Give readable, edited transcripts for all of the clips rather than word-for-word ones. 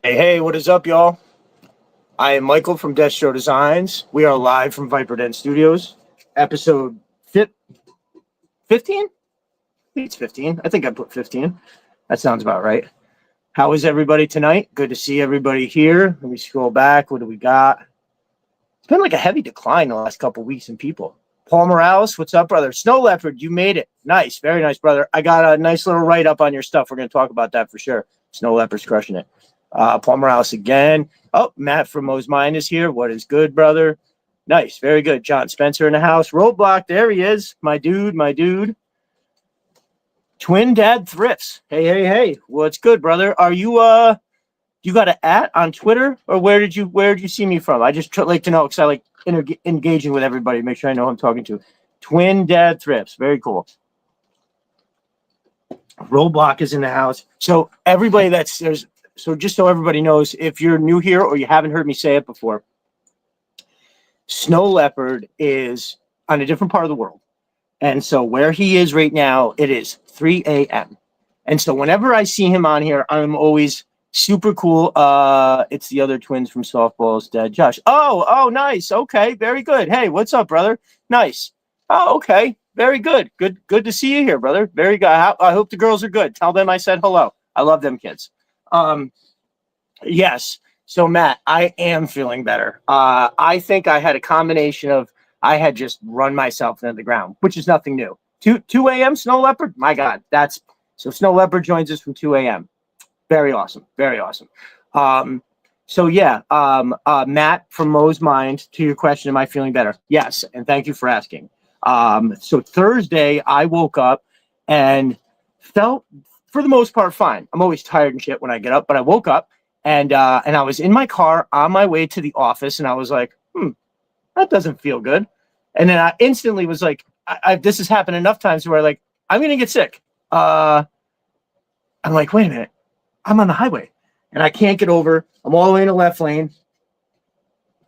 Hey, what is up, y'all? I am Michael from Destro Designs. We are live from Viper Den Studios, episode 15? I think it's 15. I think I put 15. That sounds about right. How is everybody tonight? Good to see everybody here. Let me scroll back. What do we got? It's been like a heavy decline the last couple weeks in people. Paul Morales, what's up, brother? Snow Leopard, you made it. Nice. Very nice, brother. I got a nice little write-up on your stuff. We're going to talk about that for sure. Snow Leopard's crushing it. Paul Morales again. Oh, Matt from Mo's Mind is here. What is good, brother? Nice. Very good. John Spencer in the house. Roadblock. There he is. My dude. Twin Dad Thrifts. Hey. What's good, brother? Are you you got an @ on Twitter, or where did you see me from? I just like to know because I like engaging with everybody. Make sure I know who I'm talking to. Twin Dad Thrifts. Very cool. Roadblock is in the house. So everybody so just so everybody knows, if you're new here or you haven't heard me say it before, Snow Leopard is on a different part of the world. And so where he is right now, it is 3 a.m. And so whenever I see him on here, I'm always super cool. It's the other twins from Softball's dad, Josh. Oh, nice. Okay, very good. Hey, what's up, brother? Nice. Oh, okay. Very good. Good to see you here, brother. Very good. I hope the girls are good. Tell them I said hello. I love them kids. Yes. So Matt, I am feeling better. I think I had a combination of I had just run myself into the ground, which is nothing new. 2 a.m. Snow Leopard. My God, so Snow Leopard joins us from 2 a.m. Very awesome. So yeah, Matt from Mo's Mind, to your question, am I feeling better? Yes, and thank you for asking. So Thursday, I woke up and felt, for the most part, fine. I'm always tired and shit when I get up, but I woke up and I was in my car on my way to the office, and I was like, that doesn't feel good. And then I instantly was like, this has happened enough times where like, I'm going to get sick. I'm like, wait a minute, I'm on the highway and I can't get over. I'm all the way in the left lane.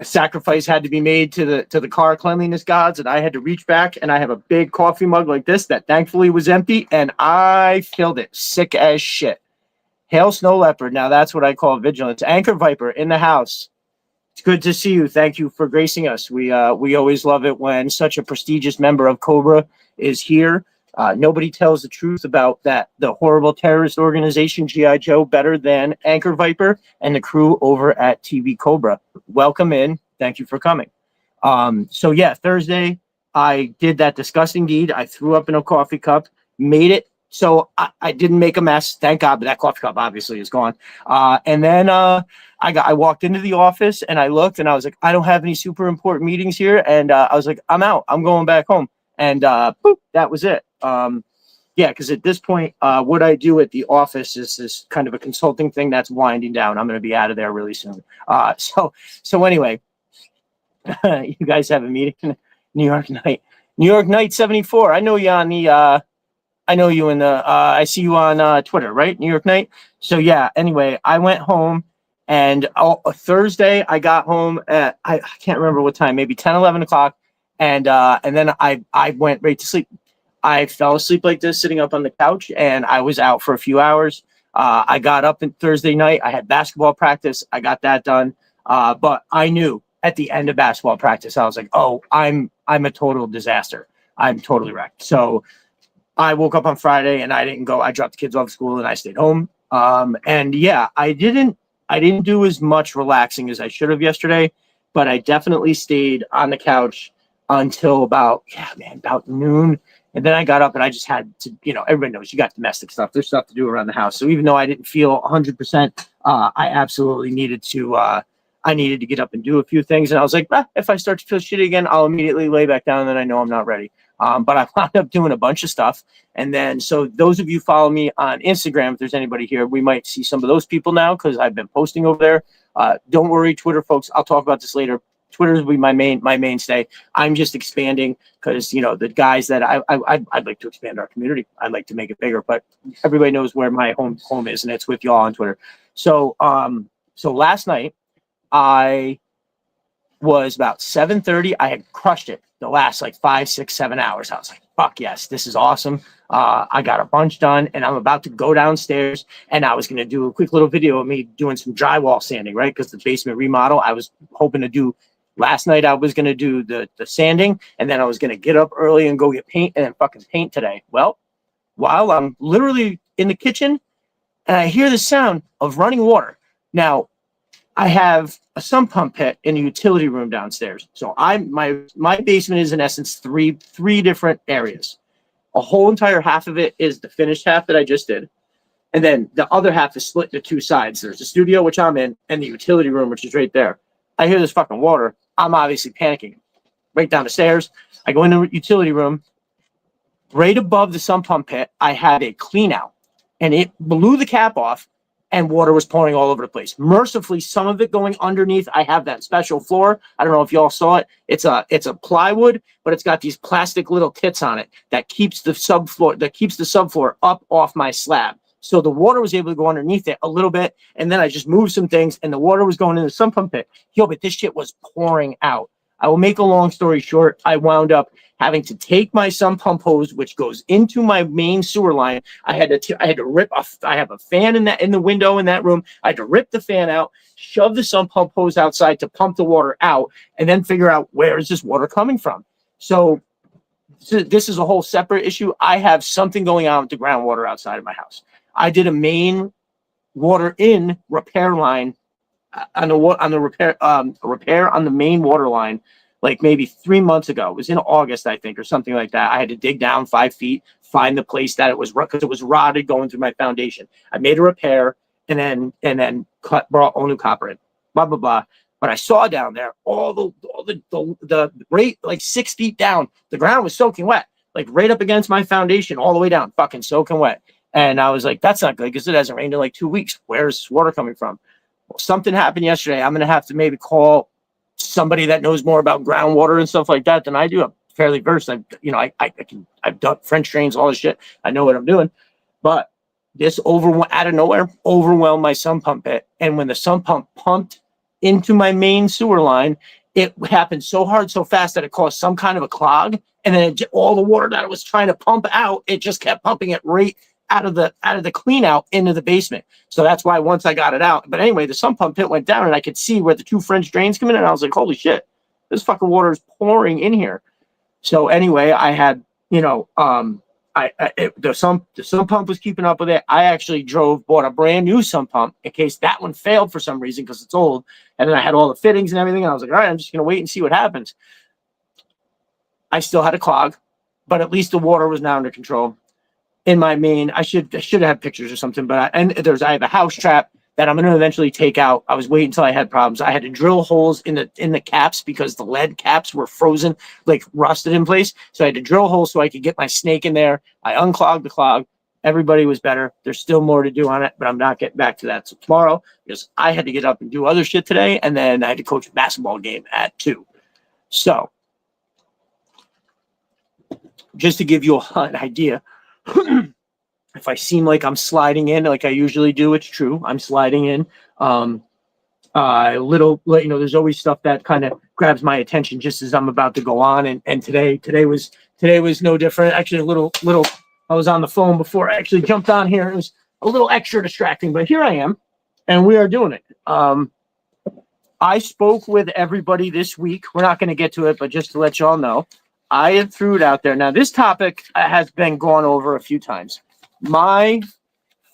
A sacrifice had to be made to the car cleanliness gods, and I had to reach back, and I have a big coffee mug like this that thankfully was empty, and I filled it sick as shit. Hail Snow Leopard. Now that's what I call vigilance. Anchor Viper in the house. It's good to see you. Thank you for gracing us. We always love it when such a prestigious member of Cobra is here. Nobody tells the truth about the horrible terrorist organization G.I. Joe better than Anchor Viper and the crew over at TV Cobra. Welcome in. Thank you for coming. So yeah, Thursday I did that disgusting deed. I threw up in a coffee cup, made it. So I didn't make a mess, thank God, but that coffee cup obviously is gone. And then I walked into the office and I looked and I was like, I don't have any super important meetings here. And I was like, I'm out. I'm going back home. And boop, that was it. Yeah, because at this point, what I do at the office is this kind of a consulting thing that's winding down. I'm going to be out of there really soon. So anyway, you guys have a meeting, New York Night 74. I know you on the. I know you in the. I see you on Twitter, right? New York Night. So yeah. Anyway, I went home, and Thursday I got home at I can't remember what time, maybe 10, 11 o'clock, and then I went right to sleep. I fell asleep like this, sitting up on the couch, and I was out for a few hours. I got up on Thursday night. I had basketball practice. I got that done. But I knew at the end of basketball practice, I was like, oh, I'm a total disaster. I'm totally wrecked. So I woke up on Friday and I didn't go. I dropped the kids off school and I stayed home. And yeah, I didn't do as much relaxing as I should have yesterday, but I definitely stayed on the couch until about noon. And then I got up and I just had to, everybody knows you got domestic stuff. There's stuff to do around the house. So even though I didn't feel 100%, I absolutely needed to get up and do a few things. And I was like, if I start to feel shitty again, I'll immediately lay back down and then I know I'm not ready. But I wound up doing a bunch of stuff. And then, so those of you follow me on Instagram, if there's anybody here, we might see some of those people now because I've been posting over there. Don't worry, Twitter folks. I'll talk about this later. Twitter will be my mainstay. I'm just expanding because, the guys that I'd like to expand our community. I'd like to make it bigger, but everybody knows where my home is, and it's with y'all on Twitter. So last night I was about 7:30. I had crushed it the last like 5, 6, 7 hours. I was like, fuck yes, this is awesome. I got a bunch done, and I'm about to go downstairs, and I was going to do a quick little video of me doing some drywall sanding, right? Because the basement remodel, I was hoping to do last night. I was going to do the sanding, and then I was going to get up early and go get paint, and then fucking paint today. Well, while I'm literally in the kitchen, and I hear the sound of running water. Now, I have a sump pump pit in a utility room downstairs. So my basement is in essence three different areas. A whole entire half of it is the finished half that I just did. And then the other half is split into two sides. There's the studio, which I'm in, and the utility room, which is right there. I hear this fucking water. I'm obviously panicking. Right down the stairs. I go into the utility room. Right above the sump pump pit, I had a clean out. And it blew the cap off, and water was pouring all over the place. Mercifully, some of it going underneath. I have that special floor. I don't know if y'all saw it. It's a plywood, but it's got these plastic little tits on it that keeps the subfloor up off my slab. So the water was able to go underneath it a little bit, and then I just moved some things, and the water was going in the sump pump pit. Yo, but this shit was pouring out. I will make a long story short. I wound up having to take my sump pump hose, which goes into my main sewer line. I had to rip off. I have a fan in the window in that room. I had to rip the fan out, shove the sump pump hose outside to pump the water out, and then figure out where is this water coming from. So this is a whole separate issue. I have something going on with the groundwater outside of my house. I did a main water in repair line on the repair on the main water line, like maybe 3 months ago. It was in August, I think, or something like that. I had to dig down 5 feet, find the place that it was, because it was rotted going through my foundation. I made a repair and then brought all new copper in, blah blah blah. But I saw down there all the rate, like 6 feet down, the ground was soaking wet, like right up against my foundation, all the way down, fucking soaking wet. And I was like, that's not good because it hasn't rained in like 2 weeks. Where's this water coming from? Well, something happened yesterday. I'm going to have to maybe call somebody that knows more about groundwater and stuff like that than I do. I'm fairly versed. I've done French drains, all this shit. I know what I'm doing. But this out of nowhere overwhelmed my sump pump pit. And when the sump pump pumped into my main sewer line, it happened so hard, so fast that it caused some kind of a clog. And then all the water that it was trying to pump out, it just kept pumping it right out of the clean out into the basement. So that's why once I got it out. But anyway, the sump pump pit went down and I could see where the two French drains come in. And I was like, holy shit, this fucking water is pouring in here. So anyway, I had, the sump pump was keeping up with it. I actually bought a brand new sump pump in case that one failed for some reason because it's old. And then I had all the fittings and everything. And I was like, all right, I'm just going to wait and see what happens. I still had a clog, but at least the water was now under control. In my main, I should have pictures or something, but I have a house trap that I'm going to eventually take out. I was waiting until I had problems. I had to drill holes in the caps because the lead caps were frozen, like rusted in place. So I had to drill holes so I could get my snake in there. I unclogged the clog. Everybody was better. There's still more to do on it, but I'm not getting back to that till tomorrow because I had to get up and do other shit today, and then I had to coach a basketball game at 2. So just to give you an idea, if I seem like I'm sliding in like I usually do, it's true. I'm sliding in. There's always stuff that kind of grabs my attention just as I'm about to go on. And today was no different. Actually, a little. I was on the phone before I actually jumped on here. It was a little extra distracting, but here I am, and we are doing it. I spoke with everybody this week. We're not going to get to it, but just to let y'all know, I threw it out there. Now, this topic has been gone over a few times. My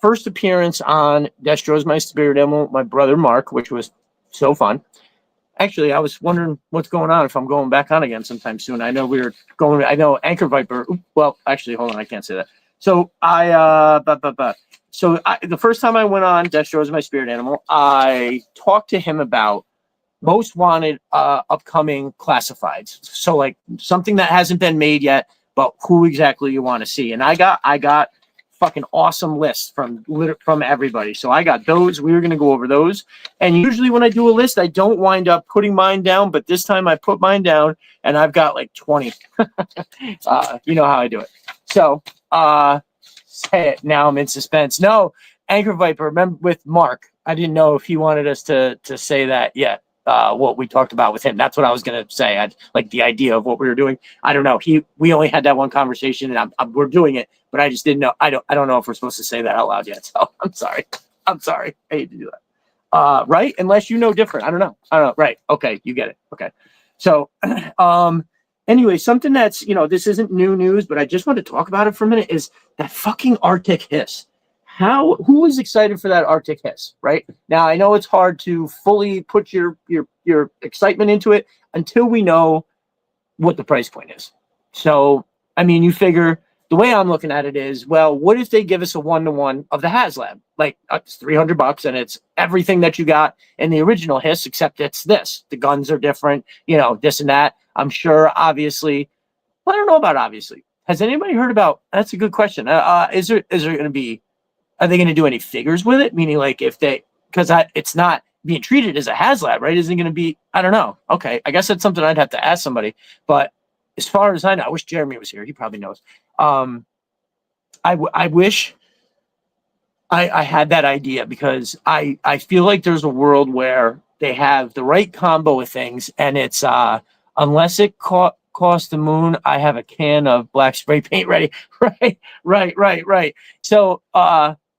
first appearance on Destro's My Spirit Animal, my brother Mark, which was so fun. Actually, I was wondering what's going on if I'm going back on again sometime soon. I know Anchor Viper. Well, actually, hold on, I can't say that. So the first time I went on Destro's My Spirit Animal, I talked to him about most wanted upcoming classifieds. So like something that hasn't been made yet, but who exactly you want to see. And I got fucking awesome lists from everybody. So I got those. We were going to go over those. And usually when I do a list, I don't wind up putting mine down, but this time I put mine down and I've got like 20. You know how I do it. So say it now. I'm in suspense. No, Anchor Viper, remember with Mark, I didn't know if he wanted us to say that yet. what we talked about with him. That's what I was gonna say. I like the idea of what we were doing. I don't know. We only had that one conversation, and we're doing it, but I just didn't know. I don't know if we're supposed to say that out loud yet. So I'm sorry. I hate to do that. Right? Unless you know different. I don't know. Right. Okay. You get it. Okay. So, anyway, something that's, this isn't new news, but I just want to talk about it for a minute is that fucking Arctic hiss. Who is excited for that Arctic hiss, right? Now, I know it's hard to fully put your excitement into it until we know what the price point is. So, I mean, you figure the way I'm looking at it is, well, what if they give us a 1-to-1 of the HasLab? Like, it's $300 and it's everything that you got in the original hiss, except it's this. The guns are different, this and that. I'm sure, obviously. Well, I don't know about obviously. Has anybody heard about? That's a good question. Is there going to be? Are they going to do any figures with it? Meaning, like, because it's not being treated as a HasLab, right? Isn't it going to be? I don't know. Okay, I guess that's something I'd have to ask somebody. But as far as I know, I wish Jeremy was here. He probably knows. I wish I had that idea, because I feel like there's a world where they have the right combo of things, and it's unless it costs the moon, I have a can of black spray paint ready. Right. So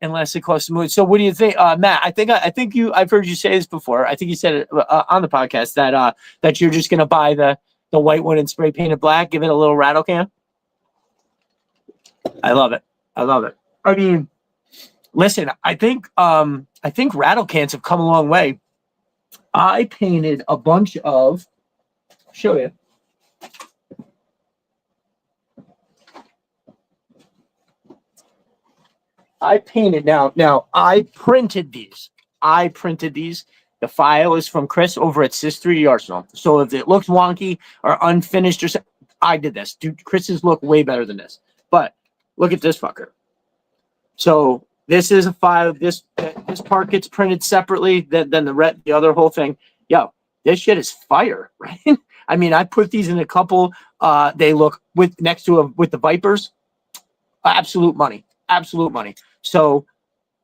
unless it costs the moon. So what do you think, Matt? I've heard you say this before. I think you said it on the podcast that you're just gonna buy the white one and spray paint it black, give it a little rattle can. I love it. I mean, listen, I think rattle cans have come a long way. I painted a bunch of. I'll show you. I painted now. I printed these. The file is from Chris over at Sys 3D Arsenal. So if it looks wonky or unfinished or something, I did this. Dude, Chris's look way better than this. But look at this fucker. So this is a file. This part gets printed separately than the other whole thing. Yo, this shit is fire, right? I mean, I put these in a couple. They look with the Vipers. Absolute money. So,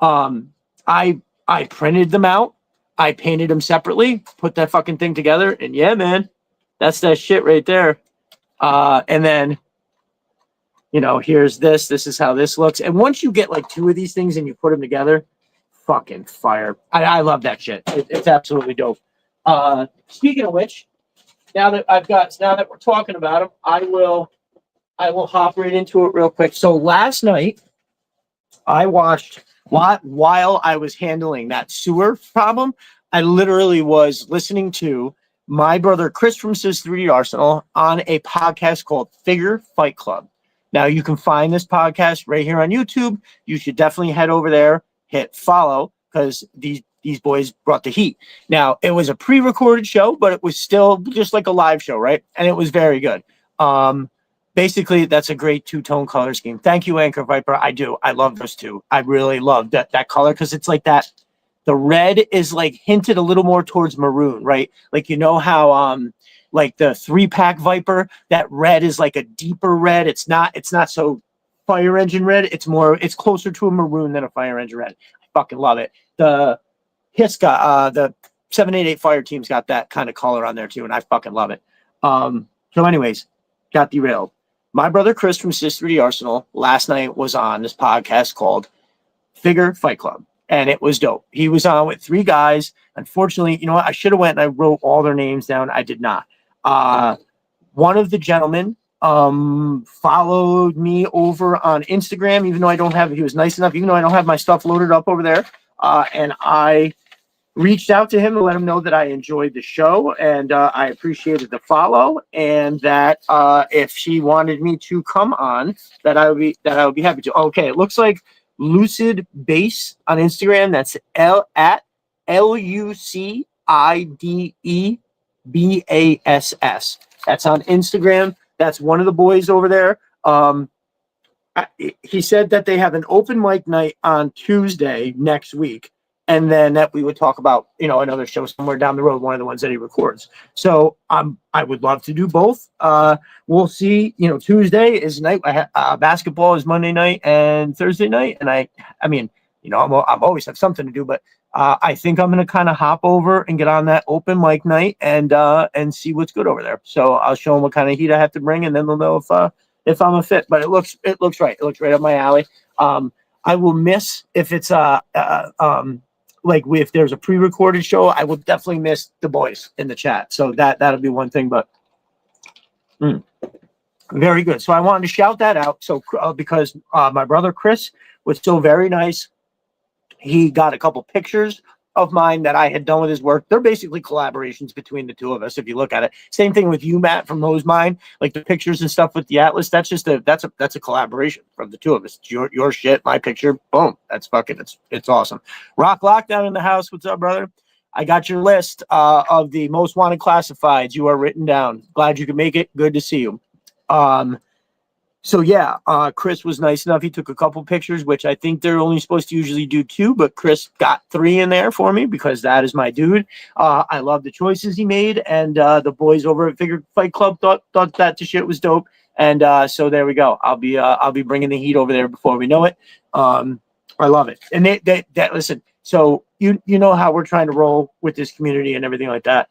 I printed them out. I painted them separately. Put that fucking thing together, and yeah, man, that's that shit right there. And then, here's this. This is how this looks. And once you get like two of these things and you put them together, fucking fire. I love that shit. It's absolutely dope. Speaking of which, now that we're talking about them, I will hop right into it real quick. So last night, I watched while I was handling that sewer problem. I literally was listening to my brother Chris from Sys 3D Arsenal on a podcast called Figure Fight Club. Now you can find this podcast right here on YouTube. You should definitely head over there, hit follow, because these boys brought the heat. Now it was a pre-recorded show, but it was still just like a live show, right? And it was very good. Basically, that's a great two-tone color scheme. Thank you, Anchor Viper. I do. I love those two. I really love that color, because it's like that. The red is like hinted a little more towards maroon, right? Like, how like the 3-pack Viper, that red is like a deeper red. It's not so fire engine red. It's closer to a maroon than a fire engine red. I fucking love it. The Hiss got the 788 Fire Team's got that kind of color on there too, and I fucking love it. So anyways, got derailed. My brother Chris from Sys 3D Arsenal last night was on this podcast called Figure Fight Club, and it was dope. He was on with 3 guys. Unfortunately, I should have went and I wrote all their names down. I did not. One of the gentlemen followed me over on Instagram, even though he was nice enough, even though I don't have my stuff loaded up over there. And I reached out to him to let him know that I enjoyed the show, and I appreciated the follow, and that if she wanted me to come on, that I would be happy to. Okay, it looks like Lucid Base on Instagram. That's at LUCIDEBASS. That's on Instagram. That's one of the boys over there. He said that they have an open mic night on Tuesday next week, and then that we would talk about, another show somewhere down the road, one of the ones that he records. So I would love to do both. We'll see. Tuesday is night. Basketball is Monday night and Thursday night, and I mean, I'm always have something to do, but I think I'm going to kind of hop over and get on that open mic night and see what's good over there. So I'll show them what kind of heat I have to bring, and then they'll know if I'm a fit. But it looks right. It looks right up my alley. I will miss if it's like if there's a pre-recorded show, I will definitely miss the boys in the chat. So that'll be one thing. But very good. So I wanted to shout that out. So because my brother Chris was so very nice. He got a couple pictures of mine that I had done with his work. They're basically collaborations between the two of us. If you look at it, same thing with you, Matt, from Mo's Mind, like the pictures and stuff with the Atlas. That's just that's a collaboration from the two of us. It's your shit, my picture. Boom. That's it's awesome. Rock Lockdown in the house. What's up, brother? I got your list of the most wanted classifieds. You are written down. Glad you could make it. Good to see you. So yeah, Chris was nice enough. He took a couple pictures, which I think they're only supposed to usually do 2, but Chris got 3 in there for me because that is my dude. I love the choices he made, and the boys over at Figure Fight Club thought that the shit was dope. And so there we go. I'll be bringing the heat over there before we know it. I love it. And they listen. So you know how we're trying to roll with this community and everything like that.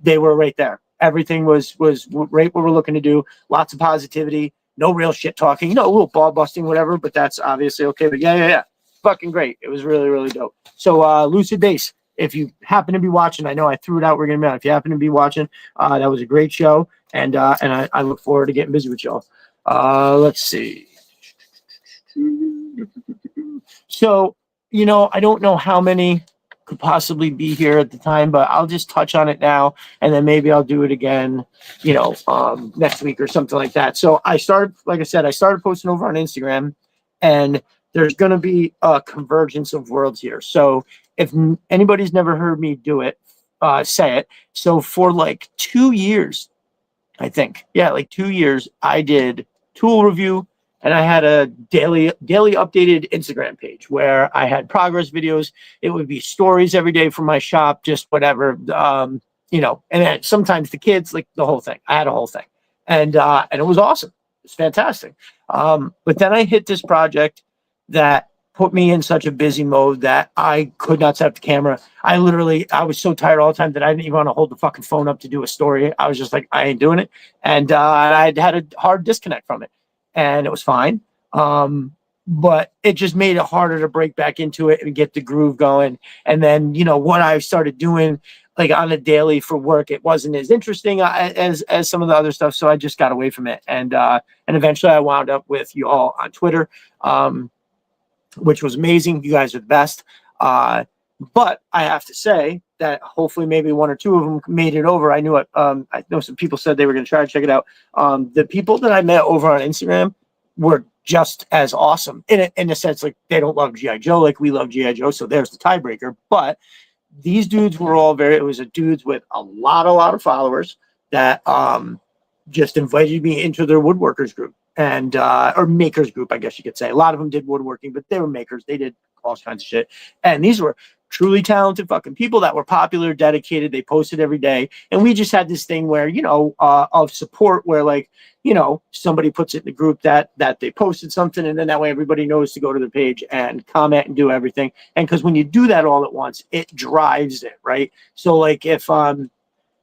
They were right there. Everything was right what we're looking to do. Lots of positivity. No real shit talking, a little ball busting, whatever, but that's obviously okay. But yeah. Fucking great. It was really, really dope. So Lucid Base, if you happen to be watching, I know I threw it out, we're gonna be on. If you happen to be watching, that was a great show. And I look forward to getting busy with y'all. Let's see. So, I don't know how many could possibly be here at the time, but I'll just touch on it now, and then maybe I'll do it again, next week or something like that. So I started posting over on Instagram, and there's going to be a convergence of worlds here. So if anybody's never heard me do it, say it. So for like 2 years, I think, like 2 years, I did tool review. And I had a daily updated Instagram page where I had progress videos. It would be stories every day from my shop, just whatever, and then sometimes the kids, like the whole thing. I had a whole thing, and it was awesome. It's fantastic. But then I hit this project that put me in such a busy mode that I could not set up the camera. I was so tired all the time that I didn't even want to hold the fucking phone up to do a story. I was just like, I ain't doing it. And I had a hard disconnect from it. And it was fine. But it just made it harder to break back into it and get the groove going. And then, what I started doing like on a daily for work, it wasn't as interesting as some of the other stuff. So I just got away from it. And eventually I wound up with you all on Twitter, which was amazing. You guys are the best. But I have to say that hopefully maybe 1 or 2 of them made it over. I knew it. I know some people said they were going to try to check it out. The people that I met over on Instagram were just as awesome in a sense, like they don't love G.I. Joe like we love G.I. Joe. So there's the tiebreaker. But these dudes were all it was dudes with a lot of followers that just invited me into their woodworkers group and or makers group, I guess you could say. A lot of them did woodworking, but they were makers. They did all kinds of shit. And these were truly talented fucking people that were popular, dedicated. They posted every day. And we just had this thing where, of support where like, somebody puts it in the group that they posted something. And then that way everybody knows to go to the page and comment and do everything. And because when you do that all at once, it drives it, right? So like if,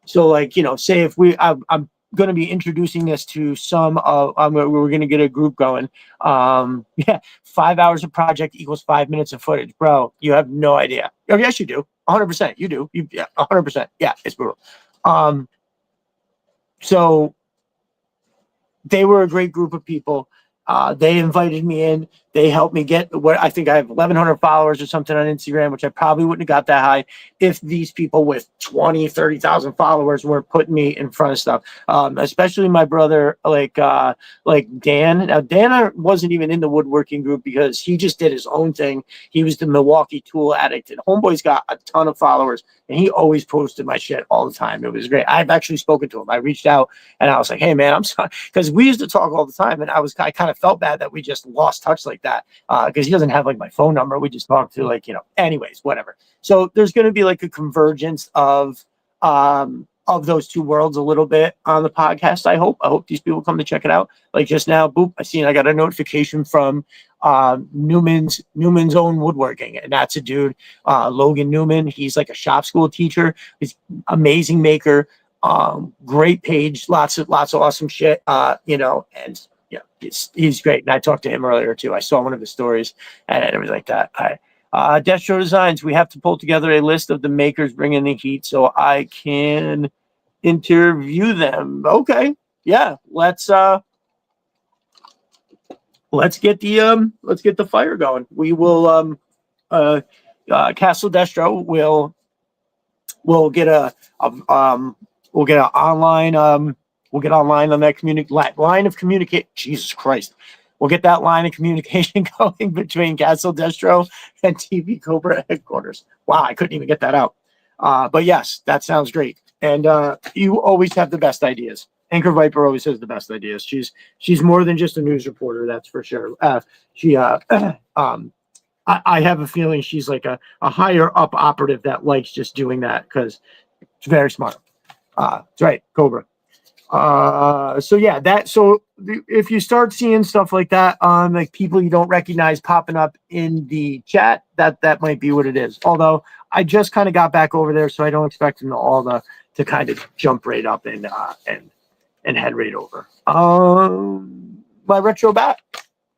say if I'm going to be introducing this to some we're going to get a group going. 5 hours of project equals 5 minutes of footage, bro. You have no idea. Oh, yes, you do. 100%. You do. 100%. Yeah, it's brutal. So they were a great group of people. They invited me in. They helped me get where I think I have 1,100 followers or something on Instagram, which I probably wouldn't have got that high if these people with 20, 30,000 followers weren't putting me in front of stuff. Especially my brother, like Dan. Now, Dan wasn't even in the woodworking group because he just did his own thing. He was the Milwaukee tool addict, and Homeboy's got a ton of followers, and he always posted my shit all the time. It was great. I've actually spoken to him. I reached out, and I was like, hey, man, I'm sorry. Because we used to talk all the time, and I kind of felt bad that we just lost touch like that because he doesn't have like my phone number. We just talk to anyways, whatever. So there's going to be like a convergence of of those two worlds a little bit on the podcast. I hope these people come to check it out. Like just now, boop, I got a notification from Newman's Own Woodworking, and that's a dude, Logan Newman. He's like a shop school teacher. He's amazing maker, great page, lots of awesome shit. And yeah, he's great. And I talked to him earlier too. I saw one of his stories and everything like that. Destro Designs, we have to pull together a list of the makers bringing the heat so I can interview them. Okay. Yeah. Let's get the fire going. We will Castle Destro will get we'll get online on that line of communicate. Jesus Christ. We'll get that line of communication going between Castle Destro and TV Cobra headquarters. Wow, I couldn't even get that out. But yes, that sounds great. And you always have the best ideas. Anchor Viper always has the best ideas. She's more than just a news reporter, that's for sure. I have a feeling she's like a higher up operative that likes just doing that because it's very smart. That's right, Cobra. So if you start seeing stuff like that on like people you don't recognize popping up in the chat, that might be what it is. Although I just kind of got back over there, so I don't expect them to kind of jump right up and head right over. My retro bat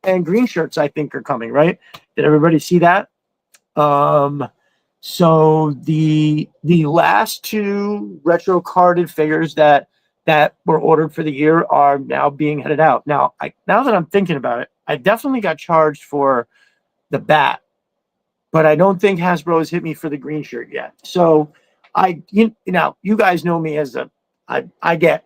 and green shirts I think are coming, right? Did everybody see that? So the last two retro carded figures that were ordered for the year are now being headed out. Now that I'm thinking about it, I definitely got charged for the bat, but I don't think Hasbro has hit me for the green shirt yet. So you guys know me as I get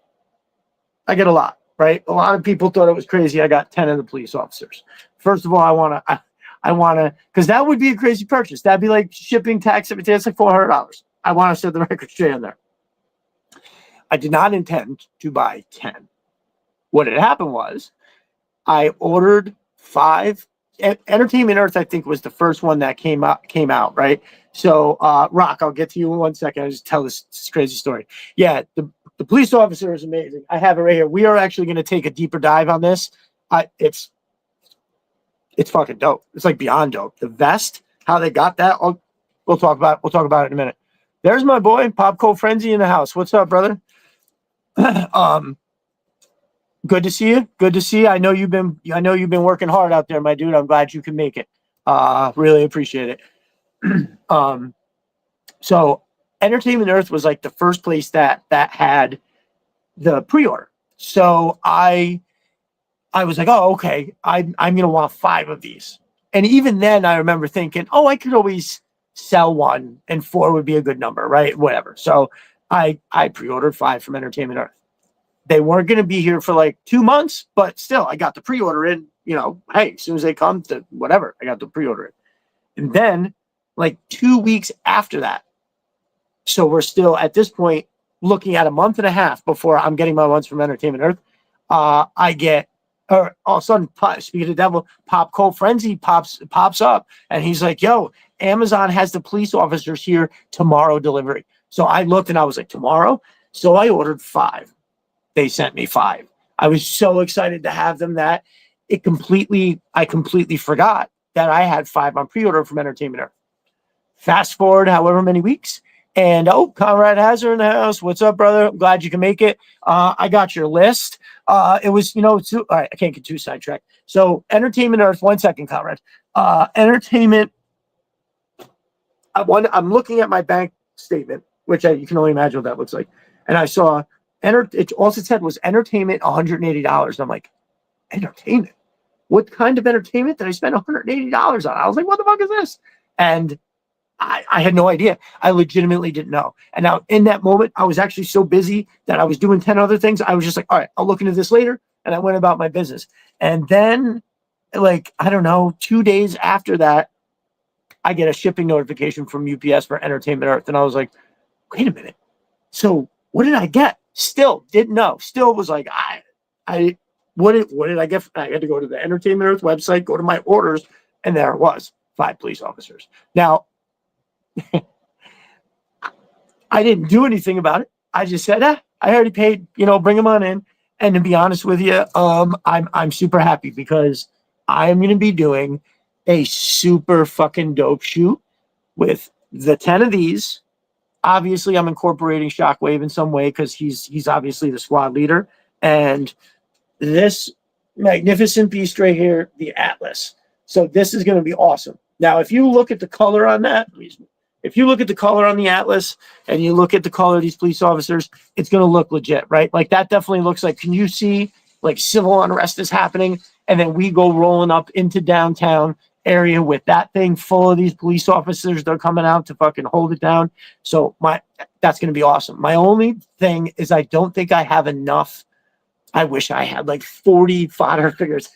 a lot, right? A lot of people thought it was crazy. I got 10 of the police officers. First of all, I want to, because that would be a crazy purchase. That'd be like shipping, tax, everything. It's like $400. I want to set the record straight on there. I did not intend to buy 10. What had happened was I ordered 5. Entertainment Earth, I think, was the first one that came out, right? So, Rock, I'll get to you in 1 second. I'll just tell this crazy story. Yeah, the police officer is amazing. I have it right here. We are actually going to take a deeper dive on this. It's fucking dope. It's like beyond dope. The vest, how they got that, we'll talk about it in a minute. There's my boy, Popco Frenzy in the house. What's up, brother? Good to see you. Good to see you. I know you've been working hard out there, my dude. I'm glad you can make it. Really appreciate it. So Entertainment Earth was like the first place that had the pre-order. So I was like, oh, okay, I'm gonna want 5 of these. And even then I remember thinking, oh, I could always sell 1 and 4 would be a good number, right? Whatever. So I pre-ordered 5 from Entertainment Earth. They weren't going to be here for like 2 months, but still, I got the pre-order in. Hey, as soon as they come to whatever, I got the pre-order in. And then, like 2 weeks after that, so we're still at this point looking at a month and a half before I'm getting my ones from Entertainment Earth. I get, or all of a sudden, speaking of the devil, Popco Frenzy pops up, and he's like, "Yo, Amazon has the police officers here tomorrow delivery." So I looked and I was like, tomorrow? So I ordered 5. They sent me 5. I was so excited to have them that I completely forgot that I had 5 on pre-order from Entertainment Earth. Fast forward however many weeks, and Conrad Hazard in the house. What's up, brother? I'm glad you can make it. I got your list. It was, all right, I can't get too sidetracked. So Entertainment Earth, 1 second, Conrad. Entertainment, I'm looking at my bank statement, which you can only imagine what that looks like. And I saw all it said was entertainment, $180. And I'm like, entertainment? What kind of entertainment did I spend $180 on? I was like, what the fuck is this? And I had no idea. I legitimately didn't know. And now in that moment, I was actually so busy that I was doing 10 other things. I was just like, all right, I'll look into this later. And I went about my business. And then, like, I don't know, 2 days after that, I get a shipping notification from UPS for Entertainment Earth. And I was like, wait a minute. So what did I get? Still didn't know. Still was like, what did I get? I had to go to the Entertainment Earth website, go to my orders, and there it was, 5 police officers. Now, I didn't do anything about it. I just said, I already paid, bring them on in. And to be honest with you, I'm super happy because I'm going to be doing a super fucking dope shoot with the 10 of these. Obviously, I'm incorporating Shockwave in some way because he's obviously the squad leader. And this magnificent beast right here, the Atlas. So this is going to be awesome. Now, if you look at the color on that, if you look at the color on the Atlas and you look at the color of these police officers, it's going to look legit, right? Like that definitely looks like, can you see like civil unrest is happening? And then we go rolling up into downtown area with that thing full of these police officers. They're coming out to fucking hold it down. So that's going to be awesome. My only thing is I don't think I have enough. I wish I had like 40 fodder figures,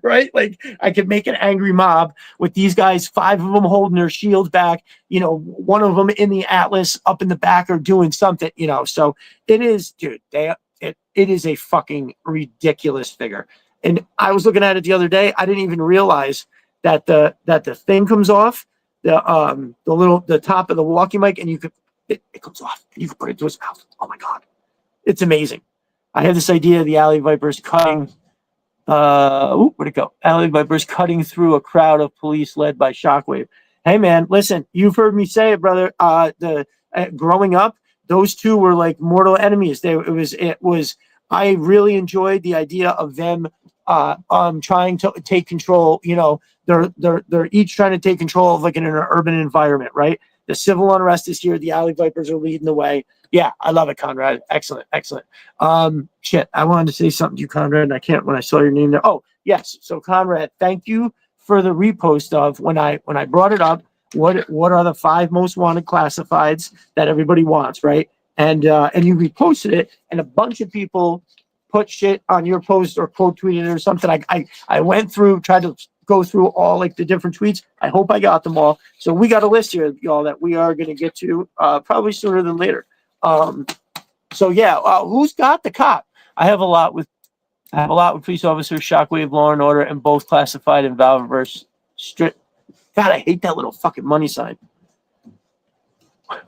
right? Like I could make an angry mob with these guys, 5 of them holding their shields back, one of them in the Atlas up in the back or doing something, So it is, dude, it is a fucking ridiculous figure. And I was looking at it the other day. I didn't even realize that the thing comes off the top of the walkie mic, and it comes off. You can put it to his mouth. Oh my God, it's amazing. I had this idea of the Alley Vipers cutting. Where'd it go? Alley Vipers cutting through a crowd of police led by Shockwave. Hey man, listen, you've heard me say it, brother. Growing up, those two were like mortal enemies. It was. I really enjoyed the idea of them trying to take control. They're each trying to take control of like an urban environment, right? The civil unrest is here. The Alley Vipers are leading the way. Yeah, I love it, Conrad. Excellent. Shit, I wanted to say something to you, Conrad, and I can't when I saw your name there. Oh, yes. So, Conrad, thank you for the repost of when I brought it up. What are the 5 most wanted classifieds that everybody wants, right? And you reposted it, and a bunch of people put shit on your post or quote tweeted it or something. I went through, tried to go through all like the different tweets. I hope I got them all. So we got a list here, y'all, that we are going to get to probably sooner than later. So yeah, who's got the cop? I have a lot with police officers, Shockwave, Law and Order, and both classified in Valveverse. God, I hate that little fucking money sign.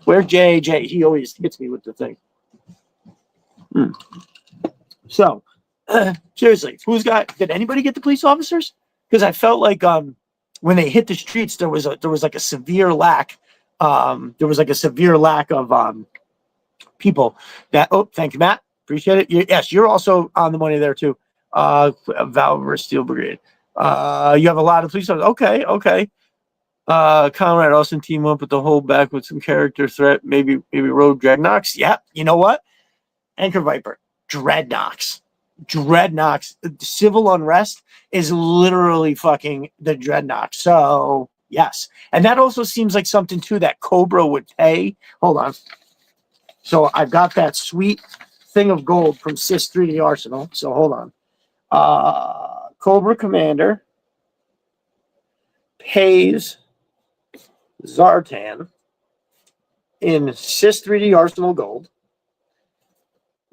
Where JJ? He always hits me with the thing. So, seriously, did anybody get the police officers? Because I felt like when they hit the streets, there was like a severe lack. There was like a severe lack of people that. Oh, thank you, Matt. Appreciate it. Yes, you're also on the money there too. Valver Steel Brigade. You have a lot of police officers. Okay. Conrad Austin team up with the whole back with some character threat. Maybe Road Dreadnoks. Yeah, you know what? Anchor Viper. Dreadnoks. Civil unrest is literally fucking the Dreadnoks. So yes, and that also seems like something too that Cobra would pay. Hold on. So I've got that sweet thing of gold from Sis 3D Arsenal. So hold on. Cobra Commander pays Zartan in Sis 3D Arsenal gold.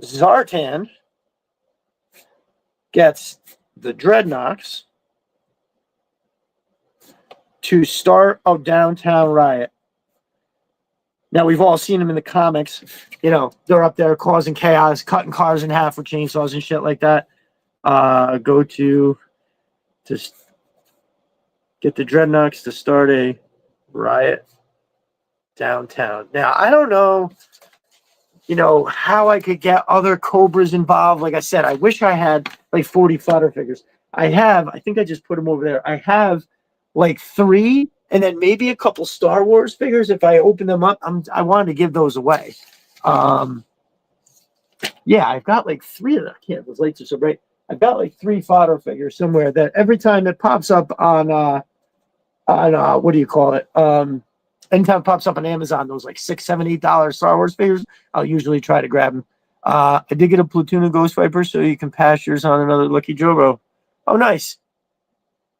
Zartan gets the Dreadnoks to start a downtown riot. Now, we've all seen them in the comics. They're up there causing chaos, cutting cars in half with chainsaws and shit like that. Go to just get the Dreadnoks to start a riot downtown. Now, I don't know, how I could get other Cobras involved. Like I said, I wish I had like 40 fodder figures. I think I just put them over there. I have like 3 and then maybe a couple Star Wars figures. If I open them up, I wanted to give those away. Yeah, I've got like 3 of them. I can't, those lights are so bright. I've got like 3 fodder figures somewhere that every time it pops up on what do you call it? Anytime it pops up on Amazon, those like $6, $7, $8 Star Wars figures, I'll usually try to grab them. I did get a platoon of Ghost Vipers, so you can pass yours on another Lucky Jobo. Oh, nice.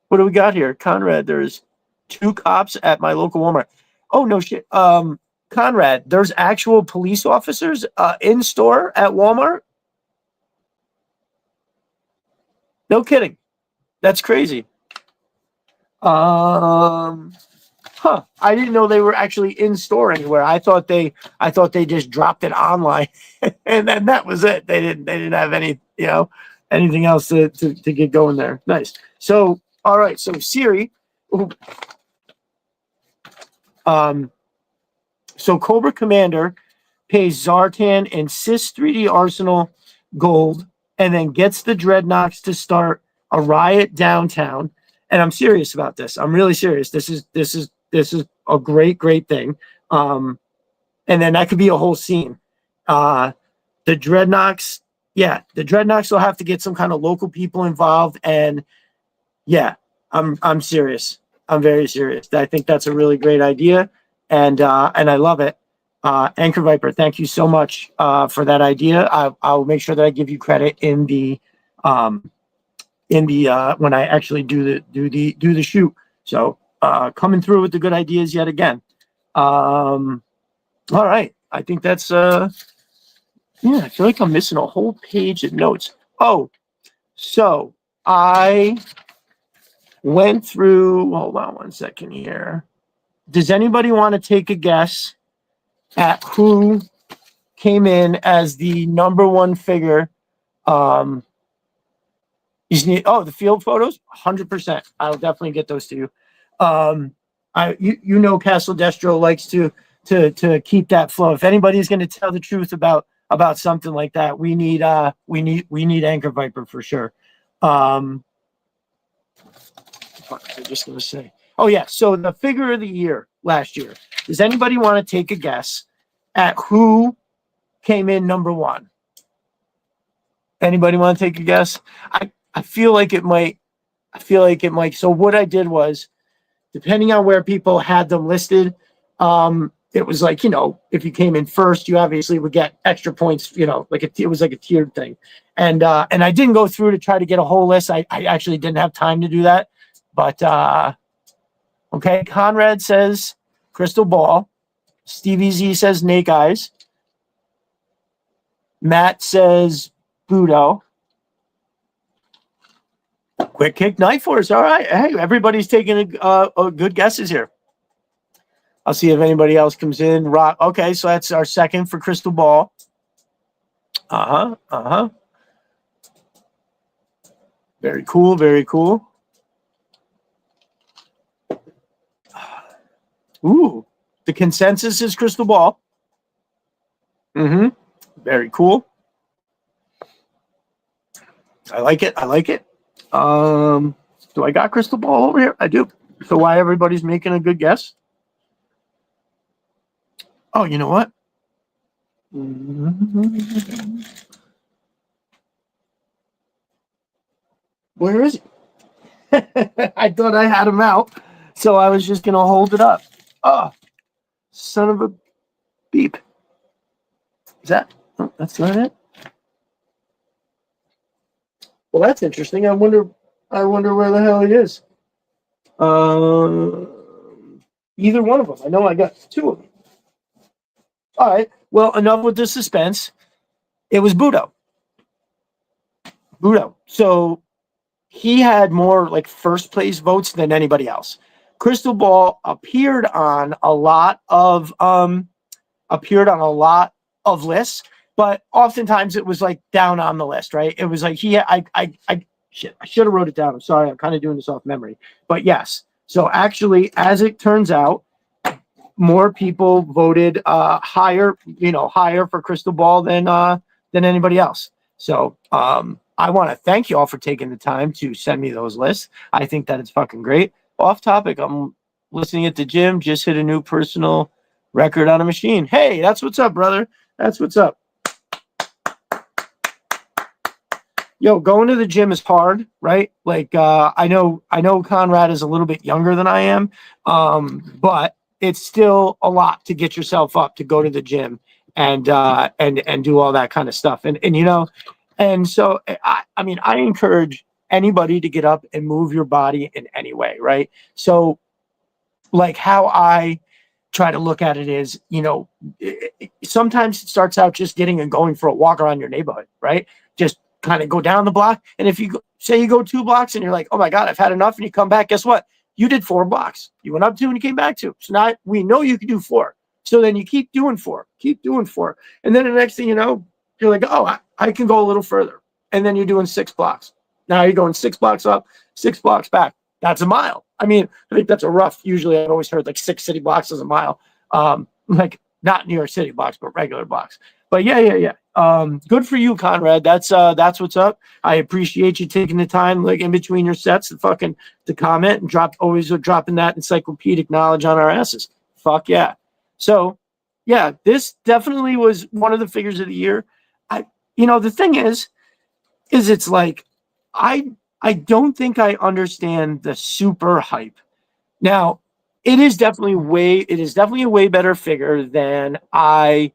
What do we got here? Conrad, there's 2 cops at my local Walmart. Oh, no shit. Conrad, there's actual police officers in store at Walmart? No kidding. That's crazy. Huh. I didn't know they were actually in store anywhere. I thought they just dropped it online and then that was it. They didn't have any, anything else to get going there. Nice. So, all right. So Siri, so Cobra Commander pays Zartan and Sys 3D Arsenal gold and then gets the Dreadnoks to start a riot downtown. And I'm serious about this. I'm really serious. This is a great thing. And then that could be a whole scene. The Dreadnoks, the Dreadnoks will have to get some kind of local people involved. And yeah, I'm serious. I'm very serious. I think that's a really great idea. And I love it. Anchor Viper, thank you so much for that idea. I'll make sure that I give you credit in the when I actually do the shoot. So coming through with the good ideas yet again. All right, I think that's I feel like I'm missing a whole page of notes. Oh, so I went through. Hold on one second here. Does anybody want to take a guess at who came in as the number one figure? The field photos, 100%. I'll definitely get those to you. Castle Destro likes to keep that flow. If anybody's going to tell the truth about something like that, we need Anchor Viper for sure. What was I just going to say? Oh yeah, so the figure of the year last year. Does anybody want to take a guess at who came in number one? Anybody want to take a guess? I feel like it might. So what I did was, depending on where people had them listed, it was like, if you came in first, you obviously would get extra points, it was like a tiered thing. And I didn't go through to try to get a whole list. I actually didn't have time to do that. But okay, Conrad says Crystal Ball. Stevie Z says Snake Eyes. Matt says Budo. Quick Kick Knife Force. All right. Hey, everybody's taking a good guesses here. I'll see if anybody else comes in. Rock. Okay, so that's our second for Crystal Ball. Very cool. Very cool. Ooh, the consensus is Crystal Ball. Very cool. I like it. Do I got Crystal Ball over here? I do. So why everybody's making a good guess? Oh, you know what? Where is he? I thought I had him out, so I was just gonna hold it up. Oh, son of a beep. Is that? Oh, that's not it. Well, that's interesting. I wonder where the hell he is. Either one of them. I know I got two of them. All right. Well, enough with the suspense. It was Budo. So he had more like first place votes than anybody else. Crystal Ball appeared on a lot of lists, but oftentimes it was like down on the list, right? It was like I should have wrote it down. I'm sorry, I'm kind of doing this off memory. But yes. So actually, as it turns out, more people voted higher for Crystal Ball than anybody else. So I want to thank you all for taking the time to send me those lists. I think that it's fucking great. Off topic, I'm listening at the gym, just hit a new personal record on a machine. Hey, that's what's up, brother. That's what's up. Yo, going to the gym is hard, right? Like I know Conrad is a little bit younger than I am, but it's still a lot to get yourself up to go to the gym and do all that kind of stuff. And so I mean, I encourage anybody to get up and move your body in any way, right? So like how I try to look at it is, sometimes it starts out just getting and going for a walk around your neighborhood, right? Just kind of go down the block. And if you say you go 2 blocks and you're like, oh my God, I've had enough. And you come back, guess what? You did 4 blocks. You went up 2 and you came back 2. So now we know you can do 4. So then you keep doing 4, keep doing 4. And then the next thing you know, you're like, oh, I can go a little further. And then you're doing 6 blocks. Now you're going 6 blocks up, 6 blocks back. That's a mile. I mean, I think that's a rough. Usually I've always heard like 6 city blocks is a mile. Like not New York City blocks, but regular blocks. But yeah. Good for you, Conrad. That's what's up. I appreciate you taking the time, like in between your sets, to comment and always dropping that encyclopedic knowledge on our asses. Fuck yeah. So yeah, this definitely was one of the figures of the year. The thing is it's like I don't think I understand the super hype. Now, it is definitely a way better figure than I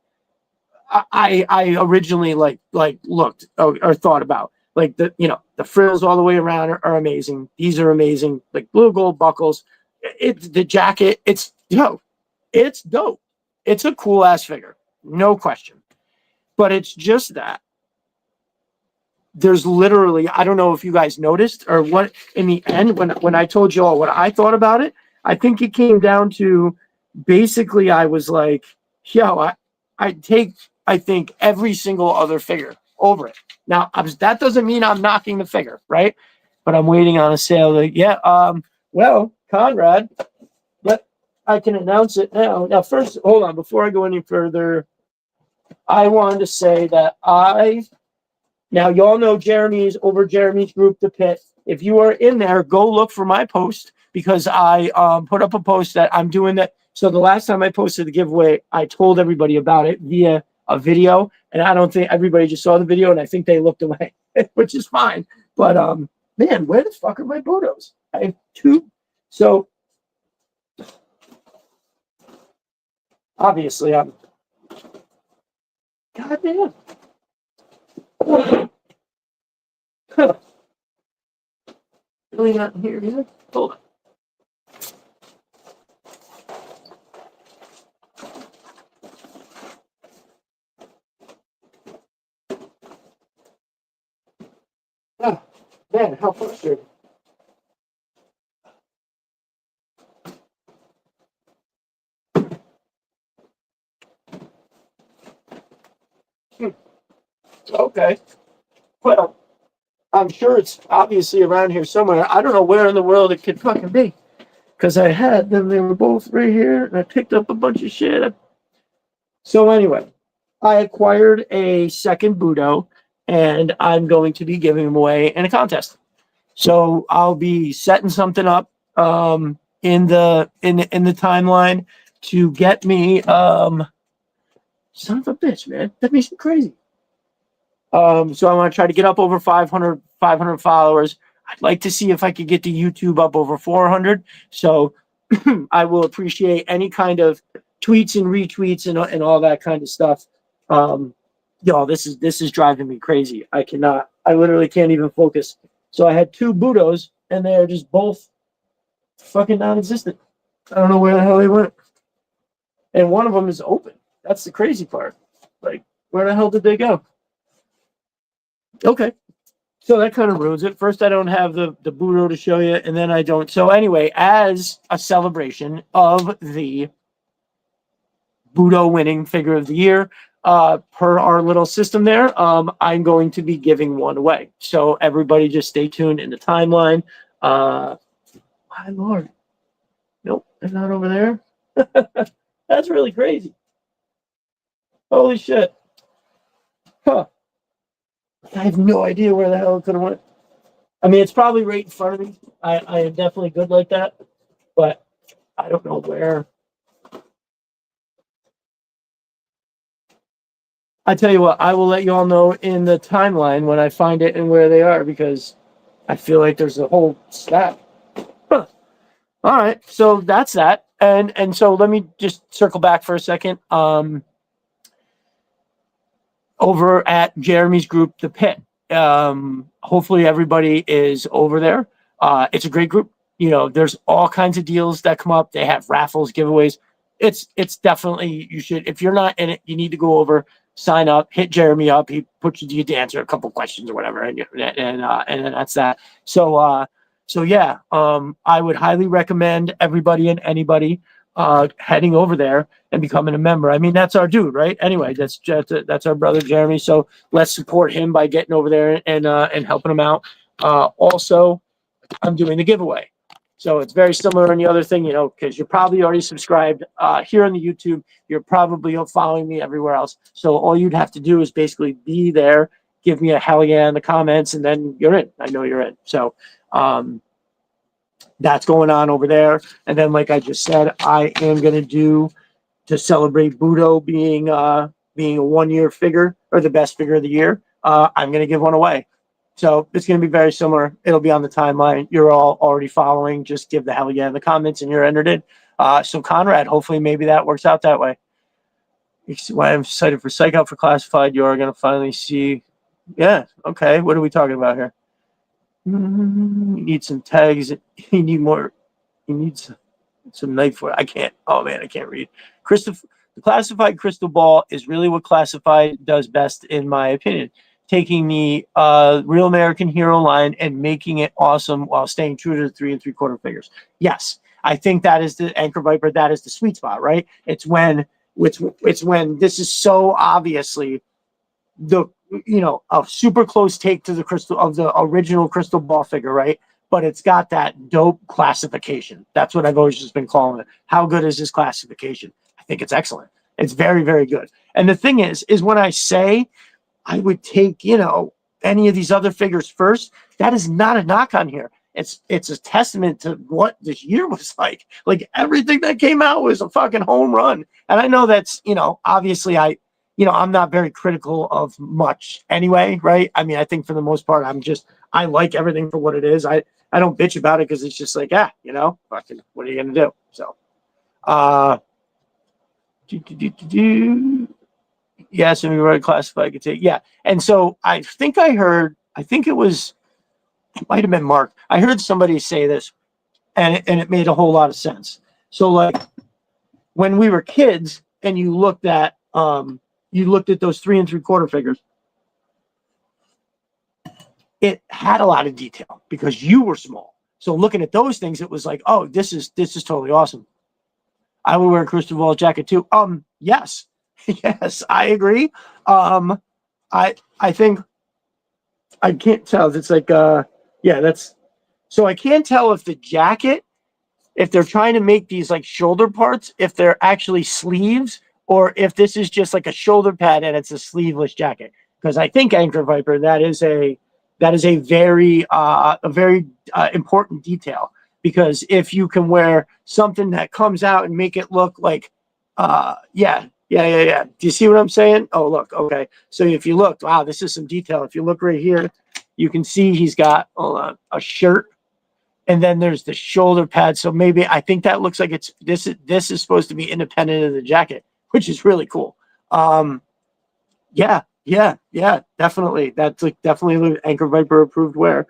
originally like looked or thought about. Like the frills all the way around are amazing. These are amazing. Like blue gold buckles. It's the jacket. It's dope. It's dope. It's a cool ass figure, no question. But it's just that there's literally, I don't know if you guys noticed or what, in the end when I told you all what I thought about it, I think it came down to basically I was like, yo, I think every single other figure over it. Now that doesn't mean I'm knocking the figure, right? But I'm waiting on a sale. Like, well, Conrad, I can announce it now. Now, first, hold on. Before I go any further, I wanted to say that now y'all know Jeremy's group, The Pit. If you are in there, go look for my post because I put up a post that I'm doing that. So the last time I posted the giveaway, I told everybody about it via a video, and I don't think everybody just saw the video, and I think they looked away, which is fine. But man, where the fuck are my Budos? I have 2. So obviously I'm goddamn. Huh. Really not here either. Hold on. Oh, man, how frustrating. Okay. Well, I'm sure it's obviously around here somewhere. I don't know where in the world it could fucking be. Because I had them, they were both right here, and I picked up a bunch of shit. So anyway, I acquired a second Budo, and I'm going to be giving them away in a contest. So I'll be setting something up in the timeline to get me son of a bitch, man. That makes me crazy. So I want to try to get up over 500 followers. I'd like to see if I could get the YouTube up over 400. So I will appreciate any kind of tweets and retweets and all that kind of stuff. This is driving me crazy. I literally can't even focus. So I had 2 Budos and they're just both fucking non-existent. I don't know where the hell they went. And one of them is open. That's the crazy part. Like, where the hell did they go? Okay. So that kind of ruins it. First, I don't have the Budo to show you, and then I don't. So anyway, as a celebration of the Budo winning figure of the year, per our little system there, I'm going to be giving one away. So everybody just stay tuned in the timeline. My Lord. Nope, they're not over there. That's really crazy. Holy shit. Huh. I have no idea where the hell it could have went. I mean, it's probably right in front of me. I am definitely good like that, but I don't know where. I tell you what, I will let you all know in the timeline when I find it and where they are because I feel like there's a whole stack. Huh. All right, so that's that. And so let me just circle back for a second. Over at Jeremy's group, The Pit. Hopefully everybody is over there. It's a great group. There's all kinds of deals that come up. They have raffles, giveaways. It's definitely, you should, if you're not in it, you need to go over, sign up, hit Jeremy up. He puts you to answer a couple questions or whatever, and then that's that. So So yeah, I would highly recommend everybody and anybody heading over there and becoming a member. I mean, that's our dude, right? Anyway, that's our brother Jeremy. So let's support him by getting over there and helping him out. Also, I'm doing the giveaway. So it's very similar on the other thing, because you're probably already subscribed here on the YouTube. You're probably following me everywhere else. So all you'd have to do is basically be there, give me a hell yeah in the comments, and then you're in. I know you're in. So that's going on over there. And then, like I just said, I am going to do, to celebrate Budo being a 1 year figure, or the best figure of the year, I'm going to give one away. So it's going to be very similar. It'll be on the timeline. You're all already following. Just give the hell yeah in the comments and you're entered in. So Conrad, hopefully maybe that works out that way. Why I'm excited for Psych Out for Classified. You are going to finally see. Yeah. Okay. What are we talking about here? You need some tags. You need more. You need some knife for it. I can't. Oh man, I can't read. The Classified Crystal Ball is really what Classified does best, in my opinion. Taking the Real American Hero line and making it awesome while staying true to the 3 3/4 figures. Yes, I think that is the Anchor Viper. That is the sweet spot, right? It's when this is so obviously a super close take to the original Crystal Ball figure, right? But it's got that dope classification. That's what I've always just been calling it. How good is this classification? I think it's excellent. It's very, very good. And the thing is when I say I would take, any of these other figures first, that is not a knock on here. It's a testament to what this year was like. Like everything that came out was a fucking home run. And I know that's, obviously I'm not very critical of much anyway, right? I mean, I think for the most part, I like everything for what it is. I don't bitch about it because it's just like, fucking, what are you going to do? So, yeah, so we were classified. Yeah. And so I think it might have been Mark. I heard somebody say this and it made a whole lot of sense. So like when we were kids and you looked at those 3 3/4 figures, it had a lot of detail because you were small. So looking at those things, it was like, oh, this is totally awesome. I would wear a Crystal Ball jacket too. Yes. Yes, I agree. I think I can't tell. It's like, so I can't tell if the jacket, if they're trying to make these like shoulder parts, if they're actually sleeves, or if this is just like a shoulder pad and it's a sleeveless jacket. Because I think Anchor Viper, that is a very important detail. Because if you can wear something that comes out and make it look like, yeah. Do you see what I'm saying? Oh, look. Okay. So if you look, wow, this is some detail. If you look right here, you can see he's got a shirt, and then there's the shoulder pad. So maybe I think that looks like this is supposed to be independent of the jacket, which is really cool. Yeah, definitely. That's like definitely Anchor Viper approved wear.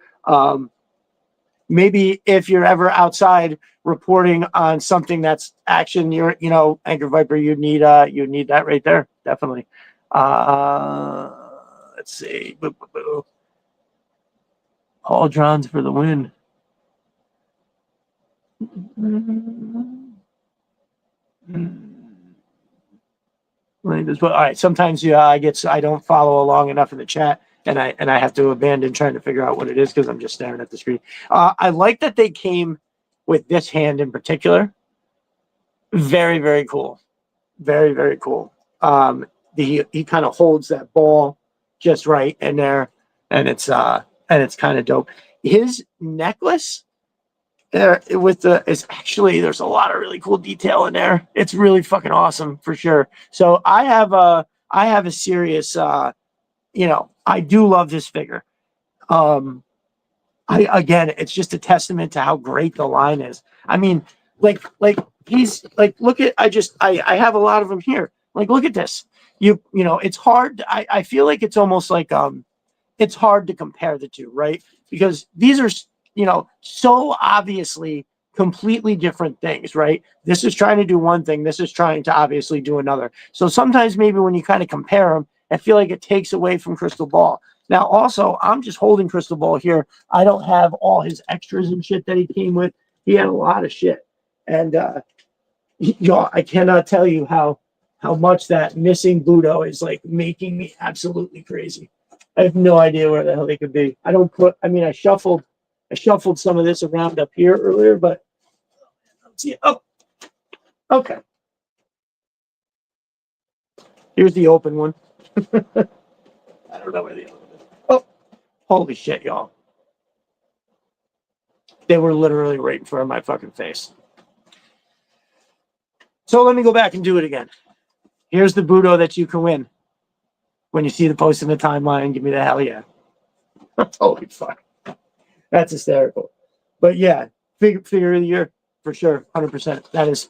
Maybe if you're ever outside reporting on something that's action, Anchor Viper, you'd need that right there. Definitely. Let's see. Paul Johns for the win. All right. Sometimes I don't follow along enough in the chat. And I have to abandon trying to figure out what it is because I'm just staring at the screen. I like that they came with this hand in particular. Very, very cool. Very, very cool. He kind of holds that ball just right in there, and it's kind of dope. His necklace is actually, there's a lot of really cool detail in there. It's really fucking awesome for sure. So I have a serious I do love this figure. Again, it's just a testament to how great the line is. I mean, like he's like, look at, I have a lot of them here. Like, look at this. It's hard. I feel like it's almost like, it's hard to compare the two, right? Because these are, so obviously completely different things, right? This is trying to do one thing. This is trying to obviously do another. So sometimes maybe when you kind of compare them, I feel like it takes away from Crystal Ball. Now, also, I'm just holding Crystal Ball here. I don't have all his extras and shit that he came with. He had a lot of shit. And y'all, I cannot tell you how much that missing Budo is like making me absolutely crazy. I have no idea where the hell they could be. I don't put. I mean, I shuffled some of this around up here earlier, but let's see. Oh, okay. Here's the open one. I don't know where the other one is. Oh, holy shit, y'all! They were literally right in front of my fucking face. So let me go back and do it again. Here's the Budo that you can win. When you see the post in the timeline, give me the hell yeah. Holy fuck. That's hysterical. But yeah, figure of the year for sure. 100%. That is,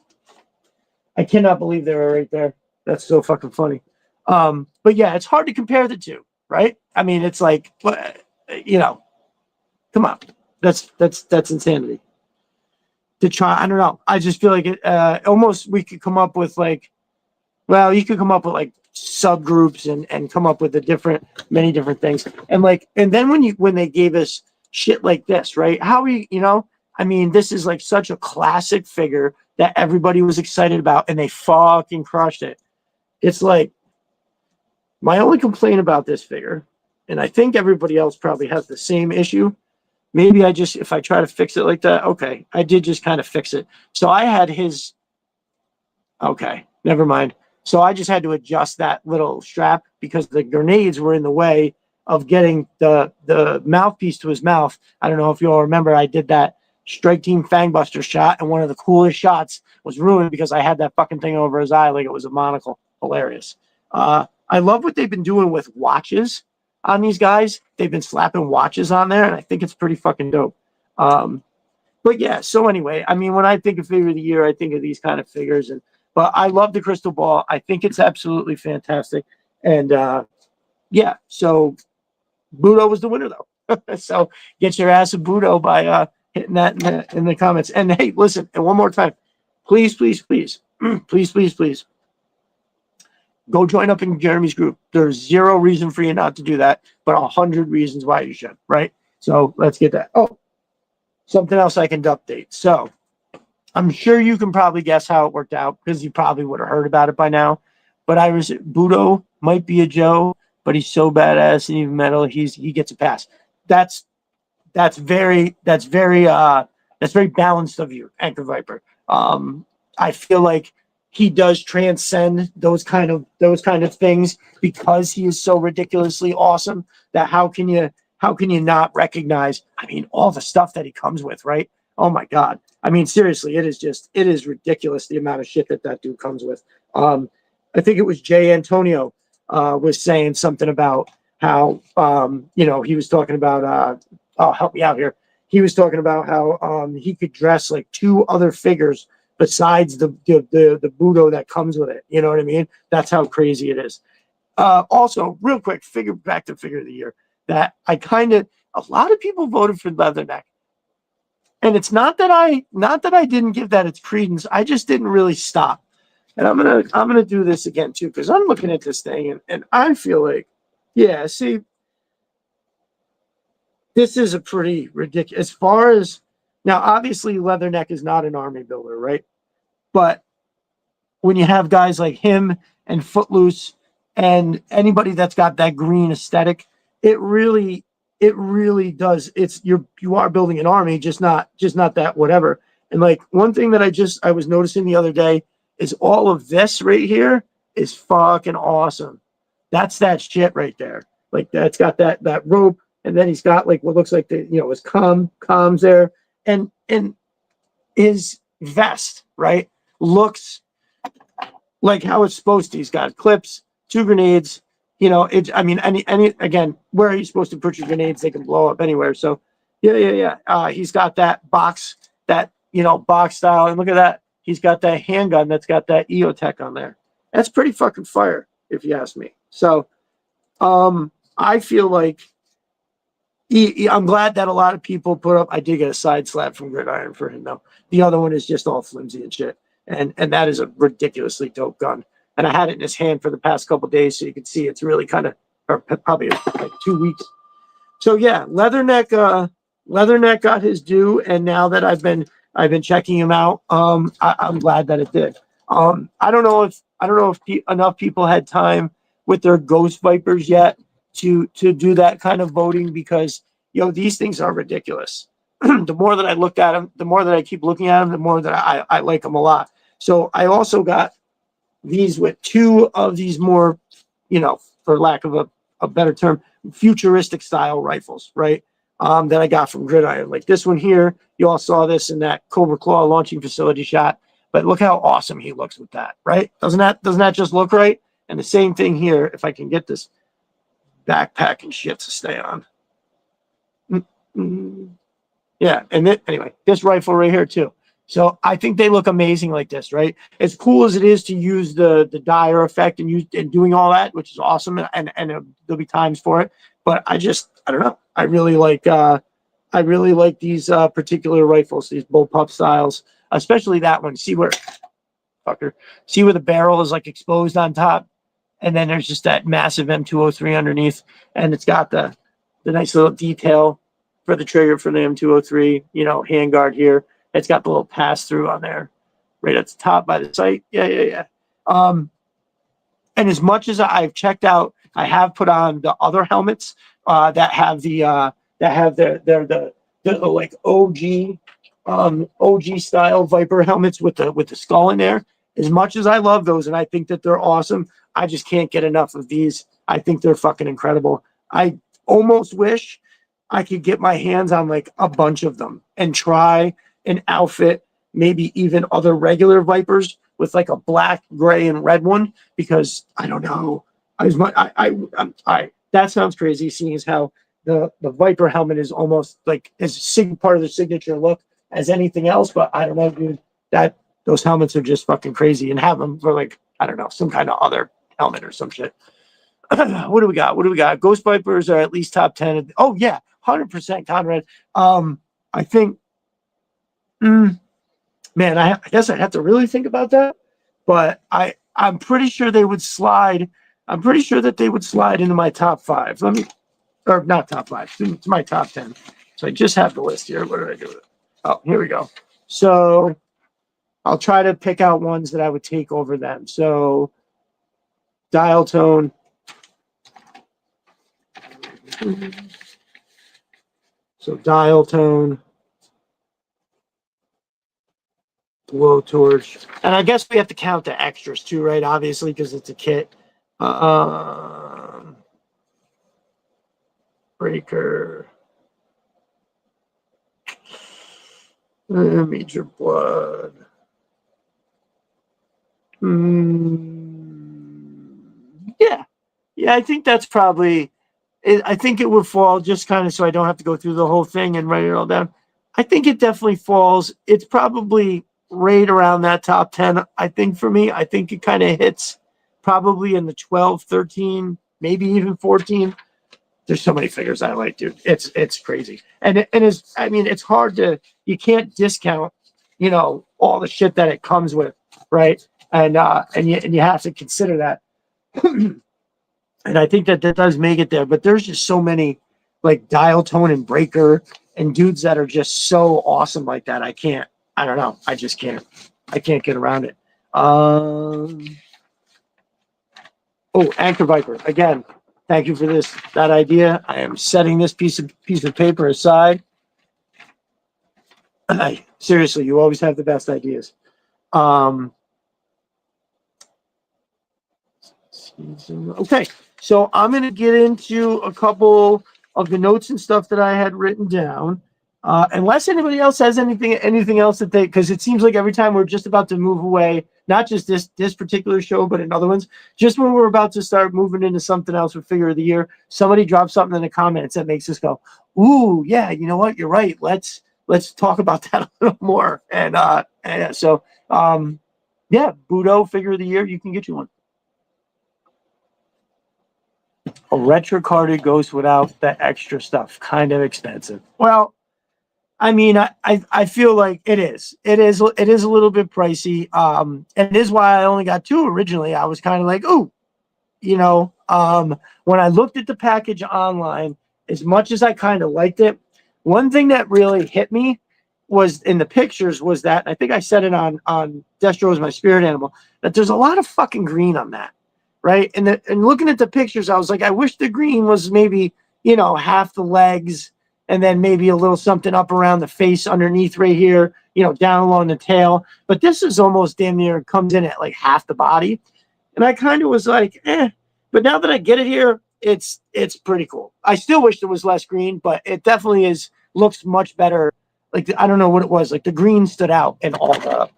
I cannot believe they were right there. That's so fucking funny. But yeah, it's hard to compare the two, right? I mean, it's like, you know, come on. That's insanity. To try, I don't know. I just feel like it almost we could come up with like, well, you could come up with like subgroups and come up with many different things. And like, and then when they gave us shit like this, right? How we, I mean, this is like such a classic figure that everybody was excited about and they fucking crushed it. It's like my only complaint about this figure, and I think everybody else probably has the same issue. Maybe if I try to fix it like that, okay, I did just kind of fix it. So I had okay, never mind. So I just had to adjust that little strap because the grenades were in the way of getting the mouthpiece to his mouth. I don't know if you all remember, I did that Strike Team Fangbuster shot, and one of the coolest shots was ruined because I had that fucking thing over his eye like it was a monocle. Hilarious. I love what they've been doing with watches on these guys. They've been slapping watches on there, and I think it's pretty fucking dope. But yeah, so anyway, I mean, when I think of figure of the year, I think of these kind of figures, but I love the Crystal Ball. I think it's absolutely fantastic. And yeah, so Budo was the winner, though. So get your ass a Budo by hitting that in the comments. And hey, listen, and one more time, please, please, please, please, please, please, go join up in Jeremy's group. There's zero reason for you not to do that, but 100 reasons why you should, right? So let's get that. Oh, something else I can update. So I'm sure you can probably guess how it worked out because you probably would have heard about it by now. But Budo might be a Joe, but he's so badass and even metal, he gets a pass. That's very balanced of you, Anchor Viper. I feel like he does transcend those kind of things because he is so ridiculously awesome that how can you not recognize, I mean, all the stuff that he comes with, right? Oh my God. I mean, seriously, it is ridiculous the amount of shit that dude comes with. I think it was Jay Antonio was saying something about how, he was talking about, oh, help me out here. He was talking about how he could dress like two other figures besides the Budo that comes with it. You know what I mean? That's how crazy it is. Also, real quick, back to figure of the year that a lot of people voted for Leatherneck. And it's not that I didn't give that its credence. I just didn't really stop. And I'm gonna do this again too, because I'm looking at this thing and I feel like, yeah, see, this is a pretty ridiculous as far as now, obviously Leatherneck is not an army builder, right? But when you have guys like him and Footloose and anybody that's got that green aesthetic, it really does. You are building an army, just not that whatever. And like one thing that I was noticing the other day is all of this right here is fucking awesome. That's that shit right there. Like that's got that rope, and then he's got like what looks like his comms there, and his vest, right, looks like how it's supposed to. He's got clips, two grenades. I mean, again, where are you supposed to put your grenades? They can blow up anywhere. So, yeah. He's got that box style, and look at that. He's got that handgun that's got that EOTech on there. That's pretty fucking fire, if you ask me. So, I feel like I'm glad that a lot of people put up. I did get a side slab from Gridiron for him, though. The other one is just all flimsy and shit. And that is a ridiculously dope gun. And I had it in his hand for the past couple of days, so you can see it's really kind of or probably like 2 weeks. So yeah, Leatherneck got his due, and now that I've been checking him out, I'm glad that it did. I don't know if enough people had time with their Ghost Vipers yet to do that kind of voting, because these things are ridiculous. The more that I look at them, the more that I keep looking at them, the more that I like them a lot. So I also got these with two of these more, for lack of a better term, futuristic style rifles, right? That I got from Gridiron. Like this one here, you all saw this in that Cobra Claw launching facility shot, but look how awesome he looks with that, right? Doesn't that just look right? And the same thing here, if I can get this backpack and shit to stay on. Yeah, and then anyway, this rifle right here too. So I think they look amazing like this, right? As cool as it is to use the Dyer effect and doing all that, which is awesome, and there'll be times for it. But I don't know. I really like these particular rifles, these bullpup styles, especially that one. See where the barrel is like exposed on top, and then there's just that massive M203 underneath, and it's got the nice little detail for the trigger for the M203, handguard here. It's got the little pass through on there, right at the top by the sight. Yeah. And as much as I've checked out, I have put on the other helmets that have the like OG style Viper helmets with the skull in there. As much as I love those and I think that they're awesome, I just can't get enough of these. I think they're fucking incredible. I almost wish I could get my hands on like a bunch of them and try an outfit, maybe even other regular Vipers with like a black, gray, and red one, because I don't know. That sounds crazy, seeing as how the Viper helmet is almost like as part of the signature look as anything else. But I don't know, dude. Those helmets are just fucking crazy, and have them for like, I don't know, some kind of other helmet or some shit. What do we got? Ghost Vipers are at least top 10. Oh yeah, 100% Conrad. I think. Man, I guess I'd have to really think about that, but I'm pretty sure they would slide. I'm pretty sure that they would slide into my top 5. Or not top 5, to my top 10. So I just have the list here. What did I do with it? Oh, here we go. So I'll try to pick out ones that I would take over them. So dial tone. So dial tone. Blowtorch, and I guess we have to count the extras too, right? Obviously, because it's a kit. Breaker, Major Blood. Yeah. I think that's probably. I think it would fall just kind of so I don't have to go through the whole thing and write it all down. I think it definitely falls. It's probably right around that top 10. I think for me, I think it kind of hits probably in the 12, 13, maybe even 14. There's so many figures I like, dude. It's crazy. And it's hard you can't discount, all the shit that it comes with, right? And you have to consider that. And I think that does make it there, but there's just so many like dial tone and breaker and dudes that are just so awesome like that. I don't know. I just can't. I can't get around it. Anchor Viper. Again, thank you for that idea. I am setting this piece of paper aside. Seriously, you always have the best ideas. Okay, so I'm going to get into a couple of the notes and stuff that I had written down. Unless anybody else has anything else that because it seems like every time we're just about to move away, not just this particular show, but in other ones, just when we're about to start moving into something else with Figure of the Year, somebody drops something in the comments that makes us go, ooh, yeah, you know what? You're right. Let's talk about that a little more. So Budo Figure of the Year, you can get you one. A retro carded Ghost without the extra stuff, kind of expensive. Well, I mean, I feel like it is a little bit pricey. And it is why I only got 2 originally. I was kind of like, ooh, When I looked at the package online, as much as I kind of liked it, one thing that really hit me was in the pictures was that I think I said it on Destro is my spirit animal, that there's a lot of fucking green on that, right? And looking at the pictures, I was like, I wish the green was maybe, you know, half the legs and then maybe a little something up around the face underneath right here, you know, down along the tail. But this is almost damn near comes in at like half the body. And I kind of was like, eh. But now that I get it here, it's pretty cool. I still wish there was less green, but it definitely is looks much better. Like I don't know what it was. Like the green stood out in all the,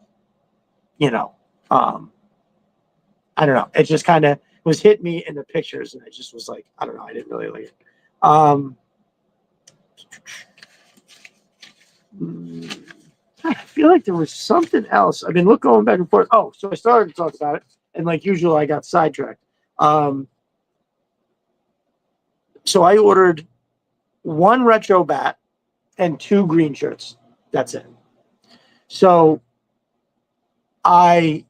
you know, I don't know. It just kind of was hit me in the pictures, and I just was like, I don't know. I didn't really like it. I feel like there was something else. I've been going back and forth. Oh, so I started to talk about it, and like usual, I got sidetracked. So I ordered one retro bat and 2 green shirts. That's it. So I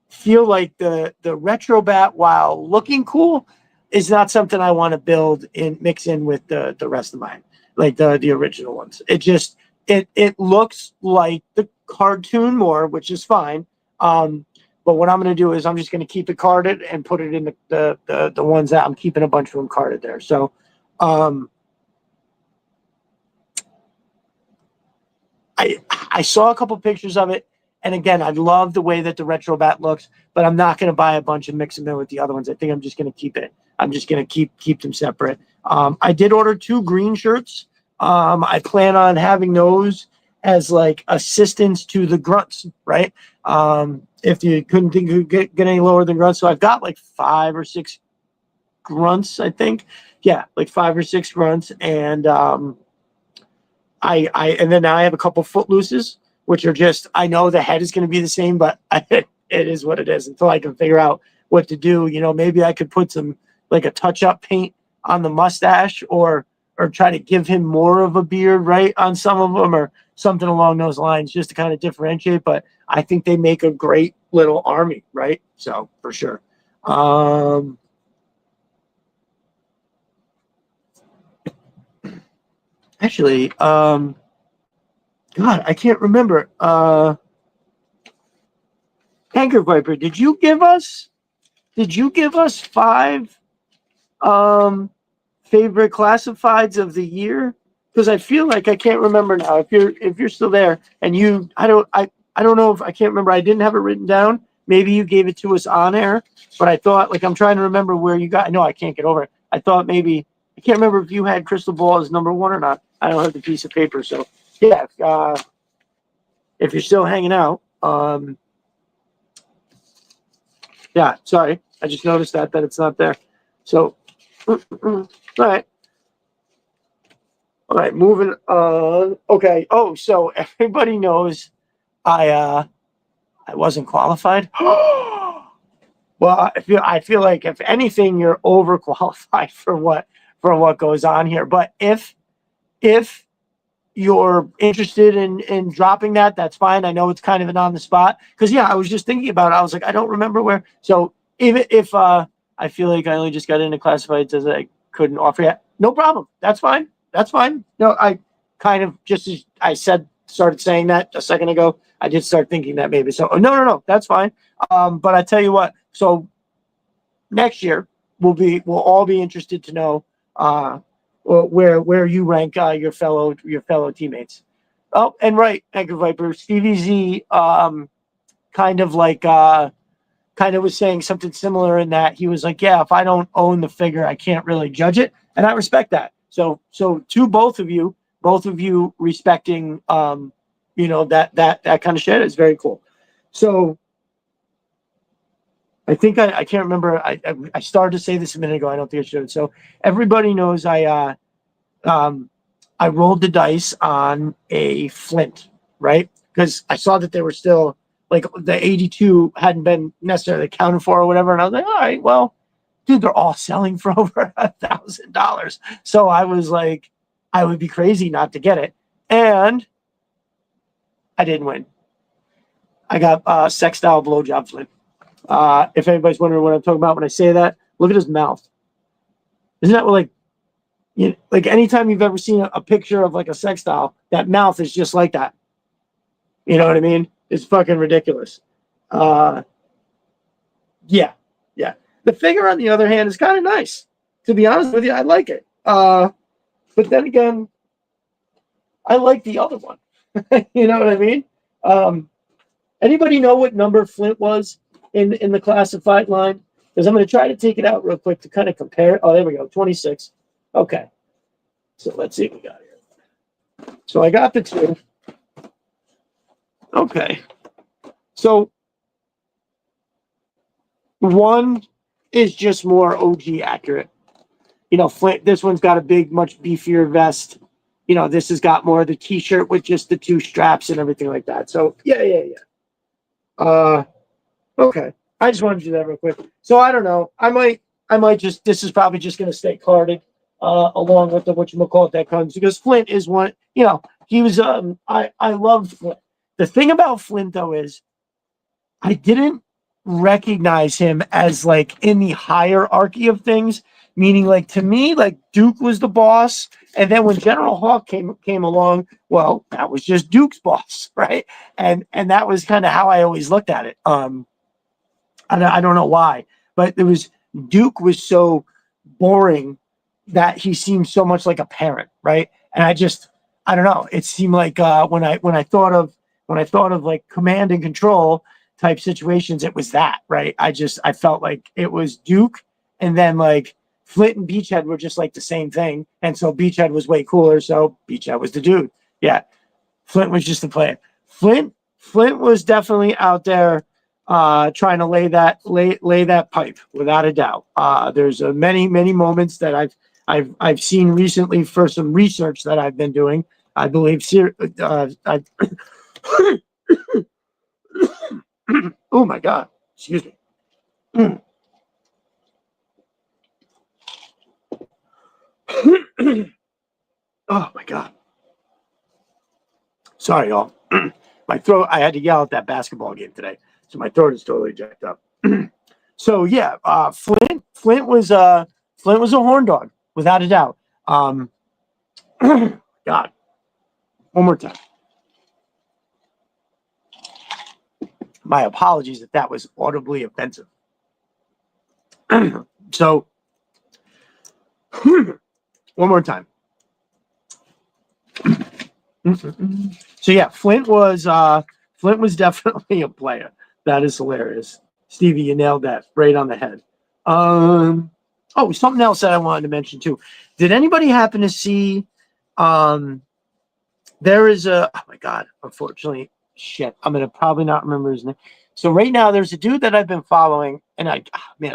feel like the retro bat, while looking cool, is not something I want to build and mix in with the rest of mine, like the original ones. It just it looks like the cartoon more, which is fine. But what I'm going to do is I'm just going to keep it carded and put it in the ones that I'm keeping a bunch of them carded there. So I saw a couple pictures of it. And again, I love the way that the retro bat looks, but I'm not going to buy a bunch and mix them in with the other ones. I think I'm just going to keep it. I'm just going to keep them separate. I did order 2 green shirts. I plan on having those as like assistants to the grunts, right? If you couldn't think you could get any lower than grunts. So I've got like 5 or 6 grunts, I think. Yeah, like 5 or 6 grunts. And and then now I have a couple footlooses, which are just, I know the head is going to be the same, but it is what it is until I can figure out what to do. You know, maybe I could put some like a touch-up paint on the mustache or try to give him more of a beard, right, on some of them or something along those lines just to kind of differentiate. But I think they make a great little army, right? So for sure. Actually, God, I can't remember. Anchor Viper, did you give us 5 favorite classifieds of the year? Because I feel like I can't remember now. If you're still there and I don't know if I can't remember. I didn't have it written down. Maybe you gave it to us on air, but I thought like I'm trying to remember where you got. No, I can't get over it. I thought maybe I can't remember if you had Crystal Ball as number 1 or not. I don't have the piece of paper, so yeah. If you're still hanging out, yeah. Sorry, I just noticed that it's not there. So, all right. All right, moving on. Okay. Oh, so everybody knows I wasn't qualified. Well, I feel like if anything, you're overqualified for what goes on here. But if you're interested in dropping that, that's fine. I know it's kind of an on the spot because yeah, I was just thinking about it. I was like, I don't remember where. So even if I feel like I only just got into classifieds as I couldn't offer yet, no problem. That's fine. That's fine. No, I kind of just as I started saying that a second ago. I did start thinking that maybe. So no, that's fine. But I tell you what. So next year we'll all be interested to know where you rank your fellow teammates. Oh, and right, Anchor Viper, Stevie Z, kind of was saying something similar in that he was like, yeah, if I don't own the figure, I can't really judge it, and I respect that. So to both of you respecting, that kind of shit is very cool. So I think I can't remember. I started to say this a minute ago. I don't think I should. So everybody knows I rolled the dice on a Flint, right? Because I saw that they were still like the 82 hadn't been necessarily accounted for or whatever, and I was like, all right, well, dude, they're all selling for over $1,000. So I was like, I would be crazy not to get it, and I didn't win. I got sex style blowjob Flint. If anybody's wondering what I'm talking about when I say that, look at his mouth. Isn't that what, like, like anytime you've ever seen a picture of like a sex doll, that mouth is just like that. You know what I mean? It's fucking ridiculous. Uh, yeah, yeah. The figure, on the other hand, is kind of nice. To be honest with you, I like it. But then again, I like the other one. You know what I mean? Um, Anybody know what number Flint was in the classified line? Because I'm going to try to take it out real quick to kind of compare. Oh, there we go, 26. Okay, so let's see what we got here. So I got the two. Okay, so one is just more OG accurate. You know, Flint. This one's got a big, much beefier vest. You know, this has got more of the T-shirt with just the two straps and everything like that. So yeah. Okay. I just wanted to do that real quick. So I don't know. I might just. This is probably just going to stay carded, along with the whatchamacallit that comes, because Flint is one. You know, he was. I loved Flint. The thing about Flint though is, I didn't recognize him as like in the hierarchy of things. Meaning, like to me, like Duke was the boss, and then when General Hawk came along, well, that was just Duke's boss, right? And that was kind of how I always looked at it. I don't know why, but it was Duke was so boring that he seemed so much like a parent, right? And I don't know. It seemed like when I thought of like command and control type situations, it was that, right? I felt like it was Duke, and then like Flint and Beachhead were just like the same thing, and so Beachhead was way cooler, so Beachhead was the dude. Yeah, Flint was just the player. Flint was definitely out there trying to lay that pipe without a doubt. There's many moments that I've seen recently for some research that I've been doing. I believe oh my god, excuse me. Oh my god. Sorry, y'all. My throat, I had to yell at that basketball game today, so my throat is totally jacked up. So yeah, Flint was a horn dog without a doubt. God, one more time. My apologies if that was audibly offensive. So one more time. So yeah, Flint was definitely a player. That is hilarious. Stevie, you nailed that right on the head. Oh, something else that I wanted to mention too. Did anybody happen to see there is oh my god, unfortunately, shit, I'm gonna probably not remember his name. So right now there's a dude that I've been following, and I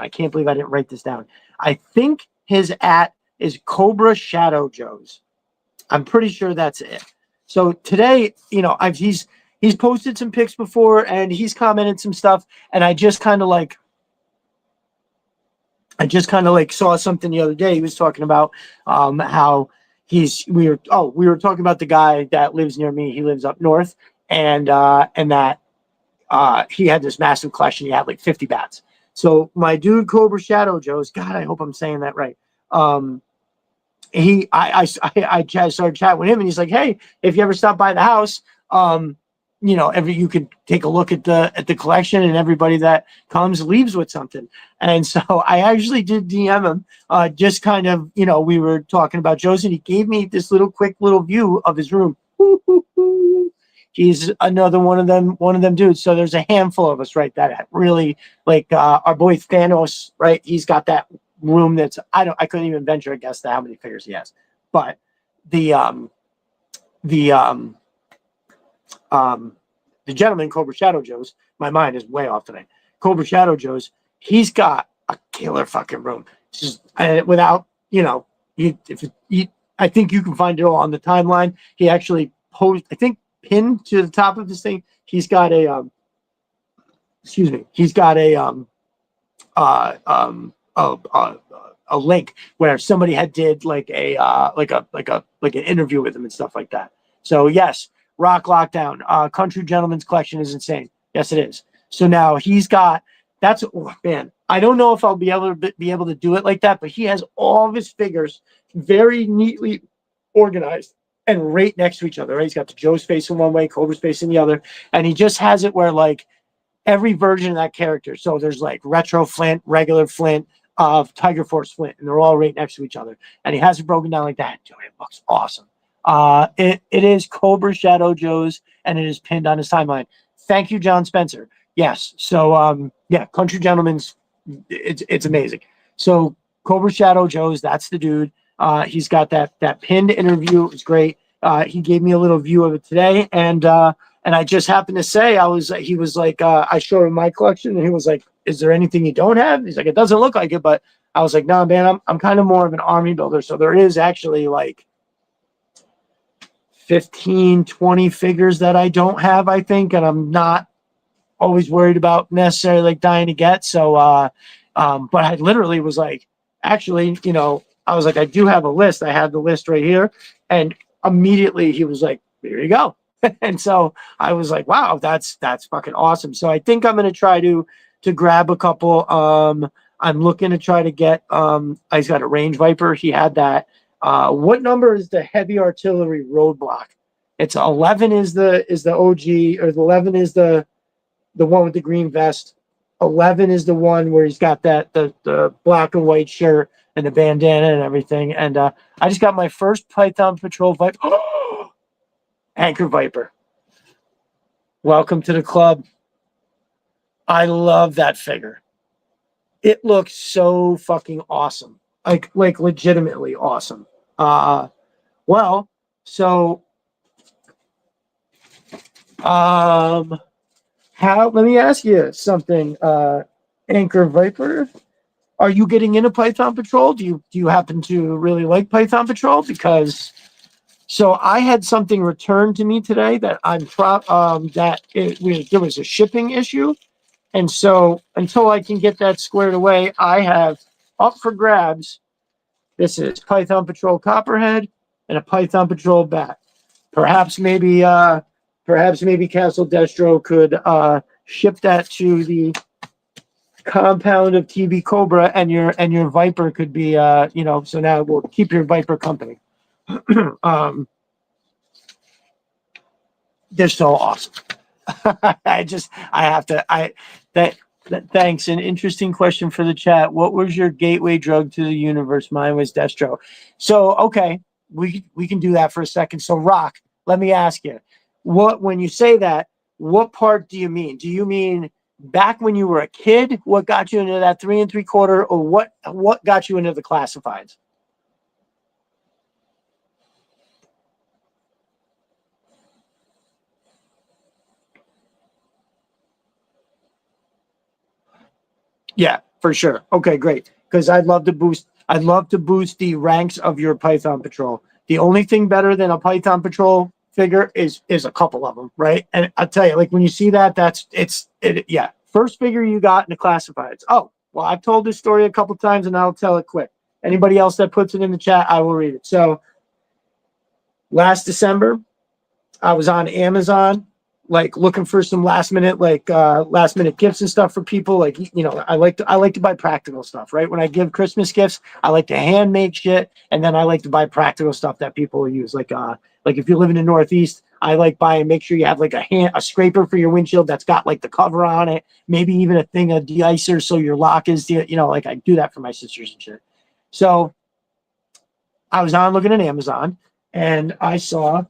can't believe I didn't write this down. I think his @ is Cobra Shadow Joes. I'm pretty sure that's it. So today, you know, he's posted some pics before, and he's commented some stuff, and I just kind of like saw something the other day. He was talking about how we were talking about the guy that lives near me. He lives up north, and that he had this massive collection. He had like 50 bats. So my dude Cobra Shadow Joe's, God, I hope I'm saying that right. I started chatting with him, and he's like, "Hey, if you ever stop by the house, you know, you could take a look at the collection, and everybody that comes leaves with something." And so I actually did DM him, just kind of, you know, we were talking about Joe's, and he gave me this quick little view of his room. He's another one of them dudes. So there's a handful of us, right? That really like our boy Thanos, right? He's got that room that's I couldn't even venture a guess to how many figures he has, but the gentleman Cobra Shadow Joe's, my mind is way off today. Cobra Shadow Joe's, he's got a killer fucking room. It's just without, you know, I think you can find it all on the timeline. He actually posed, I think, pinned to the top of this thing. He's got a he's got a link where somebody had did like an interview with him and stuff like that. So yes, Rock Lockdown, Country Gentleman's collection is insane. Yes, it is. So now he's got That's, oh, man. I don't know if I'll be able to do it like that, but he has all of his figures very neatly organized and right next to each other. Right? He's got the Joe's face in one way, Cobra's face in the other, and he just has it where like every version of that character. So there's like retro Flint, regular Flint, of Tiger Force Flint, and they're all right next to each other. And he has it broken down like that. Dude, it looks awesome. It is Cobra Shadow Joe's, and it is pinned on his timeline. Thank you, John Spencer. Yes. So yeah, Country Gentleman's, it's amazing. So Cobra Shadow Joe's, that's the dude. He's got that pinned interview. It was great. He gave me a little view of it today, and I just happened to say he was like, I showed him my collection, and he was like, "Is there anything you don't have?" He's like, "It doesn't look like it," but I was like, "No, man, I'm kind of more of an army builder, so there is actually like 15, 20 figures that I don't have, I think, and I'm not always worried about necessarily like dying to get." So, but I literally was like, actually, I was like, I do have a list. I have the list right here, and immediately he was like, "Here you go." And so I was like, wow, that's fucking awesome. So I think I'm gonna try to grab a couple. I'm looking to try to get he's got a Range Viper. He had that. What number is the heavy artillery roadblock? It's 11 is the OG, or the 11 is the one with the green vest. 11 is the one where he's got that the black and white shirt and the bandana and everything. And I just got my first Python Patrol Viper. Anchor Viper. Welcome to the club. I love that figure. It looks so fucking awesome. Like legitimately awesome. Well, so let me ask you something, Anchor Viper. Are you getting into Python Patrol? Do you happen to really like Python Patrol? Because so I had something returned to me today that there was a shipping issue, and so until I can get that squared away, I have up for grabs. This is Python Patrol Copperhead and a Python Patrol Bat. Perhaps maybe Castle Destro could ship that to the compound of TB Cobra, and your Viper could be so now we'll keep your Viper company. They're so awesome. Thanks. An interesting question for the chat. What was your gateway drug to the universe? Mine was Destro. So, okay, we can do that for a second. So, Rock, let me ask you, when you say that, what part do you mean? Do you mean back when you were a kid? What got you into that 3 3/4, or what got you into the classifieds? Yeah, for sure. Okay, great. Because I'd love to boost the ranks of your Python Patrol. The only thing better than a Python Patrol figure is a couple of them, right? And I'll tell you, like when you see that, yeah. First figure you got in the classifieds. Oh, well, I've told this story a couple times, and I'll tell it quick. Anybody else that puts it in the chat, I will read it. So last December, I was on Amazon, like looking for some last minute gifts and stuff for people. Like, I like to buy practical stuff, right? When I give Christmas gifts, I like to hand make shit, and then I like to buy practical stuff that people will use. Like if you live in the Northeast, I like make sure you have like a scraper for your windshield that's got like the cover on it, maybe even a thing of de-icer so your lock is like I do that for my sisters and shit. So I was on looking at Amazon, and I saw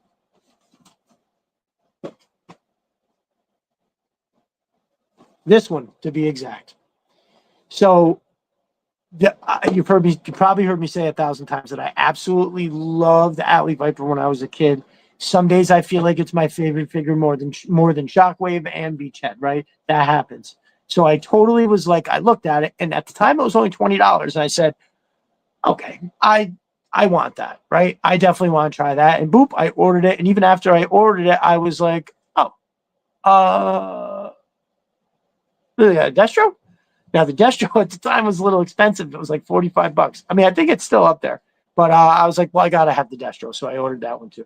this one, to be exact. So you probably heard me say 1,000 times that I absolutely loved the Atlee Viper when I was a kid. Some days I feel like it's my favorite figure more than Shockwave and Beachhead, right? That happens. So I totally was like, I looked at it, and at the time it was only $20, and I said, okay, I want that, right? I definitely want to try that. And boop, I ordered it. And even after I ordered it, I was like, Destro? Now the Destro at the time was a little expensive. It was like $45. I mean, I think it's still up there, but I was like, well, I gotta have the Destro, so I ordered that one too.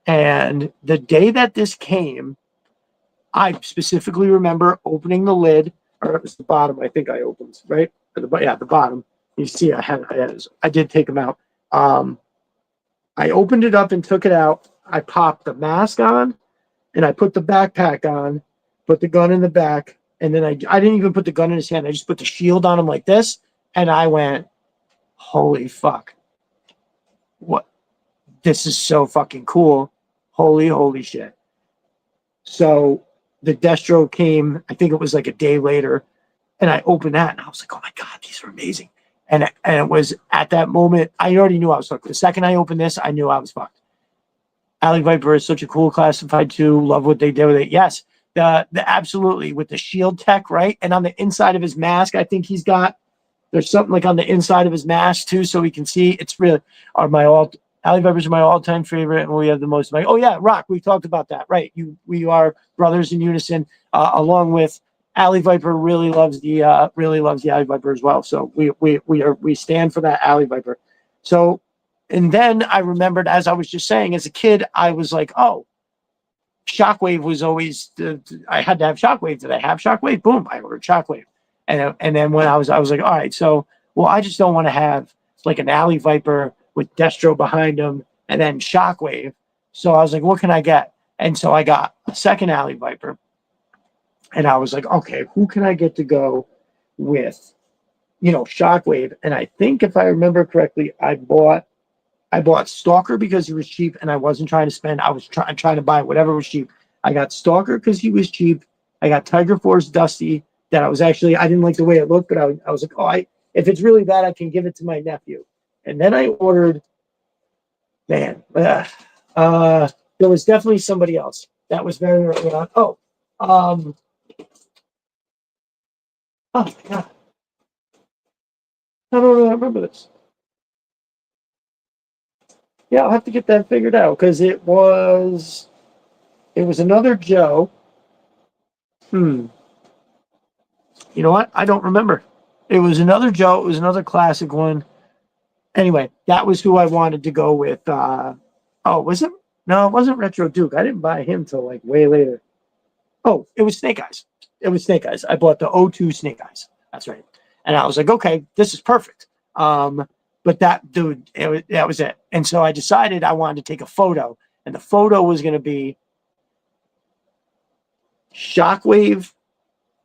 And the day that this came, I specifically remember opening the lid, or it was the bottom. I think I opened right at the bottom. You see, I did take them out. I opened it up and took it out. I popped the mask on, and I put the backpack on, put the gun in the back, and then I didn't even put the gun in his hand. I just put the shield on him like this, and I went, holy fuck. What? This is so fucking cool. Holy shit. So the Destro came, I think it was like a day later, and I opened that and I was like, oh my God, these are amazing. And it was at that moment, I already knew I was fucked. The second I opened this, I knew I was fucked. Alley Viper is such a cool classified too. Love what they did with it. Yes, the absolutely with the shield tech, right? And on the inside of his mask, I think there's something like on the inside of his mask too, so we can see. It's really Alley Vipers are my all-time favorite, and we have the most. Oh yeah, Rock. We talked about that, right? We are brothers in unison. Along with Alley Viper, really loves the Alley Viper as well. So we stand for that Alley Viper. So, and then I remembered, as I was just saying, as a kid, I was like, oh, Shockwave was always I had to have Shockwave. Did I have Shockwave? Boom, I ordered Shockwave. And then when I was like, all right, so I just don't want to have like an Alley Viper with Destro behind him and then Shockwave. So I was like, what can I get? And so I got a second Alley Viper. And I was like, okay, who can I get to go with, Shockwave? And I think if I remember correctly, I bought Stalker because he was cheap and I wasn't trying to spend. I was trying to buy whatever was cheap. I got Stalker because he was cheap. I got Tiger Force Dusty that I didn't like the way it looked, but I was like, oh, if it's really bad, I can give it to my nephew. And then I ordered, there was definitely somebody else that was very early on. Oh my God. I don't know. I remember this. Yeah, I'll have to get that figured out because it was another Joe. You know what? I don't remember. It was another Joe. It was another classic one. Anyway, that was who I wanted to go with. Was it? No, it wasn't Retro Duke. I didn't buy him till like way later. Oh, it was Snake Eyes. It was Snake Eyes. I bought the O2 Snake Eyes. That's right. And I was like, okay, this is perfect. But that dude, that was it. And so I decided I wanted to take a photo. And the photo was going to be Shockwave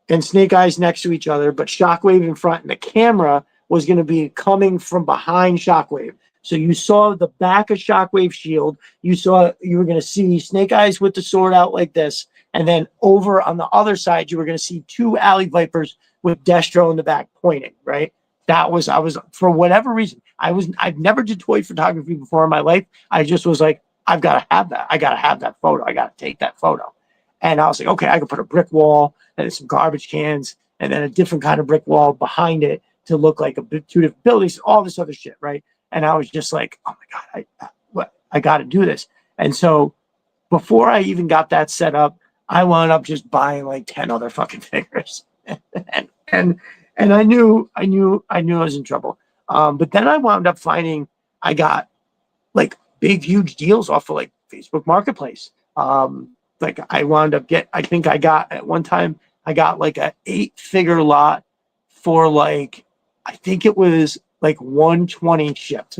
and Snake Eyes next to each other, but Shockwave in front, and the camera was going to be coming from behind Shockwave. So you saw the back of Shockwave's shield. You were going to see Snake Eyes with the sword out like this, and then over on the other side, you were going to see two Alley Vipers with Destro in the back pointing. Right? I was for whatever reason, I've never did toy photography before in my life. I just was like, I've got to have that. I got to have that photo. I got to take that photo. And I was like, okay, I could put a brick wall and some garbage cans and then a different kind of brick wall behind it to look like two different buildings, all this other shit, right? And I was just like, oh my God, I got to do this. And so before I even got that set up, I wound up just buying like 10 other fucking figures. and I knew I was in trouble. But then I wound up finding I got like big, huge deals off of like Facebook Marketplace. Like I wound up at one time I got like a 8-figure lot for like, I think it was like 120 shipped.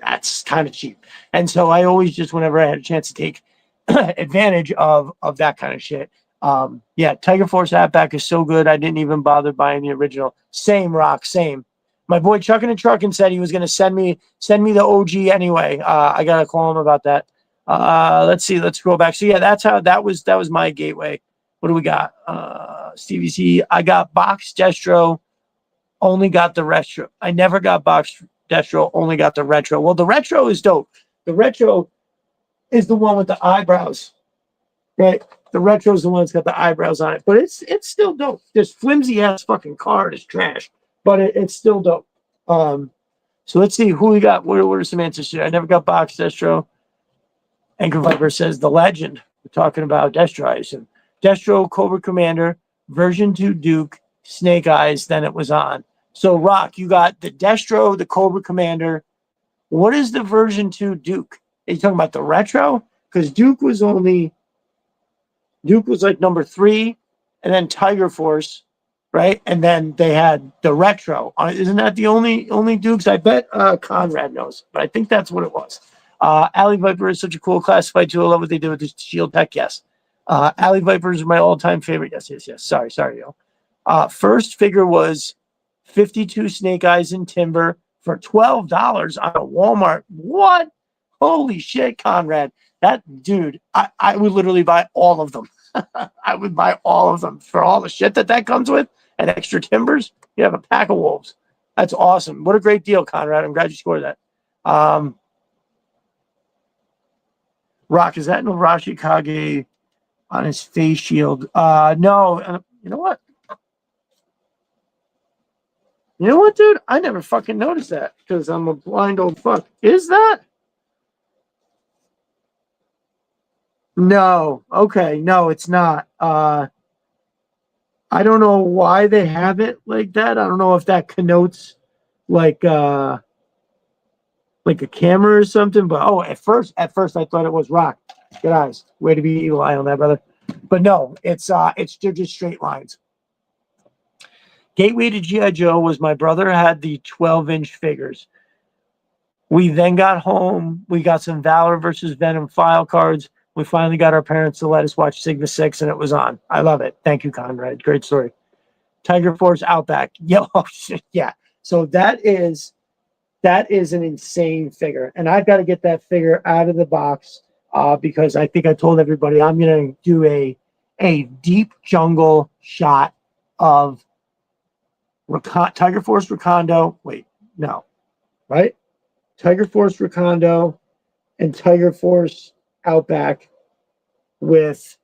That's kind of cheap. And so I always just, whenever I had a chance to take advantage of that kind of shit. Tiger Force Outback is so good. I didn't even bother buying the original. Same, Rock, same. My boy Chuckin' and Truckin' said he was going to send me the OG anyway. I got to call him about that. Let's see. Let's go back. So yeah, that was my gateway. What do we got? Stevie C. I got box Destro. Only got the retro. I never got box Destro. Only got the retro. Well, the retro is dope. The retro is the one with the eyebrows, right? The retro is the one that's got the eyebrows on it, but it's still dope. This flimsy ass fucking card is trash, but it's still dope. So let's see who we got. What are some answers here? I never got box Destro. Anchor Viper says the legend. We're talking about Destro, I assume. Destro, Cobra Commander, version 2 Duke, Snake Eyes, then it was on. So, Rock, you got the Destro, the Cobra Commander. What is the version 2 Duke? Are you talking about the retro? Because Duke was like number 3, and then Tiger Force right? And then they had the retro. Isn't that the only Dukes? I bet Conrad knows, but I think that's what it was. Alley Viper is such a cool classified tool. I love what they did with the Shield Tech. Yes. Alley Vipers are my all-time favorite. Yes. Sorry, yo. First figure was 52 Snake Eyes in timber for $12 on a Walmart. What? Holy shit, Conrad. That dude, I would literally buy all of them. I would buy all of them for all the shit that comes with and extra timbers. You have a pack of wolves. That's awesome. What a great deal, Conrad. I'm glad you scored that. Rock, is that Norashi Kage on his face shield? No. You know what? You know what, dude? I never fucking noticed that because I'm a blind old fuck. Is that? No. Okay. No, it's not. I don't know why they have it like that. I don't know if that connotes like a camera or something. But at first I thought it was Rock. Good eyes. Way to be evil eye on that, brother. But no, it's just straight lines. Gateway to G.I. Joe was my brother had the 12-inch figures. We then got home. We got some Valor versus Venom file cards. We finally got our parents to let us watch Sigma 6, and it was on. I love it. Thank you, Conrad. Great story. Tiger Force Outback. Yo, yeah. So that is an insane figure. And I've got to get that figure out of the box because I think I told everybody I'm going to do a deep jungle shot of Tiger Force Recondo. Wait, no. Right? Tiger Force Recondo and Tiger Force Outback with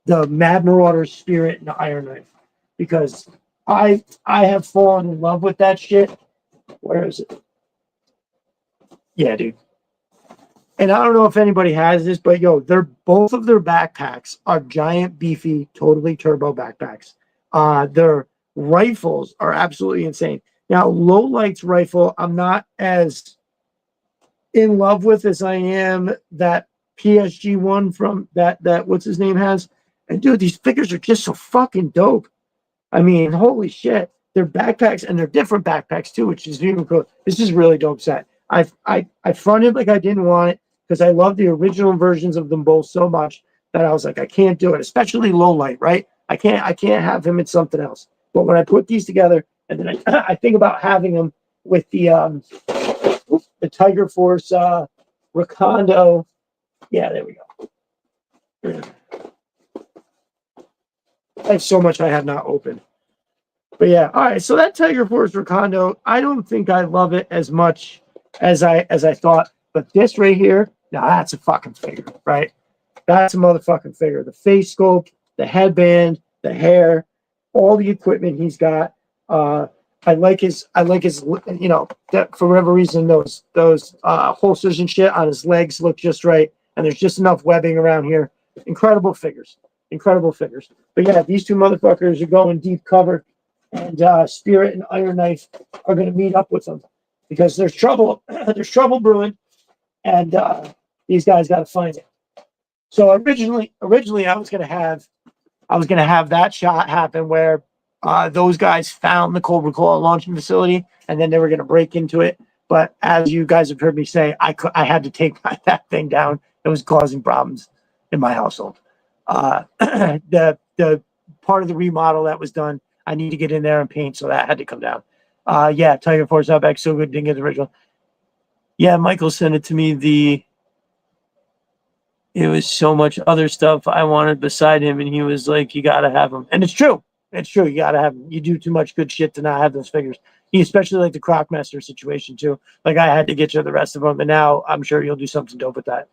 the Mad Marauder Spirit and the Iron Knife because I have fallen in love with that shit. Where is it? Yeah, dude. And I don't know if anybody has this, but yo, both of their backpacks are giant, beefy, totally turbo backpacks. Their rifles are absolutely insane. Now, Low Light's rifle, I'm not as in love with as I am that PSG one from that what's his name has. And dude, these figures are just so fucking dope. I mean, holy shit. They're backpacks and they're different backpacks too, which is even cool. This is really dope set. I fronted like I didn't want it because I love the original versions of them both so much that I was like, I can't do it, especially Low Light, right? I can't have him in something else. But when I put these together, and then I think about having them with the Tiger Force Recondo. Yeah, there we go. I have so much I have not opened. But yeah, all right. So that Tiger Force Recondo, I don't think I love it as much as I thought. But this right here, now that's a fucking figure, right? That's a motherfucking figure. The face sculpt, the headband, the hair, all the equipment he's got. I like his, that for whatever reason, those holsters and shit on his legs look just right. And there's just enough webbing around here. Incredible figures. But yeah, these two motherfuckers are going deep cover. And Spirit and Iron Knife are going to meet up with them because there's trouble. There's trouble brewing, and these guys got to find it. So originally, I was going to have that shot happen where those guys found the Cobra Claw launching facility, and then they were going to break into it. But as you guys have heard me say, I had to take that thing down. It was causing problems in my household. The part of the remodel that was done, I need to get in there and paint, so that had to come down. Yeah, Tiger Force Outback, so good, didn't get the original. Yeah, Michael sent it to me. It was so much other stuff I wanted beside him, and he was like, you got to have him. And it's true. You got to have him. You do too much good shit to not have those figures. He especially like the Crocmaster situation, too. Like, I had to get you the rest of them, and now I'm sure you'll do something dope with that.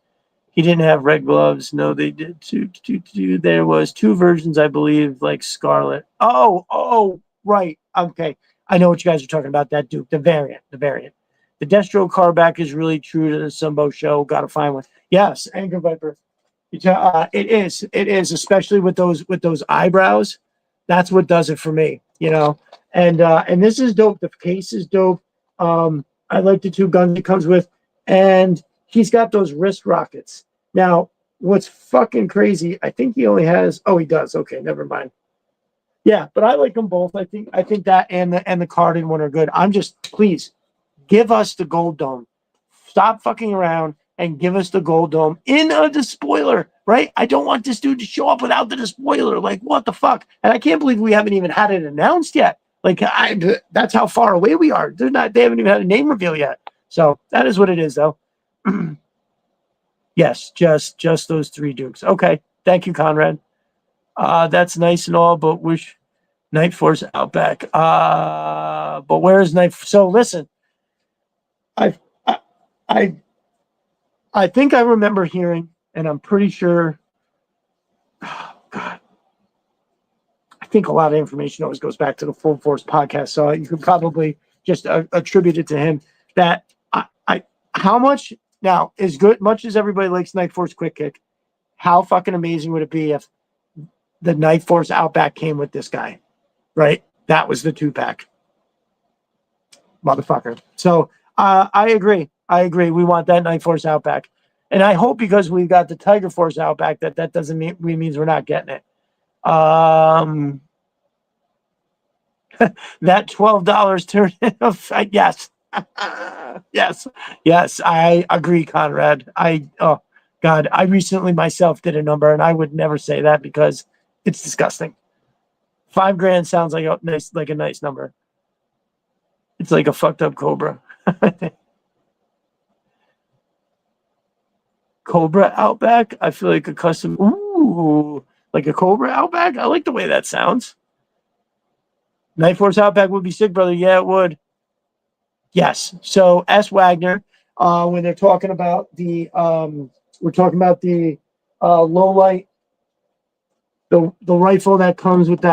He didn't have red gloves. No, they did. There was two versions, I believe, like Scarlet. Oh, right. Okay. I know what you guys are talking about, that Duke. The variant. The Destro Carback is really true to the Sumbo show. Got to find one. Yes, Anchor Viper. It is, especially with those eyebrows. That's what does it for me, And this is dope. The case is dope. I like the two guns it comes with, and he's got those wrist rockets. Now, what's fucking crazy? I think he only has. Oh, he does. Okay, never mind. Yeah, but I like them both. I think that and the Cardin one are good. I'm just please give us the Gold Dome. Stop fucking around and give us the Gold Dome in a despoiler, right? I don't want this dude to show up without the despoiler. Like, what the fuck? And I can't believe we haven't even had it announced yet. Like, that's how far away we are. They haven't even had a name reveal yet. So that is what it is, though. Yes, just those three Dukes. Okay, thank you, Conrad. That's nice and all, but wish Night Force Outback. But where is Night? So listen, I, I, I think I remember hearing, and I'm pretty sure. Oh, God, I think a lot of information always goes back to the Full Force podcast, so you could probably just attribute it to him. That how much now is good. Much as everybody likes Night Force Quick Kick, how fucking amazing would it be if the Night Force Outback came with this guy, right? That was the 2-pack, motherfucker. So I agree. We want that Night Force Outback, and I hope because we've got the Tiger Force Outback that doesn't means we're not getting it. That $12 turned into yes. yes, I agree, Conrad. Oh God, I recently myself did a number, and I would never say that because it's disgusting. $5,000 sounds like a nice number. It's like a fucked up Cobra. Cobra Outback. I feel like a custom. Ooh, like a Cobra Outback. I like the way that sounds. Night Force Outback would be sick, brother. Yeah, it would. Yes. So S. Wagner, when they're talking about we're talking about the low light, the rifle that comes with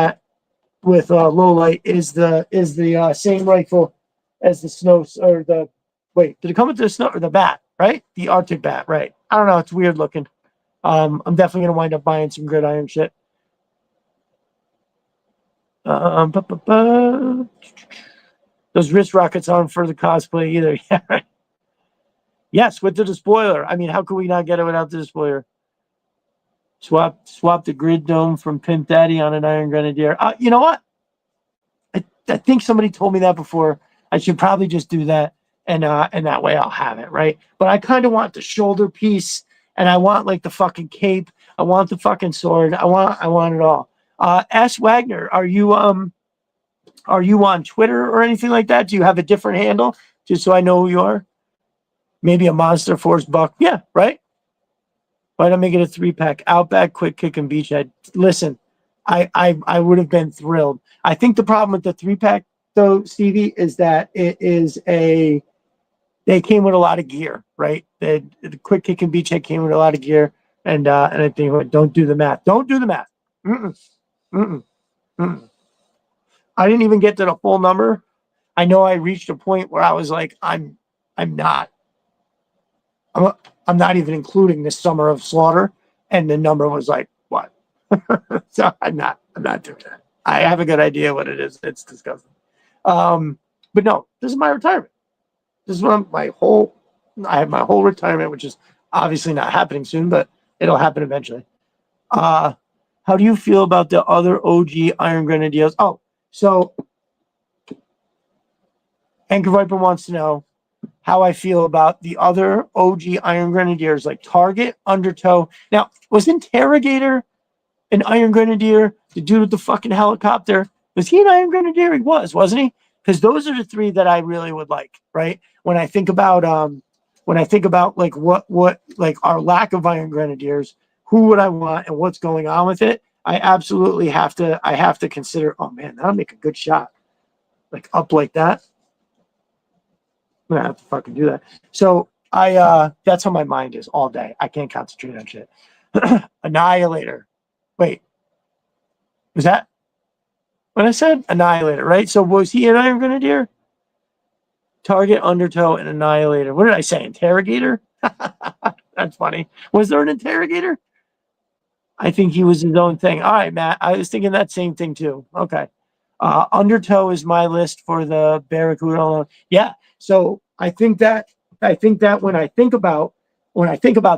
low light is the same rifle as the snow or the wait. Did it come with the snow or the bat? Right, the Arctic bat. Right. I don't know. It's weird looking. I'm definitely gonna wind up buying some gridiron shit. Those wrist rockets aren't for the cosplay either. Yeah, right. Yes, with the despoiler. I mean, how could we not get it without the despoiler? Swap the grid dome from Pimp Daddy on an Iron Grenadier. You know what? I think somebody told me that before. I should probably just do that, and that way I'll have it, right? But I kind of want the shoulder piece, and I want like the fucking cape. I want the fucking sword. I want it all. S. Wagner, are you on Twitter or anything like that? Do you have a different handle, just so I know who you are? Maybe a Monster Force buck. Yeah, right. Why not make it a 3-pack? Outback, Quick Kick, and Beachhead. Listen, I would have been thrilled. I think the problem with the 3-pack though, Stevie, is that they came with a lot of gear, right? The Quick Kick and Beachhead came with a lot of gear, and I think don't do the math. Don't do the math. Mm-mm. Mm-mm. Mm-mm. I didn't even get to the full number. I know I reached a point where I was like, I'm not even including this Summer of Slaughter, and the number was like what? So I'm not doing that. I have a good idea what it is. It's disgusting. But no, this is my retirement. This is what I have my whole retirement, which is obviously not happening soon, but it'll happen eventually. How do you feel about the other OG Iron Grenadiers? Oh, so Anchor Viper wants to know how I feel about the other OG Iron Grenadiers like Target, Undertow. Now, was Interrogator an Iron Grenadier? The dude with the fucking helicopter, was he an Iron Grenadier? He was, wasn't he? Because those are the three that I really would like, right? When I think about like what like our lack of Iron Grenadiers, who would I want and what's going on with it? I absolutely have to consider, oh man, that'll make a good shot. Like up like that. I'm gonna have to fucking do that. So that's how my mind is all day. I can't concentrate on shit. Annihilator. Wait. Was that what I said? Annihilator, right? So was he an Iron Grenadier? Target, Undertow, and Annihilator. What did I say? Interrogator? That's funny. Was there an Interrogator? I think he was his own thing. All right, Matt. I was thinking that same thing too. Okay. Undertow is my list for the Barracuda. Yeah. So I think that when I think about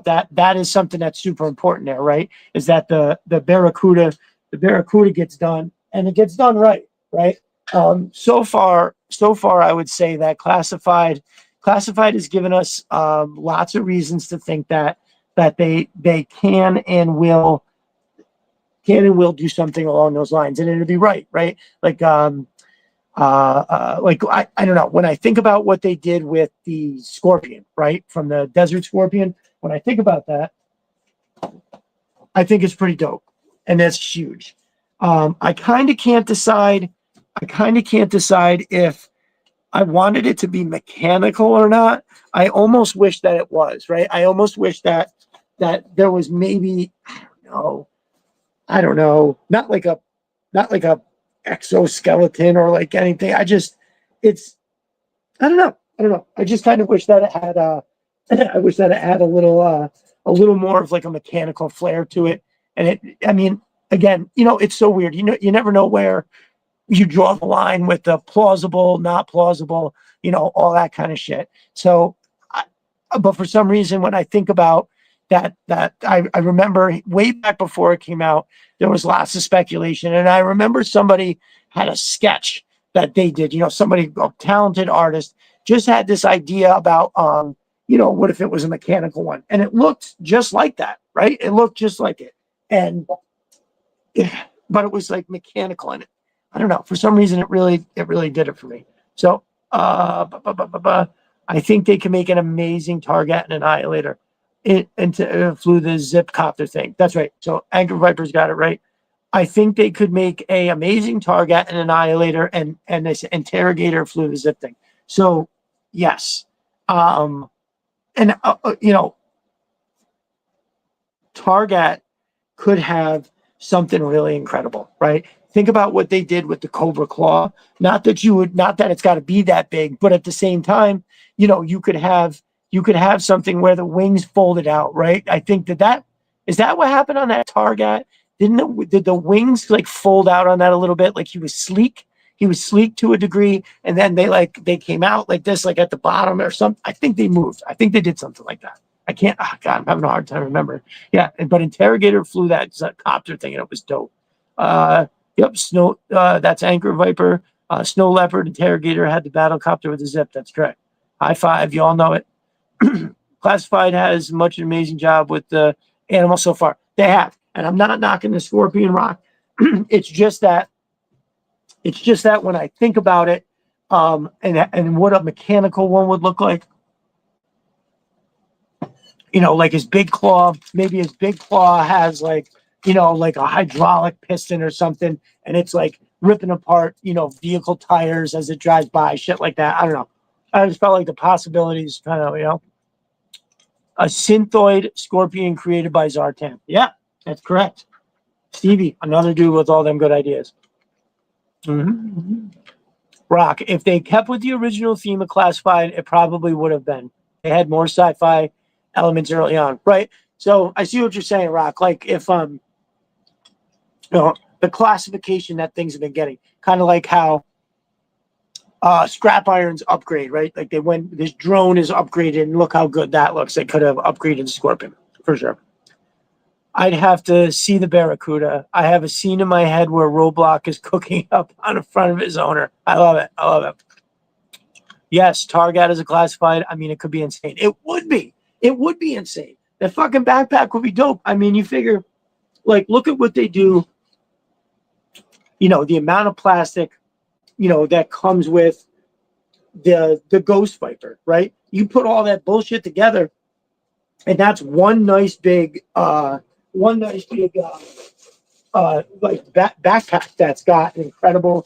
that, that is something that's super important there, right? Is that the Barracuda gets done and it gets done right, right? So far, I would say that classified has given us lots of reasons to think that they can and will do something along those lines, and it'll be right, right? Like I don't know, when I think about what they did with the Scorpion, right, from the Desert Scorpion, when I think about that, I think it's pretty dope, and that's huge. I kind of can't decide. If I wanted it to be mechanical or not. I almost wish that it was, right. I almost wish that there was maybe, I don't know, not like a exoskeleton or like anything. I don't know. I just kind of wish that it had I wish that it had a little more of like a mechanical flair to it. And I mean, again, it's so weird. You never know where you draw the line with the plausible, not plausible, all that kind of shit. So, but for some reason, when I think about that I remember way back before it came out, there was lots of speculation, and I remember somebody had a sketch that they did. Somebody, a talented artist, just had this idea about, what if it was a mechanical one, and it looked just like that, right? It looked just like it, but it was like mechanical, and I don't know, for some reason, it really did it for me. So, I think they can make an amazing target and annihilator. It flew the zip copter thing. That's right. So Anchor Viper's got it right. I think they could make a amazing target and annihilator, and this interrogator flew the zip thing. So yes, and Target could have something really incredible, right? Think about what they did with the Cobra Claw. Not that it's got to be that big, but at the same time, you could have something where the wings folded out, right? I think is that what happened on that Target? Did the wings like fold out on that a little bit? Like he was sleek to a degree, and then they came out like this, like at the bottom or something. I think they moved. I think they did something like that. I can't. Oh God, I'm having a hard time remembering. Yeah, but Interrogator flew that copter thing, and it was dope. Yep, Snow. That's Anchor Viper. Snow Leopard Interrogator had the battle copter with the zip. That's correct. High five. You all know it. Classified has much an amazing job with the animal so far. They have, and I'm not knocking the Scorpion Rock. It's just that when I think about it, and what a mechanical one would look like, like his big claw. Maybe his big claw has like a hydraulic piston or something, and it's like ripping apart vehicle tires as it drives by, shit like that. I don't know. I just felt like the possibilities kind of a synthoid Scorpion created by Zartan. Yeah, that's correct. Stevie, another dude with all them good ideas. Mm-hmm. Rock, if they kept with the original theme of Classified, it probably would have been. They had more sci-fi elements early on, right? So I see what you're saying, Rock. Like if the classification that things have been getting, kind of like how Scrap Iron's upgrade, right? Like this drone is upgraded, and look how good that looks. They could have upgraded Scorpion for sure. I'd have to see the Barracuda. I have a scene in my head where Roblox is cooking up on the front of his owner. I love it. Yes, Target is a classified. I mean, it could be insane. It would be insane. That fucking backpack would be dope. I mean, you figure, like, look at what they do. The amount of plastic, that comes with the Ghost Viper, right? You put all that bullshit together, and that's one nice big backpack that's got an incredible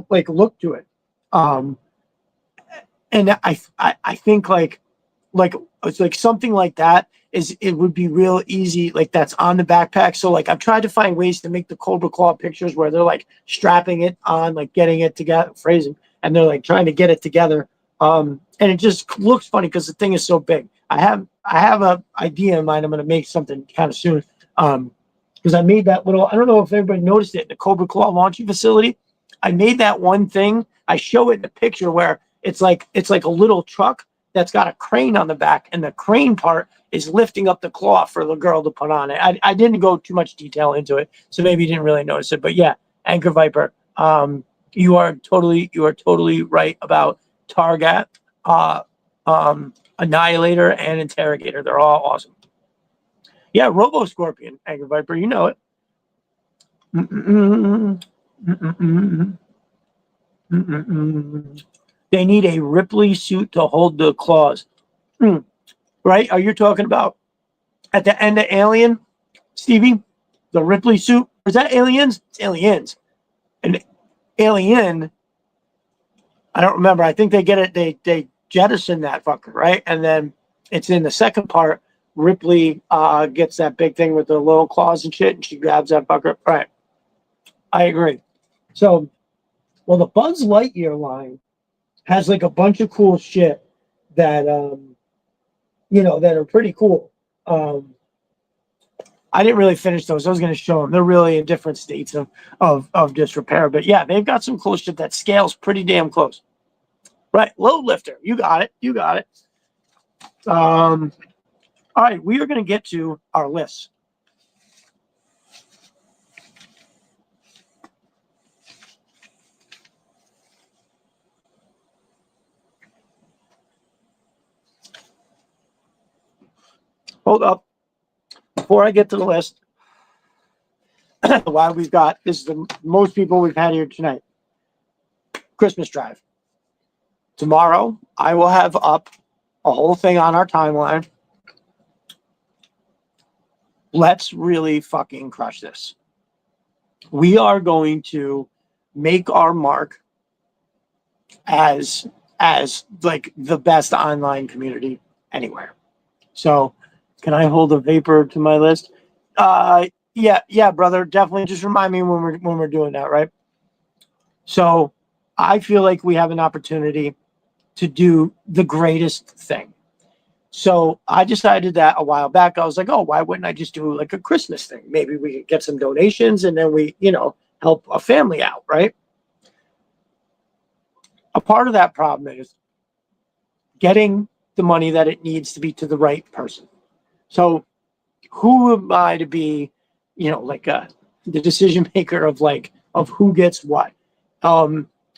like look to it. And I think like it's like something like that it would be real easy, like that's on the backpack. So like I've tried to find ways to make the Cobra Claw pictures where they're like strapping it on, like getting it together, phrasing, and they're like trying to get it together. And it just looks funny because the thing is so big. I have a idea in mind. I'm going to make something kind of soon. Because I made that little, I don't know if everybody noticed it, the Cobra Claw launching facility. I made that one thing. I show it in the picture where it's like a little truck that's got a crane on the back, and the crane part is lifting up the cloth for the girl to put on it. I didn't go too much detail into it, so maybe you didn't really notice it. But yeah, Anchor Viper, you are totally right about Target, Annihilator, and Interrogator. They're all awesome. Yeah, Robo Scorpion, Anchor Viper, you know it. They need a Ripley suit to hold the claws. Right? Are you talking about at the end of Alien, Stevie? The Ripley suit? Is that Aliens? It's Aliens. And Alien, I don't remember. I think they get it. They jettison that fucker, right? And then it's in the second part. Ripley gets that big thing with the little claws and shit, and she grabs that fucker. Right. I agree. So, well, the Buzz Lightyear line has like a bunch of cool shit that that are pretty cool. I didn't really finish those. I was going to show them. They're really in different states of disrepair. But yeah, they've got some cool shit that scales pretty damn close. Right, load lifter. You got it. You got it. All right, we are going to get to our list. Hold up. Before I get to the list, why we've got, this is the most people we've had here tonight. Christmas drive. Tomorrow, I will have up a whole thing on our timeline. Let's really fucking crush this. We are going to make our mark as like the best online community anywhere. So, can I hold a vapor to my list? Yeah, brother. Definitely. Just remind me when we're doing that, right? So, I feel like we have an opportunity to do the greatest thing. So I decided that a while back. I was like, oh, why wouldn't I just do like a Christmas thing? Maybe we could get some donations and then we, help a family out, right? A part of that problem is getting the money that it needs to be to the right person. So who am I to be, the decision maker of who gets what?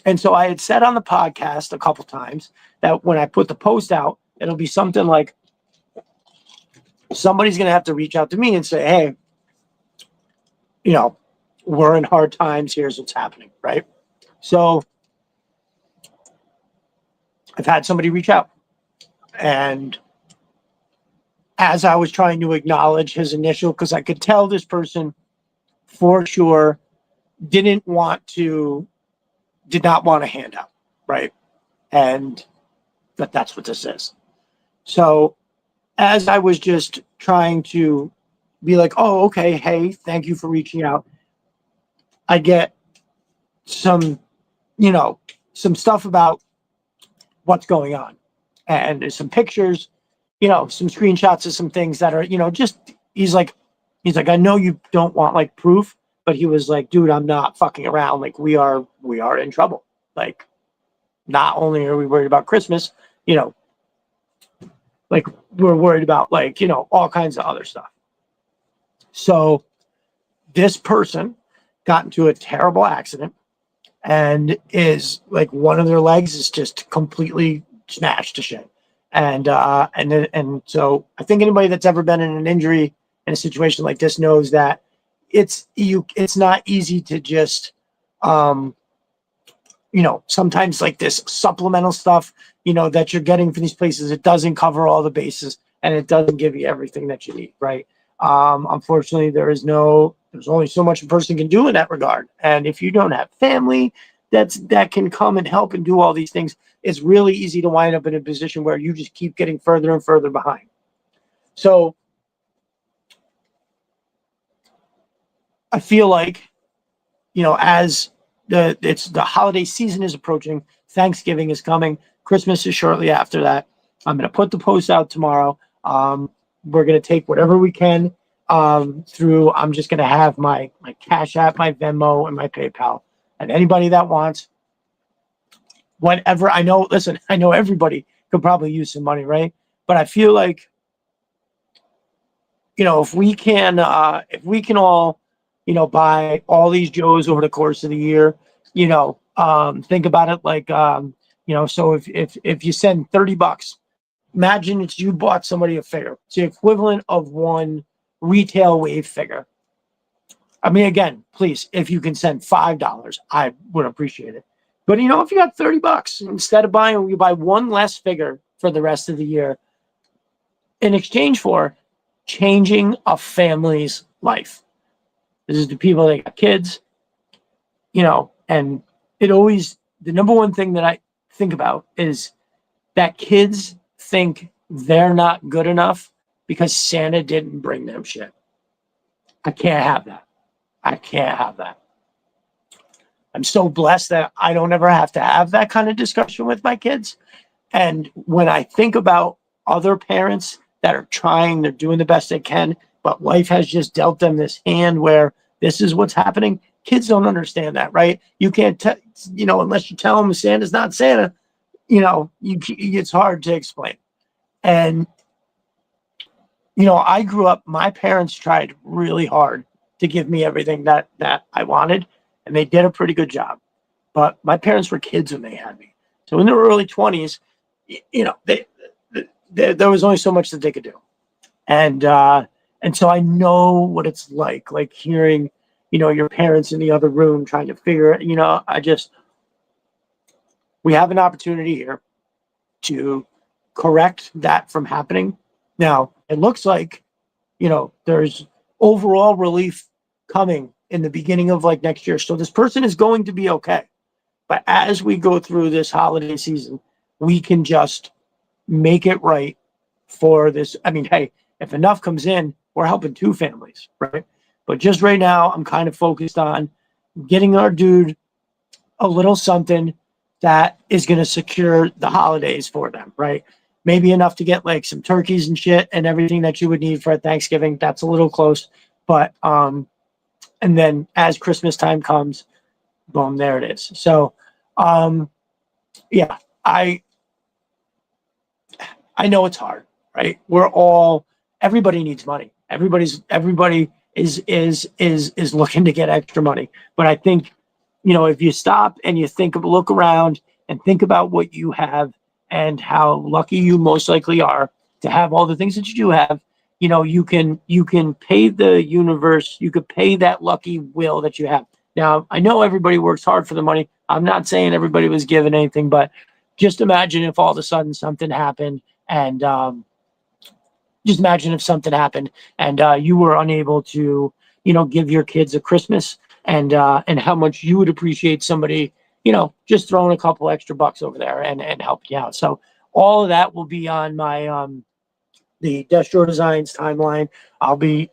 And so I had said on the podcast a couple times that when I put the post out, it'll be something like somebody's going to have to reach out to me and say, hey, we're in hard times. Here's what's happening, right? So I've had somebody reach out. And as I was trying to acknowledge his initial, because I could tell this person for sure did not want a handout, right? And that's what this is. So as I was just trying to be like, oh, okay, hey, thank you for reaching out, I get some stuff about what's going on. And there's some pictures, some screenshots of some things that are, he's like, I know you don't want like proof, but he was like, dude, I'm not fucking around. Like we are in trouble. Like not only are we worried about Christmas, like we're worried about like, all kinds of other stuff. So this person got into a terrible accident and is like one of their legs is just completely smashed to shit. And so I think anybody that's ever been in an injury in a situation like this knows that it's not easy to just sometimes like this supplemental stuff that you're getting from these places, it doesn't cover all the bases and it doesn't give you everything that you need, right? Unfortunately, there's only so much a person can do in that regard. And if you don't have family that can come and help and do all these things, it's really easy to wind up in a position where you just keep getting further and further behind. So I feel like, as the holiday season is approaching, Thanksgiving is coming, Christmas is shortly after that. I'm going to put the post out tomorrow. We're going to take whatever we can through. I'm just going to have my Cash App, my Venmo, and my PayPal. And anybody that wants, whatever, I know everybody could probably use some money, right? But I feel like, if we can all, buy all these Joes over the course of the year, think about it like, so if you send $30, imagine it's you bought somebody a figure. It's the equivalent of one retail wave figure. I mean, again, please, if you can send $5, I would appreciate it. But if you got $30, instead of you buy one less figure for the rest of the year in exchange for changing a family's life. This is the people that got kids, and the number one thing that I think about is that kids think they're not good enough because Santa didn't bring them shit. I can't have that. I can't have that. I'm so blessed that I don't ever have to have that kind of discussion with my kids. And when I think about other parents that are trying, they're doing the best they can, but life has just dealt them this hand where this is what's happening. Kids don't understand that, right? You can't, unless you tell them Santa's not Santa, it's hard to explain. And, I grew up, my parents tried really hard to give me everything that I wanted, and they did a pretty good job. But my parents were kids when they had me. So in their early 20s, there was only so much that they could do. And so I know what it's like hearing, your parents in the other room trying to figure it, we have an opportunity here to correct that from happening. Now, it looks like, there's overall relief coming in the beginning of next year. So this person is going to be okay. But as we go through this holiday season, we can just make it right for this. I mean, hey, if enough comes in, we're helping two families, right? But just right now, I'm kind of focused on getting our dude a little something that is going to secure the holidays for them, right? Maybe enough to get some turkeys and shit and everything that you would need for Thanksgiving. That's a little close, but and then as Christmas time comes, boom, there it is. So yeah, I know it's hard, right? Everybody needs money. Everybody is looking to get extra money. But I think, if you stop and you look around and think about what you have and how lucky you most likely are to have all the things that you do have, you can pay the universe, you could pay that lucky will that you have. Now, I know everybody works hard for the money. I'm not saying everybody was given anything, but just imagine if all of a sudden something happened and just imagine if something happened and you were unable to, give your kids a Christmas and how much you would appreciate somebody, just throwing a couple extra bucks over there and help you out. So all of that will be on my the Destro Designs timeline. I'll be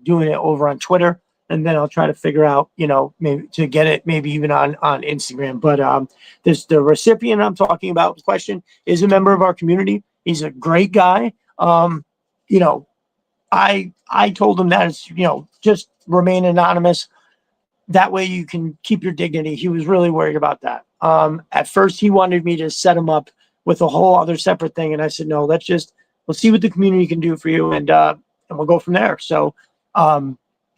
doing it over on Twitter, and then I'll try to figure out, maybe to get it maybe even on Instagram. But the recipient I'm talking about, the question, is a member of our community. He's a great guy. I told him that it's, just remain anonymous. That way you can keep your dignity. He was really worried about that. At first he wanted me to set him up with a whole other separate thing. And I said, no, we'll see what the community can do for you. And we'll go from there. So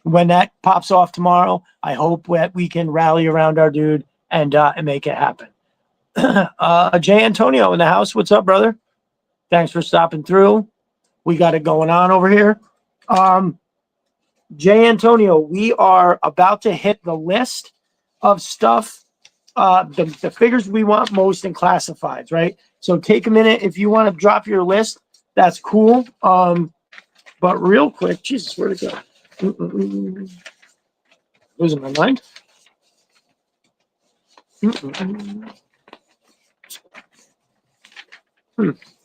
when that pops off tomorrow, I hope that we can rally around our dude and make it happen. Jay Antonio in the house. What's up, brother? Thanks for stopping through. We got it going on over here. Jay Antonio, we are about to hit the list of stuff, the figures we want most in classifieds, right? So take a minute. If you want to drop your list, that's cool. But real quick, Jesus, where'd it go? Losing my mind.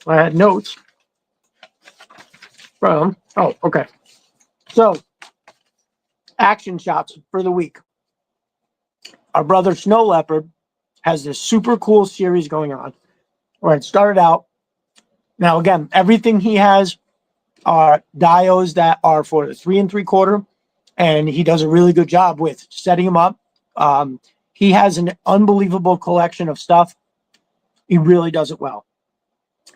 I had notes from, okay. So, action shots for the week. Our brother Snow Leopard has this super cool series going on where it started out. Now, again, everything he has are dios that are for the 3 3/4, and he does a really good job with setting them up. He has an unbelievable collection of stuff. He really does it well.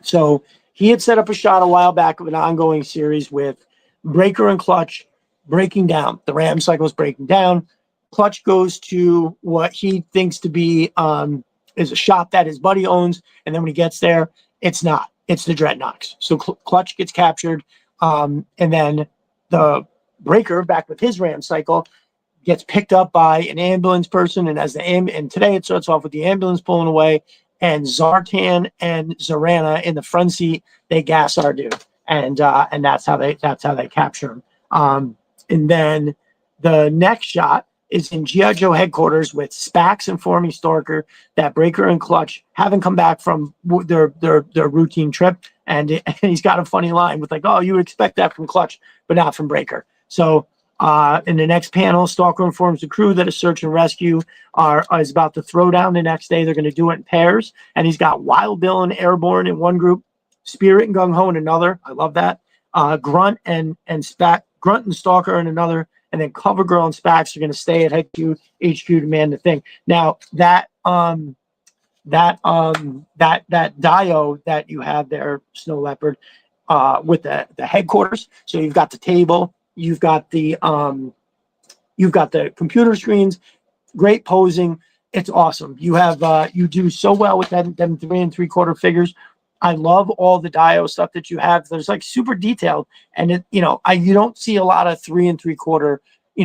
So he had set up a shot a while back of an ongoing series with Breaker and Clutch breaking down. The Ram cycle is breaking down. Clutch goes to what he thinks to be is a shop that his buddy owns, and then when he gets there, it's not. It's the Dreadnoks. So Clutch gets captured, and then the Breaker, back with his Ram cycle, gets picked up by an ambulance person, and and today it starts off with the ambulance pulling away, and Zartan and Zorana in the front seat, they gas our dude, and that's how they capture him. And then the next shot is in G.I. Joe headquarters with Spax informing Stalker that Breaker and Clutch haven't come back from their routine trip, and he's got a funny line with like, "Oh, you would expect that from Clutch, but not from Breaker." So in the next panel, Stalker informs the crew that a search and rescue is about to throw down the next day. They're going to do it in pairs, and he's got Wild Bill and Airborne in one group, Spirit and Gung Ho in another. I love that. Grunt and Stalker in another, and then CoverGirl and Spax are going to stay at HQ to man the thing. Now that Dio that you have there, Snow Leopard, with the headquarters. So you've got the table, you've got the computer screens, great posing. It's awesome. You have you do so well with them 3 3/4 figures. I love all the Dio stuff that you have. There's like super detailed, and it, you don't see a lot of 3 3/4,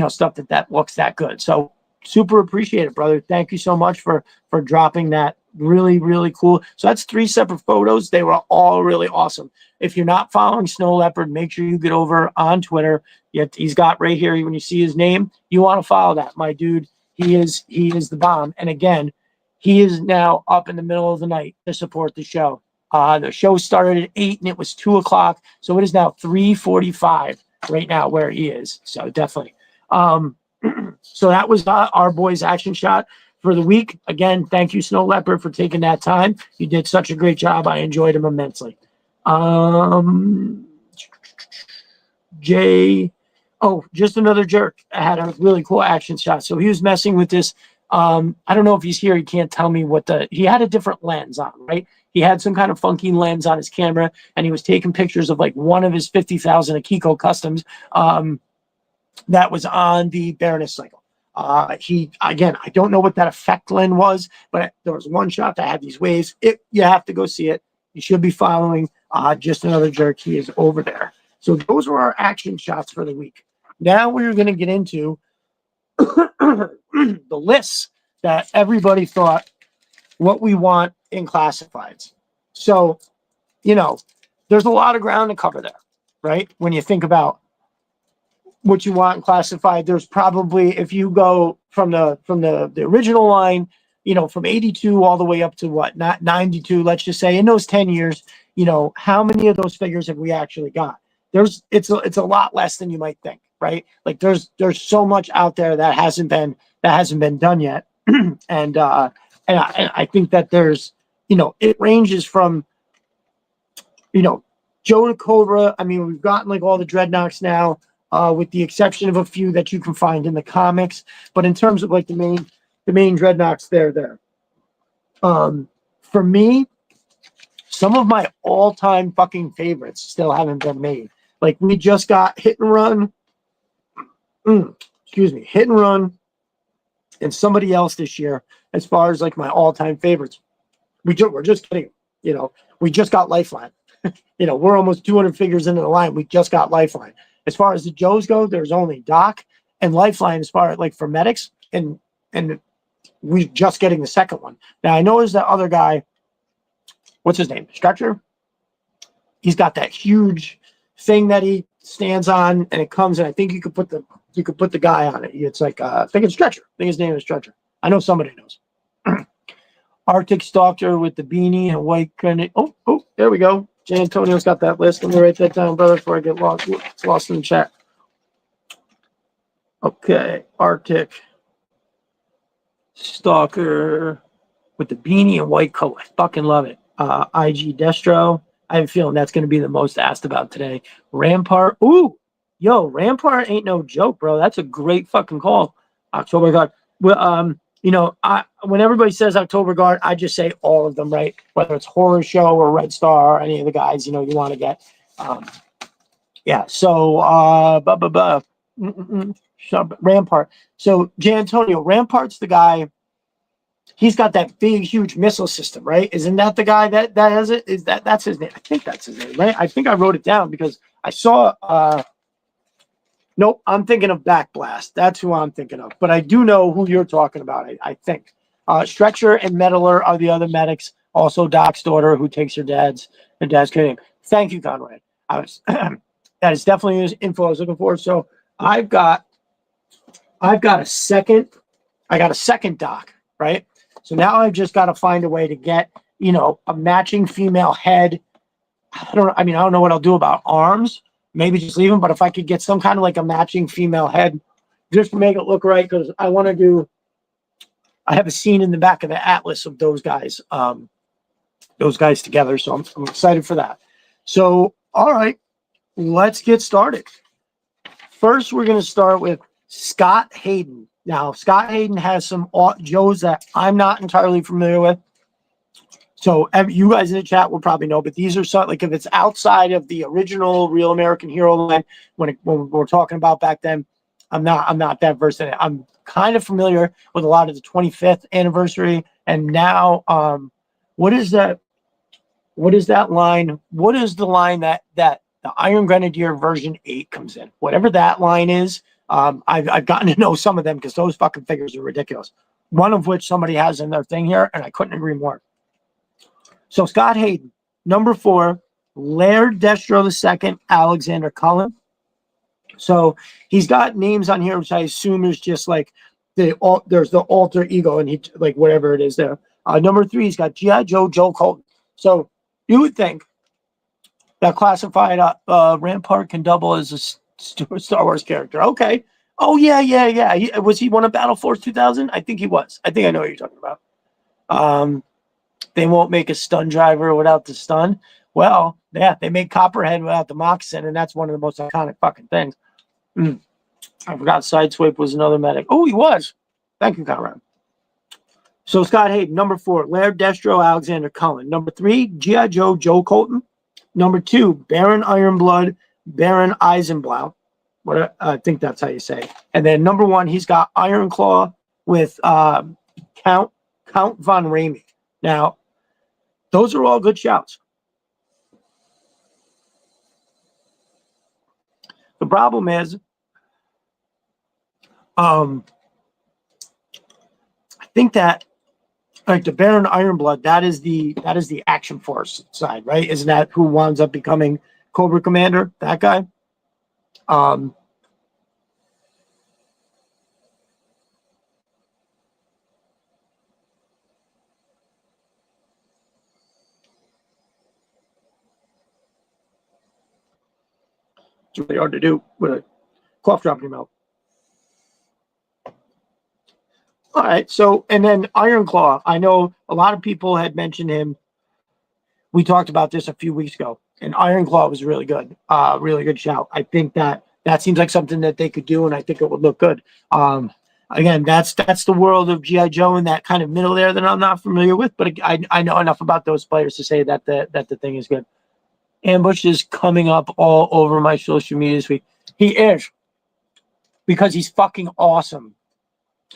stuff that looks that good. So super appreciate it, brother. Thank you so much for dropping that. Really, really cool. So that's 3 separate photos. They were all really awesome. If you're not following Snow Leopard, make sure you get over on Twitter. He's got right here, when you see his name, you want to follow that. My dude, he is the bomb. And again, he is now up in the middle of the night to support the show. The show started at 8 and it was 2 o'clock. So it is now 3:45 right now where he is. So definitely. So that was our boys' action shot for the week. Again, thank you, Snow Leopard, for taking that time. You did such a great job. I enjoyed him immensely. Just another jerk. I had a really cool action shot. So he was messing with this. I don't know if he's here. He can't tell me he had a different lens on, right? He had some kind of funky lens on his camera, and he was taking pictures of like one of his 50,000 Akiko customs that was on the Baroness cycle. Again, I don't know what that effect lens was, but there was one shot that had these waves. You have to go see it. You should be following Just Another Jerk. He is over there. So those were our action shots for the week. Now we're going to get into the lists that everybody thought what we want in classifieds. So, there's a lot of ground to cover there, right? When you think about what you want in classified, there's probably, if you go from the original line, from 82 all the way up to not 92, let's just say, in those 10 years, how many of those figures have we actually got? It's a lot less than you might think, right? Like there's so much out there that hasn't been done yet. And I think that there's, it ranges from, Joe to Cobra. I mean, we've gotten like all the Dreadnoks now, with the exception of a few that you can find in the comics. But in terms of like the main Dreadnoks, they're there. For me, some of my all-time fucking favorites still haven't been made. Like we just got Hit and Run, and somebody else this year. As far as like my all-time favorites, we're just kidding. We just got Lifeline. We're almost 200 figures into the line. We just got Lifeline. As far as the Joes go, there's only Doc and Lifeline as far as like for medics, and we're just getting the second one. Now I know there's that other guy. What's his name? Stretcher. He's got that huge thing that he stands on, and it comes, and I think you could put the guy on it. It's like I think it's Stretcher. I think his name is Stretcher. I know somebody knows. Arctic Stalker with the beanie and white grenade. Oh, there we go. J. Antonio's got that list. Let me write that down, brother, before I get lost in the chat. Okay, Arctic Stalker with the beanie and white coat. I fucking love it. IG Destro. I have a feeling that's going to be the most asked about today. Rampart. Ooh, Rampart ain't no joke, bro. That's a great fucking call. October God. Well, when everybody says October Guard, I just say all of them, right? Whether it's Horror Show or Red Star or any of the guys, you want to get. Yeah. So, Rampart. So, J. Antonio, Rampart's the guy. He's got that big, huge missile system, right? Isn't that the guy that has it? That's his name? I think that's his name, right? I think I wrote it down because I saw. Nope, I'm thinking of Backblast. That's who I'm thinking of. But I do know who you're talking about. I think Stretcher and Meddler are the other medics. Also, Doc's daughter, who takes her dad's care. Thank you, Conrad. That is definitely his info I was looking for. So I've got a second. I got a second Doc, right? So now I've just got to find a way to get a matching female head. I don't know what I'll do about arms. Maybe just leave them, but if I could get some kind of like a matching female head, just to make it look right, because I have a scene in the back of the Atlas of those guys together. So I'm excited for that. So, all right, let's get started. First, we're going to start with Scott Hayden. Now, Scott Hayden has some Joes that I'm not entirely familiar with. So you guys in the chat will probably know, but these are some, like if it's outside of the original Real American Hero line, when we're talking about back then, I'm not that versed in it. I'm kind of familiar with a lot of the 25th anniversary, and now what is that line? What is the line that the Iron Grenadier version 8 comes in? Whatever that line is, I've gotten to know some of them because those fucking figures are ridiculous. One of which somebody has in their thing here, and I couldn't agree more. So Scott Hayden, number 4, Laird Destro II, Alexander Cullen. So he's got names on here, which I assume is just like there's the alter ego, and he like whatever it is there. Number 3, he's got G.I. Joe Colton. So you would think that classified Rampart can double as a Star Wars character. Okay. Oh yeah. Was he one of Battle Force 2000? I think he was. I think I know what you're talking about. They won't make a stun driver without the stun. Well, yeah, they make Copperhead without the moccasin, and that's one of the most iconic fucking things. I forgot Sideswipe was another medic. Oh, he was. Thank you, Conrad. So Scott Hayden, number 4, Laird Destro, Alexander Cullen. Number 3, G.I. Joe Colton. Number 2, Baron Ironblood, Baron Eisenblau. I think that's how you say it. And then number 1, he's got Ironclaw with Count Von Ramey. Now, those are all good shouts. The problem is, I think that like the Baron Ironblood, that is the Action Force side, right? Isn't that who winds up becoming Cobra Commander? That guy. It's really hard to do with a cough drop in your mouth. All right, so and then Ironclaw. I know a lot of people had mentioned him. We talked about this a few weeks ago, and Ironclaw was really good. Really good shout. I think that seems like something that they could do, and I think it would look good. Again, that's the world of G.I. Joe and that kind of middle there that I'm not familiar with, but I know enough about those players to say that the thing is good. Ambush is coming up all over my social media this week. He is, because he's fucking awesome.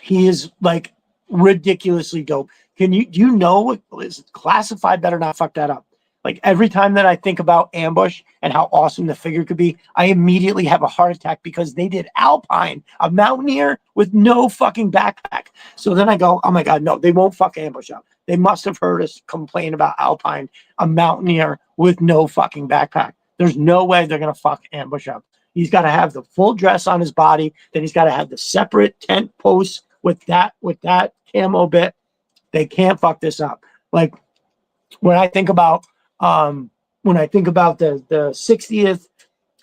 He is like ridiculously dope. Do you know what is classified? Better not fuck that up. Like every time that I think about Ambush and how awesome the figure could be, I immediately have a heart attack because they did Alpine, a mountaineer with no fucking backpack. So then I go, oh my God, no, they won't fuck Ambush up. They must have heard us complain about Alpine, a mountaineer with no fucking backpack. There's no way they're going to fuck Ambush up. He's got to have the full dress on his body. Then he's got to have the separate tent posts with that camo bit. They can't fuck this up. Like when I think about the 60th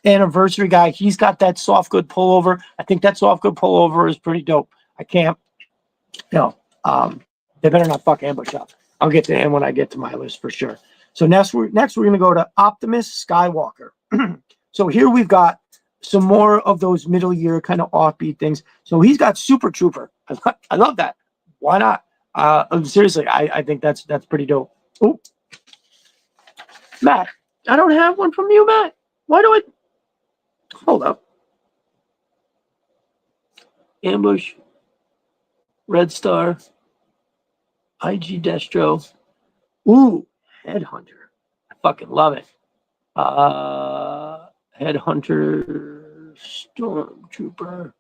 anniversary guy, he's got that soft good pullover. I think that soft good pullover is pretty dope. They better not fuck Ambush up. I'll get to him when I get to my list for sure. So next we're going to go to Optimus Skywalker. So here we've got some more of those middle year kind of offbeat things. So he's got Super Trooper. I love that. Why not? Seriously, I think that's pretty dope. Oh, Matt, I don't have one from you, Matt. Why do I? Hold up. Ambush, Red Star, IG Destro. Ooh, Headhunter. I fucking love it. Headhunter, Stormtrooper.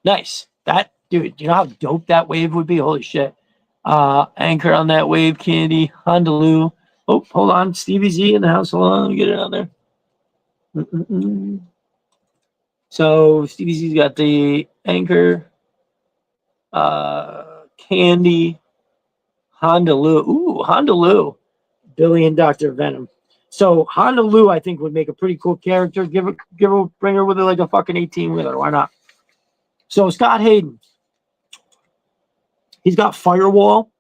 Nice. That dude, you know how dope that wave would be? Holy shit. Anchor on that wave, Candy, Hondalu. Oh, hold on. Stevie Z in the house. Hold on, let me get it on there. So Stevie Z's got the Anchor, Candy, Hondalu. Ooh, Hondalu. Billy and Dr. Venom. So Hondalu, I think, would make a pretty cool character. Bring her with her like a fucking 18-wheeler. Why not? So Scott Hayden, he's got Firewall,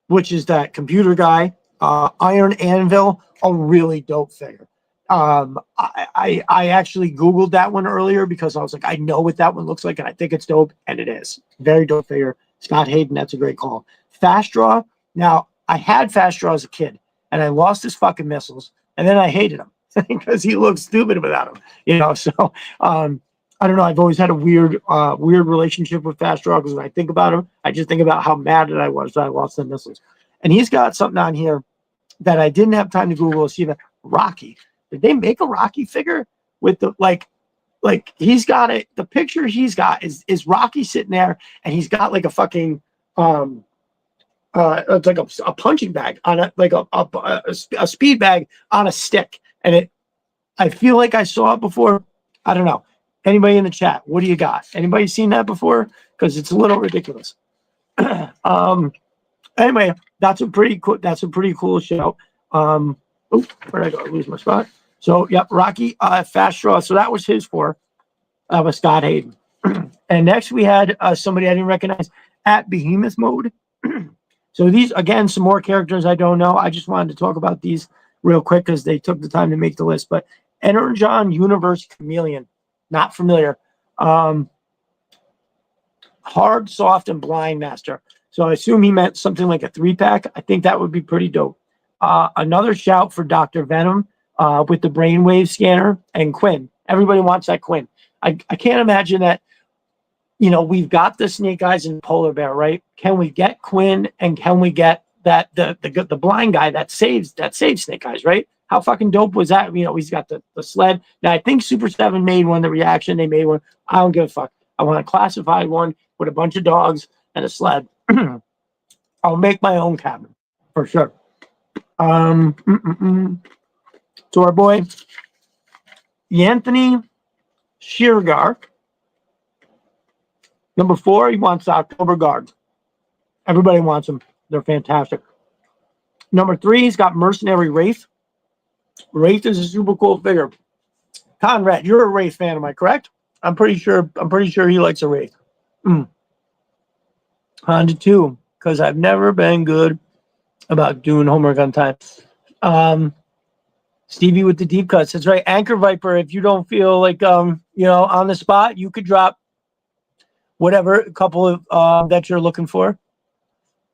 which is that computer guy. Iron Anvil, a really dope figure. I actually Googled that one earlier because I was like, I know what that one looks like, and I think it's dope, and it is. Very dope figure. Scott Hayden, that's a great call. Fast Draw. Now, I had Fast Draw as a kid, and I lost his fucking missiles, and then I hated him because he looked stupid without them. You know, so I don't know. I've always had a weird relationship with Fast Draw because when I think about him, I just think about how mad that I was that I lost the missiles. And he's got something on here that I didn't have time to Google to see. That Rocky. Did they make a Rocky figure with the like he's got it? The picture he's got is Rocky sitting there, and he's got like a fucking it's like a punching bag on a speed bag on a stick, and I feel like I saw it before. I don't know. Anybody in the chat? What do you got? Anybody seen that before? Because it's a little ridiculous. Anyway, that's a pretty cool show. Oh, where'd I go? I lose my spot. So, yep, Rocky, Fast Draw. So that was his four. That was Scott Hayden. And next we had somebody I didn't recognize at Behemoth Mode. So these, again, some more characters I don't know. I just wanted to talk about these real quick because they took the time to make the list. But Energon Universe Chameleon, not familiar. Hard, Soft, and Blind Master. So I assume he meant something like a 3-pack. I think that would be pretty dope. Another shout for Dr. Venom with the brainwave scanner and Quinn. Everybody wants that Quinn. I can't imagine that, you know, we've got the Snake Eyes and Polar Bear, right? Can we get Quinn, and can we get that the blind guy that saves Snake Eyes, right? How fucking dope was that? You know, he's got the sled. Now I think Super 7 made one, the reaction, they made one. I don't give a fuck. I want a classified one with a bunch of dogs and a sled. I'll make my own cabin for sure. To our boy Anthony Shirgar. Number 4, he wants the October Guard. Everybody wants them. They're fantastic. Number 3, he's got Mercenary Wraith. Wraith is a super cool figure. Conrad, you're a Wraith fan, am I correct? I'm pretty sure he likes a Wraith. Honda 2, because I've never been good about doing homework on time. Stevie with the deep cuts. That's right. Anchor Viper, if you don't feel like you know, on the spot, you could drop whatever couple of that you're looking for.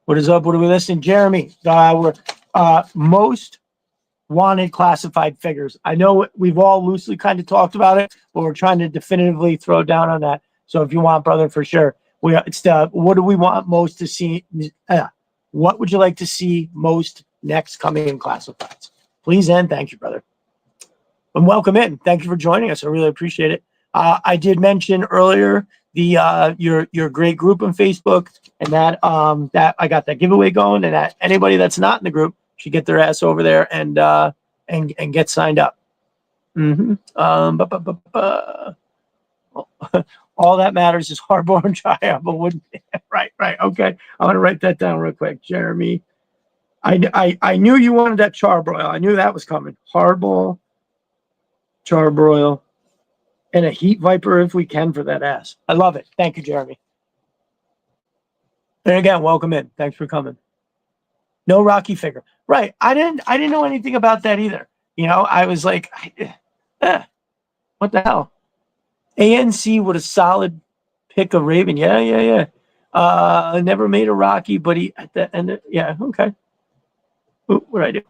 What is up? What are we listening? Jeremy, we're most wanted classified figures. I know we've all loosely kind of talked about it, but we're trying to definitively throw down on that. So if you want, brother, for sure. It's what do we want most to see? What would you like to see most next coming in classifieds? Please and thank you, brother. And welcome in. Thank you for joining us. I really appreciate it. I did mention earlier the your great group on Facebook, and that I got that giveaway going, and that anybody that's not in the group should get their ass over there and get signed up. All that matters is Hardball and Triable. Wouldn't right? Okay, I'm gonna write that down real quick, Jeremy. I knew you wanted that Charbroil. I knew that was coming. Hardball, Charbroil, and a Heat Viper if we can for that ass. I love it. Thank you, Jeremy. And again, welcome in. Thanks for coming. No Rocky figure. Right. I didn't know anything about that either. You know, I was like, what the hell? ANC with a solid pick of Raven. Yeah. Never made a Rocky, but he at the end. Yeah, okay. Ooh, what'd I do?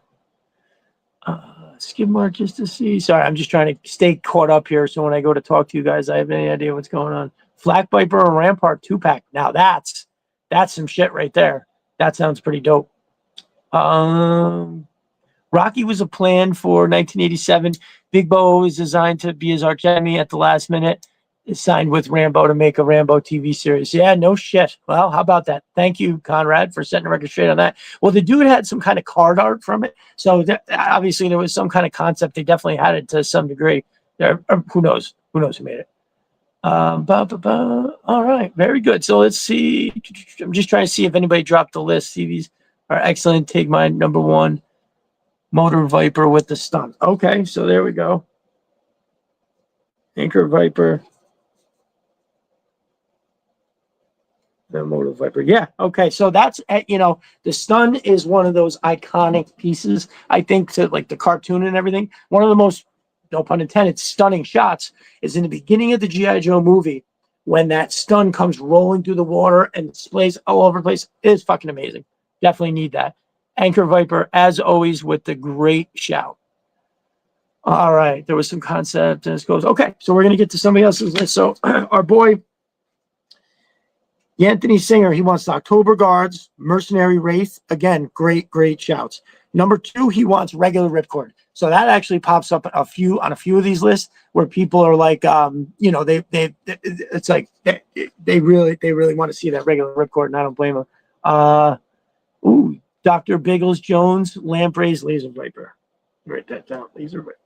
Skip mark just to see. Sorry, I'm just trying to stay caught up here. So when I go to talk to you guys, I have any idea what's going on. Flak Viper and Rampart 2-pack. Now that's some shit right there. That sounds pretty dope. Rocky was a plan for 1987. Big Bo is designed to be his arch enemy at the last minute. Is signed with Rambo to make a Rambo TV series. Yeah, no shit. Well, how about that? Thank you, Conrad, for setting the record straight on that. Well, the dude had some kind of card art from it. So obviously there was some kind of concept. They definitely had it to some degree. Who knows? Who knows who made it? All right, very good. So let's see. I'm just trying to see if anybody dropped the list. See, these are excellent. Take my number one. Motor Viper with the stun. Okay, so there we go. Anchor Viper. The Motor Viper. Yeah, okay. So that's, the stun is one of those iconic pieces, I think, to like the cartoon and everything. One of the most, no pun intended, stunning shots is in the beginning of the G.I. Joe movie when that stun comes rolling through the water and displays all over the place. It is fucking amazing. Definitely need that. Anchor Viper, as always, with the great shout. All right, there was some concept and it goes, okay, so we're going to get to somebody else's list. So our boy, Anthony Singer, he wants the October Guards, Mercenary Wraith. Again, great shouts. Number 2, he wants regular Ripcord. So that actually pops up on a few of these lists where people are like, it's like they really want to see that regular Ripcord, and I don't blame them. Dr. Biggles Jones, Lampreys, Laser Viper. Write that down. Laser Viper.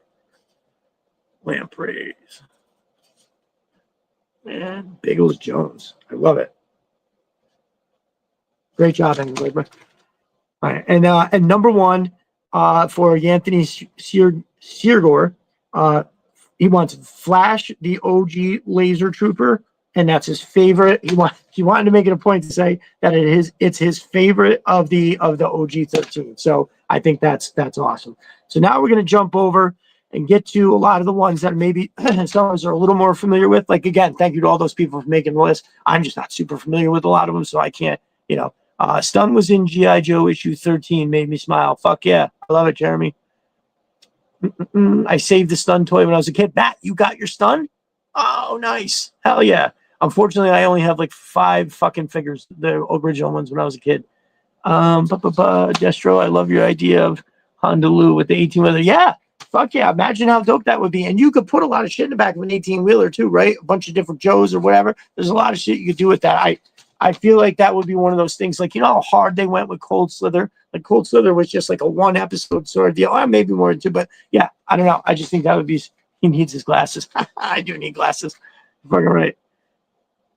Lampreys. And Biggles Jones. I love it. Great job, Anthony Viper. All right. And number 1 for Anthony Seargor, he wants Flash, the OG Laser Trooper, and that's his favorite. He wanted to make it a point to say that it's his favorite of the OG 13. So I think that's awesome. So now we're going to jump over and get to a lot of the ones that maybe some of us are a little more familiar with. Like, again, thank you to all those people for making the list. I'm just not super familiar with a lot of them, so I can't, Stun was in G.I. Joe issue 13, made me smile. Fuck yeah. I love it, Jeremy. I saved the stun toy when I was a kid. Matt, you got your stun? Oh, nice. Hell yeah. Unfortunately, I only have like 5 fucking figures, the original ones when I was a kid. Destro, I love your idea of Honolulu with the 18-wheeler. Yeah, fuck yeah. Imagine how dope that would be. And you could put a lot of shit in the back of an 18-wheeler too, right? A bunch of different Joes or whatever. There's a lot of shit you could do with that. I feel like that would be one of those things, like, how hard they went with Cold Slither. Like, Cold Slither was just like a 1-episode sort of deal. Or maybe more than 2, but yeah, I don't know. I just think that would be, he needs his glasses. I do need glasses. Fucking right.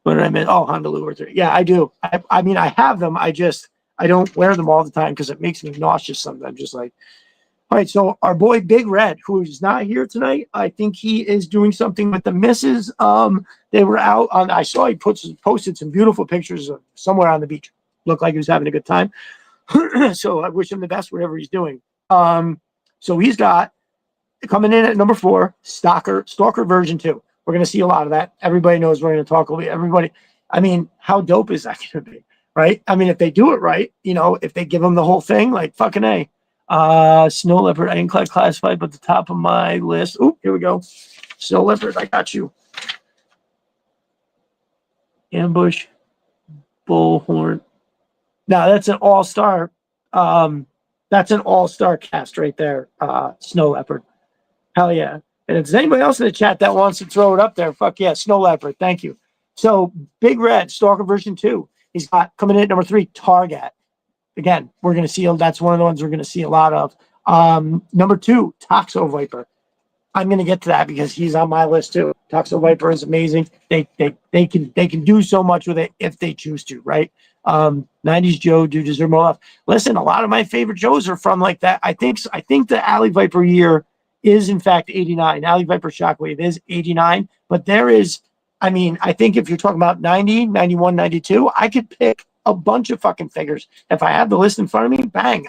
What did I mean? Oh, Honolulu 3. Yeah, I do. I mean, I have them. I don't wear them all the time because it makes me nauseous sometimes. Just like, all right, so our boy Big Red, who is not here tonight, I think he is doing something with the missus. They were out on, I saw he posted some beautiful pictures of somewhere on the beach. Looked like he was having a good time. So I wish him the best, whatever he's doing. So he's got, coming in at number 4, Stalker version 2. We're going to see a lot of that. Everybody knows we're going to talk about everybody. I mean, how dope is that going to be, right? I mean, if they do it right, if they give them the whole thing, like fucking A. Snow Leopard, I didn't classified, but the top of my list. Oh, here we go. Snow Leopard, I got you. Ambush, Bullhorn. Now that's an all-star. That's an all-star cast right there. Snow Leopard. Hell yeah. And if there's anybody else in the chat that wants to throw it up there, fuck yeah, Snow Leopard. Thank you. So Big Red, Stalker version 2. He's got coming in at number 3, Target. Again, we're going to see, that's one of the ones we're going to see a lot of. Number 2, Toxo Viper. I'm going to get to that because he's on my list too. Toxo Viper is amazing. They can do so much with it if they choose to, right? 90s Joe do deserve more love. Listen, a lot of my favorite Joes are from like that. I think the Alley Viper year is in fact 89. Alley Viper Shockwave is 89, but there is, I mean, I think if you're talking about 90, 91, 92, I could pick a bunch of fucking figures. If I have the list in front of me, bang,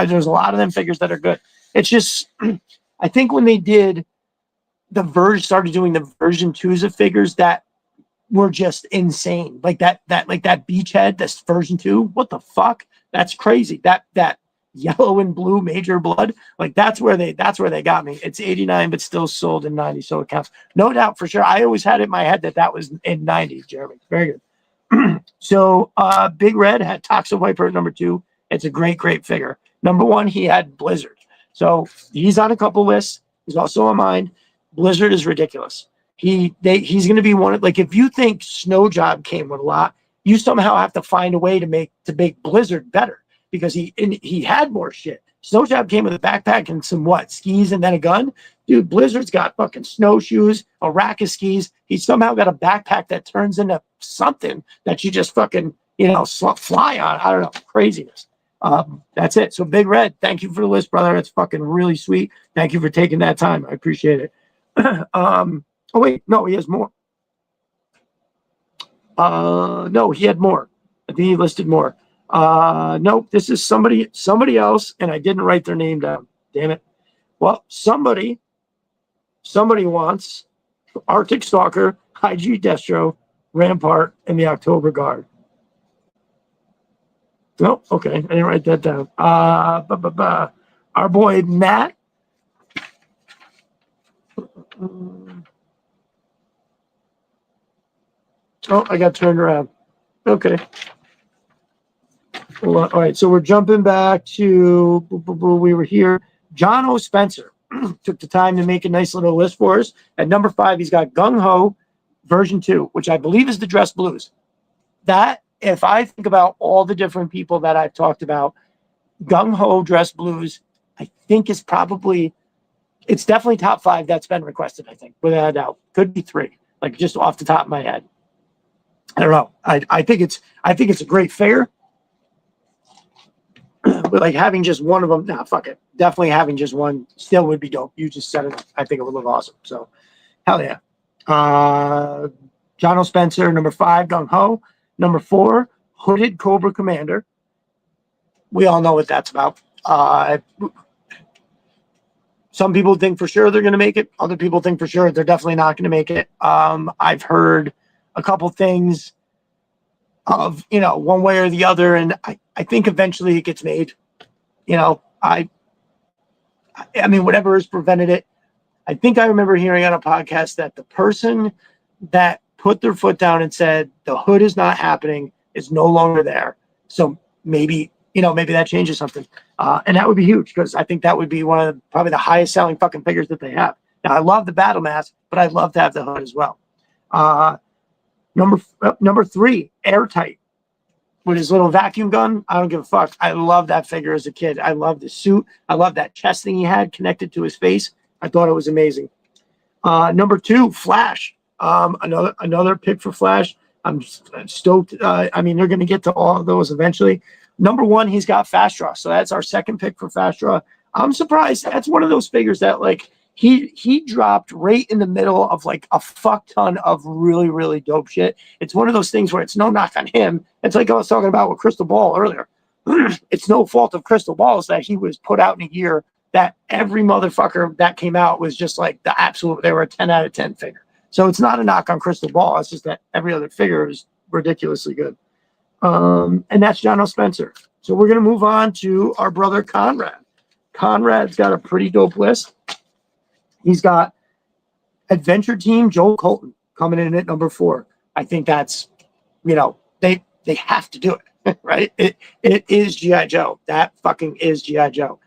there's a lot of them figures that are good. It's just, I think when they did started doing the version 2s of figures, that were just insane. Like that beachhead, this version 2. What the fuck? That's crazy. That yellow and blue Major Blood, like that's where they got me. It's 89 but still sold in 90, so it counts. No doubt for sure. I always had it in my head that was in 90, Jeremy. Very good. So Big Red had Toxic Viper at number 2. It's a great figure. Number 1, he had Blizzard. So he's on a couple lists. He's also on mine. Blizzard is ridiculous. He's going to be one of, like, if you think Snow Job came with a lot, you somehow have to find a way to make Blizzard better, because he had more shit. Snow Job came with a backpack and some skis and then a gun. Dude, Blizzard's got fucking snowshoes, a rack of skis. He's somehow got a backpack that turns into something that you just fucking, fly on. I don't know, craziness. That's it. So Big Red, thank you for the list, brother. It's fucking really sweet. Thank you for taking that time. I appreciate it. Oh wait, no, he has more. No, he had more. I think he listed more. Nope, this is somebody else, and I didn't write their name down. Damn it. Well, somebody wants Arctic Stalker, IG Destro, Rampart, and the October Guard. No, okay, I didn't write that down. Our boy Matt. Oh, I got turned around. Okay. All right, so we're jumping back to we were here. John O. Spencer took the time to make a nice little list for us. At number 5, he's got Gung Ho version 2, which I believe is the Dress Blues. That, if I think about all the different people that I've talked about, Gung Ho Dress Blues, I think it's definitely top 5 that's been requested, I think, without a doubt. Could be 3, like just off the top of my head. I don't know. I think it's a great figure. But like having just one of them, fuck it. Definitely having just one still would be dope. You just said it. I think it would look awesome. So, hell yeah. John O. Spencer, number 5, Gung Ho. Number 4, Hooded Cobra Commander. We all know what that's about. Some people think for sure they're going to make it. Other people think for sure they're definitely not going to make it. I've heard a couple things of, one way or the other, and I think eventually it gets made. I mean, whatever has prevented it. I think I remember hearing on a podcast that the person that put their foot down and said the hood is not happening is no longer there. So maybe that changes something. And that would be huge, because I think that would be one of probably the highest selling fucking figures that they have. Now, I love the battle mask, but I'd love to have the hood as well. Number 3, Airtight, with his little vacuum gun. I don't give a fuck. I love that figure as a kid. I love the suit. I love that chest thing he had connected to his face. I thought it was amazing. Number 2, Flash. Another pick for Flash. I'm stoked. I mean, they're going to get to all of those eventually. Number 1, he's got Fast Draw. So that's our second pick for Fast Draw. I'm surprised. That's one of those figures that, like, he dropped right in the middle of like a fuck ton of really, really dope shit. It's one of those things where it's no knock on him. It's like I was talking about with Crystal Ball earlier. It's no fault of Crystal Balls that he was put out in a year that every motherfucker that came out was just like the absolute, they were a 10 out of 10 figure. So it's not a knock on Crystal Ball. It's just that every other figure is ridiculously good. And that's John O. Spencer. So we're going to move on to our brother Conrad. Conrad's got a pretty dope list. He's got Adventure Team Joel Colton coming in at number 4. I think that's, they have to do it, right? It is G.I. Joe. That fucking is G.I. Joe.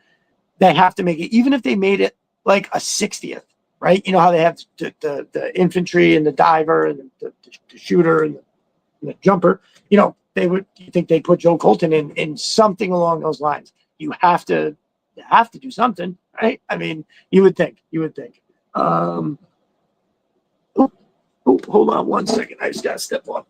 They have to make it, even if they made it like a 60th, right? You know how they have the infantry and the diver and the shooter and the jumper. You think they'd put Joe Colton in something along those lines. You have to do something, right? I mean, you would think. Hold on one second. I just gotta step up.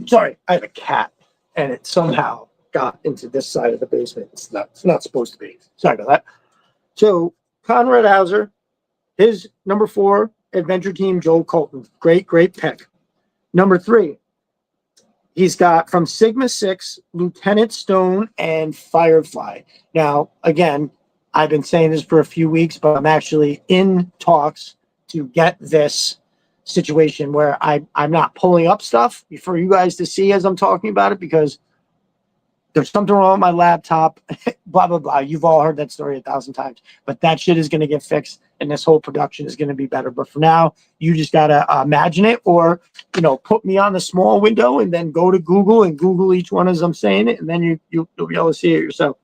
Sorry, I have a cat, and it somehow got into this side of the basement. It's not supposed to be. Sorry about that. So Conrad Hauser, his number 4 adventure team, Joel Colton. Great pick. Number 3, he's got from Sigma 6, Lieutenant Stone and Firefly. Now, again, I've been saying this for a few weeks, but I'm actually in talks to get this situation where I'm not pulling up stuff for you guys to see as I'm talking about it, because there's something wrong with my laptop, blah, blah, blah. You've all heard that story 1,000 times, but that shit is going to get fixed and this whole production is going to be better. But for now, you just got to imagine it, or, put me on the small window and then go to Google and Google each one as I'm saying it. And then you'll be able to see it yourself.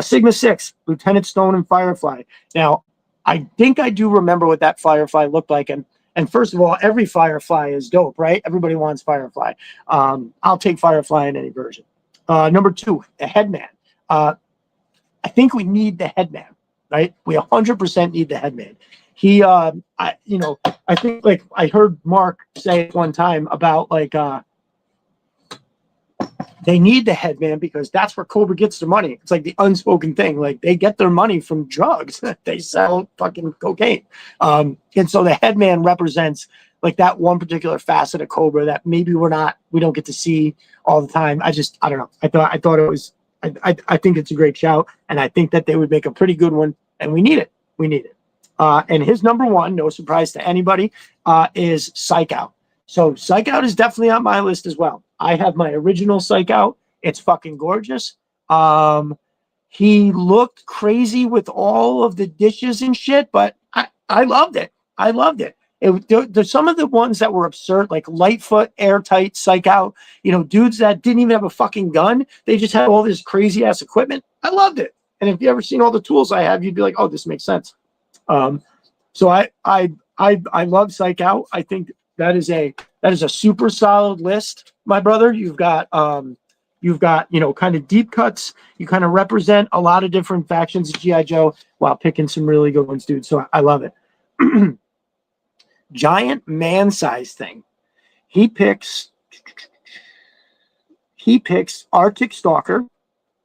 Sigma 6, Lieutenant Stone and Firefly. Now, I think I do remember what that Firefly looked like. And first of all, every Firefly is dope, right? Everybody wants Firefly. I'll take Firefly in any version. Number 2, the headman. I think we need the headman, right? We 100% need the headman. I think like I heard Mark say it one time about like, they need the headman because that's where Cobra gets their money. It's like the unspoken thing. Like they get their money from drugs. They sell fucking cocaine. And so the headman represents like that one particular facet of Cobra that maybe we don't get to see all the time. I don't know. I thought it was, I think it's a great shout, and I think that they would make a pretty good one, and we need it. And his number 1, no surprise to anybody, is Psych Out. So Psych Out is definitely on my list as well. I have my original Psych Out. It's fucking gorgeous. He looked crazy with all of the dishes and shit, but I loved it. There's some of the ones that were absurd, like Lightfoot, Airtight, Psych Out, dudes that didn't even have a fucking gun. They just had all this crazy ass equipment. I loved it. And if you ever seen all the tools I have, you'd be like, oh, this makes sense. So I love Psych Out. I think that is a super solid list, my brother. You've got kind of deep cuts. You kind of represent a lot of different factions of G.I. Joe while picking some really good ones, dude. So I love it. Giant man size thing. He picks Arctic Stalker.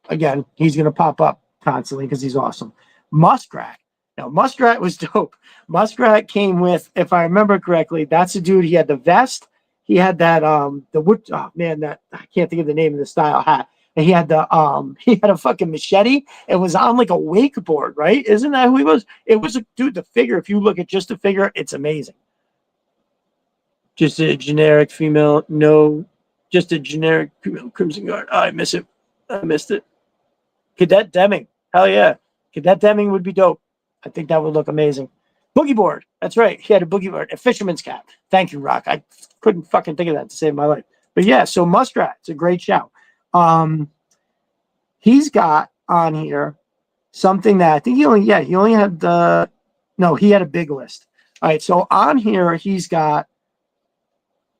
Again, he's going to pop up constantly because he's awesome. Muskrat. Now, Muskrat was dope. Muskrat came with, if I remember correctly, that's the dude. He had the vest. He had that that I can't think of the name of the style hat. And he had a fucking machete. It was on like a wakeboard, right? Isn't that who he was? It was a dude. The figure. If you look at just the figure, it's amazing. Just a generic female. No, just a generic female Crimson Guard. Oh, I missed it. Cadet Deming. Hell yeah. Cadet Deming would be dope. I think that would look amazing. Boogie board. That's right. He had a boogie board. A fisherman's cap. Thank you, Rock. I couldn't fucking think of that to save my life. But yeah, so Muskrat. It's a great shout. He's got on here something that I think he only had he had a big list. All right, so on here he's got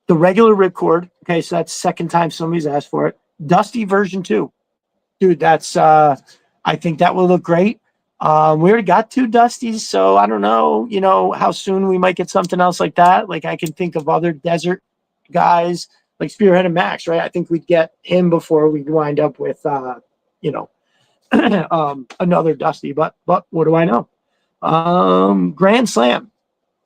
the regular ripcord. Okay, so that's the second time somebody's asked for it. Dusty version 2. Dude, that's I think that will look great. We already got 2 Dusties, so I don't know, how soon we might get something else like that. Like I can think of other desert guys like Spearhead and Max, right? I think we'd get him before we wind up with another Dusty. But what do I know? Grand Slam,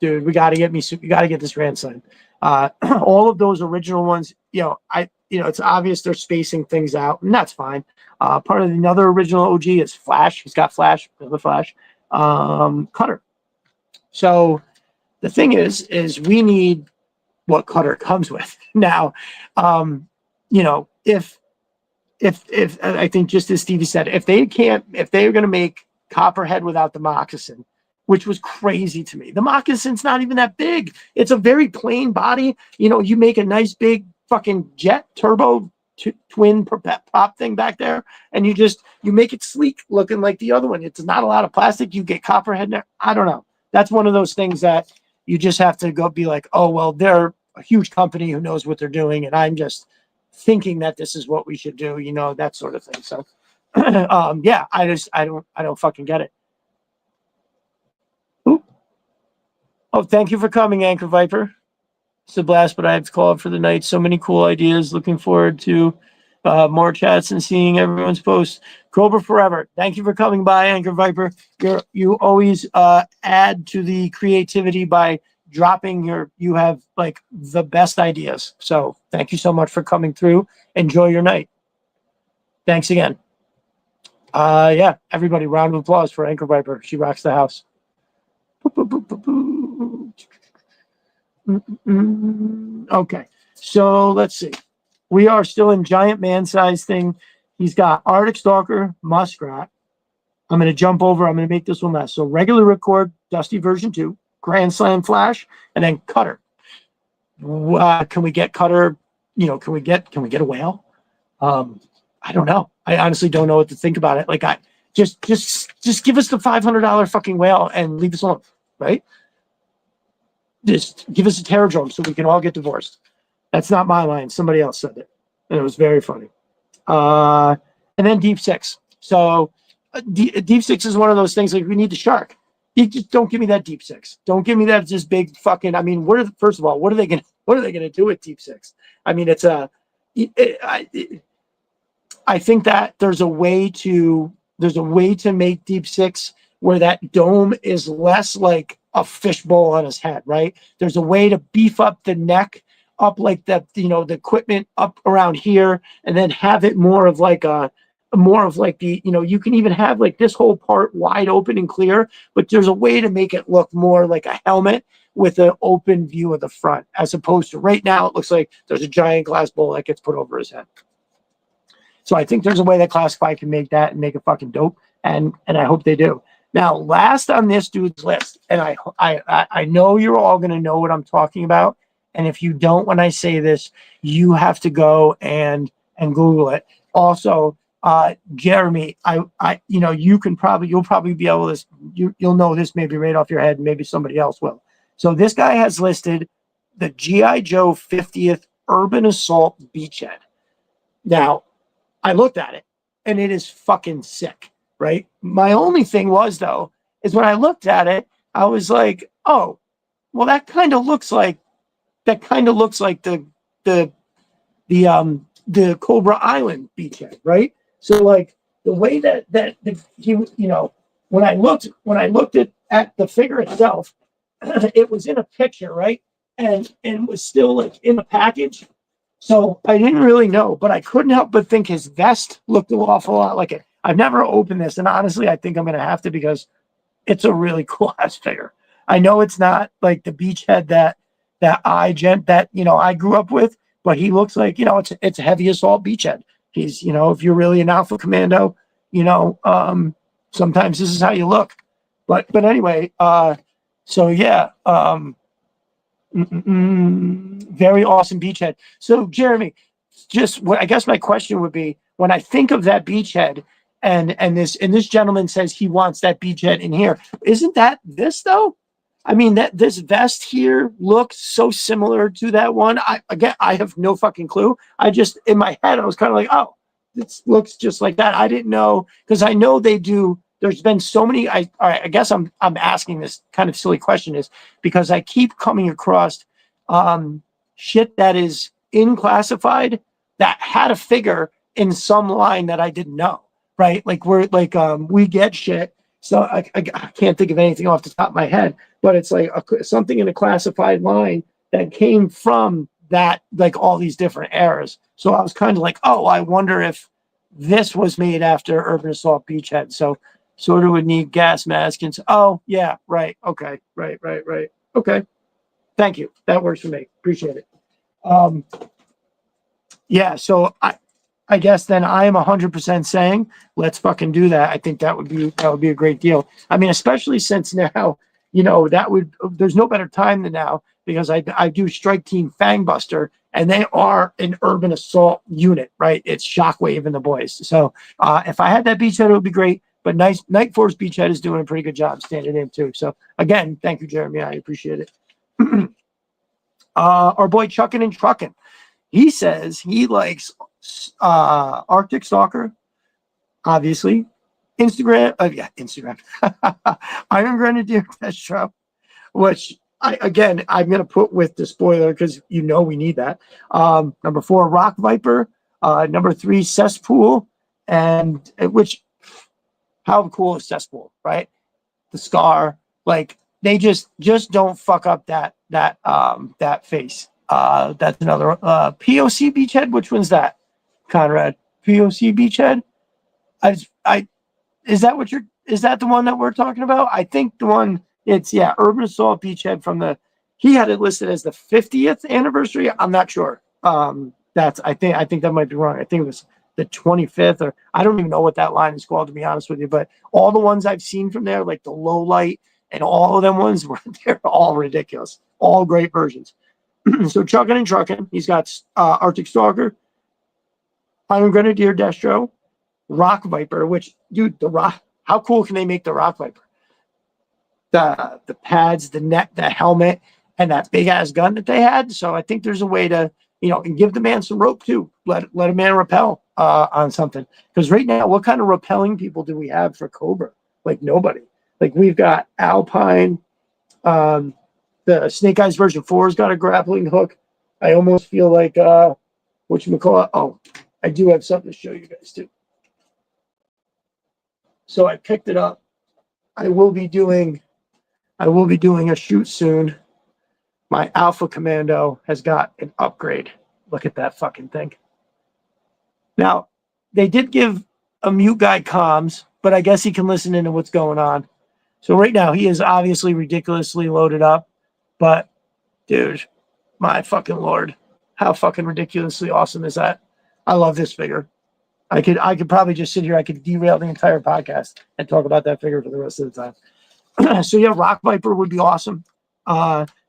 dude. We got to get this Grand Slam. All of those original ones, it's obvious they're spacing things out, and that's fine. Part of another original OG is Flash. He's got Flash, the Flash, Cutter. So the thing is we need what Cutter comes with. Now, if I think just as Stevie said, if they're going to make Copperhead without the moccasin, which was crazy to me. The moccasin's not even that big. It's a very plain body. You make a nice big fucking jet turbo twin pop thing back there, and you make it sleek looking like the other one. It's not a lot of plastic. You get Copperhead in there. I don't know. That's one of those things that you just have to go be like, oh, well, they're a huge company who knows what they're doing, and I'm just thinking that this is what we should do, that sort of thing. So, yeah, I don't fucking get it. Ooh. Oh, thank you for coming, Anchor Viper. It's a blast, but I have to call it for the night. So many cool ideas. Looking forward to More chats and seeing everyone's posts. Cobra Forever. Thank you for coming by, Anchor Viper. You always add to the creativity by dropping you have like the best ideas. So thank you so much for coming through. Enjoy your night. Thanks again. Yeah, everybody, round of applause for Anchor Viper. She rocks the house. Okay, so let's see. We are still in giant man size thing. He's got Arctic Stalker, Muskrat. I'm going to jump over. I'm going to make this one last. So regular record, Dusty version 2, Grand Slam Flash, and then Cutter. Can we get Cutter? You know, can we get a whale? I don't know. I honestly don't know what to think about it. Like just give us the $500 fucking whale and leave us alone, right? Just give us a Terradrome so we can all get divorced. That's not my line. Somebody else said it, and it was very funny. And then Deep Six. So Deep Six is one of those things like we need the shark. You just don't give me that Deep Six. Don't give me that just big fucking. I mean, first of all, what are they gonna do with Deep Six? I mean, it's a. I think that there's a way to make Deep Six where that dome is less like a fishbowl on his head, right? There's a way to beef up the neck, up like the equipment up around here, and then have it more of like the you can even have like this whole part wide open and clear, but there's a way to make it look more like a helmet with an open view of the front, as opposed to right now it looks like there's a giant glass bowl that gets put over his head. So I think there's a way that Classified can make that and make it fucking dope, and I hope they do. Now, last on this dude's list, and I know you're all gonna know what I'm talking about, and if you don't, when I say this, you have to go and Google it. Also, Jeremy, you'll probably be able to you'll know this maybe right off your head, and maybe somebody else will. So this guy has listed the G.I. Joe 50th Urban Assault Beachhead. Now, I looked at it, and it is fucking sick, right? My only thing was, though, is when I looked at it, I was like, oh, well, that kind of looks like the Cobra Island beachhead, right? So like the way that he, when I looked at the figure itself, it was in a picture, right? And was still like in a package. So I didn't really know, but I couldn't help but think his vest looked an awful lot like it. I've never opened this, and honestly, I think I'm gonna have to because it's a really cool ass figure. I know it's not like the beachhead that I grew up with, but he looks like it's a heavy assault beachhead. He's if you're really an alpha commando, sometimes this is how you look. But anyway, so yeah. Very awesome beachhead. So Jeremy, I guess my question would be, when I think of that beachhead and this gentleman says he wants that beachhead in here, isn't that this though? I mean, that this vest here looks so similar to that one. I have no fucking clue. In my head I was kind of like, oh, this looks just like that. I didn't know, because I know they do. There's been so many. I guess I'm asking this kind of silly question is because I keep coming across shit that is in Classified that had a figure in some line that I didn't know, right? Like we get shit. So I can't think of anything off the top of my head, but it's like something in a Classified line that came from that, like all these different eras. So I was kind of like, oh, I wonder if this was made after Urban Assault Beachhead. So sort of would need gas mask and oh yeah, right, okay, right, okay. Thank you. That works for me. Appreciate it. Yeah, so I guess then I am 100% saying let's fucking do that. I think that would be a great deal. I mean, especially since now, there's no better time than now, because I do Strike Team Fangbuster, and they are an urban assault unit, right? It's Shockwave and the boys. So if I had that beachhead, it would be great. But Night Force Beachhead is doing a pretty good job standing in too. So again, thank you, Jeremy. I appreciate it. Our boy Chuckin' and Truckin'. He says he likes Arctic Stalker, obviously. Instagram. Iron Grenadier Destro, which I'm going to put with the spoiler because we need that. Number 4, Rock Viper, Number 3, Cesspool, and which, how cool is Cesspool, right? The scar, like they just don't fuck up that face. That's another POC Beachhead. Which one's that, Conrad? POC Beachhead. I is that what is that the one that we're talking about? I think the one, it's, yeah, Urban Assault Beachhead from the, he had it listed as the 50th anniversary. I'm not sure. That's, I think that might be wrong. I think it was the 25th, or I don't even know what that line is called, to be honest with you. But all the ones I've seen from there, like the low light and all of them ones, they're all ridiculous. All great versions. So Chucking and Trucking, he's got Arctic Stalker, Iron Grenadier Destro, Rock Viper, which, dude, the Rock, how cool can they make the Rock Viper? The pads, the neck, the helmet, and that big ass gun that they had. So I think there's a way to, and give the man some rope too. Let a man rappel on something. Because right now, what kind of rappelling people do we have for Cobra? Like nobody. Like we've got Alpine. The Snake Eyes version 4's got a grappling hook. I almost feel like whatchamacallit. Oh, I do have something to show you guys too. So I picked it up. I will be doing a shoot soon. My Alpha Commando has got an upgrade. Look at that fucking thing. Now, they did give a mute guy comms, but I guess he can listen into what's going on. So right now, he is obviously ridiculously loaded up. But, dude, my fucking Lord, how fucking ridiculously awesome is that? I love this figure. I could probably just sit here. I could derail the entire podcast and talk about that figure for the rest of the time. So yeah, Rock Viper would be awesome.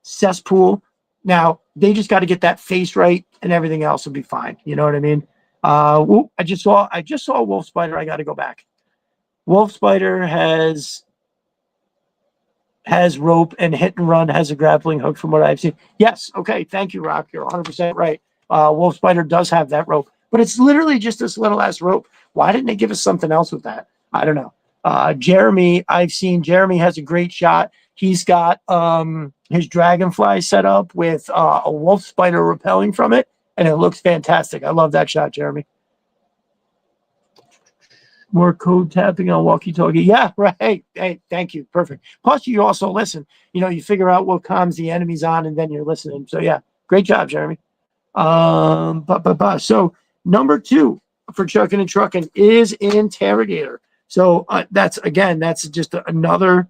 Cesspool. Now they just got to get that face right, and everything else will be fine. You know what I mean? I just saw Wolf Spider. I got to go back. Wolf Spider has rope and hit and run, has a grappling hook from what I've seen. Yes. Okay. Thank you, Rock. You're 100% right. Wolf Spider does have that rope. But it's literally just this little ass rope. Why didn't they give us something else with that? I don't know. Jeremy, I've seen Jeremy has a great shot. He's got his Dragonfly set up with a wolf spider repelling from it, and it looks fantastic. I love that shot, Jeremy. More code tapping on walkie-talkie. Yeah, right. Hey, thank you. Perfect. Plus, you also listen. You figure out what comms the enemy's on, and then you're listening. So, yeah, great job, Jeremy. So, number 2 for Chucking and Trucking is Interrogator. So that's just another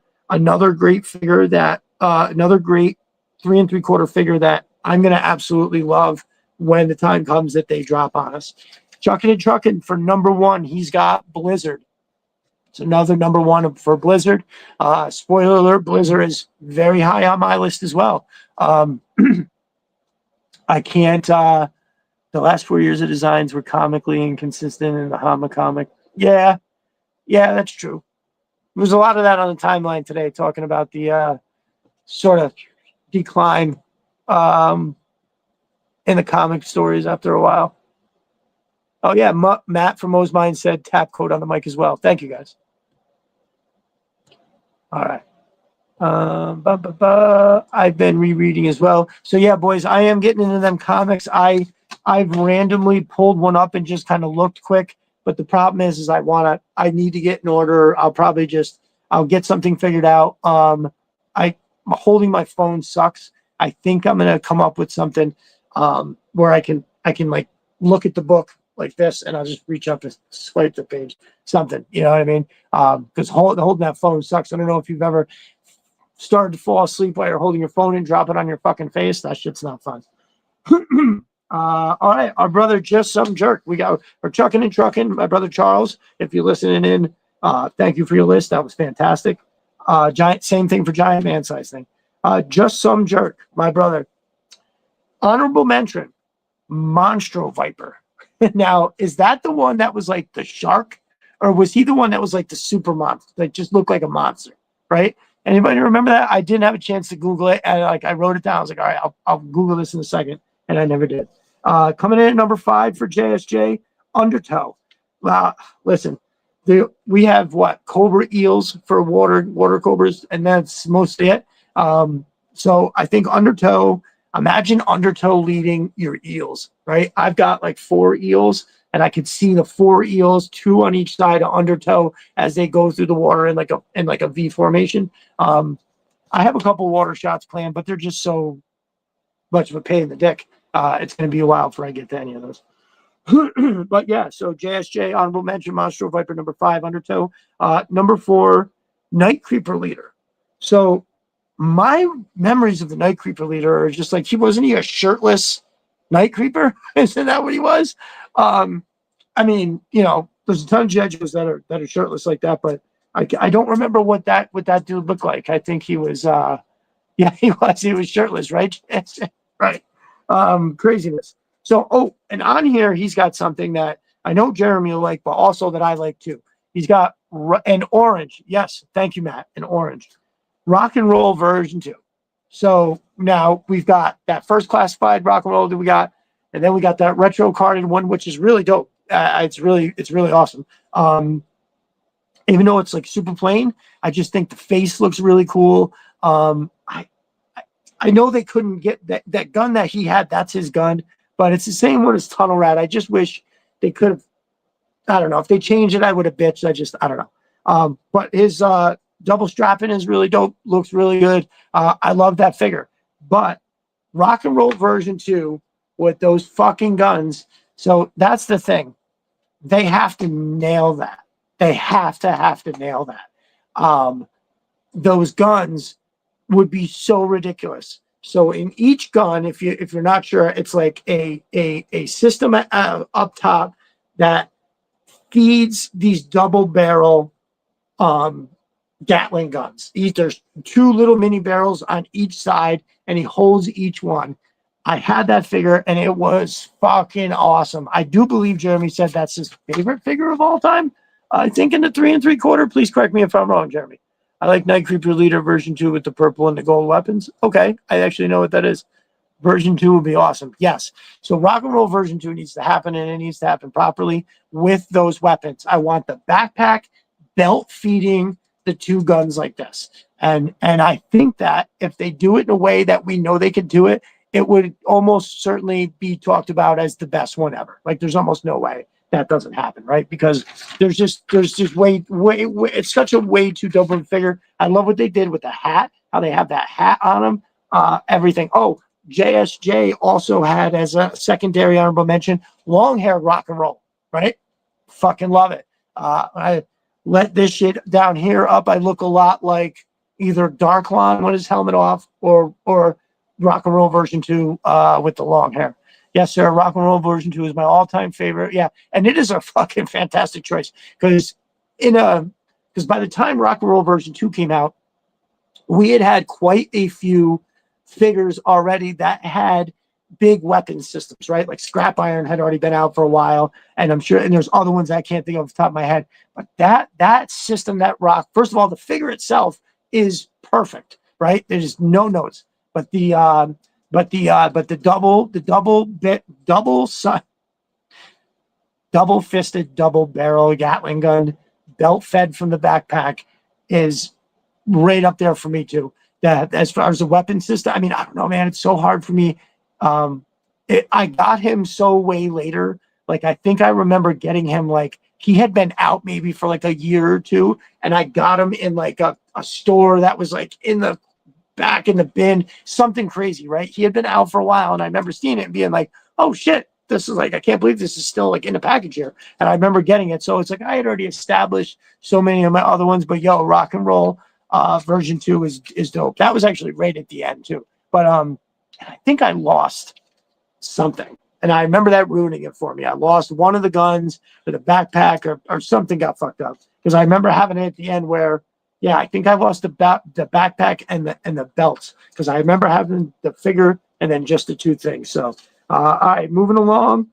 great figure that another great 3 3/4 figure that I'm gonna absolutely love when the time comes that they drop on us. Chucking and Trucking for number 1, he's got Blizzard. It's another number 1 for Blizzard. Spoiler alert: Blizzard is very high on my list as well. I can't. The last 4 years of designs were comically inconsistent in the Hama comic. Yeah, that's true. There's a lot of that on the timeline today, talking about the sort of decline in the comic stories after a while. Oh, yeah, Matt from Mo's Mind said tap code on the mic as well. Thank you, guys. All right. I've been rereading as well. So, yeah, boys, I am getting into them comics. I've randomly pulled one up and just kind of looked quick, but the problem is I need to get in order. I'll get something figured out. Holding my phone sucks. I think I'm going to come up with something where I can like look at the book like this, and I'll just reach up and swipe the page, something, you know what I mean? Because holding that phone sucks. I don't know if you've ever started to fall asleep while you're holding your phone and drop it on your fucking face. That shit's not fun. All right, our brother Just Some Jerk. We're Chucking and Trucking. My brother Charles, if you're listening in, thank you for your list. That was fantastic. Same thing for Giant Man Size thing. Just Some Jerk, my brother. Honorable mention, Monstro Viper. Now, is that the one that was like the shark, or was he the one that was like the super monster that just looked like a monster? Right? Anybody remember that? I didn't have a chance to Google it, and I wrote it down. I was like, all right, I'll Google this in a second, and I never did. Coming in at number 5 for JSJ, Undertow. Listen, we have Cobra Eels for water cobras, and that's mostly it. So I think Undertow Imagine Undertow leading your eels, right? I've got like 4 eels, and I could see the 4 eels, 2 on each side of Undertow as they go through the water in like a V formation. I have a couple water shots planned, but they're just so much of a pain in the dick. It's going to be a while before I get to any of those. But yeah, so JSJ, honorable mention, Monstro Viper number 5, Undertow. Number 4, Night Creeper Leader. So my memories of the Night Creeper Leader are just like, wasn't he a shirtless Night Creeper? Isn't that what he was? I mean, there's a ton of judges that are shirtless like that, but I don't remember what that dude looked like. I think he was yeah, he was shirtless, right? Right. Craziness. So, and on here, he's got something that I know Jeremy will like, but also that I like too. He's got an orange. Yes. Thank you, Matt. An orange rock and roll version 2. So now we've got that first classified rock and roll that we got, and then we got that retro carded one, which is really dope. It's really awesome. Even though it's like super plain, I just think the face looks really cool. I know they couldn't get that gun that he had. That's his gun, but it's the same one as Tunnel Rat. I just wish they could have. I don't know if they changed it. I would have bitched. I don't know. But his double strapping is really dope. Looks really good. I love that figure. But rock and roll version 2 with those fucking guns. So that's the thing. They have to nail that. They have to nail that. Those guns would be so ridiculous. So in each gun, if you're not sure, it's like a system up top that feeds these double barrel Gatling guns. There's 2 little mini barrels on each side, and he holds each one. I had that figure, and it was fucking awesome. I do believe Jeremy said that's his favorite figure of all time. I think in the 3 3/4. Please correct me if I'm wrong, Jeremy. I like Night Creeper Leader version 2 with the purple and the gold weapons. Okay, I actually know what that is. Version 2 would be awesome. Yes. So rock and roll version 2 needs to happen, and it needs to happen properly with those weapons. I want the backpack belt feeding the 2 guns like this. And I think that if they do it in a way that we know they can do it, it would almost certainly be talked about as the best one ever. Like there's almost no way that doesn't happen, right? Because there's just way it's such a way too dope of a figure. I love what they did with the hat, how they have that hat on them, everything. Oh, JSJ also had as a secondary honorable mention, long hair rock and roll, right? Fucking love it. I let this shit down here up. I look a lot like either Darklon with his helmet off or rock and roll version 2 with the long hair. Yes, sir. Rock and roll version 2 is my all-time favorite. Yeah, and it is a fucking fantastic choice because by the time rock and roll version 2 came out, we had quite a few figures already that had big weapon systems, right? Like Scrap Iron had already been out for a while, and I'm sure, and there's other ones I can't think of off the top of my head. But that system, that rock, first of all, the figure itself is perfect, right? There's no notes, but the double fisted, double barrel Gatling gun, belt fed from the backpack is right up there for me too. That as far as the weapon system, I mean, I don't know, man. It's so hard for me. I got him so way later. Like I think I remember getting him like he had been out maybe for like a year or 2, and I got him in like a store that was like in the back in the bin, something crazy, right? He had been out for a while, and I remember seeing it and being like, oh shit, this is like, I can't believe this is still like in a package here. And I remember getting it. So it's like I had already established so many of my other ones, but yo, rock and roll version 2 is dope. That was actually right at the end too. But I think I lost something. And I remember that ruining it for me. I lost one of the guns or the backpack or something got fucked up. Because I remember having it at the end where, yeah, I think I lost the backpack and the belts. Because I remember having the figure and then just the 2 things. So, all right, moving along.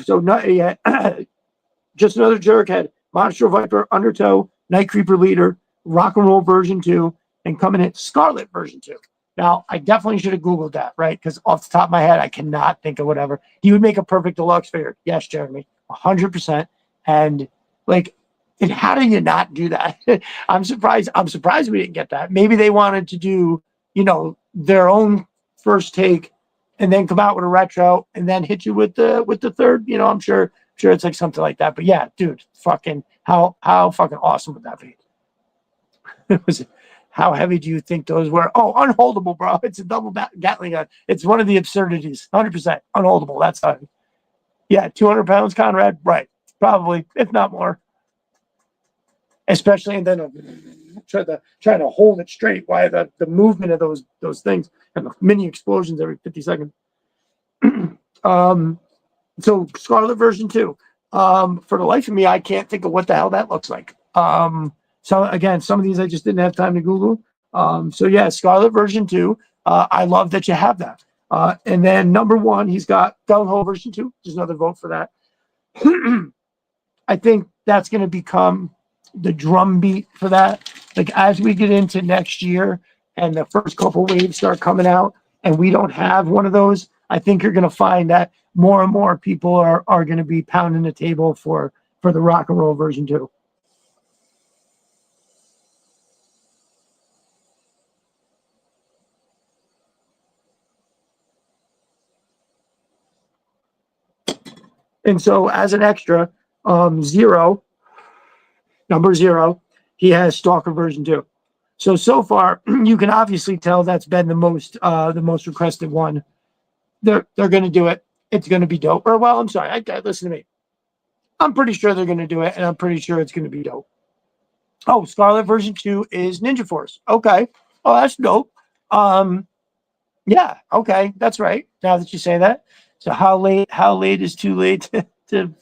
So, not yet. Just another jerkhead. Monstro Viper, Undertow, Night Creeper Leader, Rock and Roll version 2, and coming in Scarlet version 2. Now, I definitely should have Googled that, right? Because off the top of my head, I cannot think of whatever. He would make a perfect deluxe figure. Yes, Jeremy, 100%. And like, and how do you not do that? I'm surprised we didn't get that. Maybe they wanted to do, their own first take and then come out with a retro, and then hit you with the third. You know, I'm sure it's like something like that. But yeah, dude, fucking how fucking awesome would that be? It was. How heavy do you think those were? Oh, unholdable, bro. It's a double Gatling gun. It's one of the absurdities. 100% unholdable. That's fine. Yeah, 200 pounds, Conrad. Right. Probably, if not more. Especially, and then try to hold it straight. Why the movement of those things and the mini explosions every 50 seconds. So Scarlet version 2. For the life of me, I can't think of what the hell that looks like. So again, some of these I just didn't have time to Google. So yeah, Scarlet version 2. I love that you have that. And then number 1, he's got Gung Ho version 2. Just another vote for that. I think that's going to become the drum beat for that. Like as we get into next year and the first couple waves start coming out and we don't have one of those, I think you're going to find that more and more people are going to be pounding the table for the rock and roll version 2. And so as an extra, number 0, he has Stalker version 2. So far, you can obviously tell that's been the most requested one. They're going to do it. It's going to be dope. Or well, I'm sorry. Listen to me. I'm pretty sure they're going to do it, and I'm pretty sure it's going to be dope. Oh, Scarlet version 2 is Ninja Force. Okay. Oh, that's dope. Yeah. Okay, that's right. Now that you say that. So how late is too late to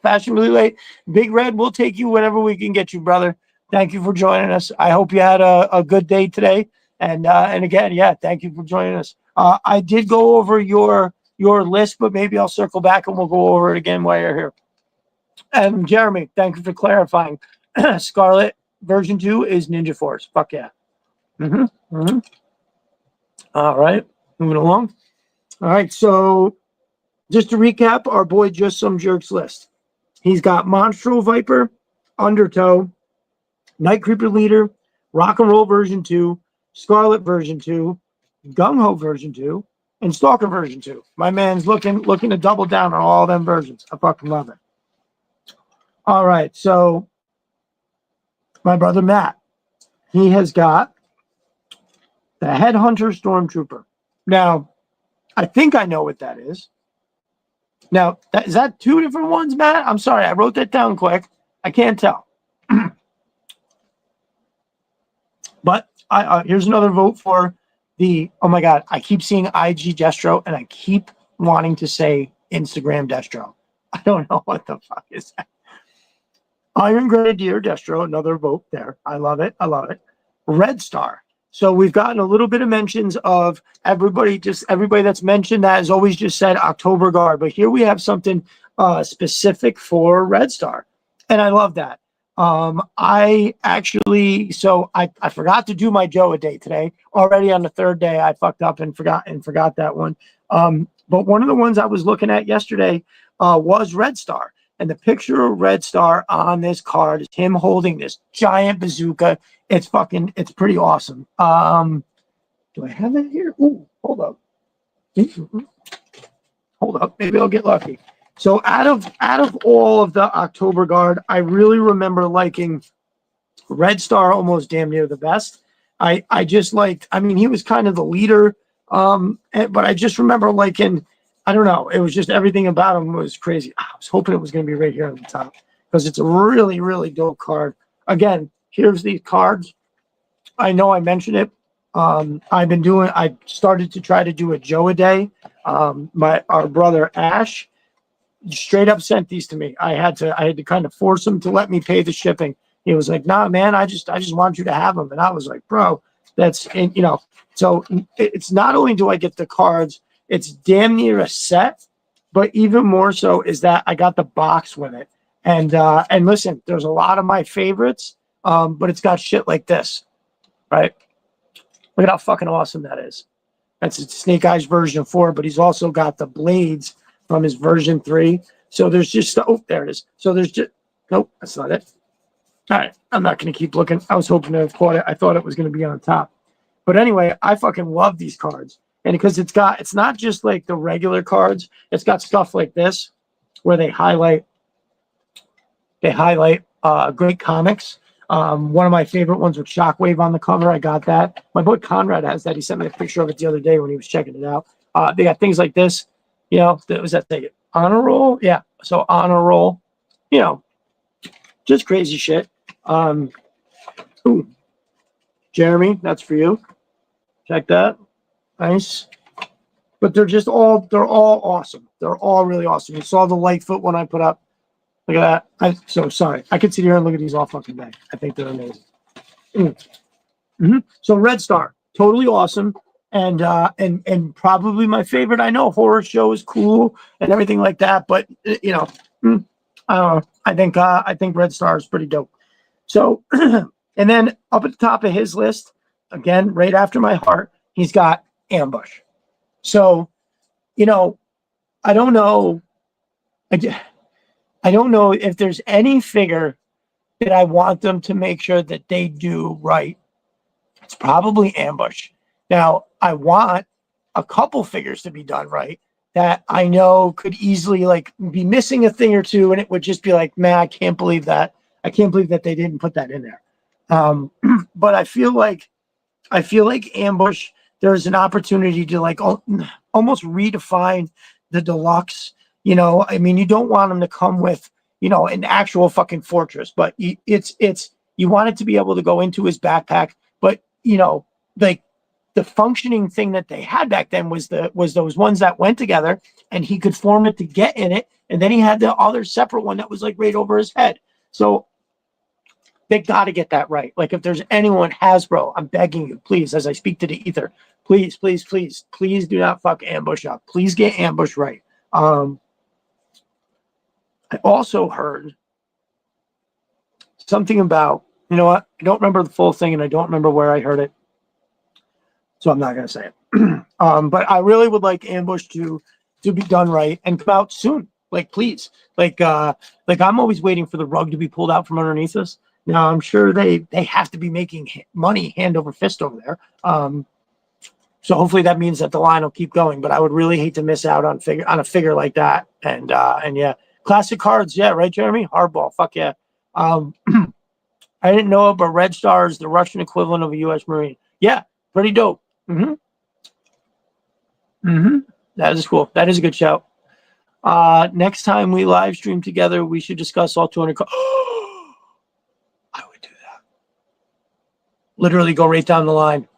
fashion really late? Big Red, we'll take you whenever we can get you, brother. Thank you for joining us. I hope you had a good day today. And again, yeah, thank you for joining us. I did go over your list, but maybe I'll circle back and we'll go over it again while you're here. And Jeremy, thank you for clarifying. Scarlet version 2 is Ninja Force. Fuck yeah. All right, moving along. All right, so just to recap, our boy Just Some Jerks list. He's got Monstro Viper, Undertow, Night Creeper Leader, Rock and Roll version 2, Scarlet version 2, Gung Ho version 2, and Stalker version 2. My man's looking to double down on all them versions. I fucking love it. All right, so my brother Matt, he has got the Headhunter Stormtrooper. Now, I think I know what that is. Now, is that 2 different ones, Matt? I'm sorry, I wrote that down quick. I can't tell. But here's another vote for the, oh my God, I keep seeing IG Destro and I keep wanting to say Instagram Destro. I don't know what the fuck is that. Iron Grenadier Destro, another vote there. I love it. Red Star. So we've gotten a little bit of mentions of everybody that's mentioned that has always just said October Guard. But here we have something specific for Red Star. And I love that. I forgot to do my Joe a day today. Already on the 3rd day, I fucked up and forgot that one. But one of the ones I was looking at yesterday was Red Star. And the picture of Red Star on this card is him holding this giant bazooka. It's pretty awesome. Do I have that here? Ooh, hold up. Hold up. Maybe I'll get lucky. So out of all of the October Guard, I really remember liking Red Star almost damn near the best. I just liked, I mean, he was kind of the leader. But I just remember liking, I don't know, it was just everything about him was crazy. I was hoping it was going to be right here on the top because it's a really, really dope card. Again, here's these cards. I know I mentioned it. I started to try to do a Joe a day. Our brother Ash straight up sent these to me. I had to kind of force him to let me pay the shipping. He was like, "Nah, man, I just want you to have them." And I was like, "Bro, that's," you know. So it's not only do I get the cards, it's damn near a set, but even more so is that I got the box with it. And listen, there's a lot of my favorites, but it's got shit like this, right? Look at how fucking awesome that is. That's Snake Eyes version 4, but he's also got the blades from his version 3. So there's just, oh, there it is. So there's just, nope, that's not it. All right, I'm not going to keep looking. I was hoping to have caught it. I thought it was going to be on top. But anyway, I fucking love these cards. And because it's not just like the regular cards, it's got stuff like this where they highlight great comics. One of my favorite ones with Shockwave on the cover. I got that. My boy Conrad has that. He sent me a picture of it the other day when he was checking it out. They got things like this. You know, that was that thing. Honor roll. Yeah. So honor roll. You know, just crazy shit. Ooh, Jeremy, that's for you. Check that. Nice. But they're all awesome. They're all really awesome. You saw the Lightfoot one I put up. Look at that. So sorry. I could sit here and look at these all fucking day. I think they're amazing. So Red Star, totally awesome. And probably my favorite. I know Horror Show is cool and everything like that, but you know, I think Red Star is pretty dope. So and then up at the top of his list, again, right after my heart, he's got Ambush. So, you know, I don't know. I don't know if there's any figure that I want them to make sure that they do right. It's probably Ambush. Now, I want a couple figures to be done right that I know could easily like be missing a thing or two, and it would just be like, man, I can't believe that. I can't believe that they didn't put that in there. But I feel like Ambush, there's an opportunity to like almost redefine the deluxe. You know, I mean, you don't want them to come with, you know, an actual fucking fortress, but it's you want it to be able to go into his backpack. But you know, like the functioning thing that they had back then was those ones that went together, and he could form it to get in it, and then he had the other separate one that was like right over his head. So they got to get that right. Like if there's anyone, Hasbro, I'm begging you, please, as I speak to the ether, please do not fuck Ambush up. Please get Ambush right. I also heard something about, you know what? I don't remember the full thing and I don't remember where I heard it. So I'm not going to say it. But I really would like Ambush to be done right and come out soon. Like, please. Like I'm always waiting for the rug to be pulled out from underneath us. Now, I'm sure they have to be making money hand over fist over there. So hopefully that means that the line will keep going. But I would really hate to miss out on a figure like that. And yeah, classic cards. Yeah, right, Jeremy? Hardball. Fuck yeah. I didn't know it, but Red Star is the Russian equivalent of a U.S. Marine. Yeah, pretty dope. That is cool. That is a good shout. Next time we live stream together, we should discuss all 200 cards. I would do that. Literally go right down the line.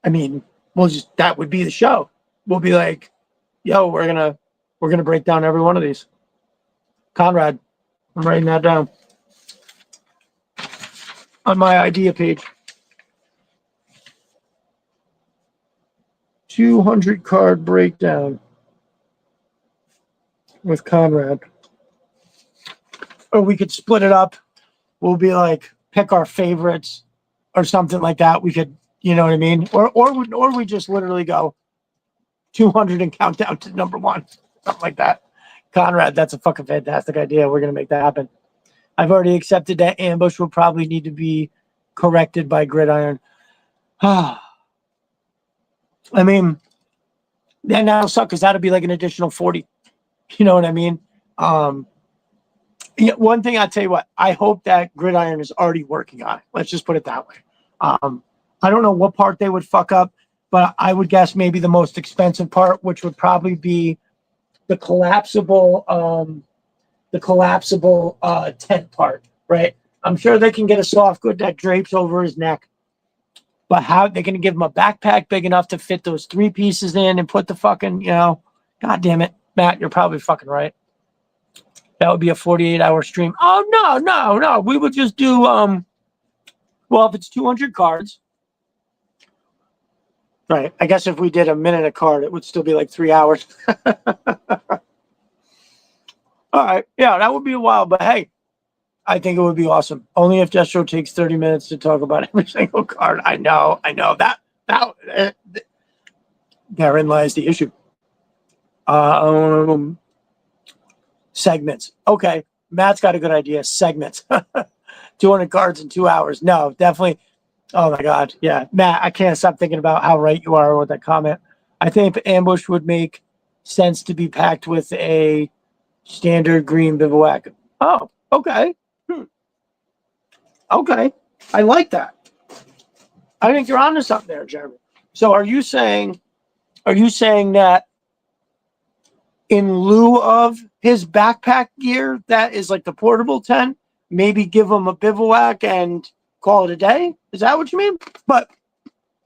I mean, that would be the show. We'll be like, yo, we're gonna break down every one of these. Conrad, I'm writing that down on my idea page. 200 card breakdown with Conrad. Or we could split it up. We'll be like, pick our favorites or something like that. We could, you know what I mean? Or we just literally go 200 and count down to number one. Something like that. Conrad, that's a fucking fantastic idea. We're going to make that happen. I've already accepted that Ambush will probably need to be corrected by Gridiron. I mean, then that'll suck because that'll be like an additional 40. You know what I mean? Yeah, one thing I'll tell you what, I hope that Gridiron is already working on it. Let's just put it that way. I don't know what part they would fuck up, but I would guess maybe the most expensive part, which would probably be the collapsible tent part, right? I'm sure they can get a soft good that drapes over his neck, but how they're going to give him a backpack big enough to fit those 3 pieces in and put the fucking, you know, God damn it, Matt, you're probably fucking right. That would be a 48-hour stream. Oh, no. We would just do, well, if it's 200 cards, right, I guess if we did a minute a card, it would still be like 3 hours. All right. Yeah, that would be a while, but hey, I think it would be awesome. Only if Destro takes 30 minutes to talk about every single card. I know. Therein lies the issue. Segments. Okay. Matt's got a good idea. Segments. 200 cards in 2 hours. No, definitely. Oh my God. Yeah. Matt, I can't stop thinking about how right you are with that comment. I think ambush would make sense to be packed with a standard green bivouac. Oh, okay. Hmm. Okay. I like that. I think you're onto something there, Jeremy. So are you saying that in lieu of his backpack gear, that is like the portable tent, maybe give him a bivouac and call it a day? Is that what you mean? But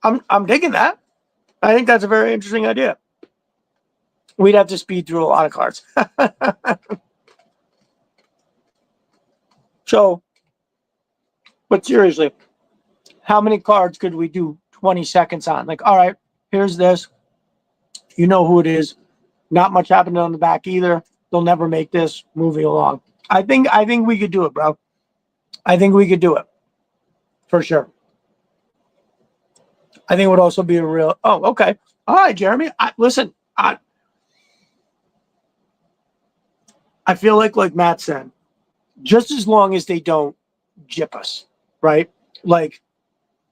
I'm digging that. I think that's a very interesting idea. We'd have to speed through a lot of cards. So, but seriously, how many cards could we do 20 seconds on? Like, all right, here's this. You know who it is. Not much happening on the back either. They'll never make this. Moving along. I think we could do it, bro. I think we could do it. For sure. I think it would also be a real. Oh, okay. All right, Jeremy. Listen, I feel like Matt said, just as long as they don't jip us, right? Like,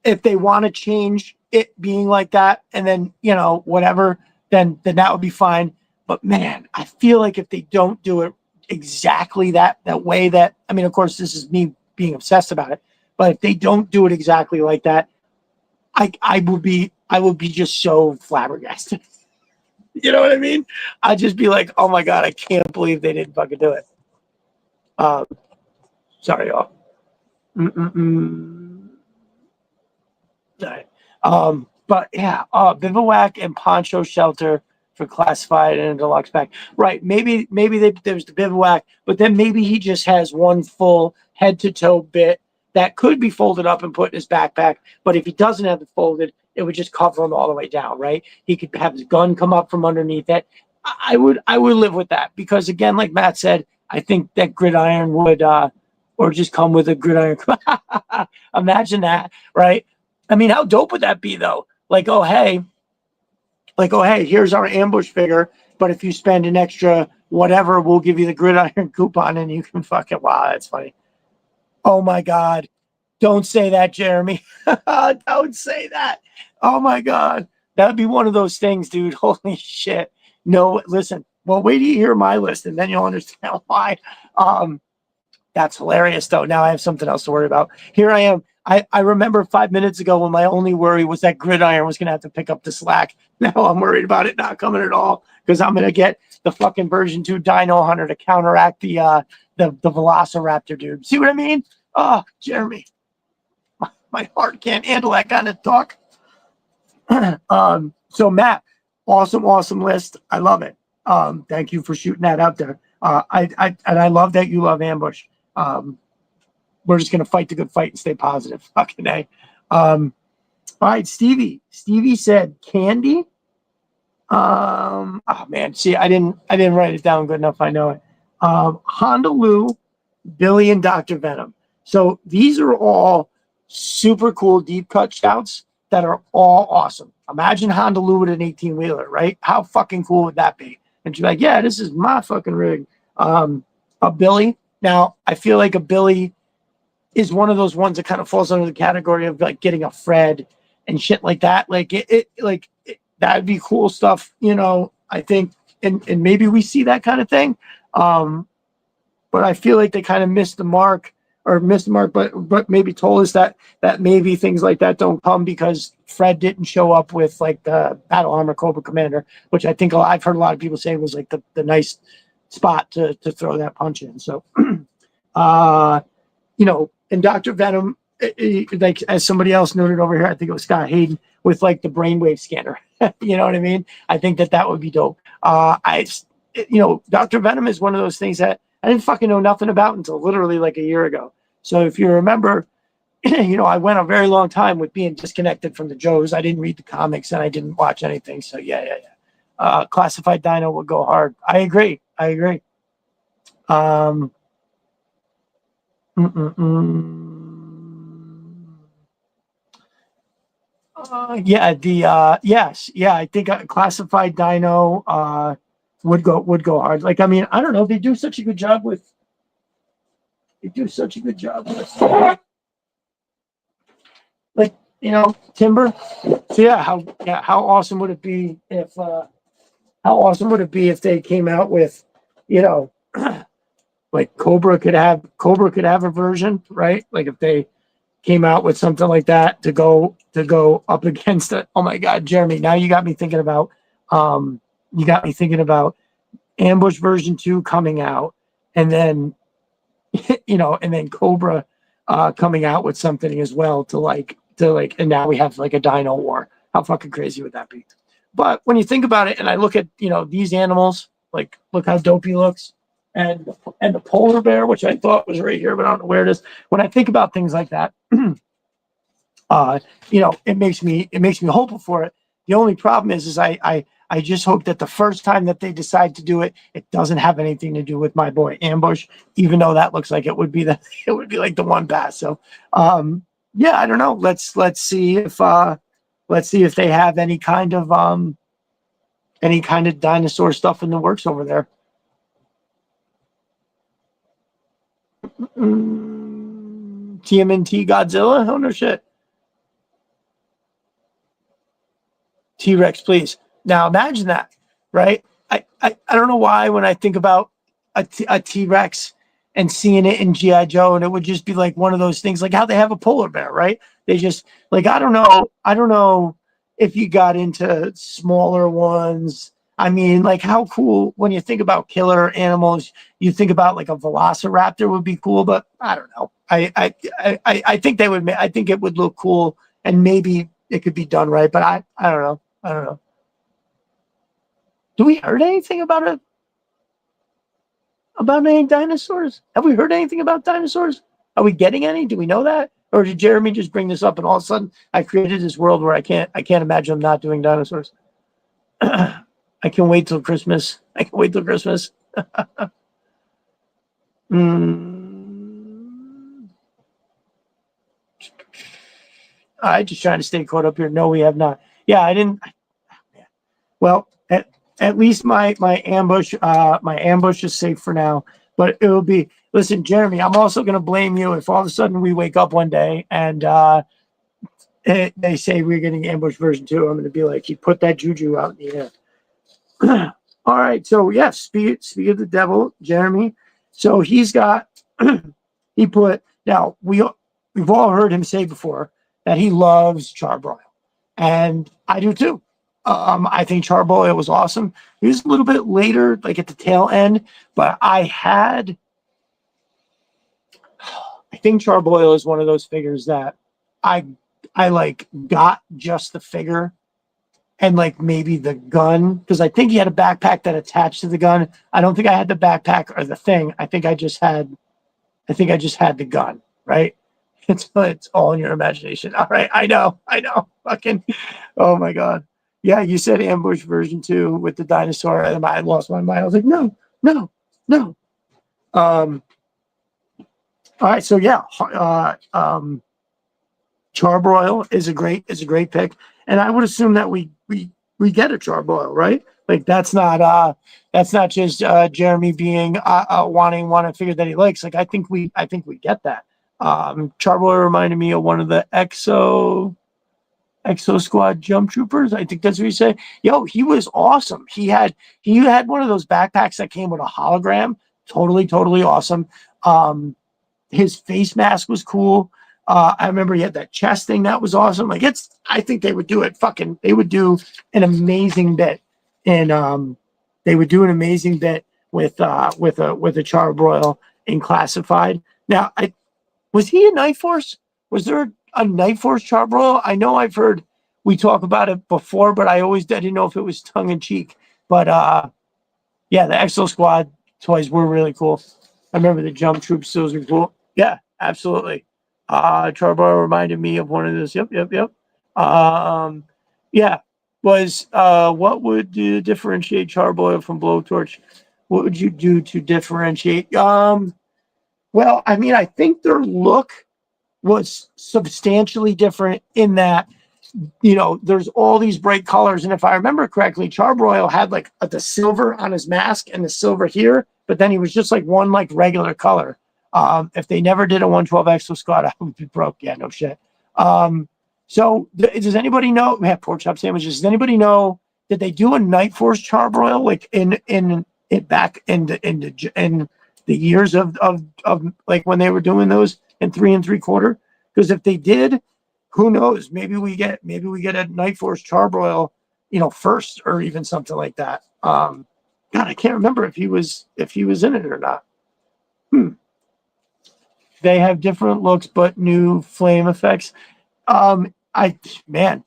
if they want to change it being like that, and then whatever, then that would be fine. But man, I feel like if they don't do it exactly that way, that I mean, of course, this is me being obsessed about it. But if they don't do it exactly like that, I would be just so flabbergasted. You know what I mean? I'd just be like, oh my God, I can't believe they didn't fucking do it. Sorry, y'all. All right. But yeah, bivouac and poncho shelter for classified and a deluxe pack. Right. Maybe there's the bivouac, but then maybe he just has one full head to toe bit that could be folded up and put in his backpack. But if he doesn't have it folded, it would just cover him all the way down, right? He could have his gun come up from underneath it. I would live with that because again, like Matt said, I think that gridiron would or just come with a gridiron. Imagine that, right? I mean, how dope would that be though? Like, oh hey, here's our ambush figure, but if you spend an extra whatever, we'll give you the gridiron coupon and you can fucking wow, that's funny. Oh my God. Don't say that, Jeremy. Don't say that. Oh my God. That would be one of those things, dude. Holy shit. No, listen. Well, wait till you hear my list and then you'll understand why. That's hilarious, though. Now I have something else to worry about. Here I am. I remember 5 minutes ago when my only worry was that gridiron was going to have to pick up the slack. Now I'm worried about it not coming at all because I'm going to get the fucking version 2 Dino Hunter to counteract the Velociraptor, dude. See what I mean? Oh, Jeremy, my heart can't handle that kind of talk. So Matt, awesome list. I love it. Thank you for shooting that out there. I love that you love ambush. We're just gonna fight the good fight and stay positive. Fucking A. All right, Stevie. Stevie said candy. Oh man, see, I didn't write it down good enough. I know it. Honolulu, Billy, and Dr. Venom. So these are all super cool deep cut shouts that are all awesome. Imagine Honolulu with an 18-wheeler, right? How fucking cool would that be? And she's like, yeah, this is my fucking rig. A Billy. Now, I feel like a Billy is one of those ones that kind of falls under the category of like getting a Fred and shit like that. Like that'd be cool stuff, I think, and maybe we see that kind of thing. But I feel like they kind of missed the mark, but maybe told us that maybe things like that don't come because Fred didn't show up with like the Battle Armor Cobra Commander, which I think I've heard a lot of people say was like the nice spot to throw that punch in. So, and Dr. Venom, like as somebody else noted over here, I think it was Scott Hayden with like the brainwave scanner. You know what I mean? I think that would be dope. Dr. Venom is one of those things that I didn't fucking know nothing about until literally like a year ago. So if you remember, I went a very long time with being disconnected from the Joes. I didn't read the comics and I didn't watch anything. So yeah. Classified Dino will go hard. I agree. Yes. I think Classified Dino would go hard. Like, I mean, I don't know. They do such a good job with. Like you know, timber. So how awesome would it be if they came out with, you know, like Cobra could have a version, right? Like if they came out with something like that to go up against it. Oh my God, Jeremy, now you got me thinking about Ambush version 2 coming out, and then and then Cobra coming out with something as well and now we have like a dino war. How fucking crazy would that be? But when you think about it, and I look at these animals, like look how dope he looks, and the polar bear, which I thought was right here, but I don't know where it is. When I think about things like that, it makes me hopeful for it. The only problem is I just hope that the first time that they decide to do it, it doesn't have anything to do with my boy Ambush, even though that looks like it would be like the one pass. So, yeah, I don't know. Let's see if they have any kind of dinosaur stuff in the works over there. TMNT Godzilla? Oh no shit. T-Rex, please. Now imagine that, right? I don't know why when I think about a T-Rex and seeing it in G.I. Joe, and it would just be like one of those things, like how they have a polar bear, right? They just like I don't know if you got into smaller ones. I mean, like how cool when you think about killer animals, you think about like a velociraptor would be cool, but I don't know. I think they would. I think it would look cool, and maybe it could be done right, but I don't know. I don't know. Do we heard anything about any dinosaurs? Have we heard anything about dinosaurs? Are we getting any? Do we know that? Or did Jeremy just bring this up and all of a sudden I created this world where I can't imagine them not doing dinosaurs? I can wait till Christmas. I just trying to stay caught up here. No, we have not. Yeah, I didn't. Well, at least my ambush is safe for now. But it will be. Listen, Jeremy, I'm also going to blame you if all of a sudden we wake up one day and they say we're getting ambush version 2. I'm going to be like, you put that juju out in the air. All right. So yes, speak of the devil, Jeremy. So he's got he put now we've all heard him say before that he loves Charbroil, and I do too. I think Charbroil was awesome. He was a little bit later, like at the tail end, but I think Charbroil is one of those figures that I like got just the figure and like maybe the gun, because I think he had a backpack that attached to the gun. I don't think I had the backpack or the thing. I think I just had the gun, right? It's all in your imagination. All right, I know. Fucking, oh my God. Yeah, you said ambush version 2 with the dinosaur, and I lost my mind. I was like, no. All right, so yeah, Charbroil is a great pick, and I would assume that we get a Charbroil, right? Like that's not just Jeremy being wanting a figure that he likes. Like I think we get that. Charbroil reminded me of one of the Exo Squad Jump Troopers. I think that's what you say. Yo, he was awesome. He had one of those backpacks that came with a hologram. Totally awesome. His face mask was cool. I remember he had that chest thing that was awesome. Like I think they would do it. They would do an amazing bit, and they would do an amazing bit with a Charbroil in Classified. Now, was he a Night Force? Was there a Night Force Charbroil? I know I've heard we talk about it before, but I didn't know if it was tongue in cheek. But yeah, the Exo Squad toys were really cool. I remember the Jump Troops; those were cool. Yeah, absolutely. Charbroil reminded me of one of those. Yep. Yeah. Was what would differentiate Charbroil from Blowtorch? What would you do to differentiate? Well, I mean, I think their look was substantially different in that, there's all these bright colors. And if I remember correctly, Charbroil had like the silver on his mask and the silver here, but then he was just like one like regular color. If they never did a 112 Exo Squad, I would be broke. Yeah, no shit. So does anybody know? We have pork chop sandwiches. Does anybody know? Did they do a Night Force charbroil like in it back in the years of like when they were doing those in 3 3/4? Because if they did, who knows? Maybe we get a Night Force charbroil, first or even something like that. God, I can't remember if he was in it or not. They have different looks but new flame effects. I man,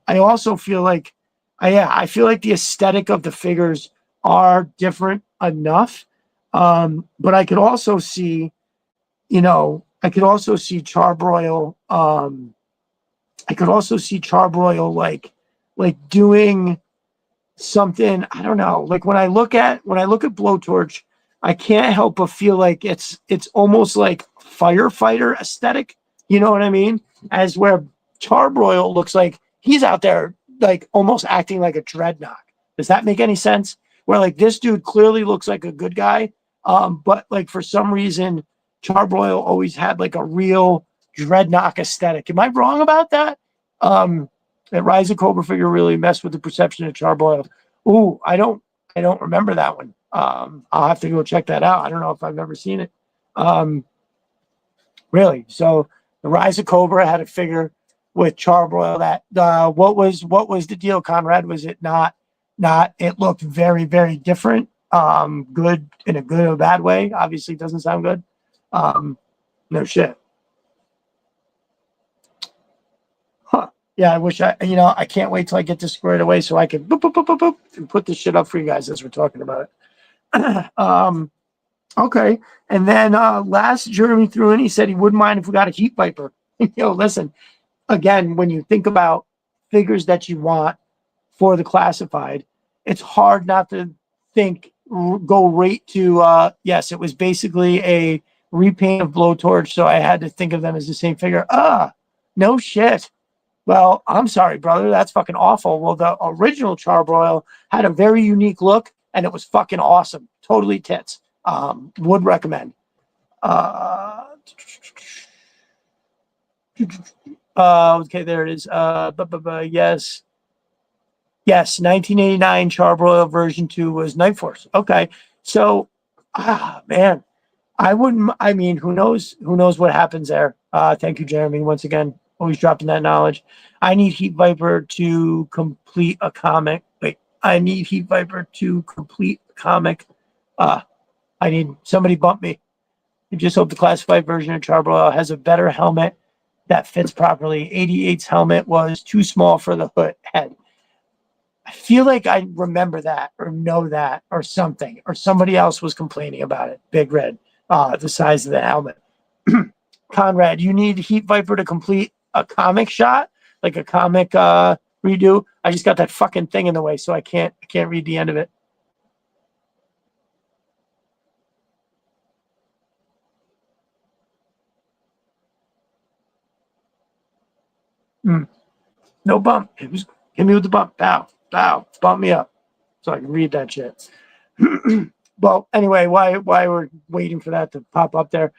I also feel like I feel like the aesthetic of the figures are different enough. But I could also see, Charbroil. I could also see Charbroil like doing something. I don't know. Like when I look at Blowtorch, I can't help but feel like it's almost like firefighter aesthetic. You know what I mean? As where Charbroil looks like he's out there like almost acting like a dreadnought. Does that make any sense? Where like this dude clearly looks like a good guy, but like for some reason Charbroil always had like a real dreadnought aesthetic. Am I wrong about that? That Rise of Cobra figure really messed with the perception of Charbroil. Ooh, I don't remember that one. I'll have to go check that out. I don't know if I've ever seen it. Really. So the Rise of Cobra had a figure with Charbroil that what was the deal, Conrad? Was it not it looked very, very different. Good in a good or bad way. Obviously it doesn't sound good. No shit. Huh. Yeah, I wish I can't wait till I get this squared away so I can boop, boop, boop, boop, boop, and put this shit up for you guys as we're talking about it. Okay. And then last Jeremy threw in, he said he wouldn't mind if we got a Heat Viper. Listen, again, when you think about figures that you want for the classified, it's hard not to go right to, yes, it was basically a repaint of Blowtorch, so I had to think of them as the same figure. No shit. Well, I'm sorry, brother. That's fucking awful. Well, the original Charbroil had a very unique look, and it was fucking awesome. Totally tits. Would recommend. Okay, there it is. Yes. Yes, 1989 Charbroil version 2 was Night Force. Okay. So, man, I mean, who knows what happens there. Thank you, Jeremy, once again. Always dropping that knowledge. I need Heat Viper to complete a comic. Wait, I need Heat Viper to complete a comic. I need somebody bump me. I just hope the classified version of Charbroil has a better helmet that fits properly. 88's helmet was too small for the head. I feel like I remember that or know that or something, or somebody else was complaining about it. Big Red, the size of the helmet. Conrad, you need Heat Viper to complete a comic shot, like a comic redo. I just got that fucking thing in the way, so I can't read the end of it. No bump. Hit me with the bump. Bow. Bump me up so I can read that shit. Well, anyway, why we're waiting for that to pop up there.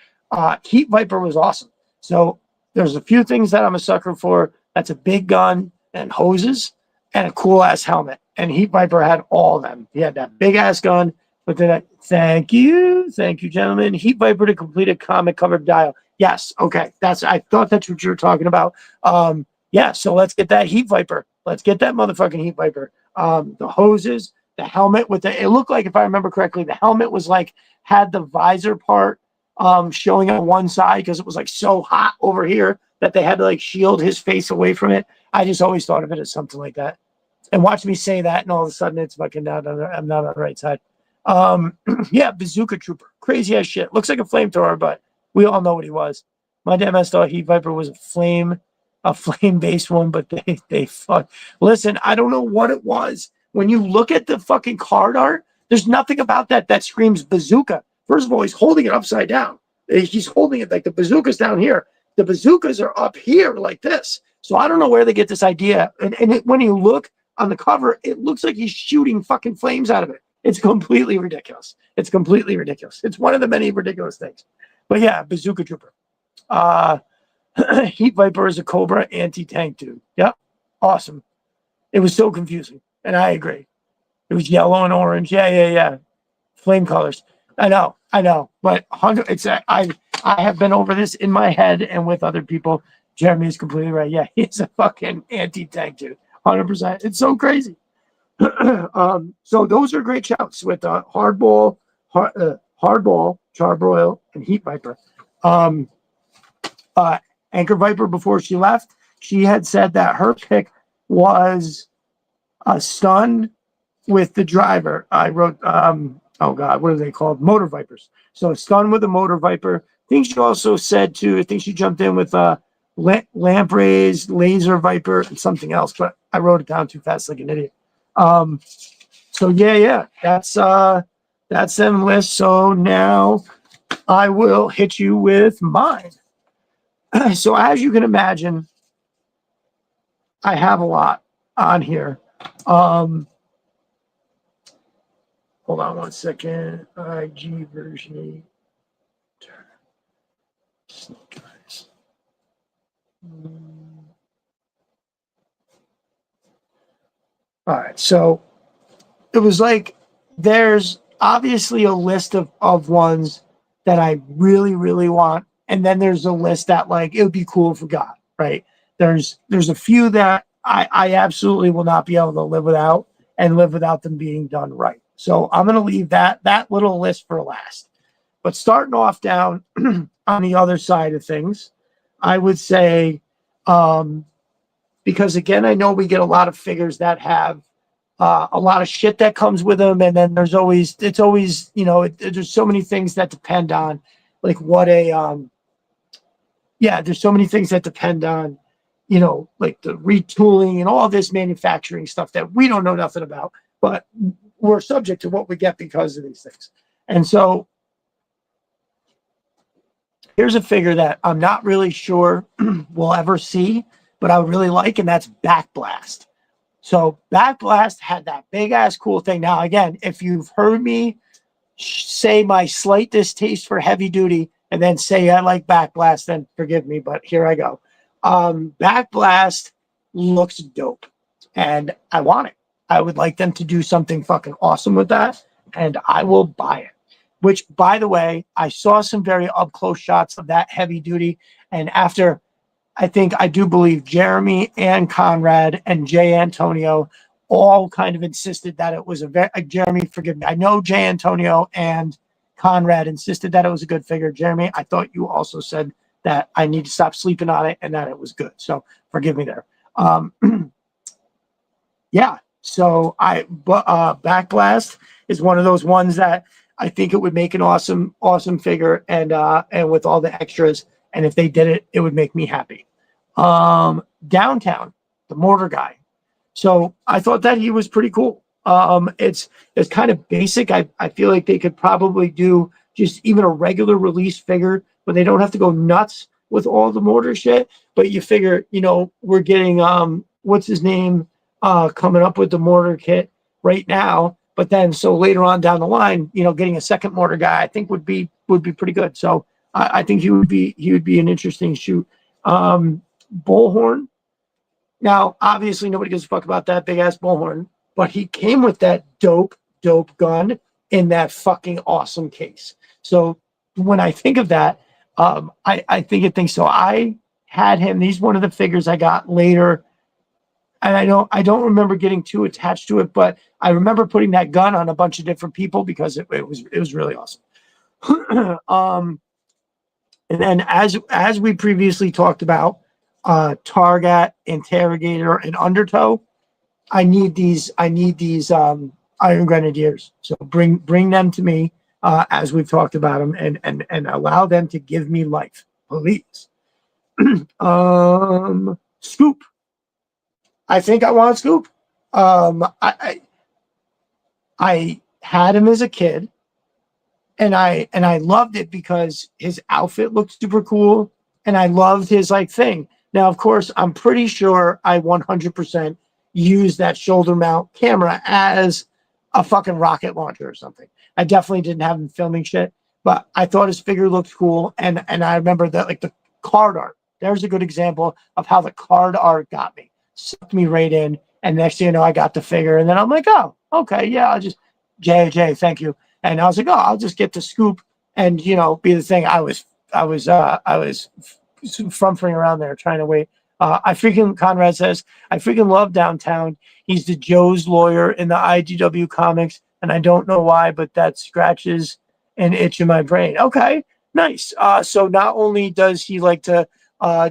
Heat Viper was awesome. So there's a few things that I'm a sucker for. That's a big gun and hoses and a cool ass helmet. And Heat Viper had all of them. He had that big ass gun. But then, thank you, gentlemen. Heat Viper to complete a comic covered dial. Yes, okay. I thought that's what you were talking about. Yeah, so let's get that Heat Viper. Let's get that motherfucking Heat Viper. The hoses, the helmet it looked like, if I remember correctly, the helmet was like, had the visor part showing on one side because it was like so hot over here that they had to like shield his face away from it. I just always thought of it as something like that. And watch me say that, and all of a sudden it's fucking I'm not on the right side. Yeah, Bazooka Trooper. Crazy ass shit. Looks like a flamethrower, but we all know what he was. My damn ass thought Heat Viper was a flame-based one, but they fuck. Listen, I don't know what it was. When you look at the fucking card art, there's nothing about that screams bazooka. First of all, he's holding it upside down. He's holding it like the bazooka's down here. The bazookas are up here like this. So I don't know where they get this idea. When you look on the cover, it looks like he's shooting fucking flames out of it. It's completely ridiculous. It's one of the many ridiculous things. But yeah, Bazooka Trooper. Heat Viper is a Cobra anti-tank dude. Yep. Awesome. It was so confusing. And I agree. It was yellow and orange. Yeah. Flame colors. I know. But I have been over this in my head and with other people. Jeremy is completely right. Yeah, he's a fucking anti-tank dude. 100%. It's so crazy. So those are great shouts with Hardball, Charbroil, and Heat Viper. Anchor Viper, before she left, she had said that her pick was a stun with the driver. I wrote, oh God, what are they called? Motor Vipers. So stun with a Motor Viper. I think she also said too, I think she jumped in with a Lampreys, Laser Viper, and something else, but I wrote it down too fast like an idiot. So yeah, that's them lists. So now I will hit you with mine. So as you can imagine, I have a lot on here. Hold on one second. IG version 8. Snake eyes. All right, so it was like there's obviously a list of ones that I really, really want. And then there's a list that like it would be cool if we got, right? There's a few that I absolutely will not be able to live without and live without them being done right. So I'm gonna leave that little list for last. But starting off down on the other side of things, I would say, because again, I know we get a lot of figures that have a lot of shit that comes with them, and then there's always there's so many things that depend on like what a there's so many things that depend on like the retooling and all this manufacturing stuff that we don't know nothing about, but we're subject to what we get because of these things. And so here's a figure that I'm not really sure we'll ever see, but I would really like, and that's Backblast. So Backblast had that big ass cool thing. Now, again, if you've heard me say my slight distaste for heavy duty and then say I like Backblast, then forgive me, but here I go. Backblast looks dope and I want it. I would like them to do something fucking awesome with that, and I will buy it. Which, by the way, I saw some very up close shots of that heavy duty, and after I do believe Jeremy and Conrad and Jay Antonio all kind of insisted that it was Jeremy, forgive me. I know Jay Antonio and Conrad insisted that it was a good figure. Jeremy, I thought you also said that I need to stop sleeping on it and that it was good. So forgive me there. Yeah. So Backblast is one of those ones that I think it would make an awesome figure, and with all the extras. And if they did it, it would make me happy. Downtown, the mortar guy. So I thought that he was pretty cool. It's kind of basic. I feel like they could probably do just even a regular release figure, but they don't have to go nuts with all the mortar shit. But you figure, we're getting what's his name coming up with the mortar kit right now. But then so later on down the line, getting a second mortar guy, I think would be pretty good. So I think he would be an interesting shoot. Bullhorn. Now, obviously, nobody gives a fuck about that big ass bullhorn, but he came with that dope gun in that fucking awesome case. So when I think of that, I think it thinks so. I had him. He's one of the figures I got later, and I don't remember getting too attached to it, but I remember putting that gun on a bunch of different people because it was really awesome. And then as we previously talked about, Target, Interrogator, and Undertow, I need these Iron Grenadiers. So bring them to me as we've talked about them, and allow them to give me life, please. Scoop. I think I want Scoop. I had him as a kid, and I loved it because his outfit looked super cool, and I loved his thing. Now, of course, I'm pretty sure I 100% used that shoulder mount camera as a fucking rocket launcher or something. I definitely didn't have him filming shit, but I thought his figure looked cool, and I remember that the card art There's a good example of how the card art got me, sucked me right in. And next thing you know, I got the figure, and then I'm like, oh, okay, yeah, I'll just Jay, thank you. And I was like, oh, I'll just get the scoop and be the thing. I was frumphing around there trying to wait. Conrad says, I freaking love Downtown. He's the Joe's lawyer in the IDW comics, and I don't know why, but that scratches an itch in my brain. Okay, nice. So not only does he like to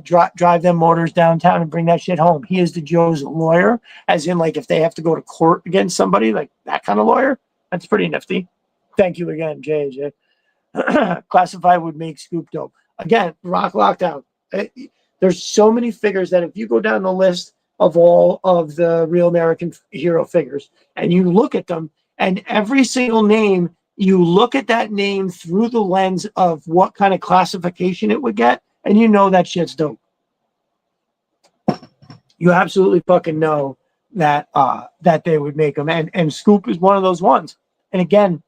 drive them motors downtown and bring that shit home, he is the Joe's lawyer, as in like if they have to go to court against somebody, like that kind of lawyer. That's pretty nifty. Thank you again, JJ. Classified would make Scoop dope. Again, Rock Lockdown. There's so many figures that if you go down the list of all of the Real American Hero figures and you look at them, and every single name, you look at that name through the lens of what kind of classification it would get, and you know that shit's dope. You absolutely fucking know that that they would make them, and Scoop is one of those ones. And again,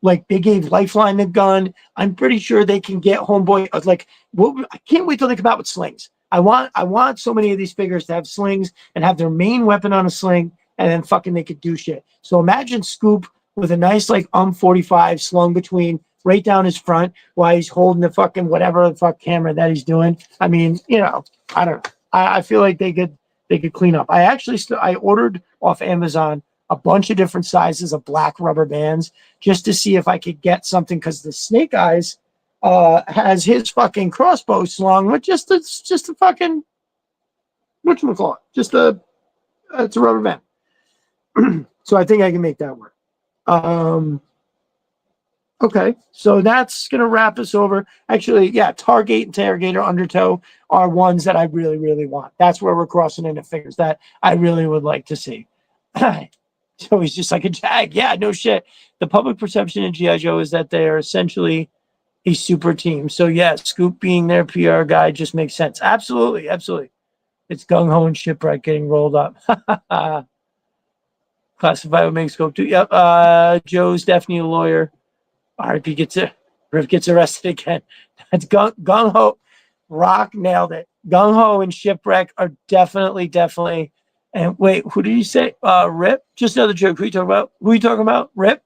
like they gave Lifeline the gun. I'm pretty sure they can get Homeboy. I can't wait till they come out with slings. I want so many of these figures to have slings and have their main weapon on a sling, and then fucking they could do shit. So imagine Scoop with a nice 45 slung between right down his front while he's holding the fucking whatever the fuck camera that he's doing. I mean, I don't know. I feel like they could clean up. I actually I ordered off Amazon a bunch of different sizes of black rubber bands just to see if I could get something, because the Snake Eyes has his fucking crossbow slung with just a fucking whatchamacallit. It's a rubber band. So I think I can make that work. Okay, so that's gonna wrap us over. Actually, yeah, Targate, Interrogator, Undertow are ones that I really, really want. That's where we're crossing into figures that I really would like to see. So he's just like a jag. Yeah, no shit. The public perception in G.I. Joe is that they are essentially a super team. So yeah, Scoop being their PR guy just makes sense. Absolutely. It's Gung Ho and Shipwreck getting rolled up. Classified would make Scoop too. Yep. Joe's definitely a lawyer. RP gets arrested again. That's Gung Ho. Rock nailed it. Gung Ho and Shipwreck are definitely. And wait, who did you say? Rip? Just another joke. Who are you talking about? Rip?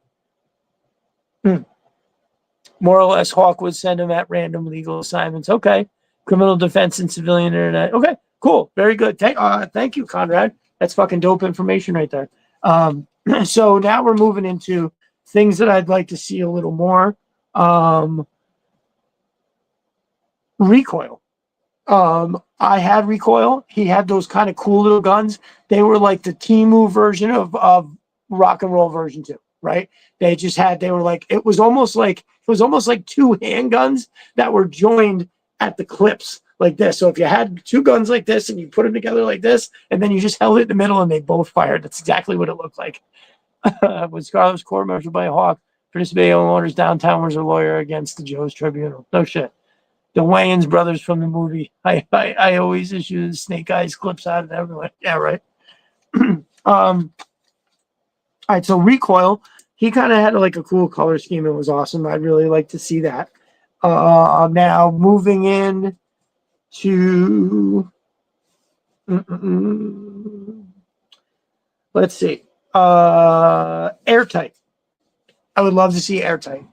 More or less, Hawk would send him at random legal assignments. Okay. Criminal defense and civilian internet. Okay, cool. Very good. Thank you, Conrad. That's fucking dope information right there. So now we're moving into things that I'd like to see a little more. Recoil. I had Recoil. He had those kind of cool little guns. They were like the Temu version of Rock and Roll version 2, right? It was almost like two handguns that were joined at the clips like this. So if you had two guns like this and you put them together like this, and then you just held it in the middle and they both fired, that's exactly what it looked like. When Scarlett's court martialed by Hawk, participating owners downtown was a lawyer against the Joe's Tribunal. No shit. The Wayans brothers from the movie. I always issue the Snake Eyes clips out of everyone. Yeah, right. All right, so Recoil, he kind of had like a cool color scheme. It was awesome. I'd really like to see that. Now moving in to let's see. Airtight. I would love to see Airtight.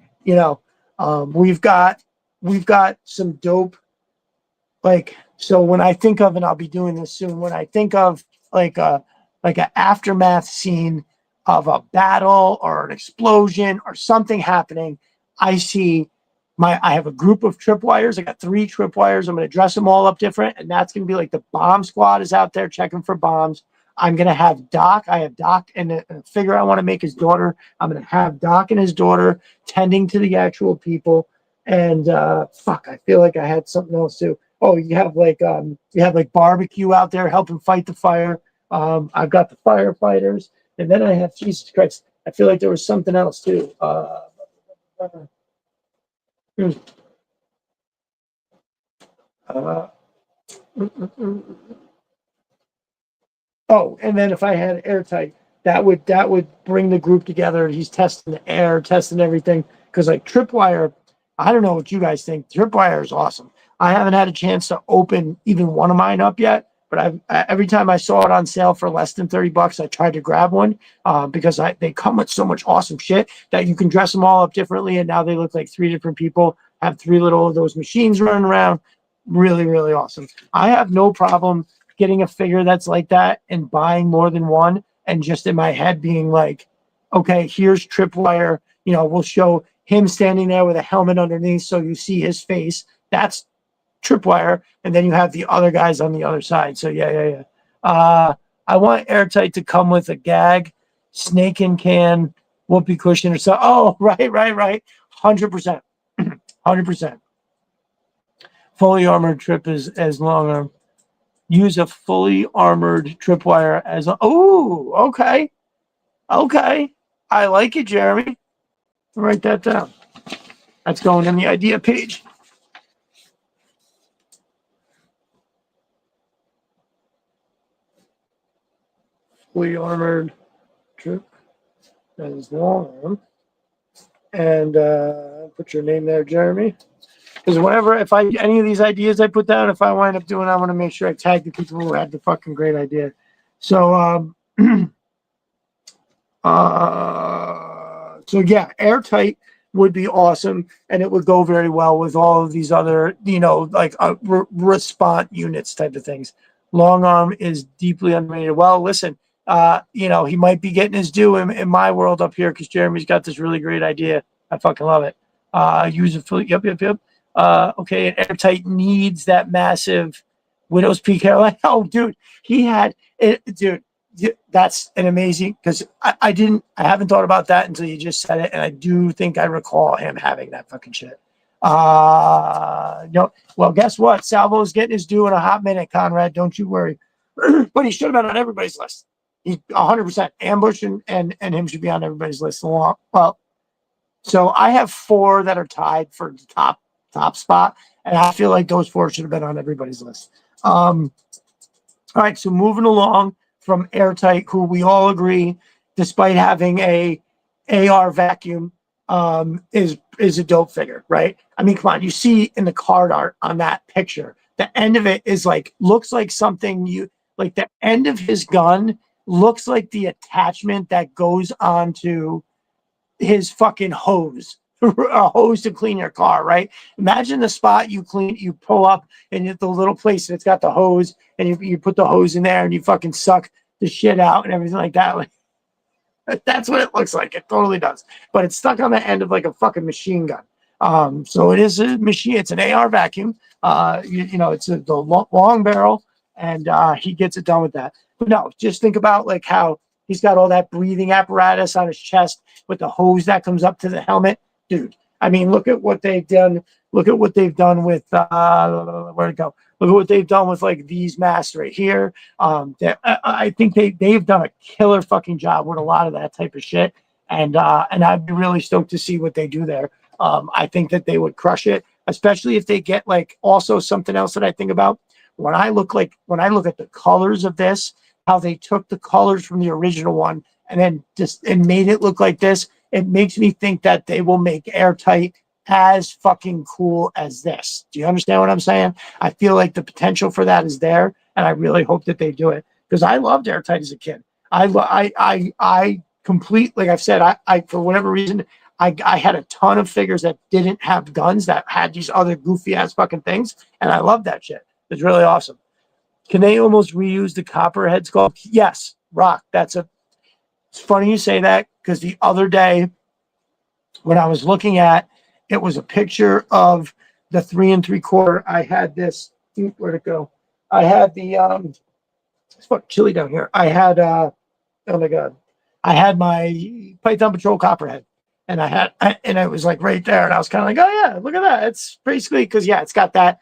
We've got some dope, so when I think of, and I'll be doing this soon, when I think of like an aftermath scene of a battle or an explosion or something happening, I have a group of tripwires. I got 3 tripwires. I'm going to dress them all up different, and that's going to be like the bomb squad is out there checking for bombs. I'm going to have Doc. I have Doc and a figure I want to make his daughter. I'm going to have Doc and his daughter tending to the actual people. And I feel like I had something else too. Oh, you have barbecue out there helping fight the fire. I've got the firefighters, and then I have, Jesus Christ, I feel like there was something else too. Oh, and then if I had Airtight, that would bring the group together. He's testing the air, testing everything, because like Tripwire, I don't know what you guys think. Tripwire is awesome. I haven't had a chance to open even one of mine up yet, but every time I saw it on sale for less than $30, I tried to grab one because they come with so much awesome shit that you can dress them all up differently, and now they look like three different people, have three little of those machines running around. Really, really awesome. I have no problem getting a figure that's like that and buying more than one, and just in my head being like, okay, here's Tripwire. We'll show him standing there with a helmet underneath so you see his face. That's Tripwire, and then you have the other guys on the other side. So yeah. I want Airtight to come with a gag, snake and can, whoopee cushion or so. Oh, right. 100%. 100%. Fully armored trip is as long arm. Use a fully armored tripwire as okay. I like it, Jeremy. Write that down. That's going in the idea page. Fully armored trip as long. And put your name there, Jeremy. Because if any of these ideas I put down, if I wind up doing, I want to make sure I tag the people who had the fucking great idea. So, so yeah, Airtight would be awesome, and it would go very well with all of these other, like response units type of things. Long arm is deeply underrated. Well, listen, he might be getting his due in my world up here because Jeremy's got this really great idea. I fucking love it. Use it for yep. Okay, and Airtight needs that massive Widow's Peak hairline. Oh, dude, he had it, dude. That's an amazing because I haven't thought about that until you just said it, and I do think I recall him having that fucking shit. No, well, guess what? Salvo's getting his due in a hot minute, Conrad. Don't you worry. But he should have been on everybody's list. He 100% Ambush and him should be on everybody's list. Well, so I have 4 that are tied for the top spot, and I feel like those 4 should have been on everybody's list. All right, so moving along from Airtight, who we all agree, despite having a AR vacuum, is a dope figure, right? I mean, come on, you see in the card art on that picture, the end of it is looks like something the end of his gun looks like the attachment that goes onto his fucking hose. A hose to clean your car, right? Imagine the spot you pull up and the little place that's got the hose, and you put the hose in there and you fucking suck the shit out and everything like that. That's what it looks like. It totally does. But it's stuck on the end of a fucking machine gun. So it is a machine. It's an AR vacuum. It's the long barrel, and he gets it done with that. But no, just think about how he's got all that breathing apparatus on his chest with the hose that comes up to the helmet. Dude, I mean, look at what they've done. Look at what they've done with where'd it go? Look at what they've done with these masks right here. I think they've done a killer fucking job with a lot of that type of shit, and I'd be really stoked to see what they do there. I think that they would crush it, especially if they get also something else that I think about when I look at the colors of this, how they took the colors from the original one and then and made it look like this. It makes me think that they will make Airtight as fucking cool as this. Do you understand what I'm saying? I feel like the potential for that is there, and I really hope that they do it because I loved Airtight as a kid. I complete, like I've said, I for whatever reason, I had a ton of figures that didn't have guns that had these other goofy ass fucking things, and I love that shit. It's really awesome. Can they almost reuse the Copperhead sculpt? Yes, Rock. It's funny you say that because the other day when I was looking at, it was a picture of the 3 3/4. I had this. Where'd it go? I had the it's fucking chilly down here. I had oh my god, I had my Python Patrol Copperhead, and and it was right there, and I was kind of like, oh yeah, look at that. It's basically because it's got that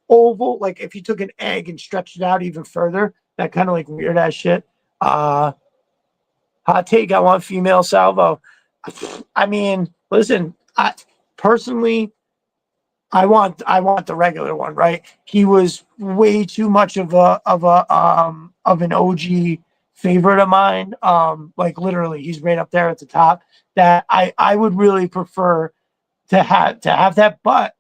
oval, if you took an egg and stretched it out even further, that kind of weird ass shit. Hot take, I want female Salvo. I mean, listen, I personally want the regular one, right? He was way too much of an OG favorite of mine. Literally, he's right up there at the top. That I would really prefer to have that. But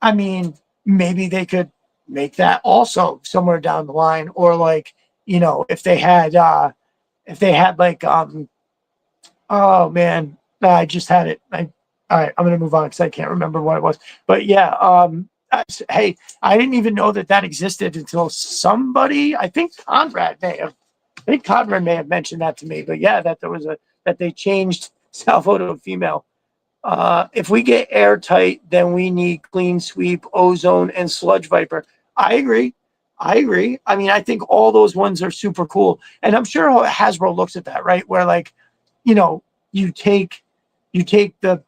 I mean, maybe they could make that also somewhere down the line, or like, if they had like, oh man, no, I just had it. All right, I'm gonna move on because I can't remember what it was. But yeah, hey, I didn't even know that existed until somebody, I think Conrad may have mentioned that to me. But yeah, that they changed salvo to a female. If we get airtight, then we need clean sweep, ozone, and sludge viper. I agree. I mean, I think all those ones are super cool, and I'm sure Hasbro looks at that, right? Where like, you take the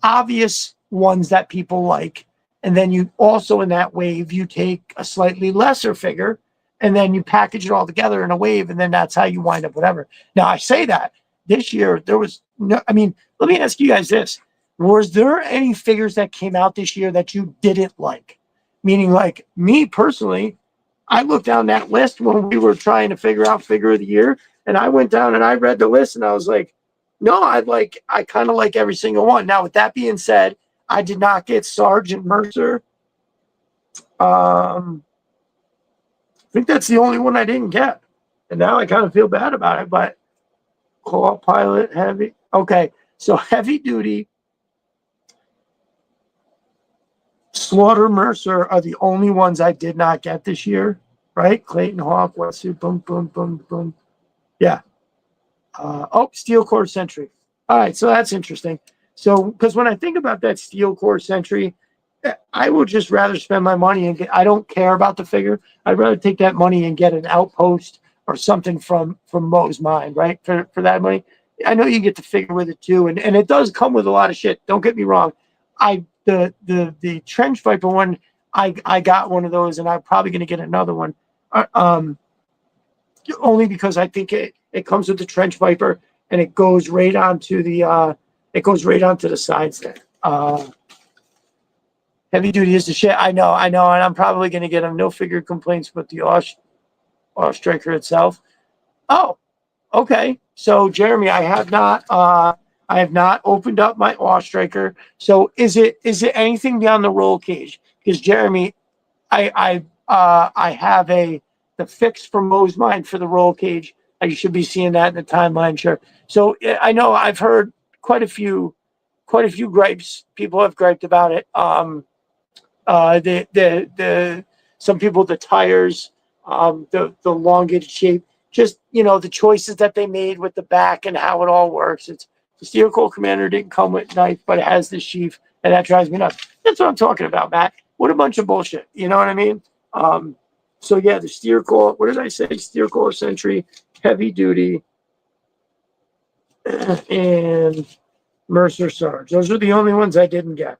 obvious ones that people like, and then you also in that wave you take a slightly lesser figure, and then you package it all together in a wave, and then that's how you wind up whatever. Now I say that this year there was no. I mean, let me ask you guys this: was there any figures that came out this year that you didn't like? Meaning, like me personally, I looked down that list when we were trying to figure out figure of the year, and I went down and I read the list, and I was like, no, I kind of like every single one. Now, with that being said, I did not get Sergeant Mercer. I think that's the only one I didn't get, and now I kind of feel bad about it. But Co-Pilot, heavy. Okay, so heavy duty, Slaughter, Mercer are the only ones I did not get this year, right? Clayton Hawk, wetsuit, boom, boom, boom, boom. Yeah. Steel Core Sentry. All right, so that's interesting. So, because when I think about that Steel Core Sentry, I would just rather spend my money and I don't care about the figure. I'd rather take that money and get an Outpost or something from Mo's Mind, right? For that money. I know you get the figure with it too, and it does come with a lot of shit. Don't get me wrong. The Trench Viper one, I got one of those, and I'm probably going to get another one. Only because I think it comes with the Trench Viper, and it goes right onto the sides there. Heavy duty is the shit. I know, and I'm probably going to get them. No figure complaints, but the Striker itself. Oh, okay. So Jeremy, I have not opened up my Striker. So is it anything beyond the roll cage? Because Jeremy, I have the fix for Mo's Mind for the roll cage. You should be seeing that in the timeline, sure. So I know I've heard quite a few gripes. People have griped about it. Some people, the tires, the elongated shape, just the choices that they made with the back and how it all works. It's the Steel Core Commander didn't come with knife, but it has the sheath, and that drives me nuts. That's what I'm talking about, Matt. What a bunch of bullshit. You know what I mean? So yeah, the Steel Core. What did I say? Steel Core Sentry, heavy duty, and Mercer Sarge. Those are the only ones I didn't get.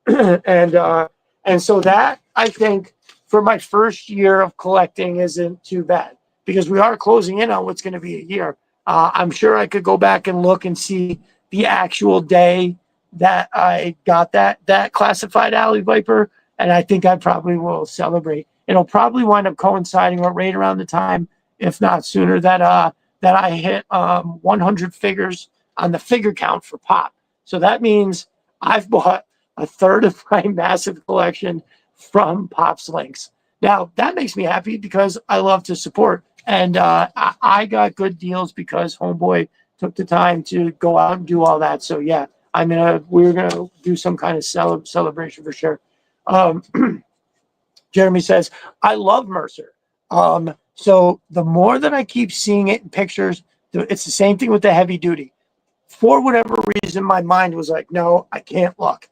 and so that, I think, for my first year of collecting isn't too bad, because we are closing in on what's going to be a year. I'm sure I could go back and look and see the actual day that I got that classified Alley Viper, and I think I probably will celebrate. It'll probably wind up coinciding right around the time, if not sooner, that I hit 100 figures on the figure count for Pop. So that means I've bought a third of my massive collection from Pop's Links. Now, that makes me happy because I love to support. And I got good deals because Homeboy took the time to go out and do all that. So, yeah, we're going to do some kind of celebration for sure. Jeremy says, I love Mercer. So the more that I keep seeing it in pictures, it's the same thing with the heavy duty. For whatever reason, my mind was like, no, I can't look.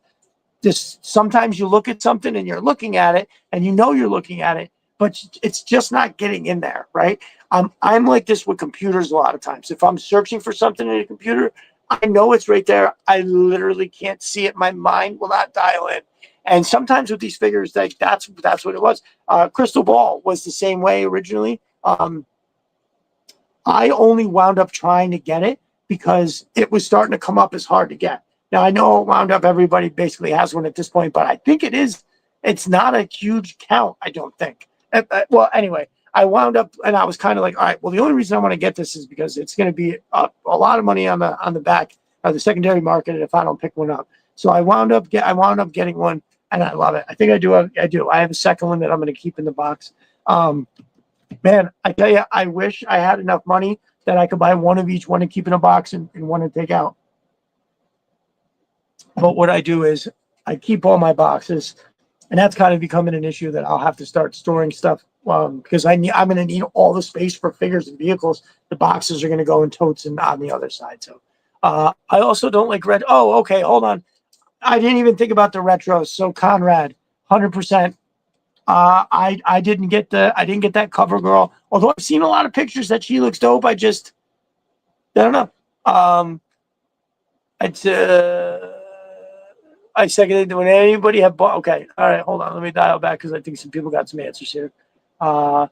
Sometimes you look at something and you're looking at it and you're looking at it, but it's just not getting in there, right? I'm like this with computers a lot of times. If I'm searching for something in a computer, I know it's right there. I literally can't see it. My mind will not dial in. And sometimes with these figures, that's what it was. Crystal Ball was the same way originally. I only wound up trying to get it because it was starting to come up as hard to get. Now, I know it wound up everybody basically has one at this point, but I think it's not a huge count, I don't think. Well, anyway, I wound up and I was kind of like, all right, well, the only reason I want to get this is because it's going to be a lot of money on the back of the secondary market if I don't pick one up. So I wound up getting one, and I love it. I think I do. I do. I have a second one that I'm going to keep in the box. Man, I tell you, I wish I had enough money that I could buy one of each, one to keep in a box and one to take out. But what I do is I keep all my boxes, and that's kind of becoming an issue that I'll have to start storing stuff because I'm going to need all the space for figures and vehicles. The boxes are going to go in totes and on the other side. So I also don't like red. Oh, okay, hold on. I didn't even think about the retros. So Conrad, 100%. I didn't get that cover girl. Although I've seen a lot of pictures that she looks dope. I don't know. It's I seconded when anybody have bought. Okay, all right, hold on. Let me dial back because I think some people got some answers here. So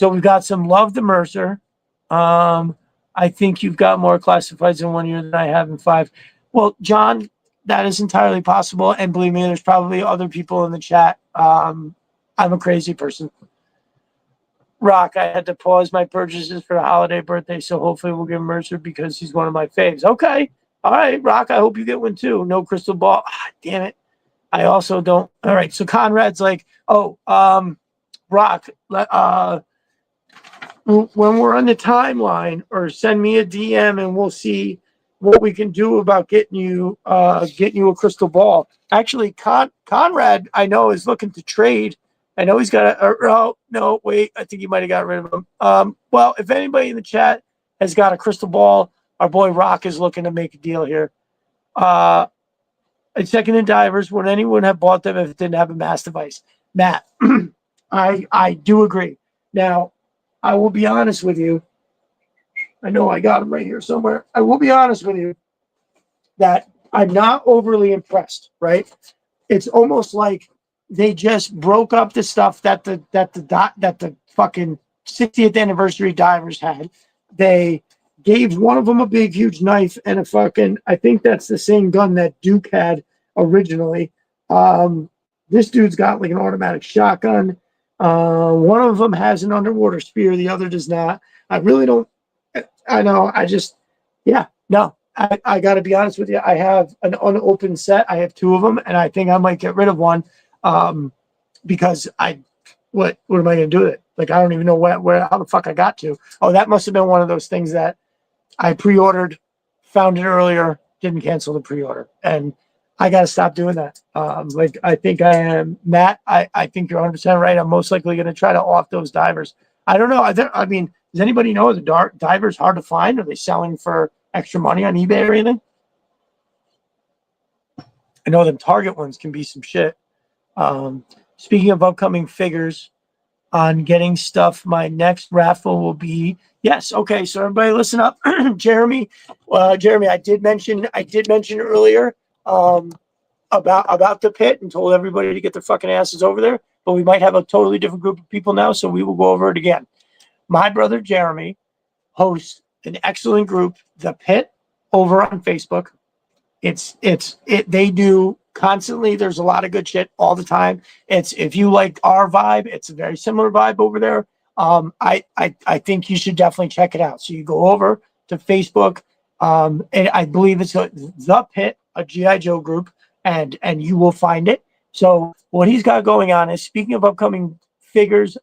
we've got some Love the Mercer. I think you've got more classifieds in 1 year than I have in 5. Well, John, that is entirely possible. And believe me, there's probably other people in the chat. I'm a crazy person. Rock, I had to pause my purchases for the holiday birthday, so hopefully we'll get Mercer because he's one of my faves. Okay. All right, Rock, I hope you get one too. No crystal ball. Ah, damn it. I also don't. All right, so Conrad's like, oh, Rock, when we're on the timeline, or send me a DM and we'll see what we can do about getting you a crystal ball. Actually, Conrad, I know, is looking to trade. I know he's got oh, no, wait, I think he might have got rid of him. Well, if anybody in the chat has got a crystal ball, our boy Rock is looking to make a deal here. Second in divers, would anyone have bought them if it didn't have a mass device? Matt, I do agree. Now, I will be honest with you. I know I got him right here somewhere. I will be honest with you that I'm not overly impressed, right? It's almost like they just broke up the stuff that the fucking 60th anniversary divers had. They gave one of them a big, huge knife and a fucking, I think that's the same gun that Duke had originally. This dude's got like an automatic shotgun. One of them has an underwater spear. The other does not. I really don't, I know. No, I got to be honest with you. I have an unopened set. I have 2 of them, and I think I might get rid of one because what am I going to do with it? Like, I don't even know how the fuck I got to. Oh, that must have been one of those things that I pre-ordered, found it earlier, didn't cancel the pre-order. And I got to stop doing that. I think I am, Matt, I think you're 100% right. I'm most likely going to try to off those divers. I don't know. I mean, does anybody know the divers hard to find? Are they selling for extra money on eBay or anything? I know them Target ones can be some shit. Speaking of upcoming figures on getting stuff, my next raffle will be, yes. Okay. So everybody listen up. Jeremy, I did mention earlier, about the pit and told everybody to get their fucking asses over there, but we might have a totally different group of people now. So we will go over it again. My brother, Jeremy, hosts an excellent group, The Pit, over on Facebook. They do constantly. There's a lot of good shit all the time. If you like our vibe, it's a very similar vibe over there. I think you should definitely check it out. So you go over to Facebook, and I believe it's The Pit, a G.I. Joe group, and you will find it. So what he's got going on is, speaking of upcoming figures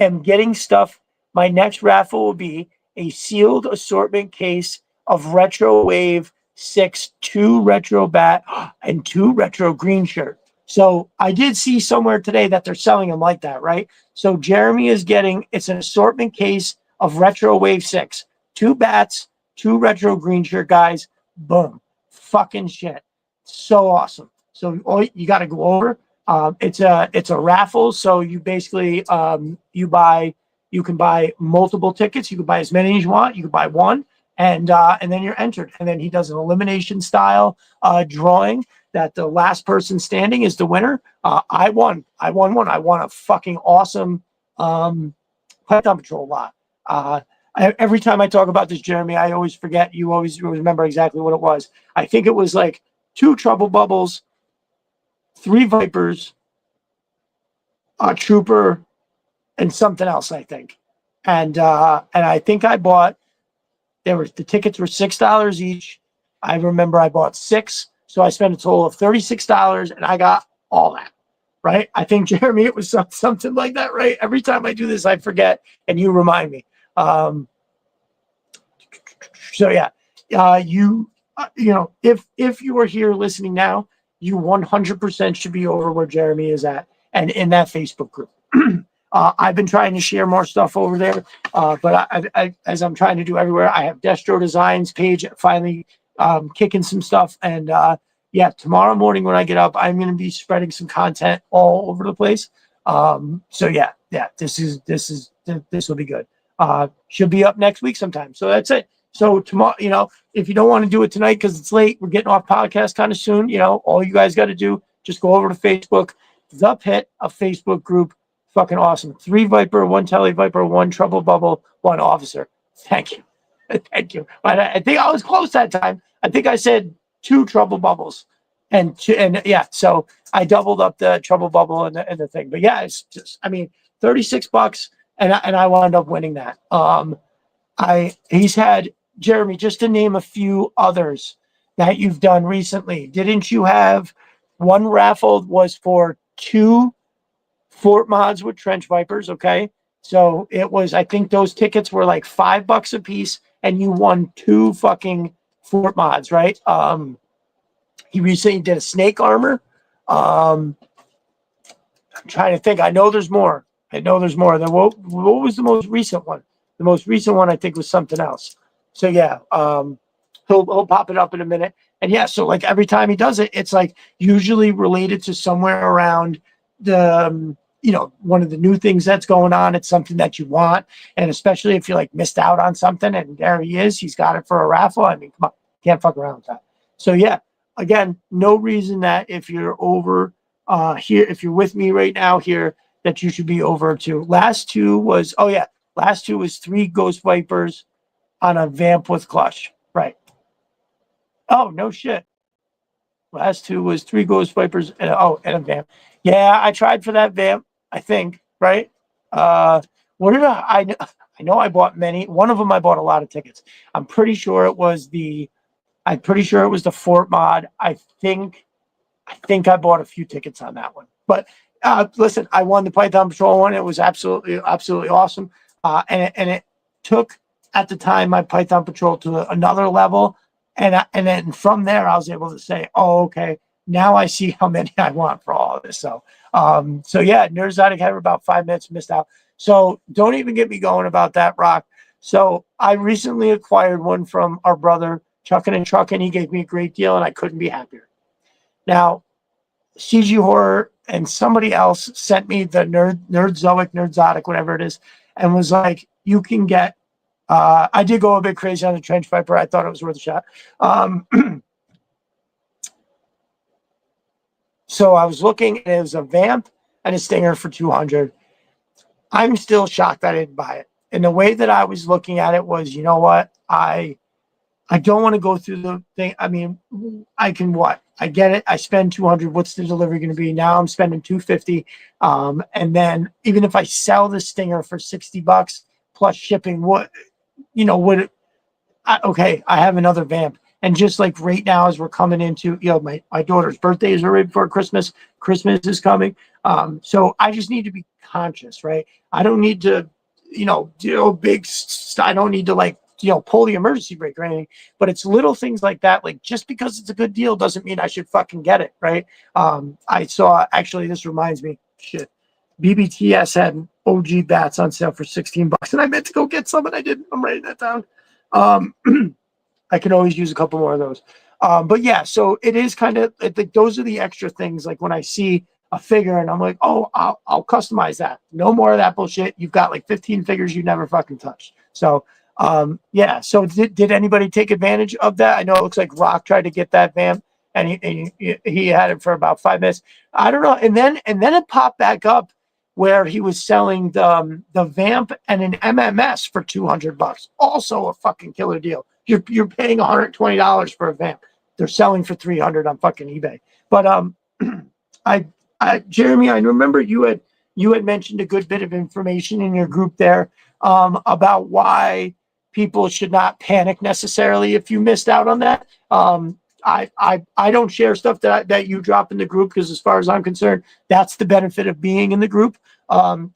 and getting stuff, my next raffle will be a sealed assortment case of Retro Wave 6, 2 retro bat and 2 retro green shirt. So I did see somewhere today that they're selling them like that, right? So Jeremy is getting, it's an assortment case of Retro Wave 6, 2 bats, 2 retro green shirt guys. Boom. Fucking shit. So awesome. So you got to go over. It's a raffle. So you basically, you can buy multiple tickets. You can buy as many as you want. You can buy one, and then you're entered. And then he does an elimination style drawing that the last person standing is the winner. I won one. I won a fucking awesome Python Patrol lot. Every time I talk about this, Jeremy, I always forget. You always remember exactly what it was. I think it was like 2 Trouble Bubbles, 3 Vipers, a Trooper, and something else, I think. And I think I bought, the tickets were $6 each. I remember I bought 6. So I spent a total of $36 and I got all that. Right. I think, Jeremy, it was something like that, right? Every time I do this, I forget and you remind me. So yeah, you know, if you are here listening now, you 100% should be over where Jeremy is at and in that Facebook group. I've been trying to share more stuff over there, but as I'm trying to do everywhere, I have Destro Designs page finally kicking some stuff, and yeah, tomorrow morning when I get up, I'm going to be spreading some content all over the place. So yeah, this will be good. Should be up next week sometime. So that's it. So tomorrow, you know, if you don't want to do it tonight because it's late, we're getting off podcast kind of soon. You know, all you guys got to do, just go over to Facebook, The Pit, a Facebook group. Fucking awesome. 3 Viper, 1 Tele Viper, 1 Trouble Bubble, 1 Officer. Thank you. Thank you. But I think I was close that time. I think I said 2 Trouble Bubbles. And yeah, so I doubled up the Trouble Bubble and the thing. But yeah, it's just, I mean, $36 and I wound up winning that. He's had, Jeremy, just to name a few others that you've done recently. Didn't you have one raffle was for 2 Fort Mods with Trench Vipers? Okay. So it was, I think those tickets were like $5 a piece and you won 2 fucking Fort Mods, right? He recently did a snake armor. I'm trying to think. I know there's more. Then what was the most recent one? The most recent one I think was something else. So yeah, he'll pop it up in a minute. And yeah, so like every time he does it, it's like usually related to somewhere around the you know, one of the new things that's going on. It's something that you want, and especially if you like missed out on something, and there he is, he's got it for a raffle. I mean, come on, can't fuck around with that. So yeah, again, no reason that if you're over here, if you're with me right now here, that you should be over to. Last two was 3 Ghost Vipers on a vamp with clutch. Right. Oh, no shit. Last two was 3 Ghost Vipers and a vamp. Yeah, I tried for that vamp, I think, right? What did I know I bought many. One of them I bought a lot of tickets. I'm pretty sure it was the Fort Mod. I think I bought a few tickets on that one. But listen, I won the Python Patrol one. It was absolutely awesome. And it took at the time my Python Patrol to another level. And then from there, I was able to say, oh, okay, now I see how many I want for all of this. So yeah, Nerdzotic had about 5 minutes, missed out. So don't even get me going about that, Rock. So I recently acquired one from our brother, Chuckin' and Truckin'. He gave me a great deal, and I couldn't be happier. Now, CG Horror and somebody else sent me the Nerdzotic, whatever it is, and was like, you can get, I did go a bit crazy on the Trench Viper. I thought it was worth a shot. So I was looking, and it was a vamp and a stinger for 200. I'm still shocked that I didn't buy it. And the way that I was looking at it was, you know what? I don't want to go through the thing. I mean, I can what? I get it. I spend 200. What's the delivery going to be? Now I'm spending 250. And then even if I sell the stinger for $60 plus shipping, okay, I have another vamp. And just like right now, as we're coming into, my daughter's birthday is right before Christmas. Christmas is coming. So I just need to be conscious, right? I don't need to, do big, I don't need to pull the emergency brake or anything, but it's little things like that. Like just because it's a good deal doesn't mean I should fucking get it. Right. I saw, actually, this reminds me, BBTS had OG bats on sale for $16 and I meant to go get some and I didn't. I'm writing that down. I can always use a couple more of those. But yeah, so it is kind of like those are the extra things. Like when I see a figure and I'm like, oh, I'll customize that. No more of that bullshit. You've got like 15 figures you never fucking touched. So yeah. So did anybody take advantage of that? I know it looks like Rock tried to get that vamp and he had it for about 5 minutes. I don't know. And then it popped back up where he was selling the vamp and an MMS for $200. Also a fucking killer deal. You're paying $120 for a vamp. They're selling for $300 on fucking eBay. But Jeremy, I remember you had mentioned a good bit of information in your group there about why people should not panic necessarily if you missed out on that. I don't share stuff that you drop in the group, because as far as I'm concerned, that's the benefit of being in the group.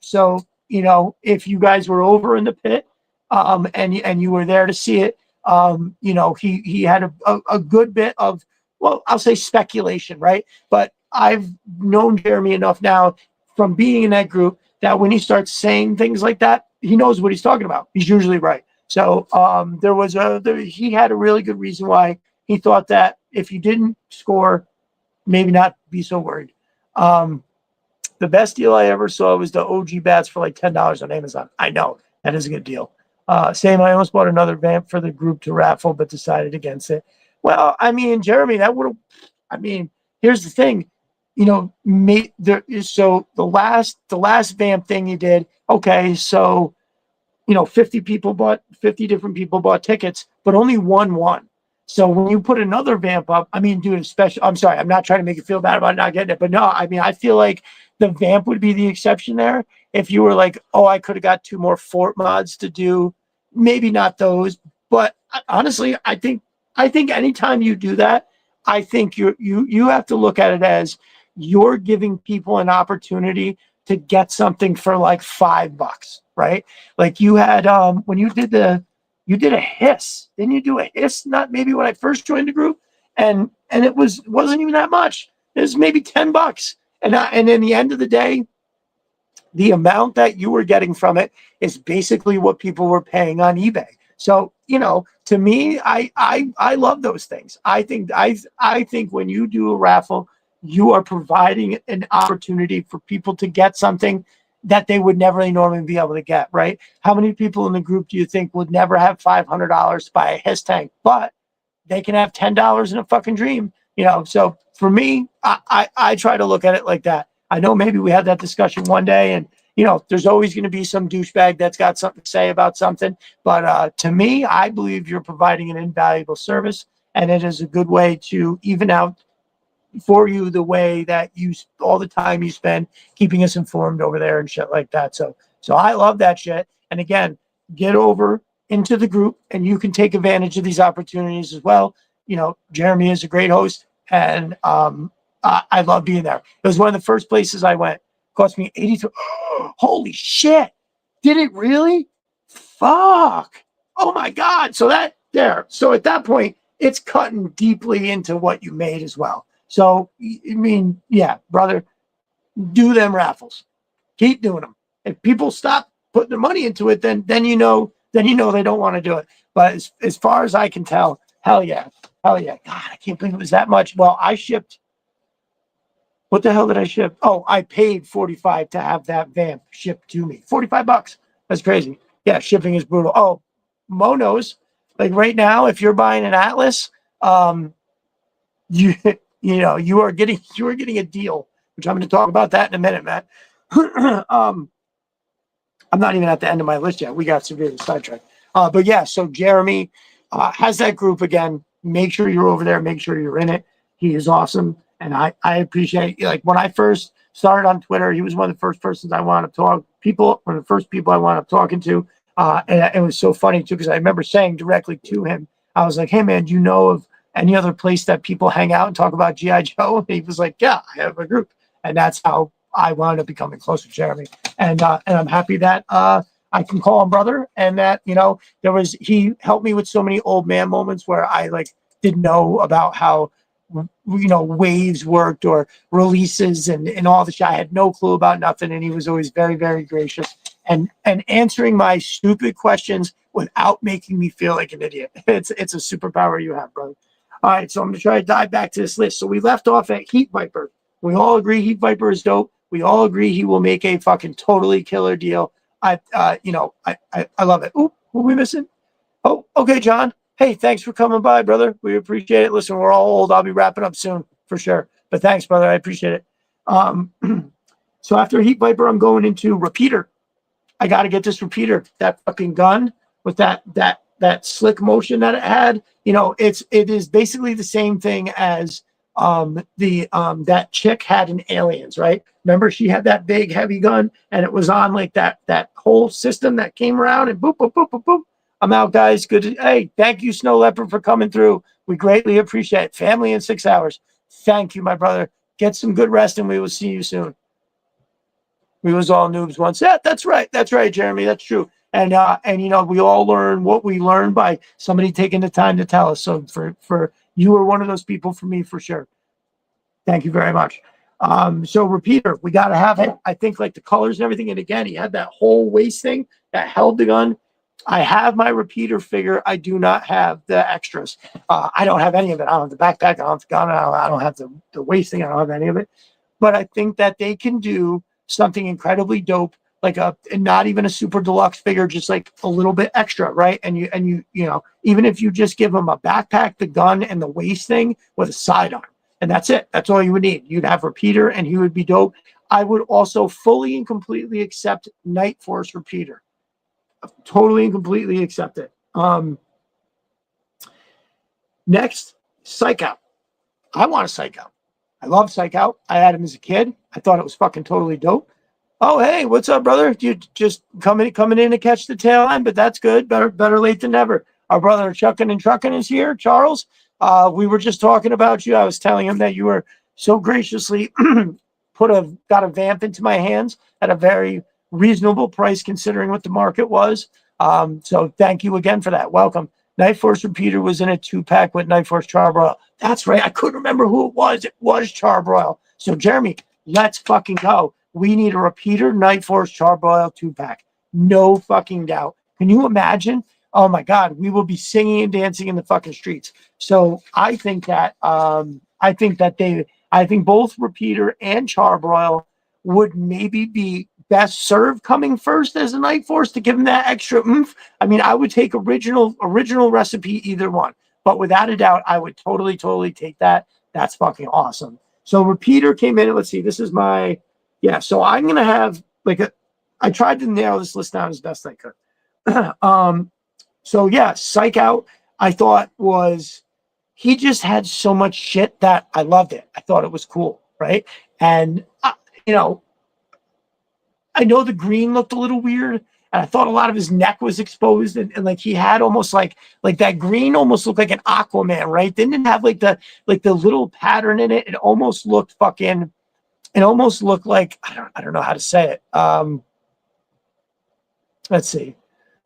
So if you guys were over in the pit, and you were there to see it, he had a good bit of, well, I'll say speculation, right? But I've known Jeremy enough now from being in that group that when he starts saying things like that, he knows what he's talking about. He's usually right. So he had a really good reason why he thought that if you didn't score, maybe not be so worried. The best deal I ever saw was the OG bats for like $10 on Amazon. I know that is a good deal. Same, I almost bought another vamp for the group to raffle, but decided against it. Well, I mean, Jeremy, that would have. I mean, here's the thing, so the last vamp thing you did, okay, so 50 different people bought tickets, but only one won. So when you put another vamp up, I mean, dude, I'm sorry, I'm not trying to make you feel bad about not getting it, but no, I mean, I feel like the vamp would be the exception there. If you were like, oh, I could have got 2 more fort mods to do, maybe not those, but honestly, I think anytime you do that, I think you have to look at it as you're giving people an opportunity to get something for like $5, right? Like you had when you did a hiss. Didn't you do a hiss? Not maybe when I first joined the group, and it wasn't even that much. It was maybe $10, and in the end of the day, the amount that you were getting from it is basically what people were paying on eBay. So to me, I love those things. I think when you do a raffle, you are providing an opportunity for people to get something that they would never normally be able to get, right? How many people in the group do you think would never have $500 to buy a HISS tank, but they can have $10 in a fucking dream? So for me, I try to look at it like that. I know maybe we had that discussion one day, and there's always going to be some douchebag that's got something to say about something. But to me, I believe you're providing an invaluable service, and it is a good way to even out for you the way that all the time you spend keeping us informed over there and shit like that. So I love that shit. And again, get over into the group and you can take advantage of these opportunities as well. Jeremy is a great host, and I love being there. It was one of the first places I went. It cost me $83. Holy shit. Did it really? Fuck. Oh my God. So at that point, it's cutting deeply into what you made as well. So, I mean, yeah, brother, do them raffles. Keep doing them. If people stop putting their money into it, then they don't want to do it. But as far as I can tell, hell yeah. God, I can't believe it was that much. Well, I shipped. What the hell did I ship? Oh, I paid $45 to have that vamp shipped to me. $45. That's crazy. Yeah, shipping is brutal. Oh, Monos, like right now, if you're buying an Atlas, you are getting a deal, which I'm going to talk about that in a minute, Matt. I'm not even at the end of my list yet. We got severely sidetracked. But yeah, so Jeremy has that group again. Make sure you're over there. Make sure you're in it. He is awesome. And I appreciate, like, when I first started on Twitter, he was one of the first persons I wound up talking one of the first people I wound up talking to. And it was so funny too, because I remember saying directly to him, I was like, hey man, do you know of any other place that people hang out and talk about G.I. Joe? And he was like, yeah, I have a group. And that's how I wound up becoming close with Jeremy. And I'm happy that I can call him brother, and that, he helped me with so many old man moments where I didn't know about how, waves worked or releases and all the shit. I had no clue about nothing. And he was always very, very gracious and answering my stupid questions without making me feel like an idiot. It's a superpower you have, brother. All right, so I'm going to try to dive back to this list. So we left off at Heat Viper. We all agree Heat Viper is dope. We all agree he will make a fucking totally killer deal. I love it. Ooh, who are we missing? Oh, okay, John. Hey, thanks for coming by, brother. We appreciate it. Listen, we're all old. I'll be wrapping up soon for sure. But thanks, brother. I appreciate it. So after Heat Viper, I'm going into Repeater. I got to get this Repeater. That fucking gun with that slick motion that it had. It is basically the same thing as that chick had in Aliens, right? Remember, she had that big heavy gun, and it was on like that whole system that came around and boop boop boop boop boop. I'm out, guys. Hey, thank you, Snow Leopard, for coming through. We greatly appreciate it. Family in 6 hours. Thank you, my brother. Get some good rest, and we will see you soon. We was all noobs once. Yeah, that's right. That's right, Jeremy. That's true. And we all learn what we learn by somebody taking the time to tell us. So for you are one of those people, for me, for sure. Thank you very much. So repeater, we got to have it. I think like the colors and everything. And again, he had that whole waist thing that held the gun. I have my repeater figure. I do not have the extras. I don't have any of it. I don't have the backpack. I don't have the gun. I don't have the waist thing. I don't have any of it. But I think that they can do something incredibly dope, like and not even a super deluxe figure, just like a little bit extra, right? And you even if you just give them a backpack, the gun, and the waist thing with a sidearm, and that's it. That's all you would need. You'd have repeater, and he would be dope. I would also fully and completely accept Night Force repeater. Totally and completely accept it. Next, Psych Out. I want a Psych Out. I love Psych Out. I had him as a kid. I thought it was fucking totally dope. Oh, hey, what's up, brother? You just coming in to catch the tail end, but that's good. Better late than never. Our brother Chuckin' and Truckin' is here. Charles, we were just talking about you. I was telling him that you were so graciously got a vamp into my hands at a very reasonable price considering what the market was. So thank you again for that. Welcome. Night Force repeater was in a 2-pack with Night Force Charbroil. That's right. I couldn't remember who it was. It was Charbroil. So Jeremy, let's fucking go. We need a repeater Night Force Charbroil 2-pack. No fucking doubt. Can you imagine? Oh my God, we will be singing and dancing in the fucking streets. So I think that I think both repeater and Charbroil would maybe be best served coming first as a Night Force to give him that extra oomph. I mean, I would take original recipe either one, but without a doubt, I would totally take that. That's fucking awesome. So repeater came in. Let's see. This is my So I'm gonna have I tried to nail this list down as best I could. So yeah, Psych Out. I thought he just had so much shit that I loved it. I thought it was cool, right? And I know the green looked a little weird, and I thought a lot of his neck was exposed, and like he had almost like that green almost looked like an Aquaman, right? Didn't it have like the little pattern in it? It almost looked like I don't know how to say it. Let's see.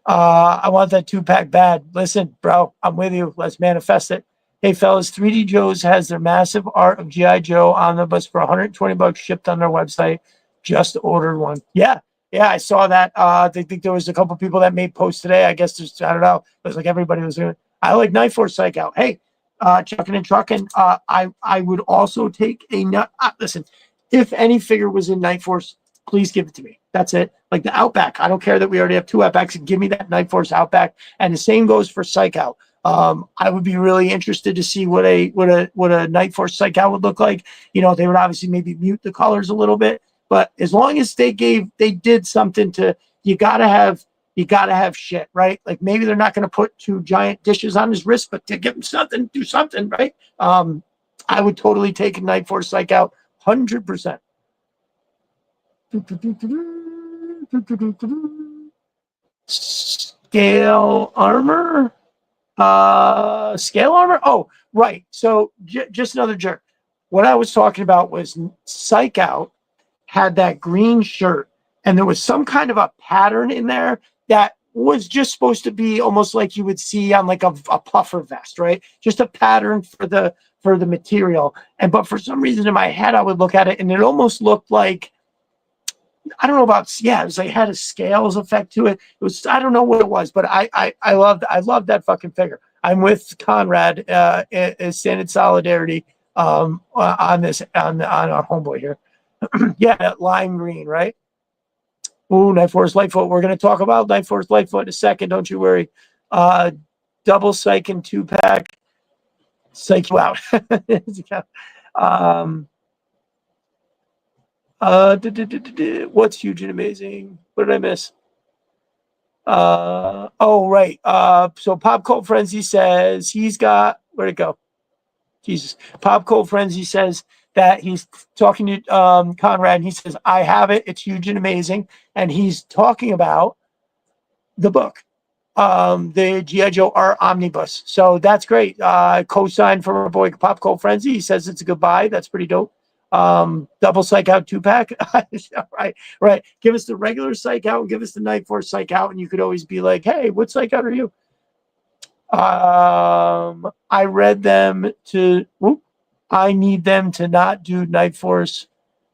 I want that 2-pack bad. Listen, bro, I'm with you. Let's manifest it. Hey, fellas, 3D Joe's has their massive Art of G.I. Joe omnibus for $120 shipped on their website. Just ordered one. Yeah, I saw that. I think there was a couple people that made posts today. I guess I don't know. It was like everybody was doing it. I like Night Force Psych Out. Hey, Chuckin' and Truckin'. I would also take a nut. Listen, if any figure was in Night Force, please give it to me. That's it. Like the Outback. I don't care that we already have 2 Outbacks. Give me that Night Force Outback. And the same goes for Psych Out. I would be really interested to see what a Night Force Psych Out would look like. They would obviously maybe mute the colors a little bit, but as long as they did something you gotta have shit, right? Like maybe they're not gonna put 2 giant dishes on his wrist, but to give him something, do something, right? I would totally take a Night Force Psych Out 100%. Scale armor. Scale armor. Oh, right. So just another jerk. What I was talking about was Psych Out had that green shirt, and there was some kind of a pattern in there that was just supposed to be almost like you would see on like a puffer vest, right? Just a pattern for the material. But for some reason in my head, I would look at it and it almost looked like, I don't know about, it was like, had a scales effect to it. It was, I don't know what it was, but I loved that fucking figure. I'm with Conrad, in solidarity, on this, on our homeboy here. Yeah, lime green, right? Ooh, Night Force Lightfoot. We're going to talk about Night Force Lightfoot in a second. Don't you worry. Double Psych and 2-pack. Psych you out. What's huge and amazing? What did I miss? Oh, right. So Pop Cult Frenzy says he's got, where'd it go? Jesus. Pop Cult Frenzy says that he's talking to Conrad, and he says, I have it. It's huge and amazing. And he's talking about the book. the G.I. Joe Art Omnibus. So that's great. Co-signed from our boy Pop Cold Frenzy. He says it's a goodbye. That's pretty dope. Double Psych Out 2-pack. Right. Give us the regular Psych Out and give us the Night Force Psych Out, and you could always be like, hey, what Psych Out are you? I read them to. I need them to not do Night Force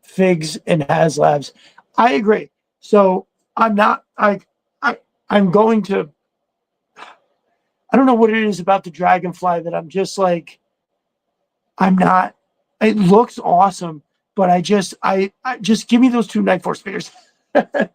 figs and HasLabs. I agree. So I'm not. I'm going to. I don't know what it is about the Dragonfly that I'm just like. I'm not. It looks awesome, but I just give me those 2 Night Force figures.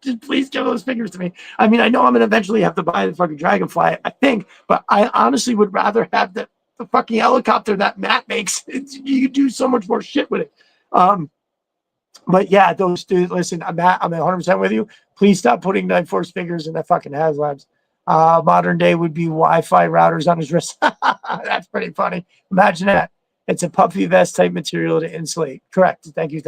Just please give those figures to me. I mean, I know I'm gonna eventually have to buy the fucking Dragonfly, I think, but I honestly would rather have the fucking helicopter that Matt makes. You can do so much more shit with it. But yeah, those dudes. Listen, Matt, I'm 100% with you. Please stop putting Night Force figures in that fucking HasLabs. Modern day would be Wi-Fi routers on his wrist. That's pretty funny. Imagine that. It's a puffy vest type material to insulate. Correct. Thank you.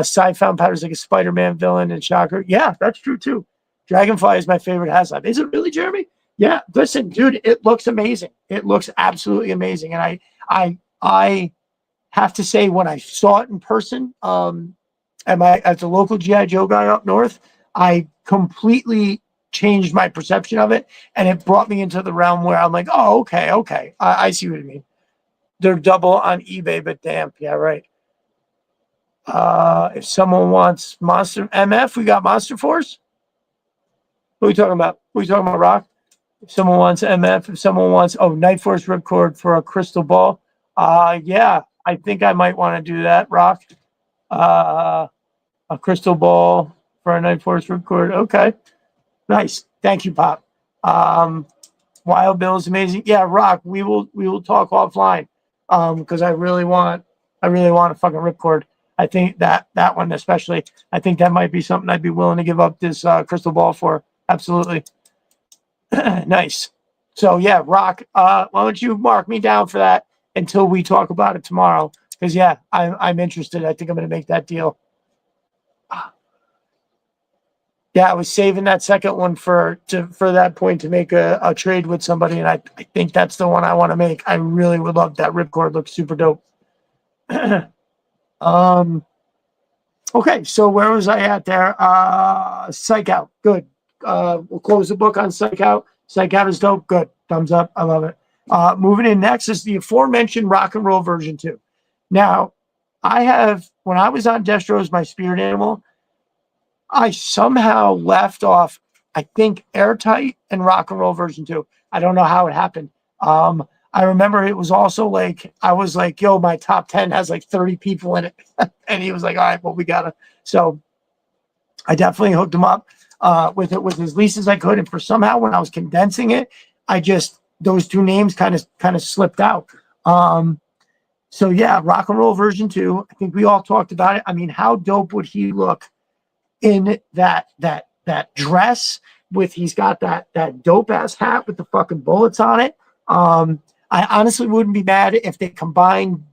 Side-found powders like a Spider-Man villain and Shocker. Yeah, that's true too. Dragonfly is my favorite HasLab. Is it really, Jeremy? Yeah. Listen, dude, it looks amazing. It looks absolutely amazing. And I have to say, when I saw it in person, at the local G.I. Joe guy up north, I completely changed my perception of it, and it brought me into the realm where I'm like, oh, okay. I see what you mean. They're double on eBay, but damn, yeah, right. If someone wants Monster MF, we got Monster Force. What are we talking about? Rock? If someone wants MF, if someone wants Night Force Ripcord for a crystal ball, yeah, I think I might want to do that, Rock. A crystal ball for a Night Force Ripcord. Okay, nice. Thank you, Pop. Wild Bill is amazing. Yeah, Rock. We will talk offline. Because I really want a fucking Ripcord. I think that one especially, I think that might be something I'd be willing to give up this crystal ball for. Absolutely. Nice. So yeah, Rock, why don't you mark me down for that until we talk about it tomorrow? Because yeah, I'm interested. I think I'm gonna make that deal. Yeah, I was saving that second one for that point to make a trade with somebody, and I think that's the one I want to make. I really would love that. Ripcord looks super dope. Okay, so where was I at there? Psych Out, good. We'll close the book on Psych Out. Psych Out is dope. Good, thumbs up. I love it. Moving in next is the aforementioned Rock and Roll version 2. Now, when I was on Destro's my spirit animal, I somehow left off, I think, Airtight and Rock and Roll version 2. I don't know how it happened. I remember it was also like, I was like, yo, my top 10 has like 30 people in it. And he was like, all right, well, we gotta. So I definitely hooked him up with it with as least as I could. And for somehow when I was condensing it, those 2 names kind of slipped out. So yeah, Rock and Roll version 2. I think we all talked about it. I mean, how dope would he look in that dress with, he's got that dope ass hat with the fucking bullets on it. I honestly wouldn't be mad if they combined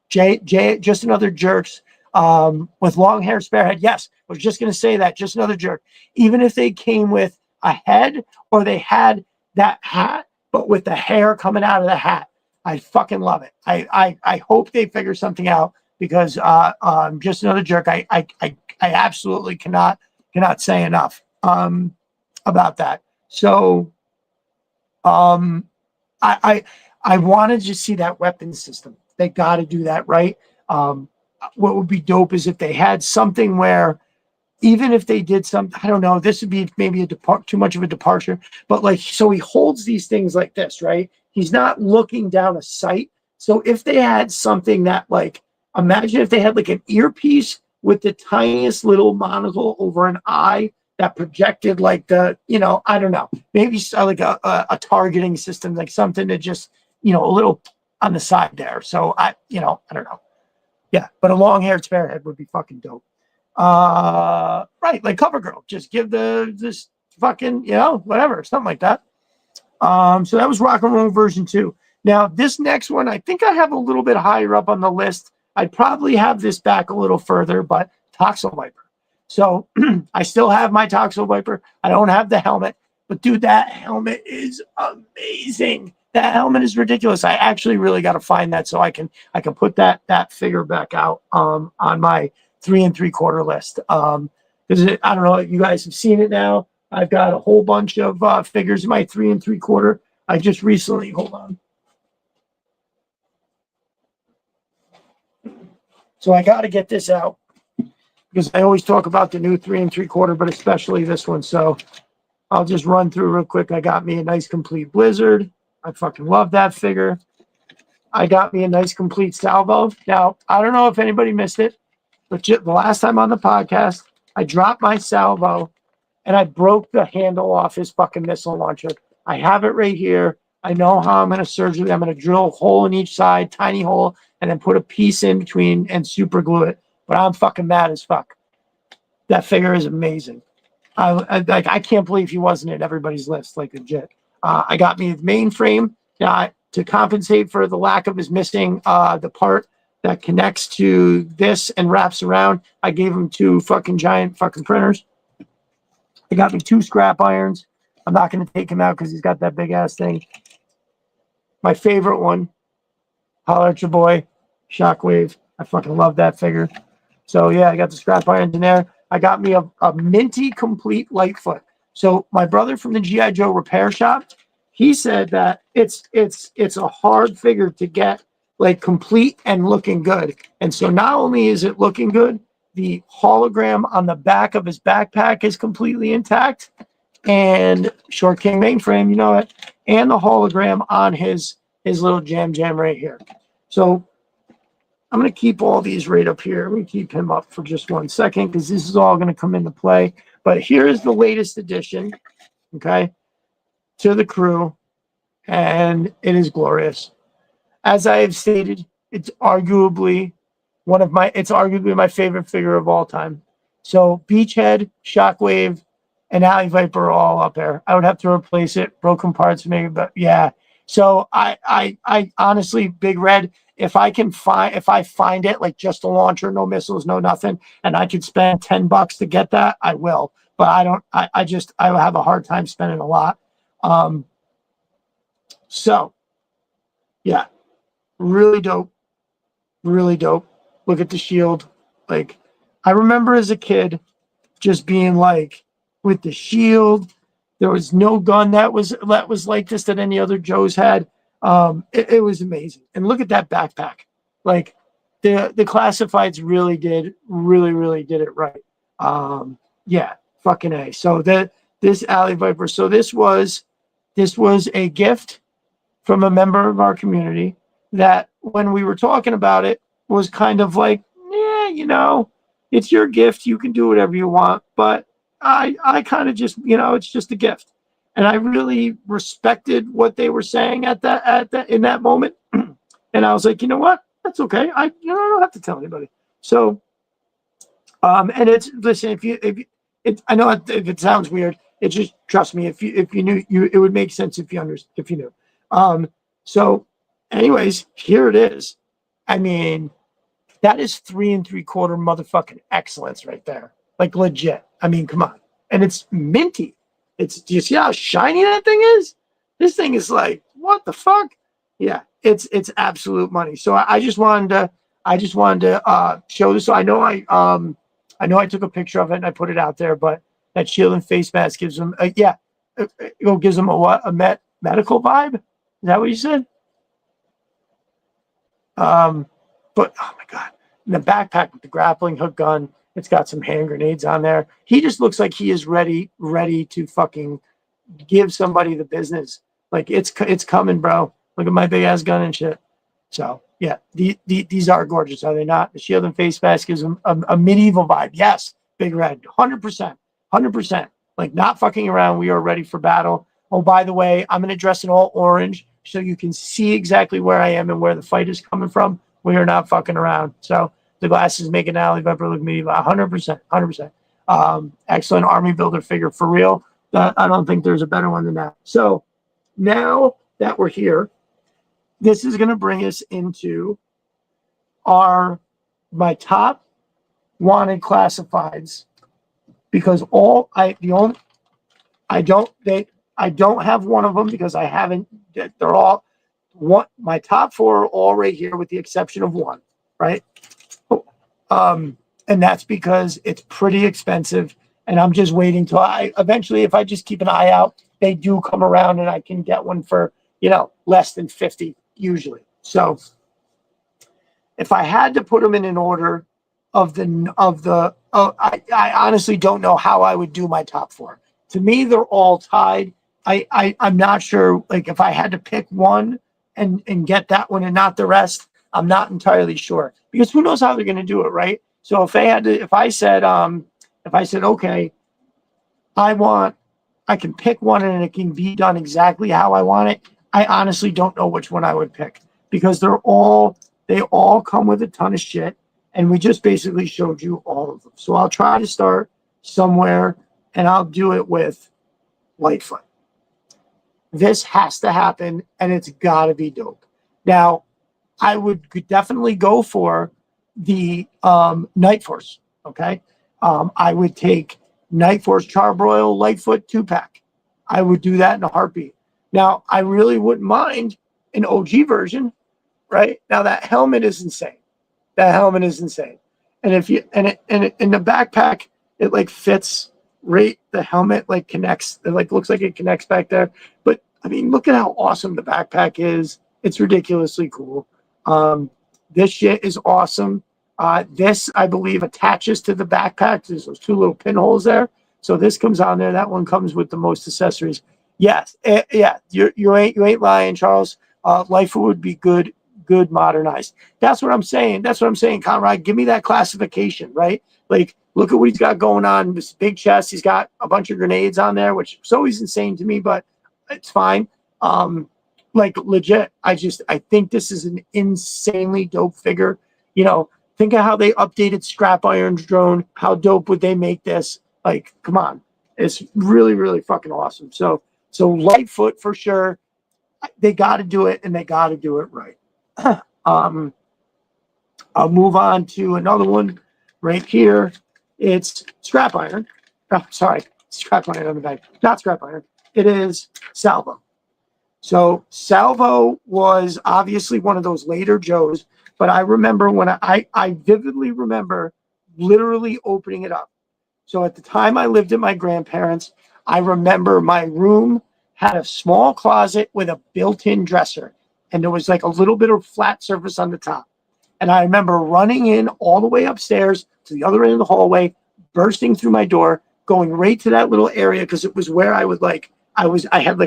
Just Another Jerks with long hair, spare head. Yes, I was just gonna say that, Just Another Jerk. Even if they came with a head or they had that hat but with the hair coming out of the hat, I'd fucking love it. I hope they figure something out, because Just Another Jerk, I absolutely cannot say enough about that. So I wanted to see that weapon system. They got to do that, right? What would be dope is if they had something where, even if they did some, I don't know, this would be maybe too much of a departure, but like, so he holds these things like this, right? He's not looking down a sight. So if they had something that, like, imagine if they had like an earpiece with the tiniest little monocle over an eye that projected like the, I don't know, maybe like a targeting system, like something to just, a little on the side there. So I don't know. Yeah, but a long-haired sparehead would be fucking dope. Right, like CoverGirl. Just give this fucking, whatever, something like that. So that was Rock and Roll version 2. Now, this next one, I think I have a little bit higher up on the list. I'd probably have this back a little further, but Toxo Viper. So I still have my Toxo Viper. I don't have the helmet. But dude, that helmet is amazing. That helmet is ridiculous. I actually really got to find that so I can put that figure back out on my 3 3/4 list. Because I don't know if you guys have seen it now. I've got a whole bunch of figures in my 3 3/4. I just recently, hold on. So I got to get this out because I always talk about the new 3 3/4, but especially this one. So I'll just run through real quick. I got me a nice complete Blizzard. I fucking love that figure. I got me a nice complete Salvo. Now, I don't know if anybody missed it, but the last time on the podcast, I dropped my Salvo and I broke the handle off his fucking missile launcher. I have it right here. I know how I'm going to surgically, I'm going to drill a hole in each side, tiny hole, and then put a piece in between and super glue it. But I'm fucking mad as fuck. That figure is amazing. I can't believe he wasn't in everybody's list, like legit. I got me the mainframe to compensate for the lack of his missing the part that connects to this and wraps around. I gave him 2 fucking giant fucking printers. I got me 2 scrap irons. I'm not going to take him out because he's got that big ass thing. My favorite one, holler at your boy, Shockwave. I fucking love that figure. So yeah, I got the scrap irons in there. I got me a minty complete Lightfoot. So my brother from the G.I. Joe repair shop, he said that it's a hard figure to get like complete and looking good. And so not only is it looking good, the hologram on the back of his backpack is completely intact. And Short King mainframe, you know it, and the hologram on his little jam right here. So I'm going to keep all these right up here. Let me keep him up for just 1 second because this is all going to come into play. But here is the latest addition, okay, to the crew, and it is glorious. As I have stated, it's arguably my favorite figure of all time. So Beachhead, Shockwave, and Alley Viper are all up there. I would have to replace it, broken parts maybe, but yeah. So I honestly, Big Red, if I find it, like just a launcher, no missiles, no nothing, and I could spend $10 to get that, I will. But I have a hard time spending a lot. So yeah, really dope. Really dope. Look at the shield. Like, I remember as a kid just being like, with the shield, there was no gun that was like this that any other Joe's had. It was amazing. And look at that backpack. Like, the classifieds really did it right. Yeah, fucking A. So this Alley Viper. So this was a gift from a member of our community that when we were talking about it was kind of like, yeah, you know, it's your gift. You can do whatever you want. But I kind of just, you know, it's just a gift. And I really respected what they were saying in that moment. And I was like, you know what? That's okay. I don't have to tell anybody. So, and it's, listen, I know if it sounds weird, it just, trust me, if you knew, it would make sense if you knew. So anyways, here it is. I mean, that is 3 3/4 motherfucking excellence right there. Like, legit. I mean, come on. And it's minty. Do you see how shiny that thing is? This thing is like, what the fuck? Yeah, it's absolute money. So I just wanted to show this. So I know I took a picture of it and I put it out there, but that shield and face mask gives them gives them a medical vibe. Is that what you said? But oh my god, and the backpack with the grappling hook gun, it's got some hand grenades on there. He just looks like he is ready to fucking give somebody the business. Like, it's coming, bro. Look at my big ass gun and shit. So yeah, these are gorgeous, are they not? The shield and face mask gives them a medieval vibe. Yes, Big Red, 100%. Like, not fucking around. We are ready for battle. Oh, by the way, I'm gonna dress in all orange so you can see exactly where I am and where the fight is coming from. We are not fucking around. So the glasses make an Alley Viper look medieval. 100%. Excellent army builder figure for real. I don't think there's a better one than that. So now that we're here, this is going to bring us into my top wanted classifieds, because I don't have one of them because I haven't. They're all one. My top four are all right here, with the exception of one, right? And that's because it's pretty expensive, and I'm just waiting till I eventually, if I just keep an eye out, they do come around, and I can get one for less than 50 usually. So if I had to put them in an order I honestly don't know how I would do my top four. To me, they're all tied. I'm not sure, like, if I had to pick one and get that one and not the rest, I'm not entirely sure, because who knows how they're going to do it, right? So if I said, okay, I can pick one and it can be done exactly how I want it, I honestly don't know which one I would pick, because they all come with a ton of shit. And we just basically showed you all of them. So I'll try to start somewhere, and I'll do it with Lightfoot. This has to happen, and it's got to be dope. Now, I would definitely go for the Night Force, okay? I would take Night Force Charbroil Lightfoot 2-pack. I would do that in a heartbeat. Now, I really wouldn't mind an OG version, right? Now, that helmet is insane. That helmet is insane. And if you and in the backpack, it like fits right. The helmet like connects. It like looks like it connects back there. But I mean, look at how awesome the backpack is. It's ridiculously cool. This shit is awesome. This, I believe, attaches to the backpack. There's those two little pinholes there. So this comes on there. That one comes with the most accessories. Yes, yeah. You ain't lying, Charles. Lightfoot would be good modernized. That's what I'm saying. Conrad, give me that classification, right? Like, look at what he's got going on. This big chest. He's got a bunch of grenades on there, which is always insane to me, but it's fine. Like, legit, I think this is an insanely dope figure. Think of how they updated Scrap Iron's drone. How dope would they make this? Like, come on. It's really, really fucking awesome. So Lightfoot for sure. They got to do it, and they got to do it right. I'll move on to another one right here. It's Scrap Iron. Oh, sorry, Scrap Iron on the back. Not Scrap Iron. It is Salvo. So Salvo was obviously one of those later Joes, but I remember when I vividly remember literally opening it up. So at the time I lived at my grandparents', I remember my room had a small closet with a built-in dresser. And there was like a little bit of flat surface on the top. And I remember running in all the way upstairs to the other end of the hallway, bursting through my door, going right to that little area, because it was where I had like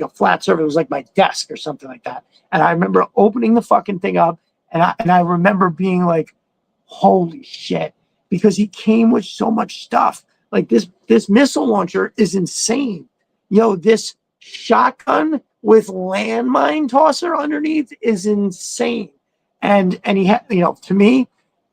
a flat surface. It was like my desk or something like that. And I remember opening the fucking thing up, and I remember being like, holy shit, because he came with so much stuff. Like this missile launcher is insane. This shotgun with landmine tosser underneath is insane. And he had, to me,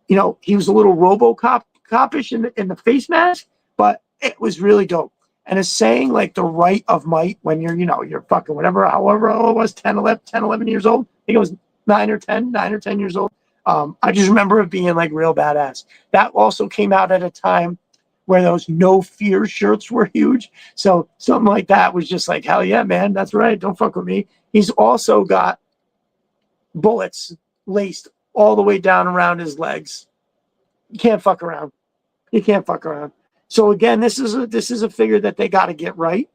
he was a little RoboCop-ish in the face mask, but it was really dope. And it's saying like the right of might when you're fucking however old it was, 10, 11 years old. I think it was 9 or 10 years old. I just remember it being like real badass. That also came out at a time where those no fear shirts were huge. So something like that was just like, hell yeah, man, that's right. Don't fuck with me. He's also got bullets laced all the way down around his legs. You can't fuck around. So again, this is a figure that they got to get right.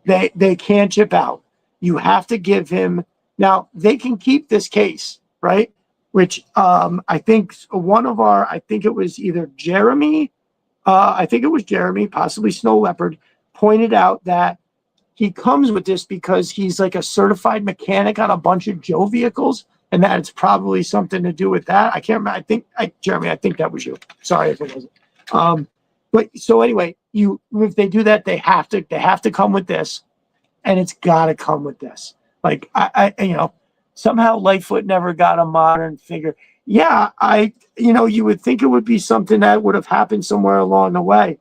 They can't chip out. You have to give him. Now they can keep this case, right? Which I think it was either Jeremy. I think it was Jeremy, possibly Snow Leopard, pointed out that he comes with this because he's like a certified mechanic on a bunch of Joe vehicles, and that it's probably something to do with that. I can't remember. Jeremy, I think that was you. Sorry if it wasn't. But so anyway, if they do that, they have to come with this, and it's got to come with this. Like somehow Lightfoot never got a modern figure. Yeah, you would think it would be something that would have happened somewhere along the way,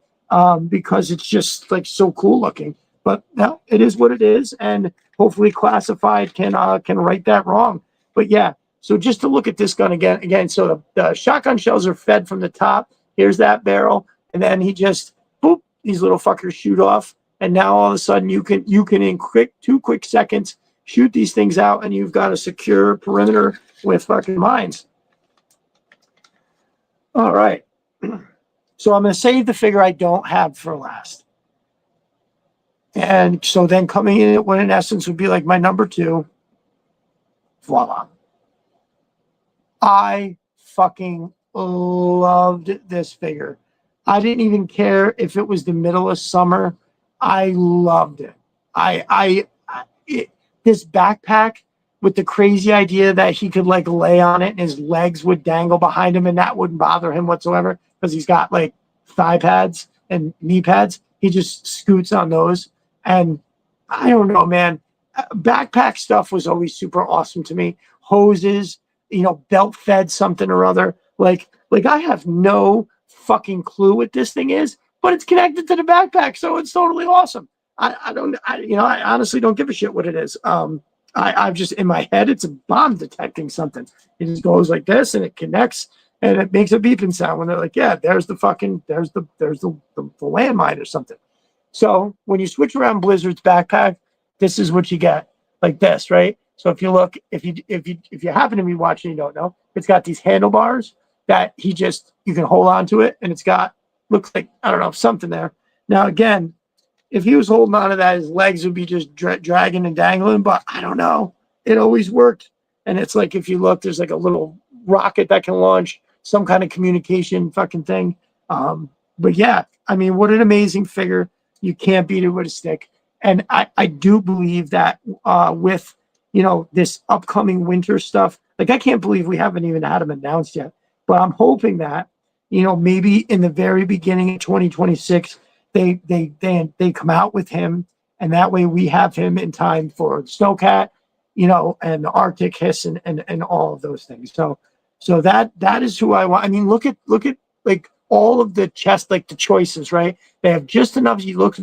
because it's just like so cool looking. But no, it is what it is, and hopefully Classified can right that wrong. But yeah, so just to look at this gun again. So the shotgun shells are fed from the top. Here's that barrel, and then he just boop, these little fuckers shoot off, and now all of a sudden you can in two quick seconds shoot these things out, and you've got a secure perimeter with fucking mines. All right. So I'm going to save the figure I don't have for last. And so then coming in at what in essence would be like my number 2. Voila. I fucking loved this figure. I didn't even care if it was the middle of summer. I loved it. This backpack with the crazy idea that he could like lay on it and his legs would dangle behind him and that wouldn't bother him whatsoever because he's got like thigh pads and knee pads. He just scoots on those. And I don't know, man. Backpack stuff was always super awesome to me. Hoses, belt fed something or other. Like I have no fucking clue what this thing is, but it's connected to the backpack, so it's totally awesome. I honestly don't give a shit what it is. I've just in my head, it's a bomb detecting something. It just goes like this and it connects and it makes a beeping sound when they're like, yeah, there's the landmine or something. So when you switch around Blizzard's backpack, this is what you get, like this, right? So if you look, if you happen to be watching, you don't know, it's got these handlebars that you can hold on to it, and it's got, looks like, I don't know, something there. Now again, if he was holding on to that, his legs would be just dragging and dangling, but I don't know. It always worked. And it's like, if you look, there's like a little rocket that can launch some kind of communication fucking thing. But yeah, I mean, what an amazing figure. You can't beat it with a stick. And I do believe that with, this upcoming winter stuff, like I can't believe we haven't even had them announced yet, but I'm hoping that, maybe in the very beginning of 2026, they come out with him, and that way we have him in time for Snowcat, and the Arctic Hiss and all of those things. So that is who I want. I mean, look at like all of the chest, like the choices, right? They have just enough. He looks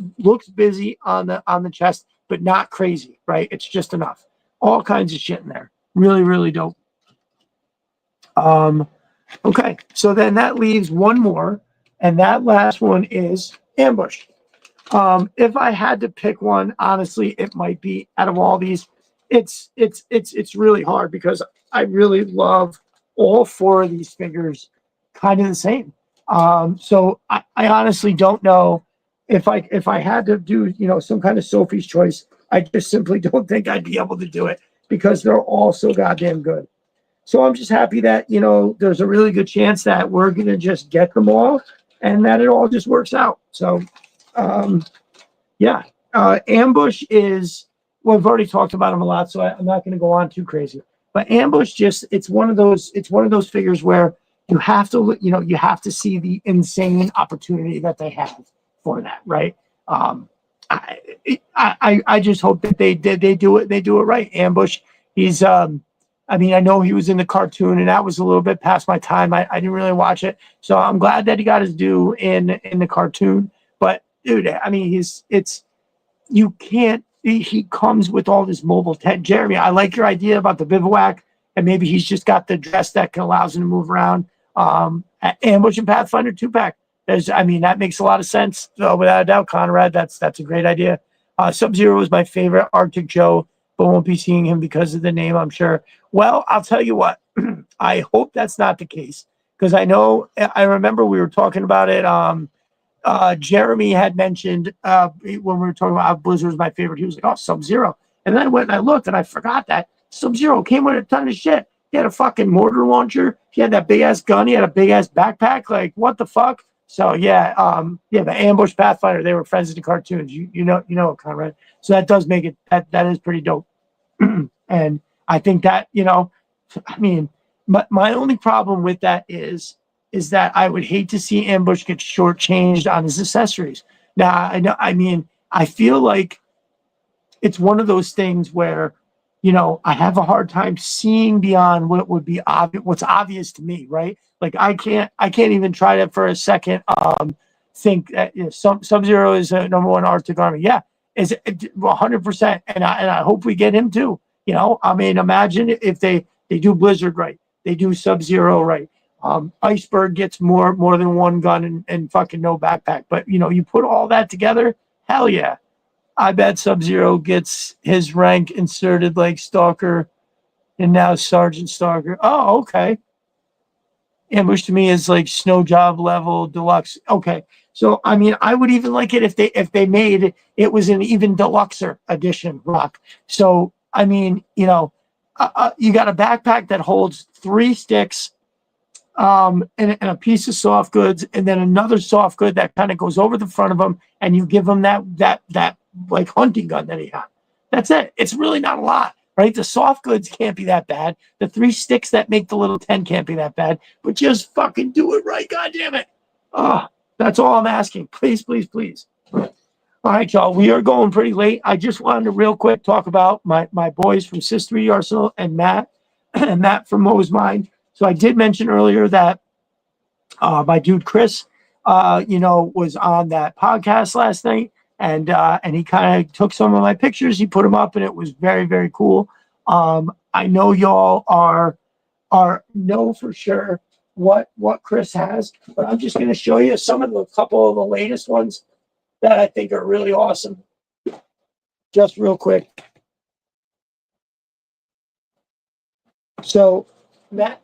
busy on the chest, but not crazy, right? It's just enough. All kinds of shit in there. Really, really dope. Okay, so then that leaves one more, and that last one is Ambush. If I had to pick one, honestly, it might be out of all these. It's really hard because I really love all 4 of these figures, kind of the same. So I honestly don't know if I had to do some kind of Sophie's choice. I just simply don't think I'd be able to do it because they're all so goddamn good. So I'm just happy that there's a really good chance that we're gonna just get them all and that it all just works out. So Ambush is, well, I've already talked about him a lot, so I'm not going to go on too crazy. But Ambush it's one of those figures where you have to see the insane opportunity that they have for that, right? I just hope that they do it right. Ambush, he's I mean, I know he was in the cartoon, and that was a little bit past my time. I didn't really watch it, so I'm glad that he got his due in the cartoon. But dude, I mean, he comes with all this mobile tech. Jeremy, I like your idea about the bivouac, and maybe he's just got the dress that allows him to move around. Ambush and Pathfinder 2-pack. That makes a lot of sense. Without a doubt, Conrad, that's a great idea. Sub-Zero is my favorite Arctic Joe, but won't be seeing him because of the name, I'm sure. Well, I'll tell you what, I hope that's not the case, because I remember we were talking about it. Jeremy had mentioned when we were talking about how Blizzard was my favorite, he was like, oh, Sub-Zero. And then I went and I looked and I forgot that Sub-Zero came with a ton of shit. He had a fucking mortar launcher. He had that big ass gun. He had a big ass backpack. Like, what the fuck? So the Ambush Pathfinder, they were friends in the cartoons. You know, Conrad. So that does make it, that is pretty dope. And I think that, my only problem with that is that I would hate to see Ambush get shortchanged on his accessories. Now, I feel like it's one of those things where, I have a hard time seeing beyond what would be obvious, what's obvious to me, right? Like I can't even try to for a second think that Sub-Zero is a #1 Arctic Army. Yeah, is 100%, and I hope we get him too. Imagine if they do Blizzard right, they do Sub-Zero right. Iceberg gets more than one gun and fucking no backpack. But you put all that together, hell yeah. I bet Sub-Zero gets his rank inserted like Stalker and now Sergeant Stalker. Oh, okay. Ambush to me is like snow job level deluxe. Okay. So I mean, I would even like it if they made it was an even deluxer edition rock. So I mean, you got a backpack that holds 3 sticks, and a piece of soft goods, and then another soft good that kind of goes over the front of them, and you give them that like hunting gun that he had. That's it. It's really not a lot, right? The soft goods can't be that bad. The 3 sticks that make the little 10 can't be that bad. But just fucking do it right, God damn it! Oh, that's all I'm asking. Please, please, please. All right, y'all. We are going pretty late. I just wanted to real quick talk about my boys from Sis 3 Arsenal and Matt and Matt from Mo's Mind. So I did mention earlier that my dude Chris, was on that podcast last night, and he kind of took some of my pictures. He put them up, and it was very, very cool. I know y'all are know for sure what Chris has, but I'm just going to show you a couple of the latest ones that I think are really awesome. Just real quick. So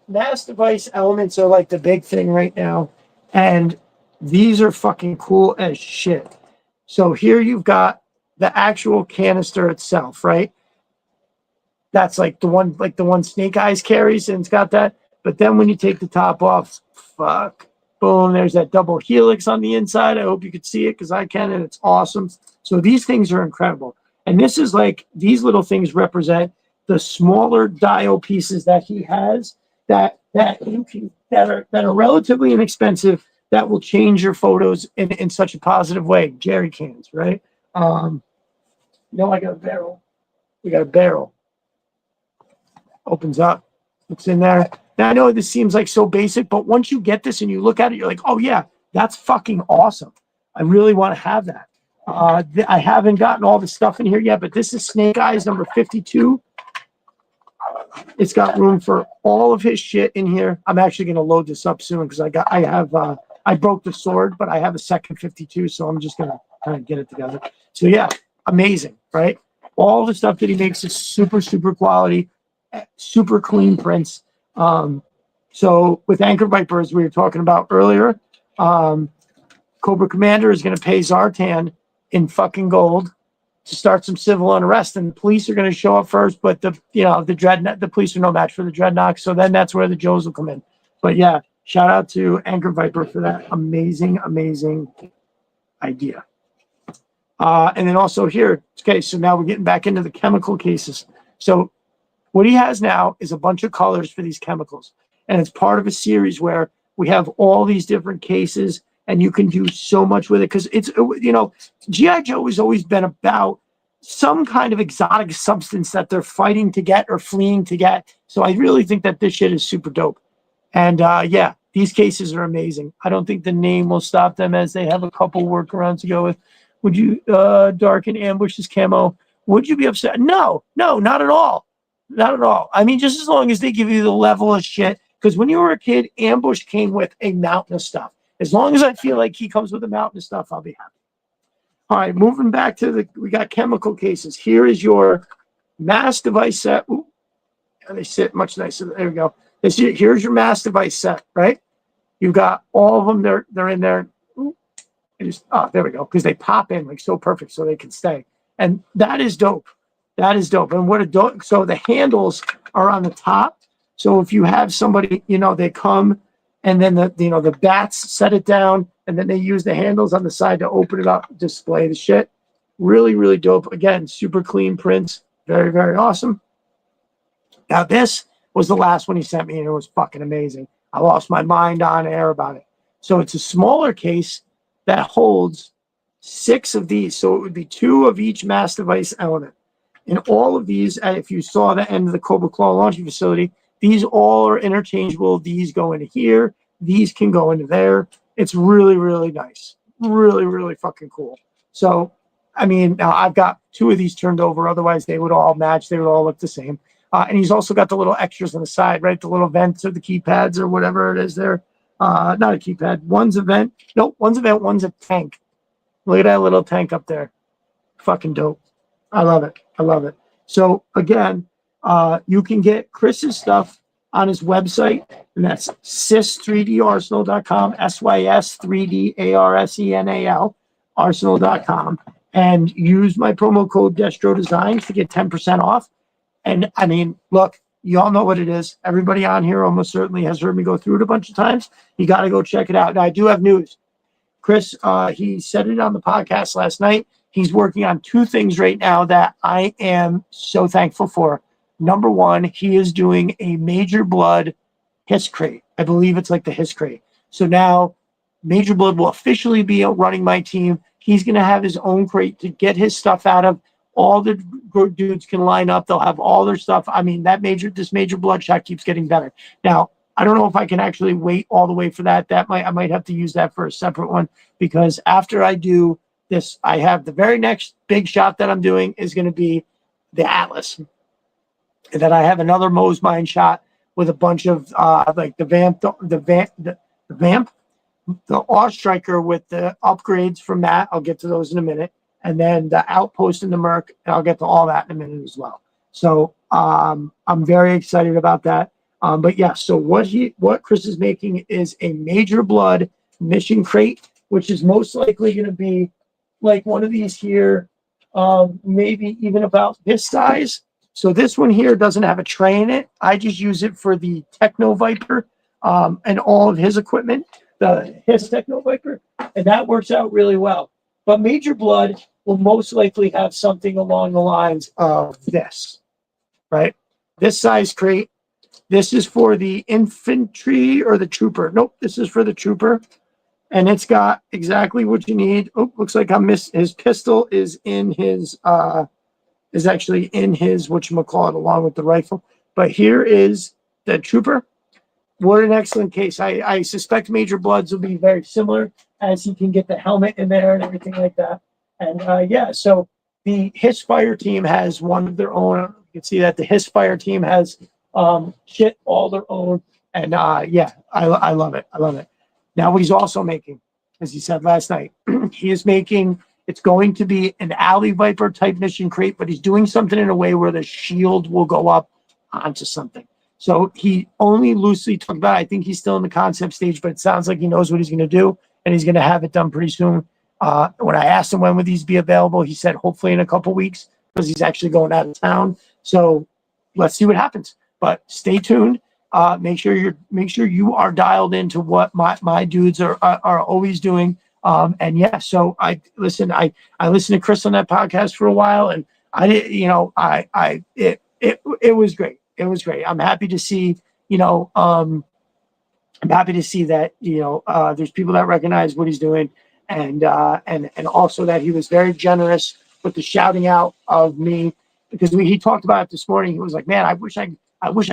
mass device elements are like the big thing right now, and these are fucking cool as shit. So here you've got the actual canister itself, right? That's like the one Snake Eyes carries, and it's got that. But then when you take the top off, fuck, boom, there's that double helix on the inside. I hope you could see it because I can, and it's awesome. So these things are incredible. And this is like, these little things represent the smaller dial pieces that he has that are relatively inexpensive, that will change your photos in such a positive way. Jerry cans, right? I got a barrel. We got a barrel. Opens up. It's in there. Now I know this seems like so basic, but once you get this and you look at it, you're like, oh yeah, that's fucking awesome. I really want to have that. I haven't gotten all the stuff in here yet, but this is Snake Eyes number 52. It's got room for all of his shit in here. I'm actually going to load this up soon because I broke the sword, but I have a second 52, so I'm just going to kind of get it together. So yeah, amazing, right? All the stuff that he makes is super, super quality, super clean prints. So with Anchor Viper, as we were talking about earlier, Cobra Commander is going to pay Zartan in fucking gold to start some civil unrest, and the police are going to show up first, but the police are no match for the Dreadnoughts, so then that's where the Joes will come in. But yeah, shout out to Anchor Viper for that amazing idea. And then also here, okay, so now we're getting back into the chemical cases. So what he has now is a bunch of colors for these chemicals, and it's part of a series where we have all these different cases, and you can do so much with it because it's, G.I. Joe has always been about some kind of exotic substance that they're fighting to get or fleeing to get. So I really think that this shit is super dope. And yeah, these cases are amazing. I don't think the name will stop them, as they have a couple workarounds to go with. Would you darken Ambush's camo? Would you be upset? No, not at all. Not at all. I mean, just as long as they give you the level of shit. Because when you were a kid, Ambush came with a mountain of stuff. As long as I feel like he comes with a mountain of stuff, I'll be happy. All right, moving back to we got chemical cases. Here is your mass device set. Ooh, and they sit much nicer. There we go. Here's your mass device set, right? You've got all of them. They're in there. Ooh, there we go. Because they pop in like so perfect, so they can stay. And that is dope. That is dope. And what a dope. So the handles are on the top. So if you have somebody, they come, and then the bats set it down, and then they use the handles on the side to open it up, display the shit. Really, really dope. Again, super clean prints. Very, very awesome. Now this was the last one he sent me, and it was fucking amazing. I lost my mind on air about it. So it's a smaller case that holds 6 of these. So it would be 2 of each mass device element. And all of these, if you saw the end of the Cobra Claw launching facility, these all are interchangeable. These go into here. These can go into there. It's really, really nice. Really, really fucking cool. So, I mean, now I've got 2 of these turned over. Otherwise, they would all match. They would all look the same. And he's also got the little extras on the side, right? The little vents or the keypads or whatever it is there. Not a keypad. One's a vent. Nope, one's a vent. One's a tank. Look at that little tank up there. fucking dope. I love it. I love it. So again, you can get Chris's stuff on his website, and that's sys3darsenal.com, SYS3DARSENAL, arsenal.com, and use my promo code Destro Designs to get 10% off. And I mean, look, you all know what it is. Everybody on here almost certainly has heard me go through it a bunch of times. You got to go check it out. Now, I do have news. Chris, he said it on the podcast last night. He's working on two things right now that I am so thankful for. Number one, he is doing a Major Blood Hiss crate. I believe it's like the Hiss crate. So now Major Blood will officially be running my team. He's going to have his own crate to get his stuff out of. All the dudes can line up. They'll have all their stuff. I mean, this Major Blood shot keeps getting better. Now, I don't know if I can actually wait all the way for that. I might have to use that for a separate one, because after I do this, I have the very next big shot that I'm doing is going to be the Atlas. And then I have another Mo's Mine shot with a bunch of like the Vamp, the Awe Striker with the upgrades from that. I'll get to those in a minute. And then the Outpost and the Merc, and I'll get to all that in a minute as well. So I'm very excited about that. But yeah, so what Chris is making is a Major Blood mission crate, which is most likely going to be like one of these here, maybe even about this size. So this one here doesn't have a tray in it. I just use it for the Techno Viper and all of his equipment, his Techno Viper, and that works out really well. But Major Blood will most likely have something along the lines of this, right? This size crate. This is for the infantry or the trooper. Nope, this is for the trooper. And it's got exactly what you need. Oh, looks like I missed. His pistol is in his, actually in his, whatchamacallit, along with the rifle. But here is the trooper. What an excellent case. I suspect Major Bloods will be very similar, as he can get the helmet in there and everything like that. And yeah, so the Hissfire team has one of their own. You can see that the Hissfire team has shit all their own. And yeah, I love it. I love it. Now, what he's also making, as he said last night, he is making, it's going to be an Alley Viper type mission crate, but he's doing something in a way where the shield will go up onto something. So he only loosely talked about it. I think he's still in the concept stage, but it sounds like he knows what he's going to do, and he's going to have it done pretty soon. When I asked him when would these be available, he said hopefully in a couple weeks, because he's actually going out of town. So let's see what happens. But stay tuned. Make sure you are dialed into what my dudes are always doing. And yeah, so I listened to Chris on that podcast for a while, and it was great. It was great. I'm happy to see, I'm happy to see that, there's people that recognize what he's doing, and also that he was very generous with the shouting out of me, because he talked about it this morning. He was like, man, I wish I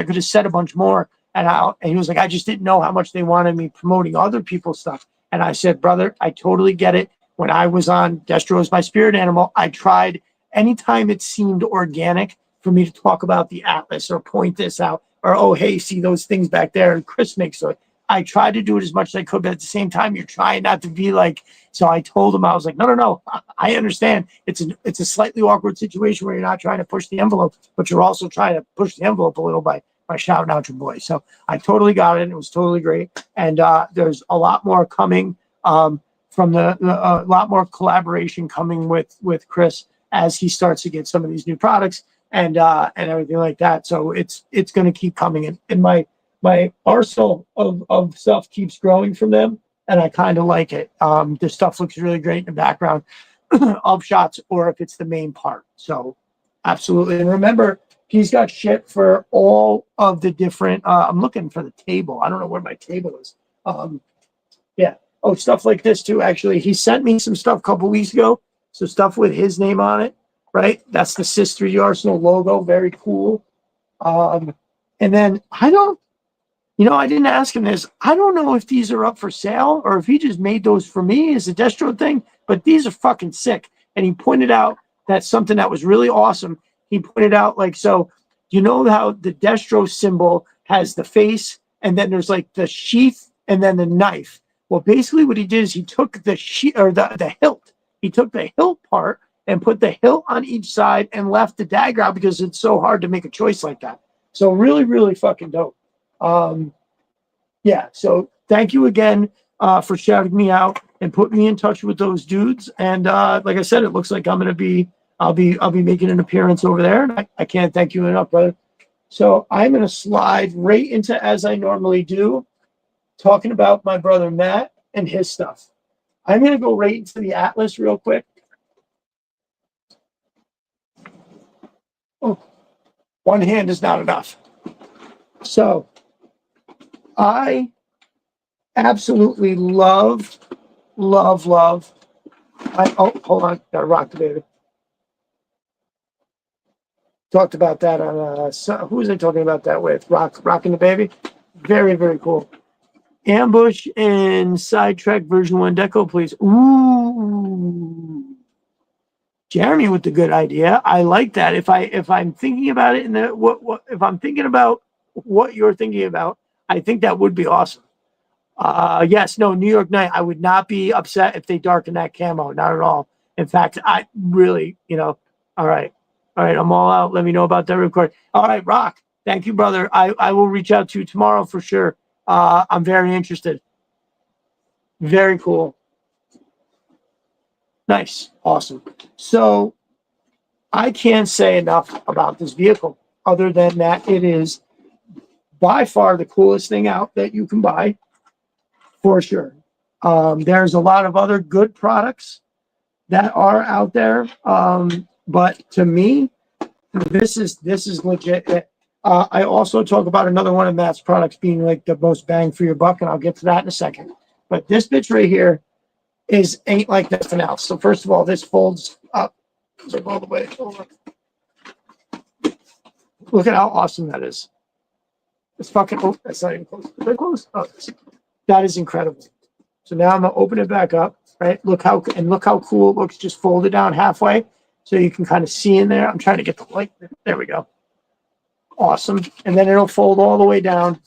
could have said a bunch more. And he was like, I just didn't know how much they wanted me promoting other people's stuff. And I said, brother, I totally get it. When I was on Destro as my spirit animal, I tried anytime it seemed organic for me to talk about the Atlas or point this out, or, oh, hey, see those things back there, and Chris makes it. I tried to do it as much as I could, but at the same time, you're trying not to be like, so I told him, I was like, no, I understand. It's a slightly awkward situation where you're not trying to push the envelope, but you're also trying to push the envelope a little by shouting out your boy. So I totally got it. It was totally great. And there's a lot more coming from a lot more collaboration coming with Chris as he starts to get some of these new products and everything like that. So it's going to keep coming in. And my arsenal of stuff keeps growing from them, and I kind of like it. The stuff looks really great in the background of shots, or if it's the main part. So absolutely. And remember, he's got shit for all of the different, I'm looking for the table. I don't know where my table is. Yeah. Oh, stuff like this too, actually. He sent me some stuff a couple weeks ago. So stuff with his name on it, right? That's the Sys 3D Arsenal logo. Very cool. And then I didn't ask him this. I don't know if these are up for sale or if he just made those for me as a Destro thing, but these are fucking sick. And he pointed out that something that was really awesome. He pointed out, like, so you know how the Destro symbol has the face, and then there's like the sheath and then the knife. Well, basically what he did is he took the sheath, or the hilt. He took the hilt part and put the hilt on each side and left the dagger out because it's so hard to make a choice like that. So really, really fucking dope. Yeah. So thank you again for shouting me out and putting me in touch with those dudes. And like I said, it looks like I'll be making an appearance over there. And I can't thank you enough, brother. So I'm going to slide right into, as I normally do, talking about my brother Matt and his stuff. I'm going to go right into the Atlas real quick. Oh, one hand is not enough. So I absolutely love. Oh, hold on. Gotta rock the baby. Talked about that on who was I talking about that with? Rocking the Baby. Very, very cool. Ambush and Sidetrack version 1 deco, please. Ooh. Jeremy with the good idea. I like that. If I'm thinking about it if I'm thinking about what you're thinking about, I think that would be awesome. Yes, no, New York Night. I would not be upset if they darken that camo. Not at all. In fact, I really, all right. All right, I'm all out. Let me know about that record. All right, Rock. Thank you, brother. I will reach out to you tomorrow for sure. I'm very interested. Very cool. Nice. Awesome. So I can't say enough about this vehicle other than that it is by far the coolest thing out that you can buy for sure. There's a lot of other good products that are out there. But to me, this is legit. I also talk about another one of Matt's products being like the most bang for your buck, and I'll get to that in a second. But this bitch right here ain't like nothing else. So first of all, this folds up like all the way over. Look at how awesome that is. It's fucking. Oh, that's not even close. Is that close? Oh, that is incredible. So now I'm gonna open it back up. Right. Look how cool it looks. Just folded down halfway. So you can kind of see in there. I'm trying to get the light. There we go. Awesome. And then it'll fold all the way down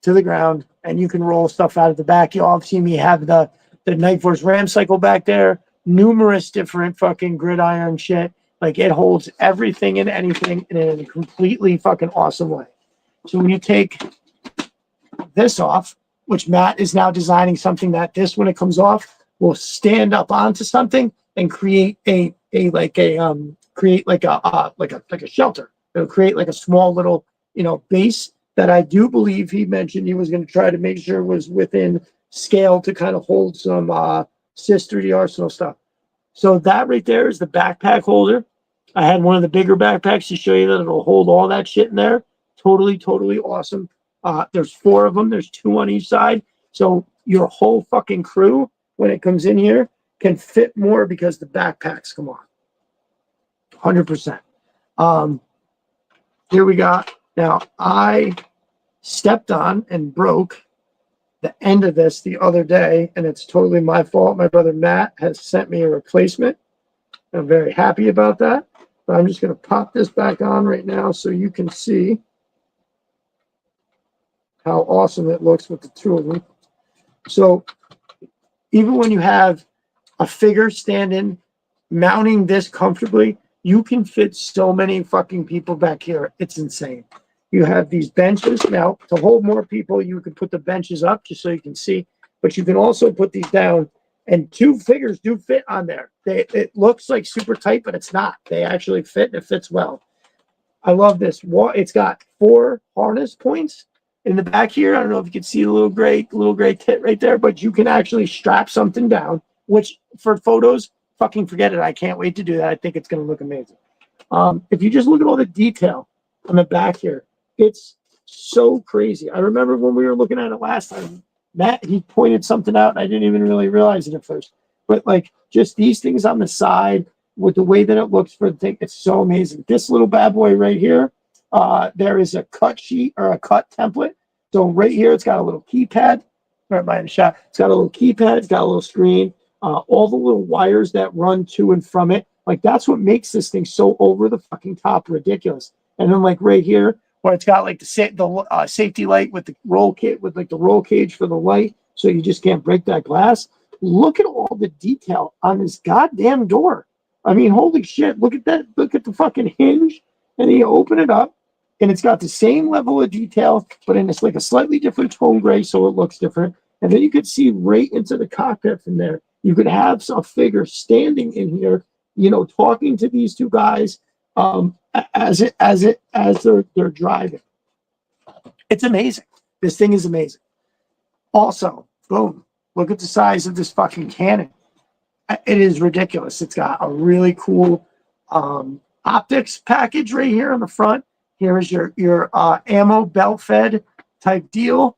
to the ground, and you can roll stuff out of the back. You all see me have the Night Force Ram cycle back there. Numerous different fucking gridiron shit. Like it holds everything and anything in a completely fucking awesome way. So when you take this off, which Matt is now designing something that when it comes off, will stand up onto something and create a shelter. It'll create like a small little, base that I do believe he mentioned he was going to try to make sure was within scale to kind of hold some Sister the Arsenal stuff. So that right there is the backpack holder. I had one of the bigger backpacks to show you that it'll hold all that shit in there. Totally, totally awesome. There's 4 of them. There's 2 on each side. So your whole fucking crew, when it comes in here, can fit more because the backpacks come on. 100%. Here we got. Now, I stepped on and broke the end of this the other day, and it's totally my fault. My brother Matt has sent me a replacement. I'm very happy about that. But I'm just going to pop this back on right now so you can see how awesome it looks with the 2 of them. So even when you have a figure standing, mounting this comfortably, you can fit so many fucking people back here. It's insane. You have these benches. Now, to hold more people, you can put the benches up just so you can see, but you can also put these down, and 2 figures do fit on there. It looks like super tight, but it's not. They actually fit, and it fits well. I love this. It's got 4 harness points in the back here. I don't know if you can see the little gray tit right there, but you can actually strap something down, which for photos, fucking forget it. I can't wait to do that. I think it's going to look amazing. If you just look at all the detail on the back here, it's so crazy. I remember when we were looking at it last time, Matt, he pointed something out, and I didn't even really realize it at first. But like just these things on the side with the way that it looks for the thing, it's so amazing. This little bad boy right here, there is a cut sheet or a cut template. So right here, it's got a little keypad. Right by the shot. It's got a little keypad. It's got a little screen. All the little wires that run to and from it. Like that's what makes this thing so over the fucking top ridiculous. And then like right here, where it's got like the safety light with the roll kit with like the roll cage for the light, so you just can't break that glass. look at all the detail on this goddamn door. I mean, holy shit, look at that. Look at the fucking hinge. And then you open it up and it's got the same level of detail, but in it's like a slightly different tone gray, so it looks different. And then you could see right into the cockpit from there. You could have a figure standing in here, you know, talking to these two guys as they're driving. It's amazing. This thing is amazing. Also, boom, look at the size of this fucking cannon. It is ridiculous. It's got a really cool optics package right here on the front. Here is your ammo belt fed type deal.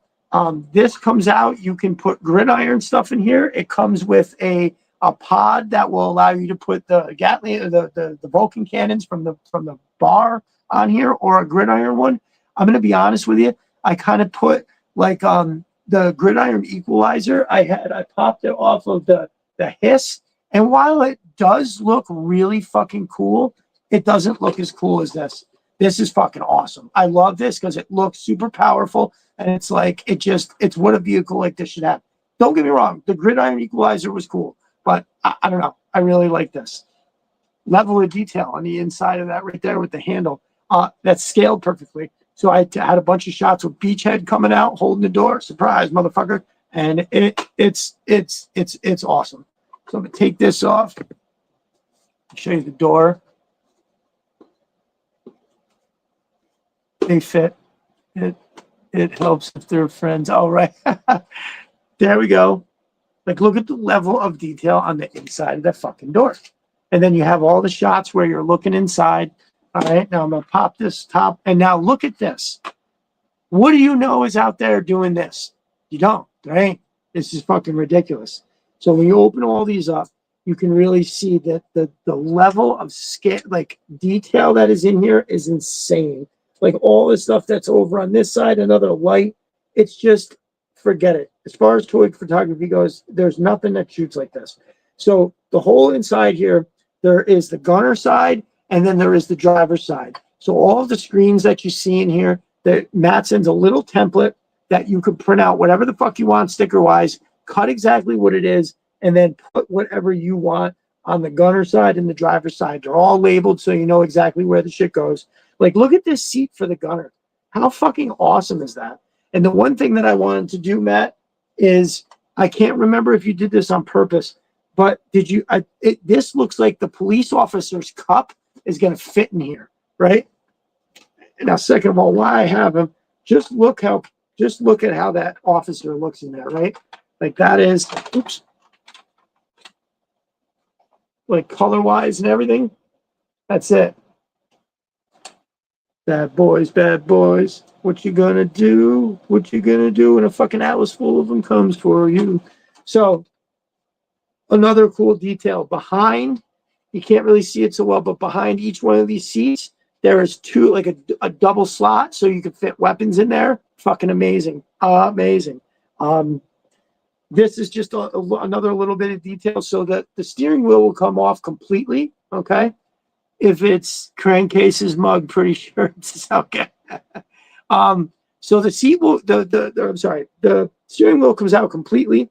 This comes out. You can put gridiron stuff in here. It comes with a pod that will allow you to put the Gatling, the Vulcan cannons from the bar on here, or a gridiron one. I'm gonna be honest with you. I kind of put like the gridiron equalizer. I popped it off of the Hiss, and while it does look really fucking cool, it doesn't look as cool as this. This is fucking awesome. I love this because it looks super powerful, and it's like it's what a vehicle like this should have. Don't get me wrong, the gridiron equalizer was cool, but I don't know. I really like this level of detail on the inside of that right there with the handle. That's scaled perfectly. So I had a bunch of shots with Beachhead coming out, holding the door. Surprise, motherfucker! And it's awesome. So I'm gonna take this off. Show you the door. They fit. It helps if they're friends. All right. There we go. Like, look at the level of detail on the inside of that fucking door. And then you have all the shots where you're looking inside. All right. Now I'm going to pop this top. And now look at this. What do you know is out there doing this? You don't, right? This is fucking ridiculous. So when you open all these up, you can really see that the level of scale, like detail that is in here is insane. Like all the stuff that's over on this side, another light. It's just, forget it. As far as toy photography goes, there's nothing that shoots like this. So the whole inside here, there is the gunner side, and then there is the driver's side. So all of the screens that you see in here, that Matt sends a little template that you could print out whatever the fuck you want sticker-wise, cut exactly what it is, and then put whatever you want on the gunner side and the driver's side. They're all labeled so you know exactly where the shit goes. Like, look at this seat for the gunner. How fucking awesome is that? And the one thing that I wanted to do, Matt, is I can't remember if you did this on purpose, but did you? This looks like the police officer's cup is going to fit in here, right? Now, second of all, why I have him, just look at how that officer looks in there, right? Like that is, oops, like color-wise and everything. That's it. Bad boys, what you gonna do? What you gonna do when a fucking atlas full of them comes for you? So, another cool detail behind, you can't really see it so well, but behind each one of these seats, there is two, like a double slot, so you can fit weapons in there. Fucking amazing. Amazing. This is just another little bit of detail so that the steering wheel will come off completely, okay? If it's crankcase's mug, pretty sure it's okay. So the seat will, the steering wheel comes out completely.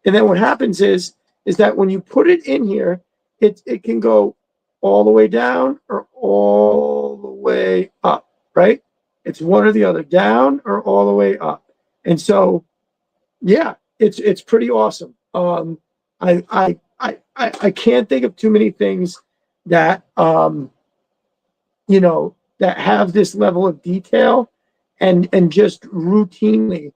And then what happens is that when you put it in here, it can go all the way down or all the way up, right? It's one or the other, down or all the way up. And so, yeah, it's pretty awesome. I can't think of too many things that you know, that have this level of detail and just routinely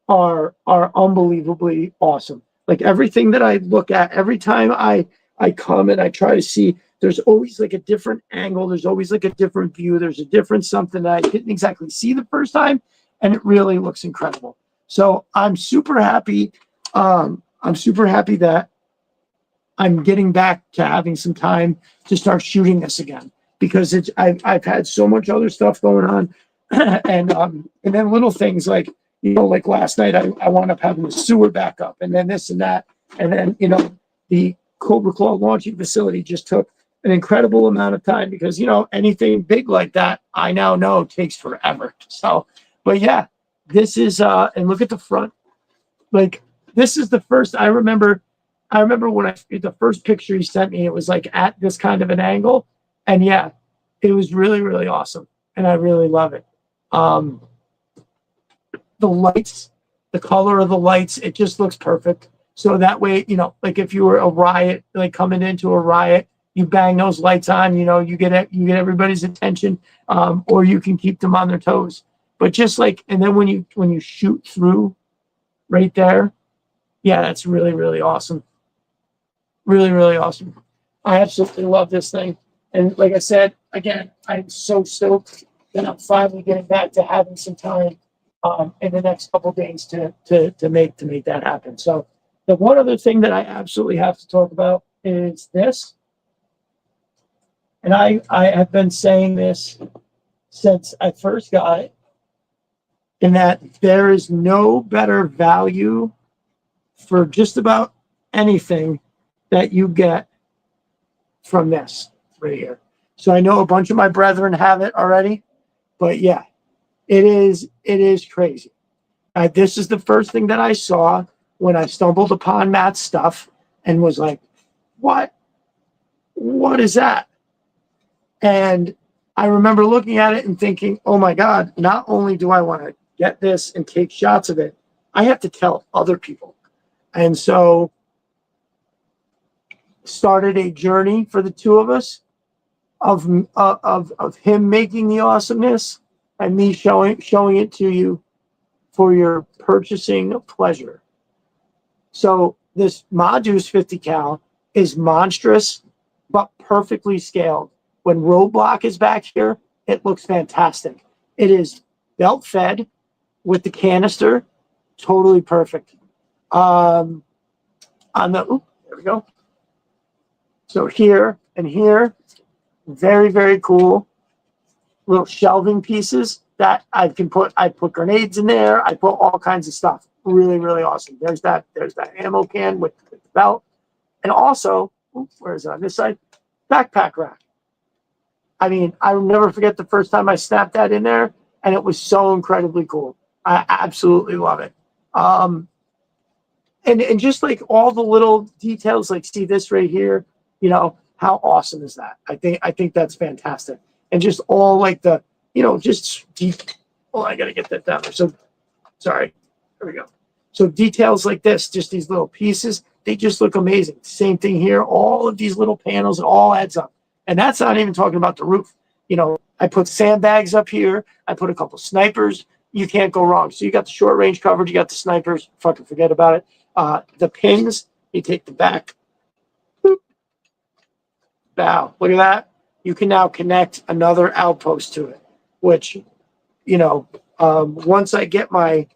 are unbelievably awesome. Like everything that I look at, every time I come and I try to see, there's always like a different angle, there's always like a different view, there's a different something that I didn't exactly see the first time, and it really looks incredible. So I'm super happy. I'm super happy that I'm getting back to having some time to start shooting this again, because I've had so much other stuff going on, and then little things like, you know, like last night I wound up having the sewer backup, and then this and that, and then, you know, the Cobra Claw launching facility just took an incredible amount of time, because, you know, anything big like that I now know takes forever. So, but yeah, this is and look at the front. Like, this is the first I remember. I remember when the first picture he sent me, it was like at this kind of an angle. And yeah, it was really, really awesome. And I really love it. The lights, the color of the lights, it just looks perfect. So that way, like if you were a riot, like coming into a riot, you bang those lights on, you get everybody's attention, or you can keep them on their toes. But just like, and then when you shoot through right there, yeah, that's really, really awesome. Really, really awesome. I absolutely love this thing. And like I said, again, I'm so stoked that I'm finally getting back to having some time in the next couple of days to make that happen. So the one other thing that I absolutely have to talk about is this. And I have been saying this since I first got it, in that there is no better value for just about anything that you get from this right here. So I know a bunch of my brethren have it already, but yeah, it is crazy. This is the first thing that I saw when I stumbled upon Matt's stuff and was like, what is that? And I remember looking at it and thinking, oh my God, not only do I want to get this and take shots of it, I have to tell other people. And so started a journey for the two of us of him making the awesomeness and me showing it to you for your purchasing pleasure. So this Modus 50 cal is monstrous, but perfectly scaled. When Roadblock is back here, it looks fantastic. It is belt fed with the canister, totally perfect. There we go. So here and here, very, very cool little shelving pieces that I put grenades in there. I put all kinds of stuff. Really, really awesome. There's that ammo can with the belt. And also, where is it on this side? Backpack rack. I mean, I'll never forget the first time I snapped that in there, and it was so incredibly cool. I absolutely love it. And just like all the little details, like see this right here, how awesome is that? I think that's fantastic. And just all like the, just deep. Oh, I gotta get that down there. So sorry. There we go. So details like this, just these little pieces, they just look amazing. Same thing here. All of these little panels, it all adds up. And that's not even talking about the roof. I put sandbags up here. I put a couple snipers. You can't go wrong. So you got the short range coverage. You got the snipers. Fucking forget about it. The pins, you take the back. Boop. Bow. Look at that. You can now connect another outpost to it, which, once I get my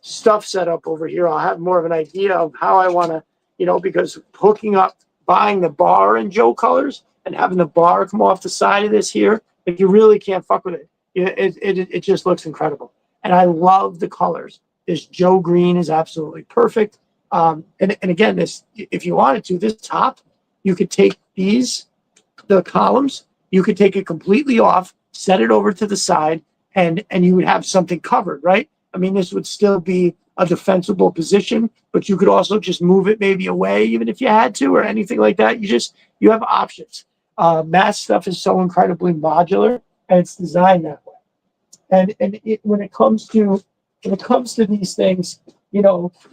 stuff set up over here, I'll have more of an idea of how I want to, because hooking up, buying the bar in Joe colors and having the bar come off the side of this here, like you really can't fuck with it. It just looks incredible. And I love the colors. This Joe green is absolutely perfect. And again, this, if you wanted to, this top, you could take the columns, you could take it completely off, set it over to the side, and you would have something covered, right? I mean, this would still be a defensible position, but you could also just move it maybe away, even if you had to, or anything like that. You have options. Matt's stuff is so incredibly modular, and it's designed that way. And when it comes to these things,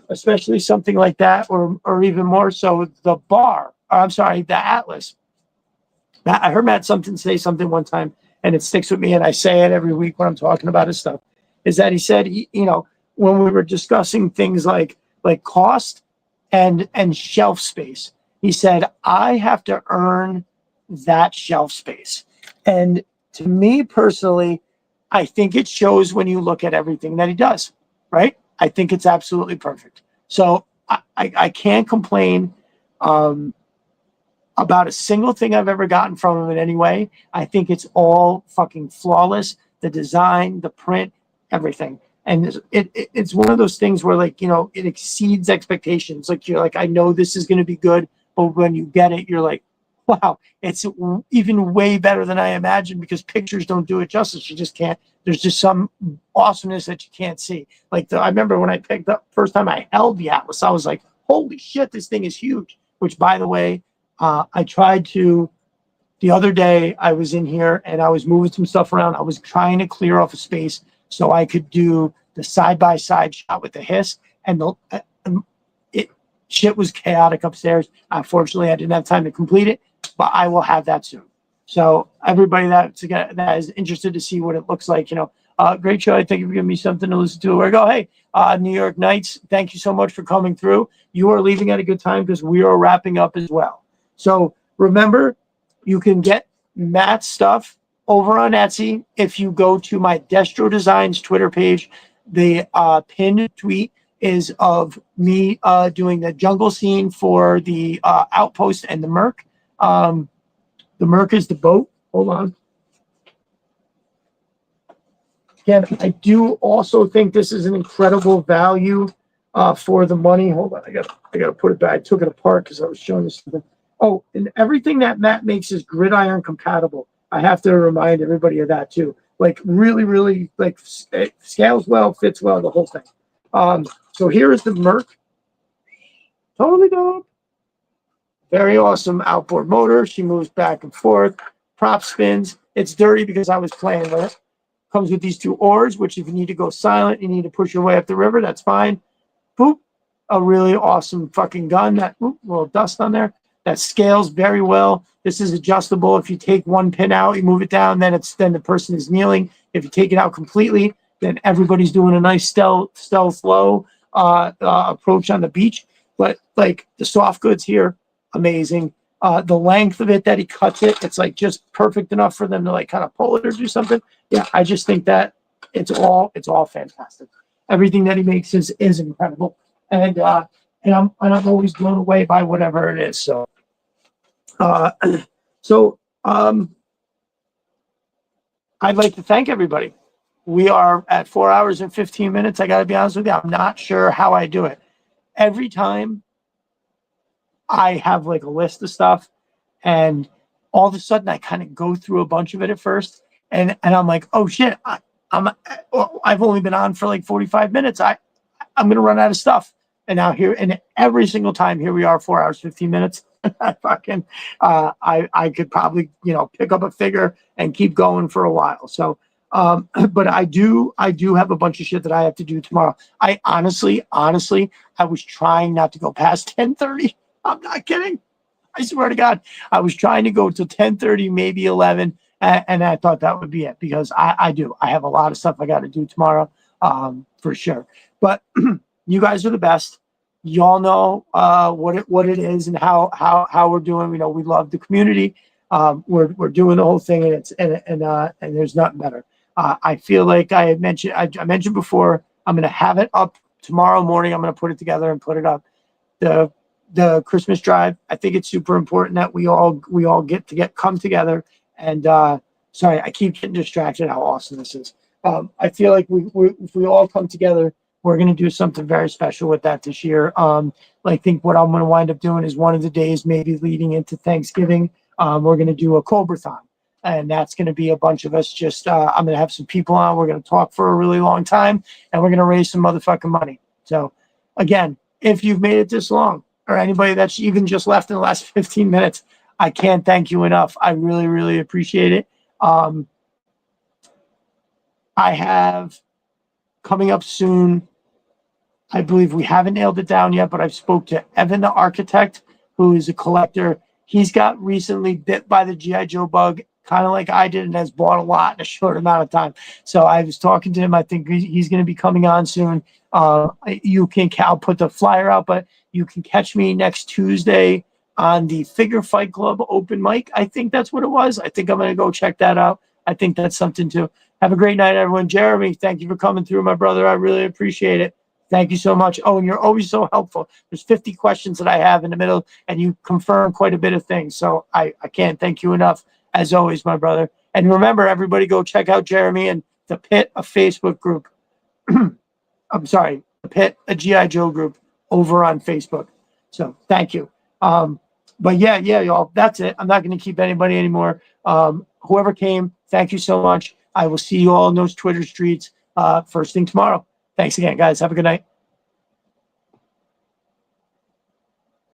especially something like that, or even more so, the Atlas. I heard Matt say something one time, and it sticks with me, and I say it every week when I'm talking about his stuff, is that he said, when we were discussing things like cost and shelf space, he said, I have to earn that shelf space. And to me personally, I think it shows when you look at everything that he does, right? I think it's absolutely perfect. So I can't complain about a single thing I've ever gotten from him in any way. I think it's all fucking flawless. The design, the print, everything. And it's one of those things where, like, it exceeds expectations. Like, you're like, I know this is going to be good, but when you get it, you're like, wow, it's even way better than I imagined, because pictures don't do it justice. You just can't. There's just some awesomeness that you can't see. Like, I remember when I picked up first time I held the Atlas, I was like, holy shit, this thing is huge. Which, by the way, I tried to. The other day, I was in here and I was moving some stuff around. I was trying to clear off a space so I could do the side-by-side shot with the hiss. And shit was chaotic upstairs. Unfortunately, I didn't have time to complete it, but I will have that soon. So everybody that is interested to see what it looks like, great show. I thank you for giving me something to listen to. Where I go, hey, New York Knights, thank you so much for coming through. You are leaving at a good time because we are wrapping up as well. So remember, you can get Matt's stuff over on Etsy if you go to my Destro Designs Twitter page. The pinned tweet is of me doing the jungle scene for the Outpost and the Merc. The Merc is the boat. Hold on. Again, I do also think this is an incredible value for the money. Hold on, I gotta put it back. I took it apart because I was showing you something. Oh, and everything that Matt makes is gridiron compatible. I have to remind everybody of that too. Like really, really, like it scales well, fits well, the whole thing. So here is the Merc. Totally dope. Very awesome outboard motor. She moves back and forth. Prop spins. It's dirty because I was playing with it. Comes with these two oars, which if you need to go silent, you need to push your way up the river, that's fine. Boop. A really awesome fucking gun. That little dust on there. That scales very well. This is adjustable. If you take one pin out, you move it down, then the person is kneeling. If you take it out completely, then everybody's doing a nice stealth low approach on the beach. But like the soft goods here, amazing. The length of it that he cuts it, it's like just perfect enough for them to like kind of pull it or do something. Yeah, I just think that it's all fantastic. Everything that he makes is incredible, and I'm always blown away by whatever it is. So, I'd like to thank everybody. We are at 4 hours and 15 minutes. I got to be honest with you, I'm not sure how I do it. Every time I have like a list of stuff, and all of a sudden I kind of go through a bunch of it at first, and I'm like, oh shit, I've only been on for like 45 minutes. I'm gonna run out of stuff. And now here, and every single time, here we are, 4 hours, 15 minutes. I could probably, pick up a figure and keep going for a while. So, but I do have a bunch of shit that I have to do tomorrow. I honestly, I was trying not to go past 10:30. I'm not kidding. I swear to God, I was trying to go till 10:30, maybe 11. And I thought that would be it because I have a lot of stuff I got to do tomorrow, for sure. But you guys are the best. Y'all know what it is and how we're doing. We love the community. We're doing the whole thing, and there's nothing better. I feel like I mentioned before. I'm gonna have it up tomorrow morning. I'm gonna put it together and put it up. The Christmas drive. I think it's super important that we all come together. And sorry, I keep getting distracted. How awesome this is. I feel like if we all come together, we're going to do something very special with that this year. I think what I'm going to wind up doing is one of the days, maybe leading into Thanksgiving, we're going to do a Cobrathon. And that's going to be a bunch of us I'm going to have some people on. We're going to talk for a really long time, and we're going to raise some motherfucking money. So, again, if you've made it this long, or anybody that's even just left in the last 15 minutes, I can't thank you enough. I really, really appreciate it. I have coming up soon, I believe we haven't nailed it down yet, but I've spoke to Evan, the architect, who is a collector. He's got recently bit by the G.I. Joe bug, kind of like I did, and has bought a lot in a short amount of time. So I was talking to him. I think he's going to be coming on soon. I'll put the flyer out, but you can catch me next Tuesday on the Figure Fight Club open mic. I think that's what it was. I think I'm going to go check that out. I think that's something to have a great night, everyone. Jeremy, thank you for coming through, my brother. I really appreciate it. Thank you so much. Oh, and you're always so helpful. There's 50 questions that I have in the middle, and you confirm quite a bit of things. So I can't thank you enough, as always, my brother. And remember, everybody go check out Jeremy and The Pit, a Facebook group. I'm sorry, The Pit, a G.I. Joe group over on Facebook. So thank you. But yeah, y'all, that's it. I'm not going to keep anybody anymore. Whoever came, thank you so much. I will see you all in those Twitter streets first thing tomorrow. Thanks again, guys. Have a good night.